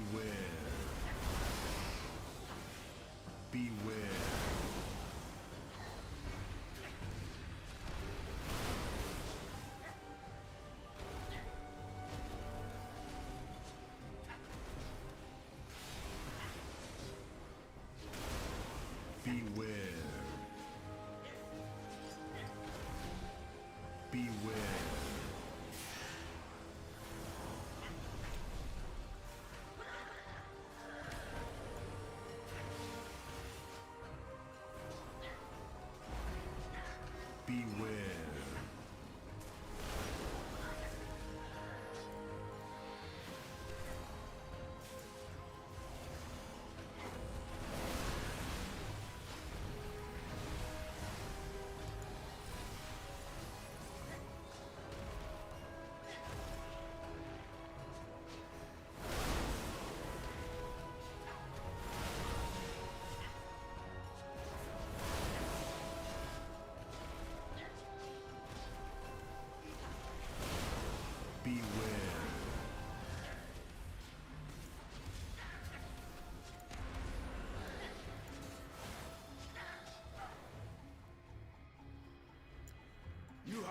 Beware. Beware. Beware.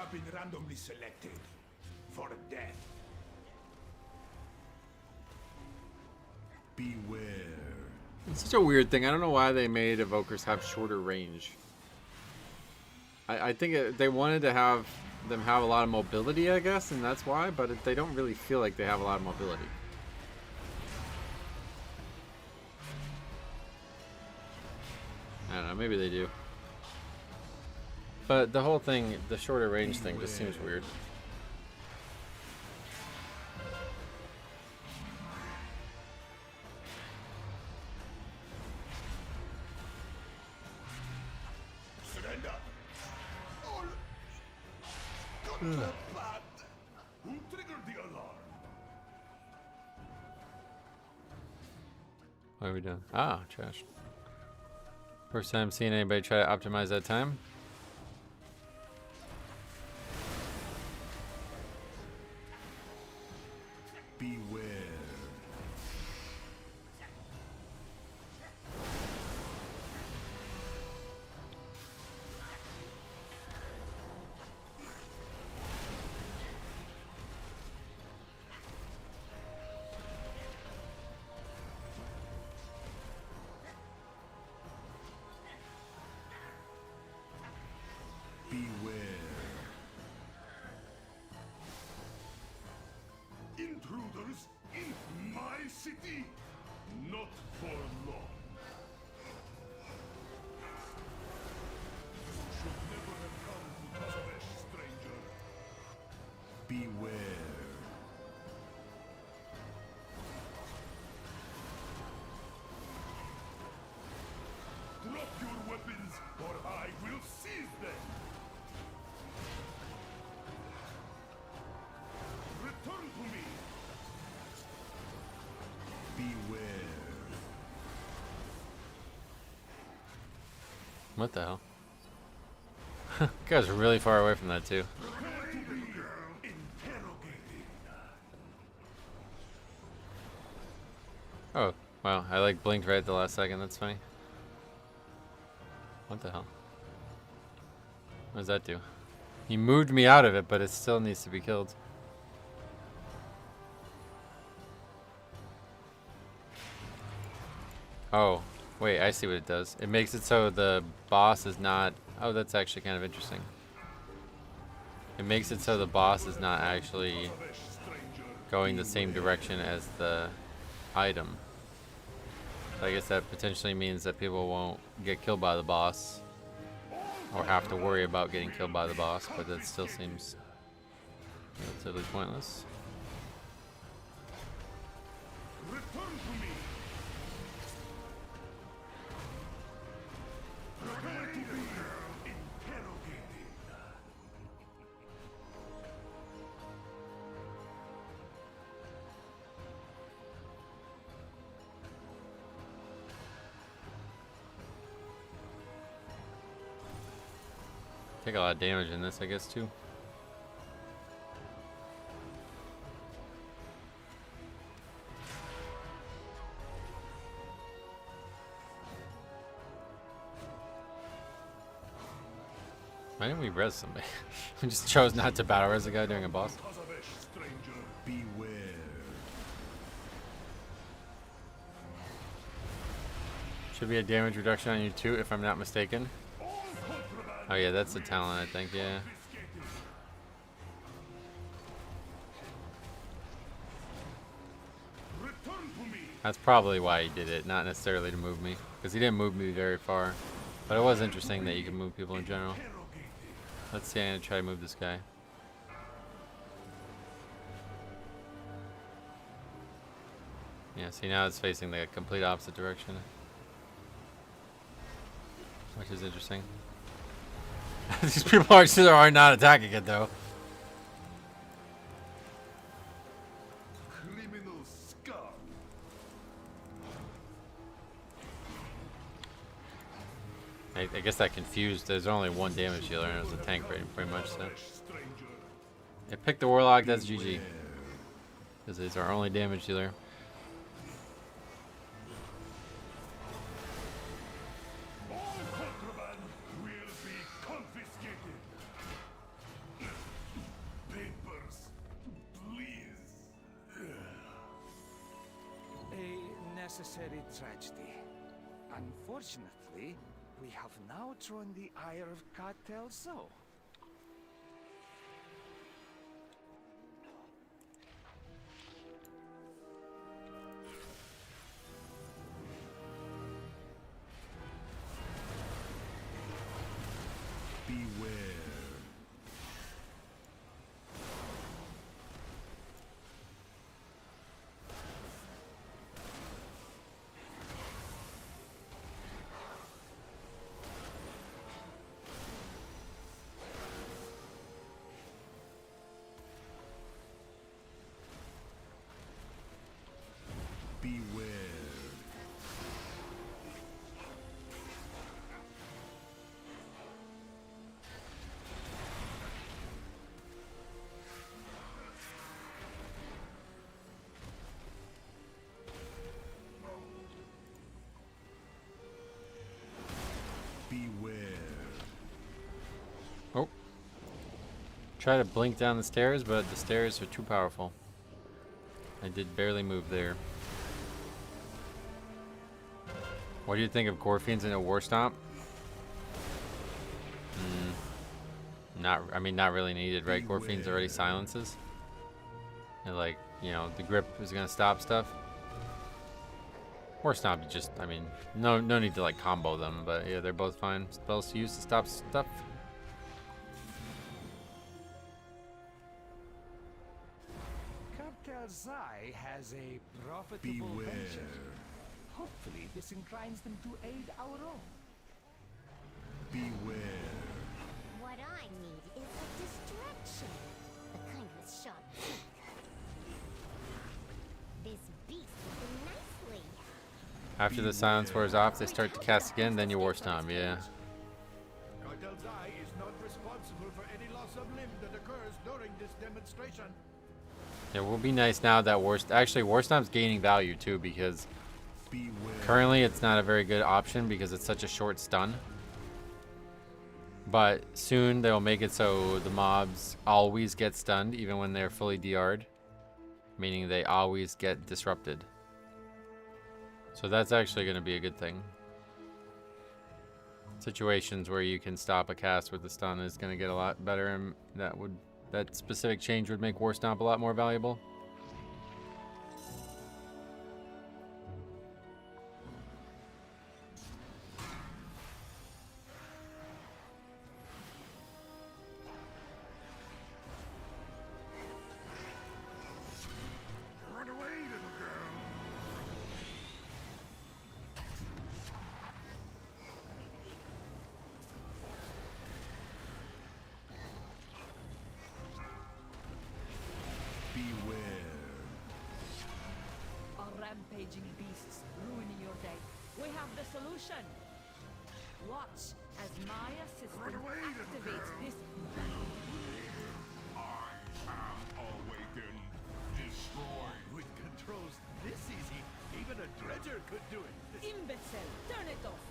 not been randomly selected for death. Beware. It's such a weird thing. I don't know why they made evokers have shorter range. I think they wanted to have them have a lot of mobility, I guess, and that's why, but they don't really feel like they have a lot of mobility. I don't know, maybe they do. But the whole thing, the shorter range thing, just seems weird. Surrender. Who triggered the alarm? What are we doing? Ah, trash. First time seeing anybody try to optimize that time. Beware. Intruders in my city? Not for long. You should never have come to Tazavesh, stranger. Beware. Drop your weapons, or I will seize them. Return to me. Beware. What the hell? You guys are really far away from that too. Prepare to be interrogated. Oh, wow. I like blinked right at the last second. That's funny. What the hell? What does that do? He moved me out of it, but it still needs to be killed. Oh, wait, I see what it does. It makes it so the boss is not... Oh, that's actually kind of interesting. It makes it so the boss is not actually going the same direction as the item. So I guess that potentially means that people won't get killed by the boss or have to worry about getting killed by the boss, but that still seems relatively pointless. Return to me. Prepare to be interrogated. Take a lot of damage in this, I guess, too. Why didn't we res somebody? We just chose not to battle res a guy during a boss. Tazavesh, stranger. Beware. Should be a damage reduction on you too, if I'm not mistaken. Oh yeah, that's the talent, I think, yeah. Return to me. That's probably why he did it, not necessarily to move me. Because he didn't move me very far. But it was interesting that you can move people in general. Let's see, I'm gonna try to move this guy. Yeah, see now it's facing the complete opposite direction. Which is interesting. These people are not attacking it though. Criminal scum. I guess that confused. There's only one damage dealer and it was a tank pretty much. So it picked the warlock. That's GG. Because it's our only damage dealer. All contraband will be confiscated. unnecessary tragedy. Unfortunately, we have now drawn the ire of Cartel Zoo. Beware. Beware. Beware. Oh. Try to blink down the stairs, but the stairs are too powerful. I did barely move there. What do you think of Gorfiends in a War Stomp? Not really needed, right? Gorfiends already silences. And like, you know, the grip is gonna stop stuff. War Stomp, you just, no need to like combo them, but yeah, they're both fine spells to use to stop stuff. Cartel Zai has a profitable venture. Hopefully, this inclines them to aid our own. Beware. What I need is a distraction. The kind with sharp teeth. This beast will do nicely. After the silence wears off, they start to cast again, then you War Stomp, yeah. Cartel Zai is not responsible for any loss of limb that occurs during this demonstration. It will be nice now that War Stomp's gaining value too, because currently it's not a very good option because it's such a short stun. But soon they'll make it so the mobs always get stunned even when they're fully DR'd, meaning they always get disrupted. So that's actually going to be a good thing. Situations where you can stop a cast with the stun is going to get a lot better, and that specific change would make War Stomp a lot more valuable. Run away, little girl. Beware. Our rampaging beasts ruining your day. We have the solution. Watch as my assistant activates this. I am awakened. Destroy. With controls this easy, even a dredger could do it. Imbecile, turn it off.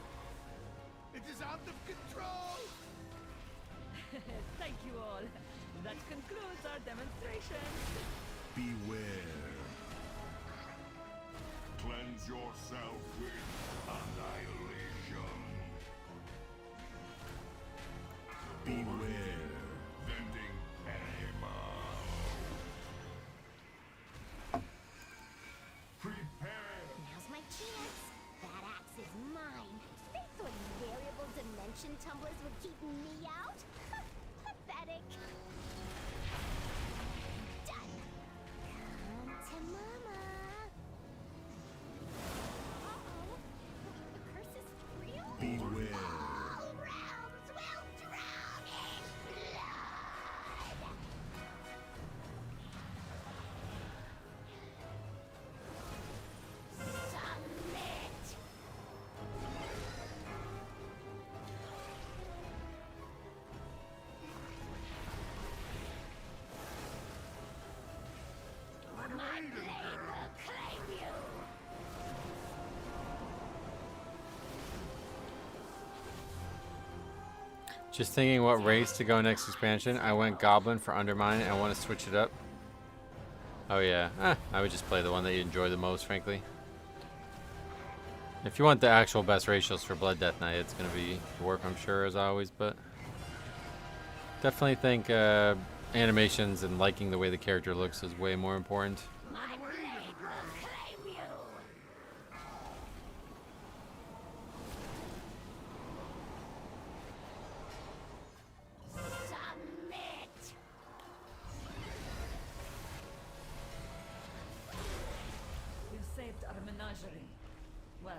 It is out of control! Thank you all. That concludes our demonstration. Beware. Cleanse yourself with annihilation. Beware. Vending ammo. Prepare. Now's my chance. That axe is mine. They thought variable dimension tumblers would keep me out? Pathetic. Done. Come to mama. Uh-oh. The curse is real? Beware. All realms will drown in blood. Submit. My blade will claim you. Just thinking what race to go next expansion. I went Goblin for Undermine and I want to switch it up. Oh yeah, I would just play the one that you enjoy the most, frankly. If you want the actual best ratios for Blood Death Knight, it's going to be dwarf, I'm sure, as always, but definitely think animations and liking the way the character looks is way more important. You saved our menagerie. Well,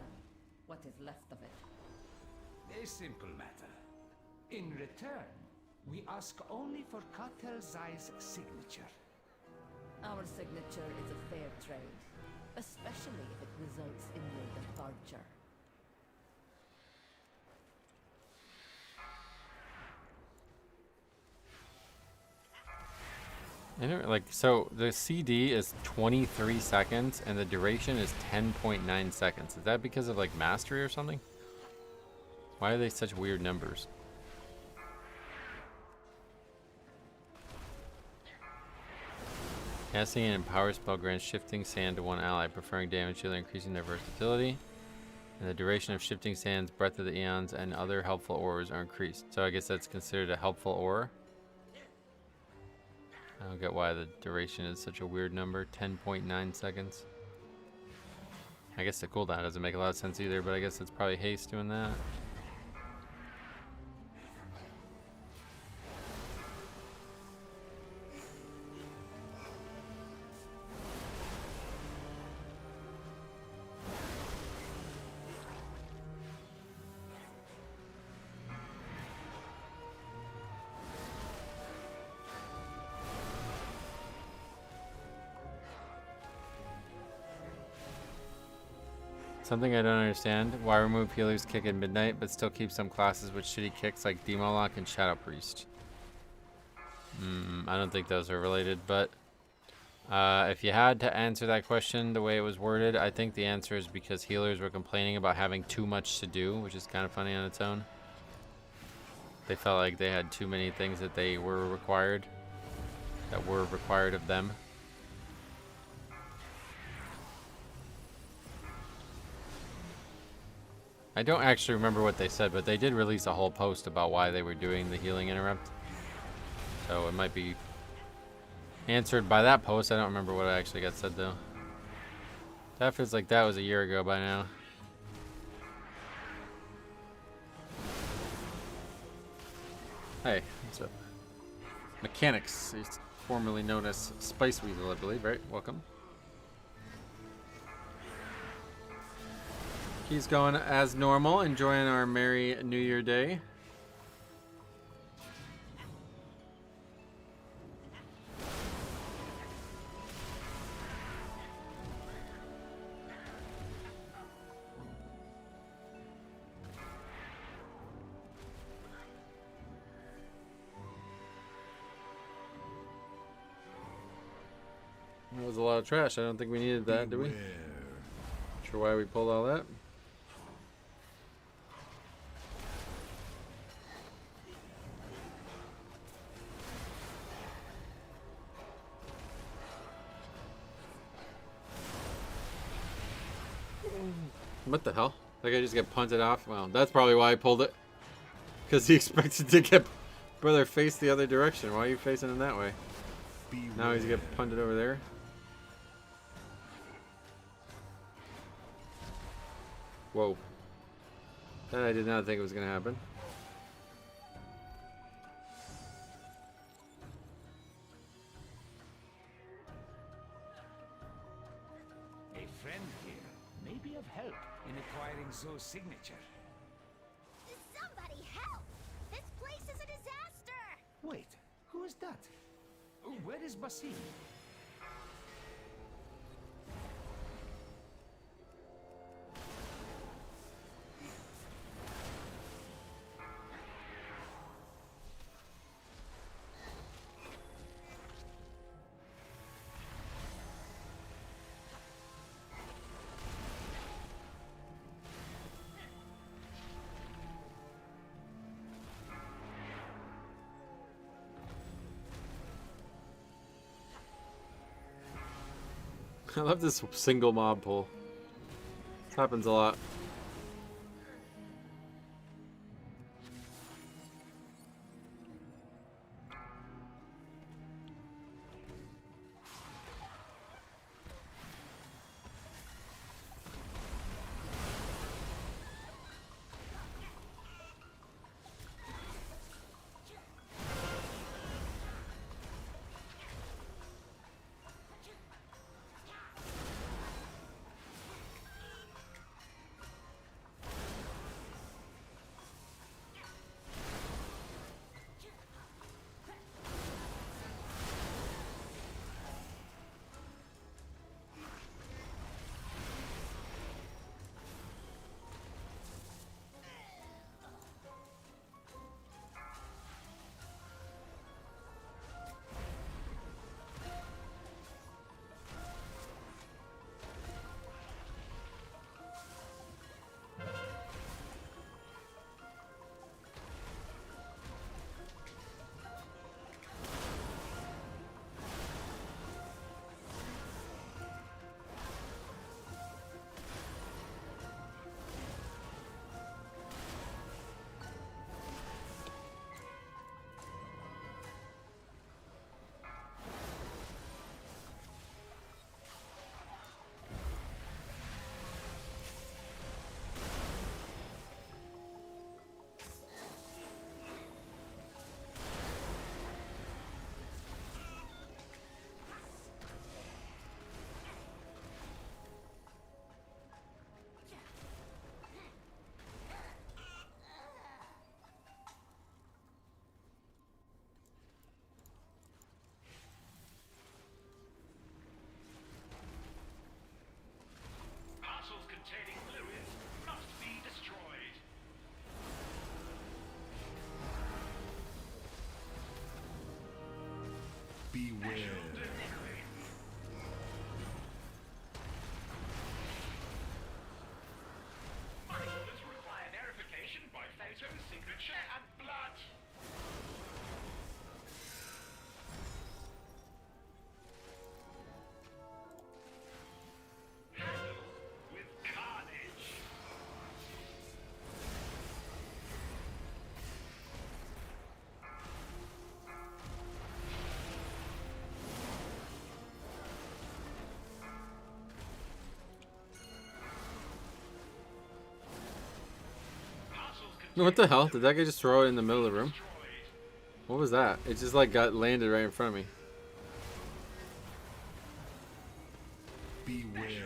what is left of it? A simple matter. In return, we ask only for Cartel Zai's signature. Our signature is a fair trade, especially if it results in your departure. So the CD is 23 seconds and the duration is 10.9 seconds. Is that because of like mastery or something? Why are they such weird numbers? Casting an Empower spell grants Shifting Sand to one ally, preferring damage dealer, increasing their versatility. And the duration of Shifting Sands, Breath of the Eons, and other helpful ores are increased. So I guess that's considered a helpful ore. I don't get why the duration is such a weird number, 10.9 seconds. I guess the cooldown doesn't make a lot of sense either, but I guess it's probably haste doing that. Something I don't understand. Why remove Healer's Kick at midnight, but still keep some classes with shitty kicks like Demo Lock and Shadow Priest? I don't think those are related, but if you had to answer that question the way it was worded, I think the answer is because healers were complaining about having too much to do, which is kind of funny on its own. They felt like they had too many things that were required of them. I don't actually remember what they said, but they did release a whole post about why they were doing the healing interrupt. So it might be answered by that post. I don't remember what actually got said though. That feels like that was a year ago by now. Hey, what's up? Mechanics, he's formerly known as Spice Weasel, I believe, right? Welcome. He's going as normal, enjoying our Merry New Year Day. That was a lot of trash. I don't think we needed that, did we? Not sure why we pulled all that. What the hell? That guy just get punted off? Well, that's probably why I pulled it. Because he expected to get brother face the other direction. Why are you facing him that way? Now he's gonna get punted over there. Whoa. That I did not think it was gonna happen. A friend here may be of help in acquiring Zoe's signature. Somebody help! This place is a disaster! Wait, who is that? Where is Basim? I love this single mob pull. This happens a lot. What the hell? Did that guy just throw it in the middle of the room? What was that? It just like got landed right in front of me. Beware.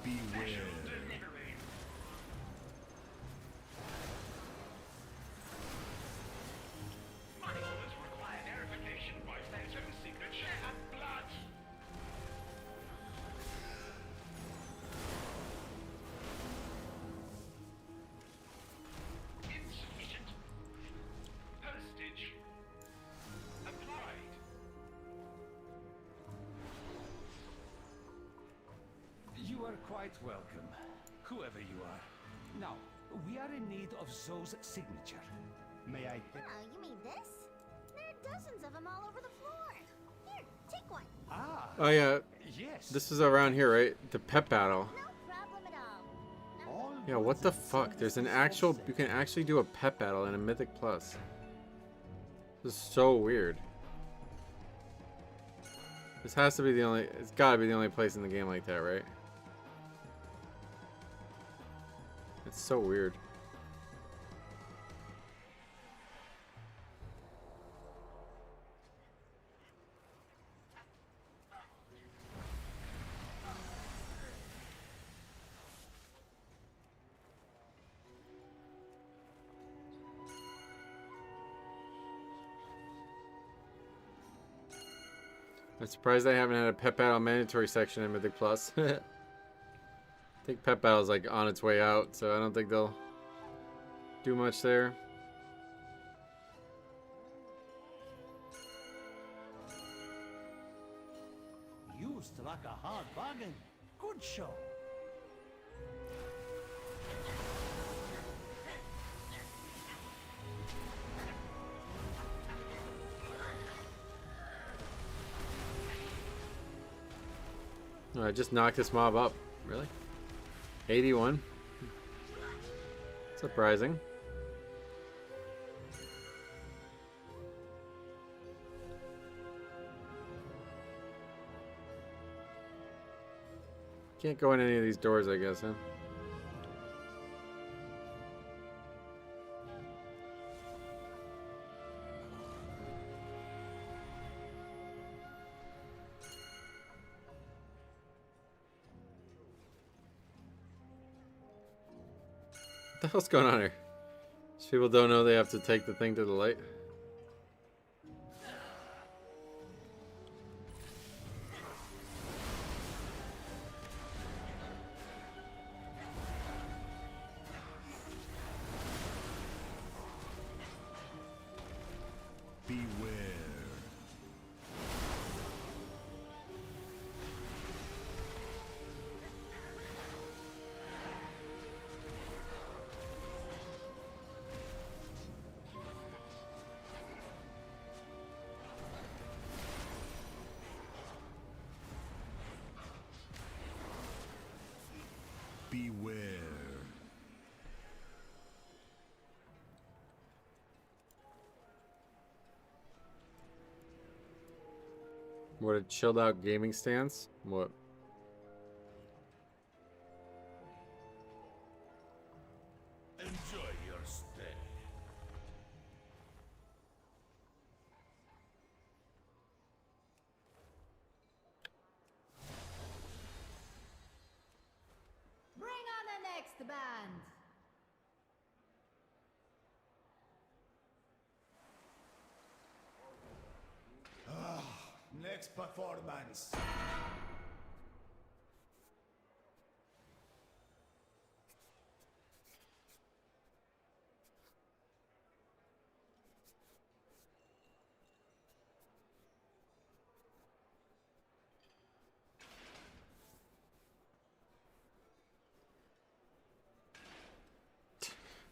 Beware. You are quite welcome, whoever you are. Now, we are in need of Zoe's signature. May I? Oh, you mean this? There are dozens of them all over the floor. Here, take one. Ah, Oh yeah, yes. this is around here, right? The pet battle. No problem at all. All Yeah, what the fuck? There's an actual, you can actually do a pet battle in a Mythic Plus. This is so weird. This has to be the only, it's gotta be the only place in the game like that, right? It's so weird. I'm surprised I haven't had a pet battle mandatory section in Mythic Plus. I think pet battle's like on its way out, so I don't think they'll do much there. You struck a hard bargain. Good show. Oh, I just knocked this mob up. Really? 81? Surprising. Can't go in any of these doors, I guess, huh? What the hell's going on here? These people don't know they have to take the thing to the light. Beware. Beware. What a chilled out gaming stance? What? Enjoy your stay. Bring on the next band. Next performance.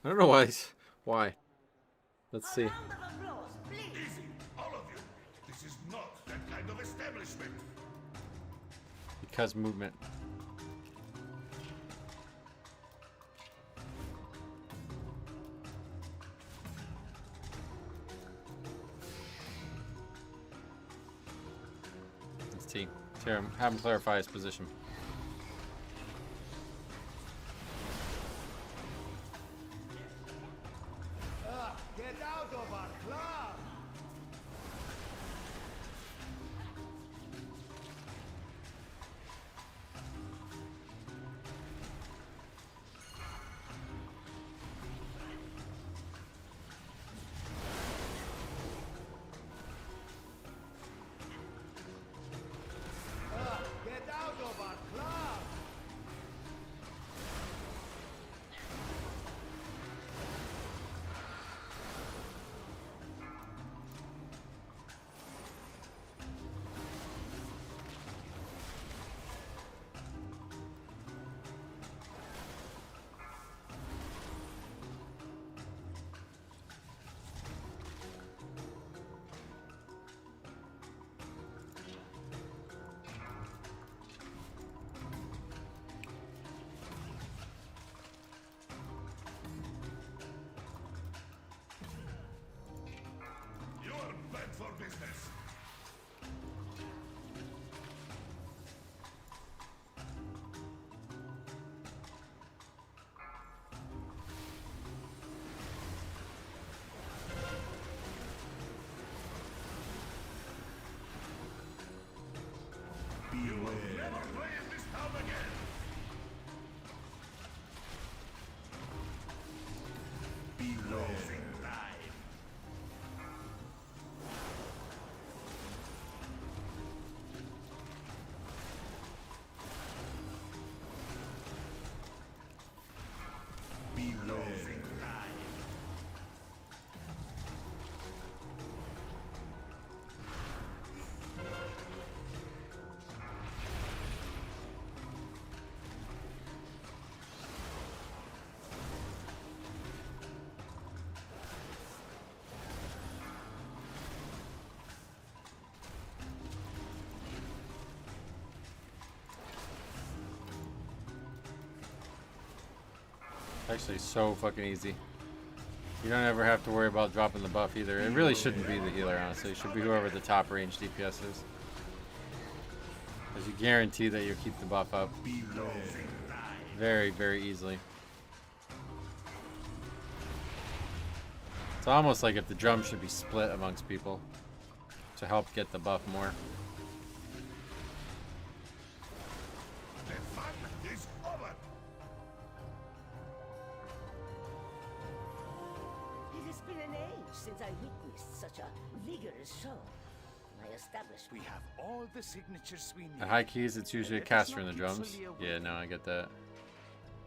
I don't know why. Why? Let's see. Easy, all of you. This is not that kind of establishment. Because movement. Let's see. Have him clarify his position. Get out of our club! Get out of our club! You are bad for business. You will never play in this town again. Closing time. Closing time. Actually, so fucking easy. You don't ever have to worry about dropping the buff either. It really shouldn't be the healer, honestly. It should be whoever the top range DPS is. Because you guarantee that you'll keep the buff up very, very easily. It's almost like if the drum should be split amongst people to help get the buff more. The fun is over. It has been an age since I witnessed such a vigorous show. My establishment. We have all the signatures we need. At high keys, it's usually a caster in the drums. Yeah, no, I get that.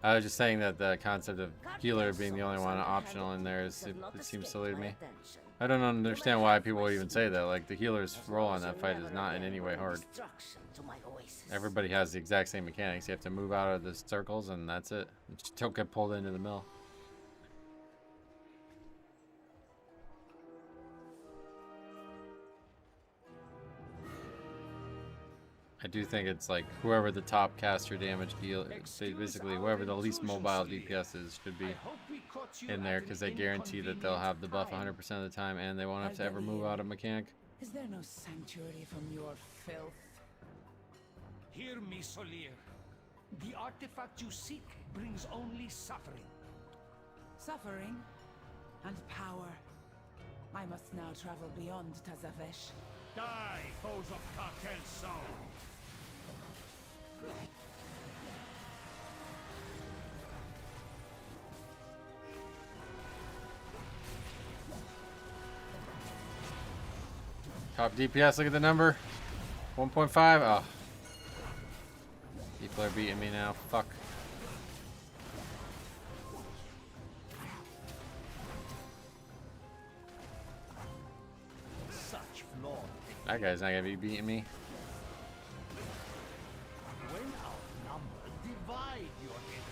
I was just saying that the concept of healer being the only one optional in there is, it seems silly to me. I don't understand why people would even say that. Like, the healer's role on that fight is not in any way hard. Everybody has the exact same mechanics. You have to move out of the circles, and that's it. Just don't get pulled into the mill. I do think it's like whoever the top caster damage deal, basically whoever the least mobile DPS is should be in there, because they guarantee that they'll have the buff 100% of the time and they won't have to ever move out of mechanic. Is there no sanctuary from your filth? Hear me, Solir. The artifact you seek brings only suffering. Suffering and power. I must now travel beyond Tazavesh. Die, foes of Cartel Soul! Top DPS, look at the number. 1.5. Oh. People are beating me now. Fuck. Such flawed. That guy's not gonna be beating me. When outnumbered, divide your enemies.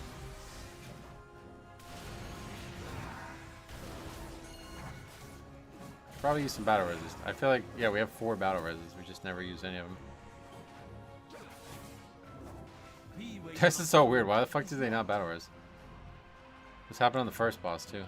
Probably use some battle resist. I feel like, yeah, we have 4 battle resists. We just never use any of them. This is so weird. Why the fuck did they not battle res? This happened on the first boss too.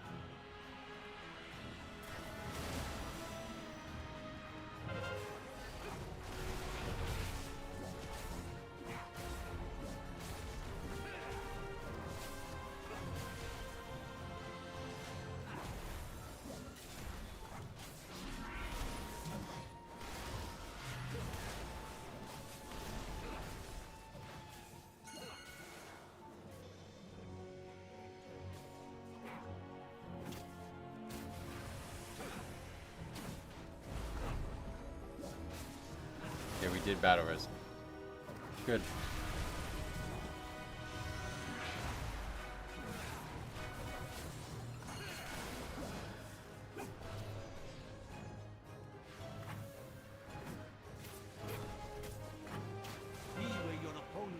Yeah, we did battle res. Good.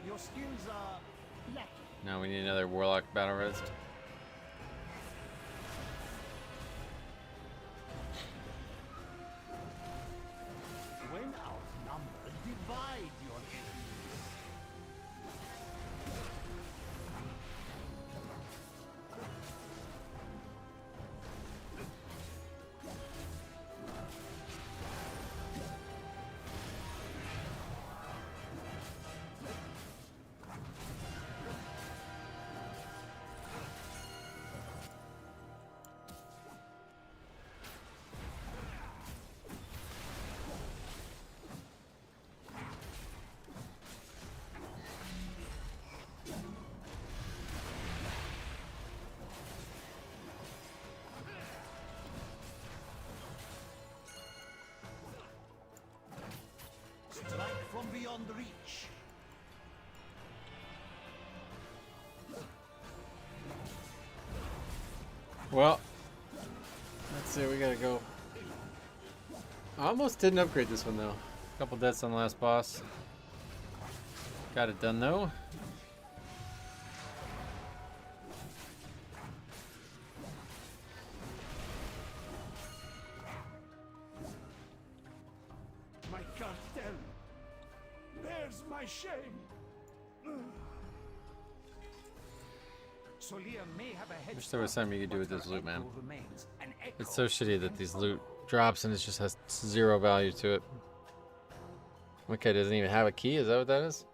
Your skills are lacking. Now we need another warlock battle res. When outnumbered, divide your enemies. Strike from beyond reach. Well, let's see, we gotta go. I almost didn't upgrade this one though. Couple deaths on the last boss. Got it done though. My cartel bears my shame. Solia may have a head Wish there was start, something you could do but with this her loot, man. echo remains an echo. It's so shitty that these loot drops and it just has 0 value to it. Okay, it doesn't even have a key. Is that what that is?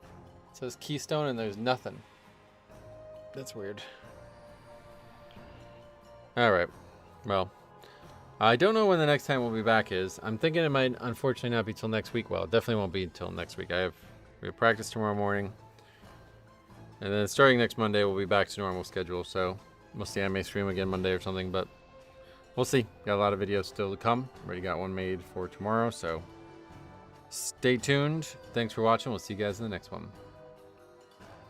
It says keystone and there's nothing. That's weird. Alright. Well, I don't know when the next time we'll be back is. I'm thinking it might unfortunately not be till next week. Well, it definitely won't be until next week. We have practice tomorrow morning. And then starting next Monday, we'll be back to normal schedule. So, mostly I may stream again Monday or something, but we'll see. Got a lot of videos still to come. Already got one made for tomorrow, so stay tuned. Thanks for watching. We'll see you guys in the next one.